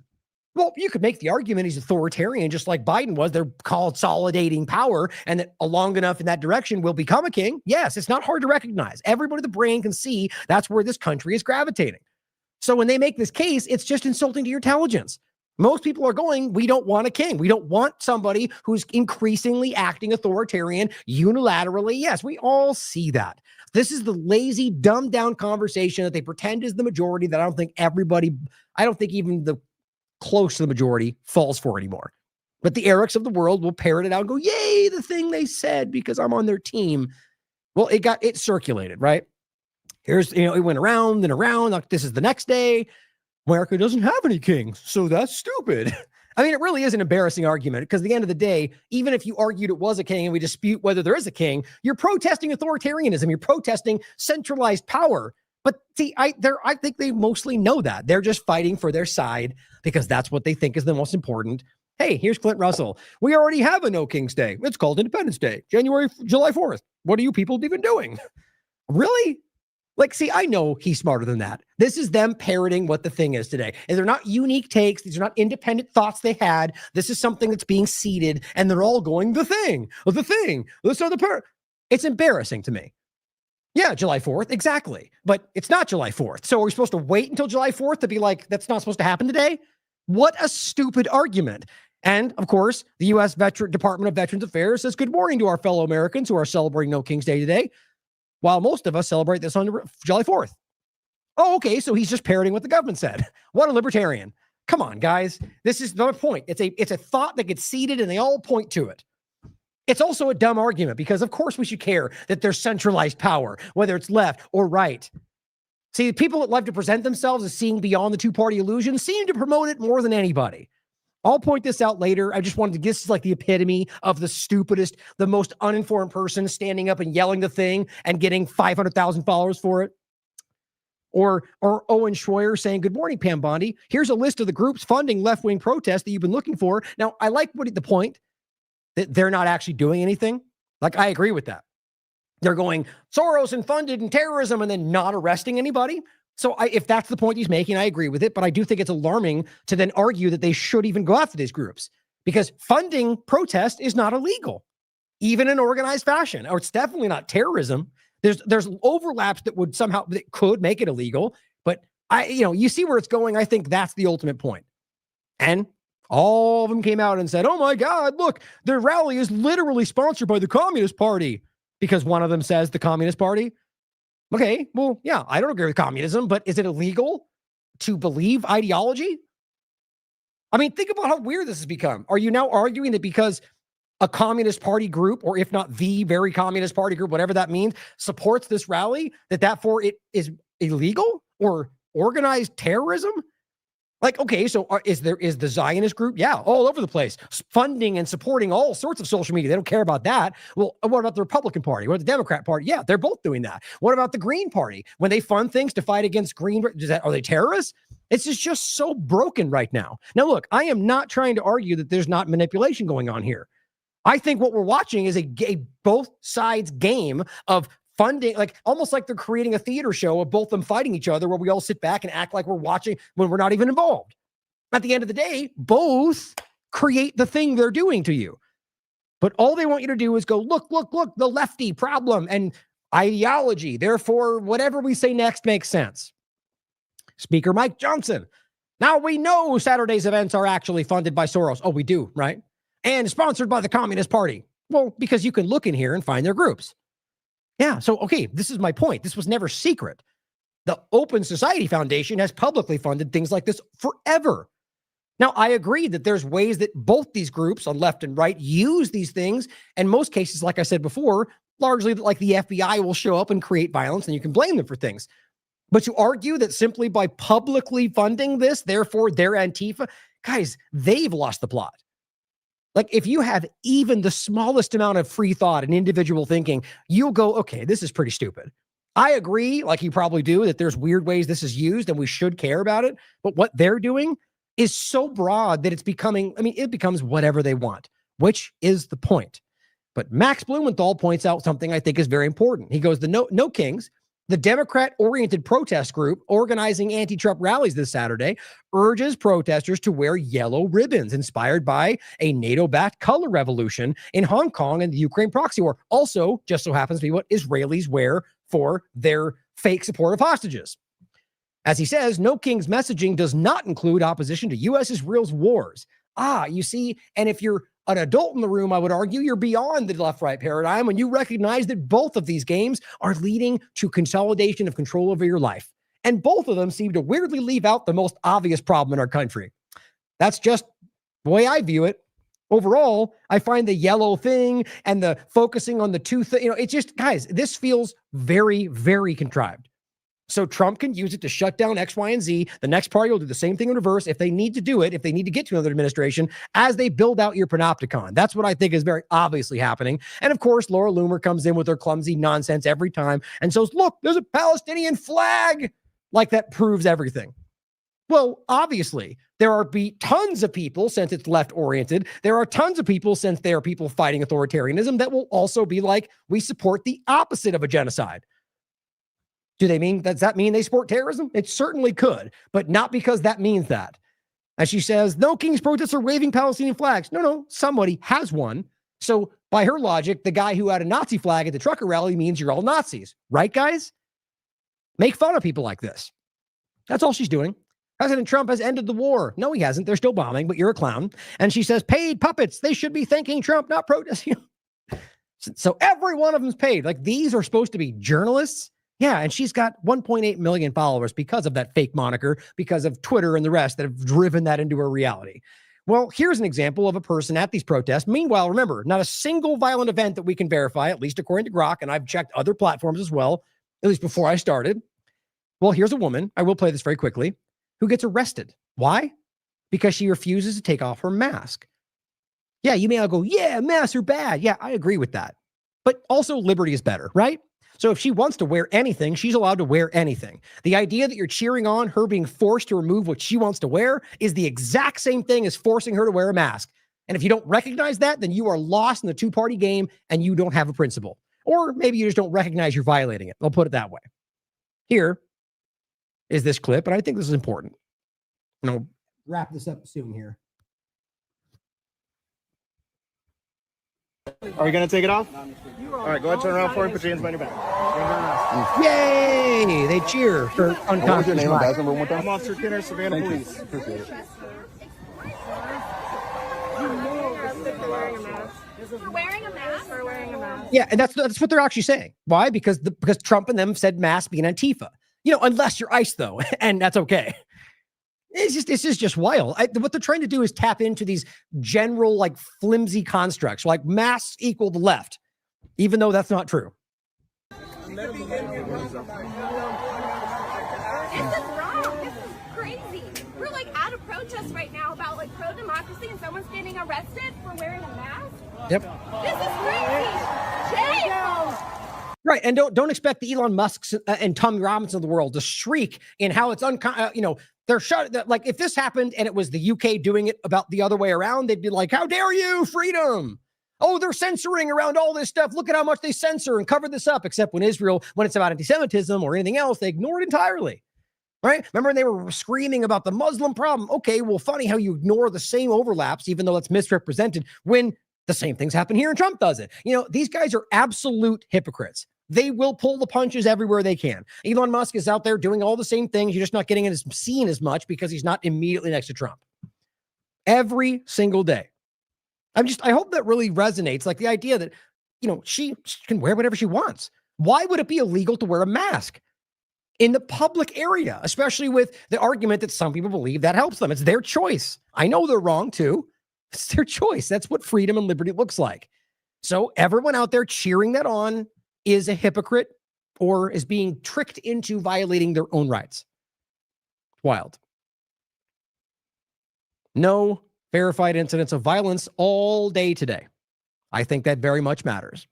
Well, you could make the argument he's authoritarian, just like Biden was. They're consolidating power, and that long enough in that direction will become a king. Yes, it's not hard to recognize. Everybody with the brain can see that's where this country is gravitating. So when they make this case, it's just insulting to your intelligence. Most people are going, we don't want a king. We don't want somebody who's increasingly acting authoritarian unilaterally. Yes, we all see that. This is the lazy, dumbed down conversation that they pretend is the majority that I don't think even the close to the majority falls for anymore. But the Erics of the world will parrot it out and go, yay, the thing they said because I'm on their team. Well, it circulated, right? Here's, it went around and around. Like, this is the next day. America doesn't have any kings, so that's stupid. I mean, it really is an embarrassing argument because at the end of the day, even if you argued it was a king and we dispute whether there is a king, you're protesting authoritarianism. You're protesting centralized power. But see, I think they mostly know that. They're just fighting for their side because that's what they think is the most important. Hey, here's Clint Russell. We already have a No King's Day. It's called Independence Day, July 4th. What are you people even doing? Really? See, I know he's smarter than that. This is them parroting what the thing is today. And they're not unique takes. These are not independent thoughts they had. This is something that's being seeded, and they're all going, the thing. It's embarrassing to me. Yeah, July 4th, exactly. But it's not July 4th. So are we supposed to wait until July 4th to be like, that's not supposed to happen today? What a stupid argument. And, of course, the U.S. Department of Veterans Affairs says good morning to our fellow Americans who are celebrating No King's Day today, while most of us celebrate this on July 4th. Oh, okay, so he's just parroting what the government said. What a libertarian. Come on, guys. This is the point. It's a thought that gets seeded, and they all point to it. It's also a dumb argument because, of course, we should care that there's centralized power, whether it's left or right. See, the people that love to present themselves as seeing beyond the two-party illusion seem to promote it more than anybody. I'll point this out later. I just wanted to get this is like the epitome of the stupidest, the most uninformed person standing up and yelling the thing and getting 500,000 followers for it. Or Owen Schroyer saying, good morning, Pam Bondi. Here's a list of the groups funding left-wing protests that you've been looking for. Now, I like the point that they're not actually doing anything. I agree with that. They're going Soros and funded and terrorism and then not arresting anybody. So if that's the point he's making, I agree with it. But I do think it's alarming to then argue that they should even go after these groups because funding protest is not illegal, even in organized fashion, or it's definitely not terrorism. There's overlaps that could make it illegal. But you see where it's going. I think that's the ultimate point. And all of them came out and said, oh my God, look, their rally is literally sponsored by the Communist Party because one of them says the Communist Party. Okay, well, yeah, I don't agree with communism, but is it illegal to believe ideology? I mean, think about how weird this has become. Are you now arguing that because a Communist Party group, or if not the very Communist Party group, whatever that means, supports this rally, that for it is illegal or organized terrorism? Like, okay, so is the Zionist group? Yeah, all over the place, funding and supporting all sorts of social media. They don't care about that. Well, what about the Republican Party? What about the Democrat Party? Yeah, they're both doing that. What about the Green Party? When they fund things to fight against green, are they terrorists? It's just so broken right now. Now, look, I am not trying to argue that there's not manipulation going on here. I think what we're watching is a both sides game of funding, like almost like they're creating a theater show of both them fighting each other where we all sit back and act like we're watching when we're not even involved. At the end of the day, both create the thing they're doing to you. But all they want you to do is go, look, the lefty problem and ideology. Therefore, whatever we say next makes sense. Speaker Mike Johnson. Now we know Saturday's events are actually funded by Soros. Oh, we do, right? And sponsored by the Communist Party. Well, because you can look in here and find their groups. Yeah, so, okay, this is my point. This was never secret. The Open Society Foundation has publicly funded things like this forever. Now, I agree that there's ways that both these groups on left and right use these things. And most cases, like I said before, largely like the FBI will show up and create violence and you can blame them for things. But to argue that simply by publicly funding this, therefore they're Antifa, guys, they've lost the plot. Like if you have even the smallest amount of free thought and individual thinking, you'll go, okay, this is pretty stupid. I agree, like you probably do, that there's weird ways this is used and we should care about it. But what they're doing is so broad that it's becoming, it becomes whatever they want, which is the point. But Max Blumenthal points out something I think is very important. He goes, the No Kings, the Democrat-oriented protest group organizing anti-Trump rallies this Saturday, urges protesters to wear yellow ribbons inspired by a NATO-backed color revolution in Hong Kong and the Ukraine proxy war. Also, just so happens to be what Israelis wear for their fake support of hostages. As he says, No King's messaging does not include opposition to U.S.-Israel's wars. You see, and if you're an adult in the room, I would argue you're beyond the left-right paradigm when you recognize that both of these games are leading to consolidation of control over your life. And both of them seem to weirdly leave out the most obvious problem in our country. That's just the way I view it. Overall, I find the yellow thing and the focusing on the two things, it's just, guys, this feels very, very contrived. So Trump can use it to shut down X, Y, and Z. The next party will do the same thing in reverse if they need to do it, if they need to get to another administration as they build out your panopticon. That's what I think is very obviously happening. And of course, Laura Loomer comes in with her clumsy nonsense every time and says, look, there's a Palestinian flag. Like that proves everything. Well, obviously, there are tons of people, since it's left-oriented, there are tons of people, since they are people fighting authoritarianism, that will also be like, we support the opposite of a genocide. Does that mean they support terrorism? It certainly could, but not because that means that. As she says, No King's protests are waving Palestinian flags. No, somebody has one. So by her logic, the guy who had a Nazi flag at the trucker rally means you're all Nazis. Right, guys? Make fun of people like this. That's all she's doing. President Trump has ended the war. No, he hasn't. They're still bombing, but you're a clown. And she says, paid puppets. They should be thanking Trump, not protesting. So every one of them's paid. Like these are supposed to be journalists. Yeah, and she's got 1.8 million followers because of that fake moniker, because of Twitter and the rest that have driven that into her reality. Well, here's an example of a person at these protests. Meanwhile, remember, not a single violent event that we can verify, at least according to Grok, and I've checked other platforms as well, at least before I started. Well, here's a woman, I will play this very quickly, who gets arrested. Why? Because she refuses to take off her mask. Yeah, you may all go, yeah, masks are bad. Yeah, I agree with that. But also liberty is better, right? So if she wants to wear anything, she's allowed to wear anything. The idea that you're cheering on her being forced to remove what she wants to wear is the exact same thing as forcing her to wear a mask. And if you don't recognize that, then you are lost in the two-party game and you don't have a principle. Or maybe you just don't recognize you're violating it. I'll put it that way. Here is this clip, and I think this is important. I'll wrap this up soon here. Are we going to take it off? All right, go ahead, turn around for me, put your hands behind your back. Yay! They cheer for unconscious life. I'm Officer Kinner, Savannah Police. Appreciate it. We're wearing a mask. We're wearing a mask. Yeah, and that's what they're actually saying. Why? Because Trump and them said mask being Antifa. Unless you're ICE, though, and that's okay. It's just wild. What they're trying to do is tap into these general, like, flimsy constructs, like masks equal the left, even though that's not true. This is wrong. This is crazy. We're like at a protest right now about like pro-democracy, and someone's getting arrested for wearing a mask. Yep. This is crazy. Jail. Right, and don't expect the Elon Musks and Tommy Robinson of the world to shriek in how it's they're shut. Like, if this happened and it was the UK doing it about the other way around, they'd be like, "How dare you, freedom! Oh, they're censoring around all this stuff. Look at how much they censor and cover this up." Except when it's about anti-Semitism or anything else, they ignore it entirely. Right? Remember when they were screaming about the Muslim problem? Okay, well, funny how you ignore the same overlaps, even though it's misrepresented, when the same things happen here and Trump does it. These guys are absolute hypocrites. They will pull the punches everywhere they can. Elon Musk is out there doing all the same things. You're just not getting seen as much because he's not immediately next to Trump. Every single day. I hope that really resonates. Like the idea that, she can wear whatever she wants. Why would it be illegal to wear a mask in the public area, especially with the argument that some people believe that helps them? It's their choice. I know they're wrong too. It's their choice. That's what freedom and liberty looks like. So everyone out there cheering that on is a hypocrite or is being tricked into violating their own rights. Wild. No verified incidents of violence all day today. I think that very much matters.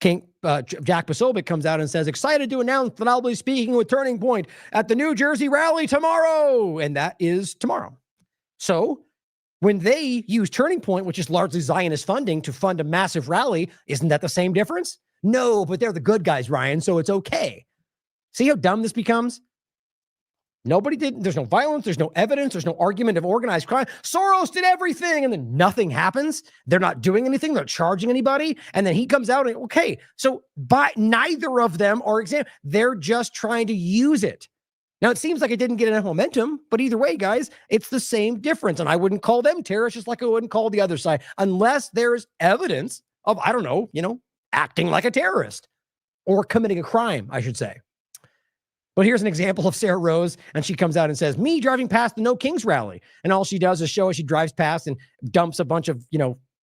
Jack Posobiec comes out and says, excited to announce that I'll be speaking with Turning Point at the New Jersey rally tomorrow. And that is tomorrow. So when they use Turning Point, which is largely Zionist funding, to fund a massive rally, isn't that the same difference? No, but they're the good guys, Ryan, so it's okay. See how dumb this becomes? There's no violence, there's no evidence, there's no argument of organized crime. Soros did everything, and then nothing happens. They're not doing anything, they're not charging anybody, and then he comes out and, okay, so neither of them are exempt. They're just trying to use it. Now, it seems like it didn't get enough momentum, but either way, guys, it's the same difference, and I wouldn't call them terrorists just like I wouldn't call the other side, unless there's evidence of, acting like a terrorist or committing a crime, I should say. But here's an example of Sarah Rose, and she comes out and says, me driving past the No Kings rally. And all she does is show as she drives past and dumps a bunch of,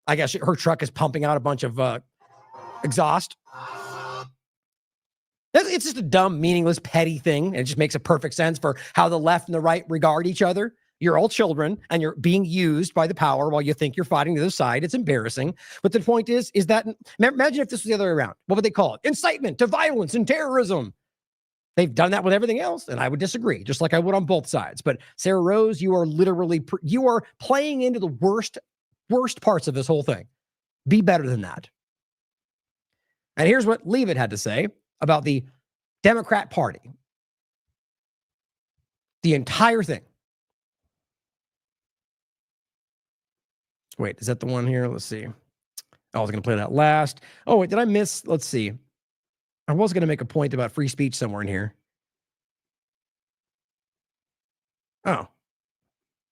I guess her truck is pumping out a bunch of exhaust. It's just a dumb, meaningless, petty thing. And it just makes a perfect sense for how the left and the right regard each other. You're all children and you're being used by the power while you think you're fighting the other side. It's embarrassing. But the point is that, imagine if this was the other way around. What would they call it? Incitement to violence and terrorism. They've done that with everything else, and I would disagree, just like I would on both sides. But Sarah Rose, you are literally, you are playing into the worst parts of this whole thing. Be better than that. And here's what Leavitt had to say about the Democrat Party. The entire thing. Wait, is that the one here? Let's see. I was going to play that last. Oh, wait, did I miss? Let's see. I was going to make a point about free speech somewhere in here.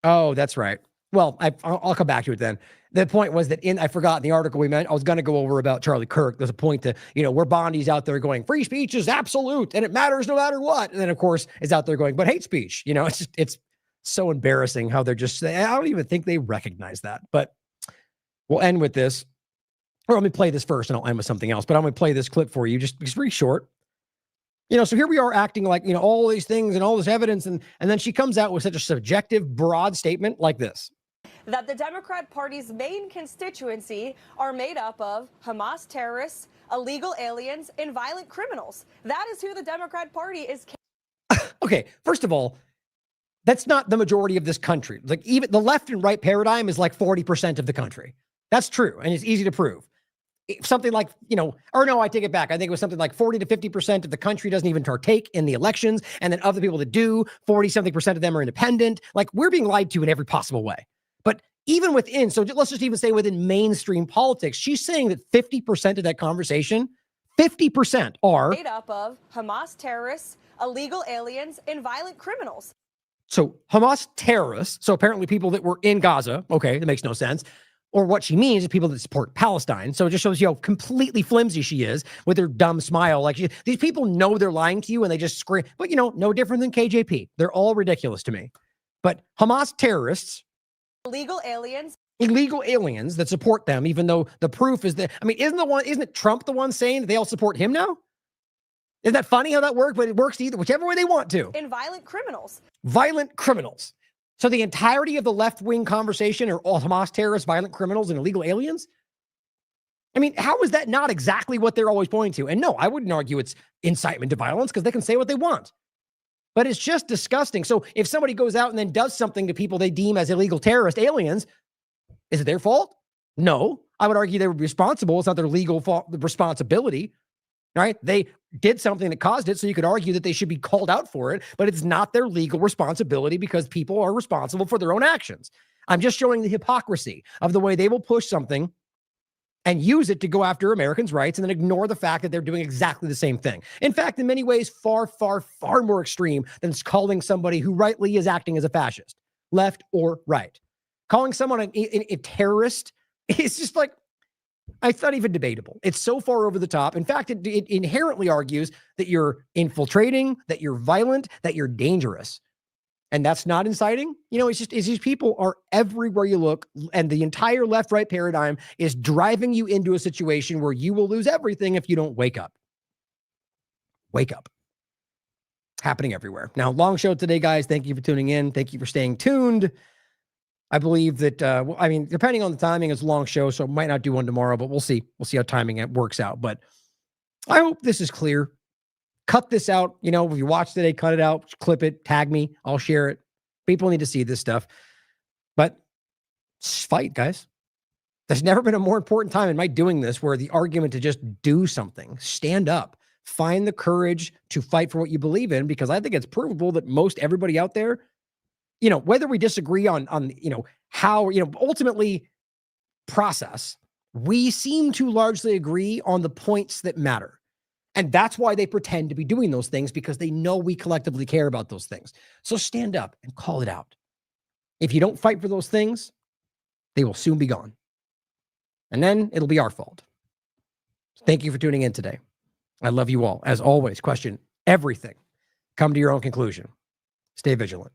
Oh, that's right. Well, I'll come back to it then. The point was that I forgot in the article I was going to go over about Charlie Kirk. There's a point to, where Bondi's out there going, free speech is absolute and it matters no matter what. And then, of course, is out there going, but hate speech. It's so embarrassing how they're just, I don't even think they recognize that. But we'll end with this. Or let me play this first and I'll end with something else. But I'm going to play this clip for you. Just very short. So here we are acting like, all these things and all this evidence. And then she comes out with such a subjective, broad statement like this. That the Democrat Party's main constituency are made up of Hamas terrorists, illegal aliens, and violent criminals. That is who the Democrat Party is. Okay, first of all, that's not the majority of this country. Like, even the left and right paradigm is like 40% of the country. That's true, and it's easy to prove. Something like, or no, I take it back. I think it was something like 40 to 50% of the country doesn't even partake in the elections. And then of the people that do, 40-something% of them are independent. Like, we're being lied to in every possible way. But even within, so let's just even say within mainstream politics, she's saying that 50% of that conversation, 50% are made up of Hamas terrorists, illegal aliens, and violent criminals. So Hamas terrorists, so apparently people that were in Gaza, okay, that makes no sense. Or what she means is people that support Palestine. So it just shows you how completely flimsy she is with her dumb smile. Like, these people know they're lying to you and they just scream. But, no different than KJP. They're all ridiculous to me. But Hamas terrorists, illegal aliens that support them, even though the proof is that, I mean, isn't Trump the one saying that they all support him now? Isn't that funny how that works? But it works either, whichever way they want to. and violent criminals. Violent criminals. So the entirety of the left-wing conversation are all Hamas terrorists, violent criminals, and illegal aliens? I mean, how is that not exactly what they're always pointing to? And no, I wouldn't argue it's incitement to violence because they can say what they want. But it's just disgusting. So if somebody goes out and then does something to people they deem as illegal terrorist aliens, is it their fault? No. I would argue they were responsible. It's not their legal fault, responsibility. Right? They did something that caused it, so you could argue that they should be called out for it, but it's not their legal responsibility because people are responsible for their own actions. I'm just showing the hypocrisy of the way they will push something and use it to go after Americans' rights and then ignore the fact that they're doing exactly the same thing. In fact, in many ways, far, far, far more extreme than calling somebody who rightly is acting as a fascist, left or right. Calling someone a terrorist is just like, it's not even debatable. It's so far over the top. In fact, it inherently argues that you're infiltrating, that you're violent, that you're dangerous. And that's not inciting. You know, it's these people are everywhere you look, and the entire left-right paradigm is driving you into a situation where you will lose everything if you don't wake up. Wake up. Happening everywhere. Now, long show today, guys. Thank you for tuning in. Thank you for staying tuned. I believe that, I mean, depending on the timing, it's a long show, so I might not do one tomorrow, but we'll see. We'll see how timing it works out. But I hope this is clear. Cut this out. You know, if you watch today, cut it out, clip it, tag me. I'll share it. People need to see this stuff. But fight, guys. There's never been a more important time in my doing this where the argument to just do something, stand up, find the courage to fight for what you believe in, because I think it's provable that most everybody out there, you know, whether we disagree on, you know, how, you know, ultimately process, we seem to largely agree on the points that matter. And that's why they pretend to be doing those things, because they know we collectively care about those things. So stand up and call it out. If you don't fight for those things, they will soon be gone. And then it'll be our fault. Thank you for tuning in today. I love you all. As always, question everything. Come to your own conclusion. Stay vigilant.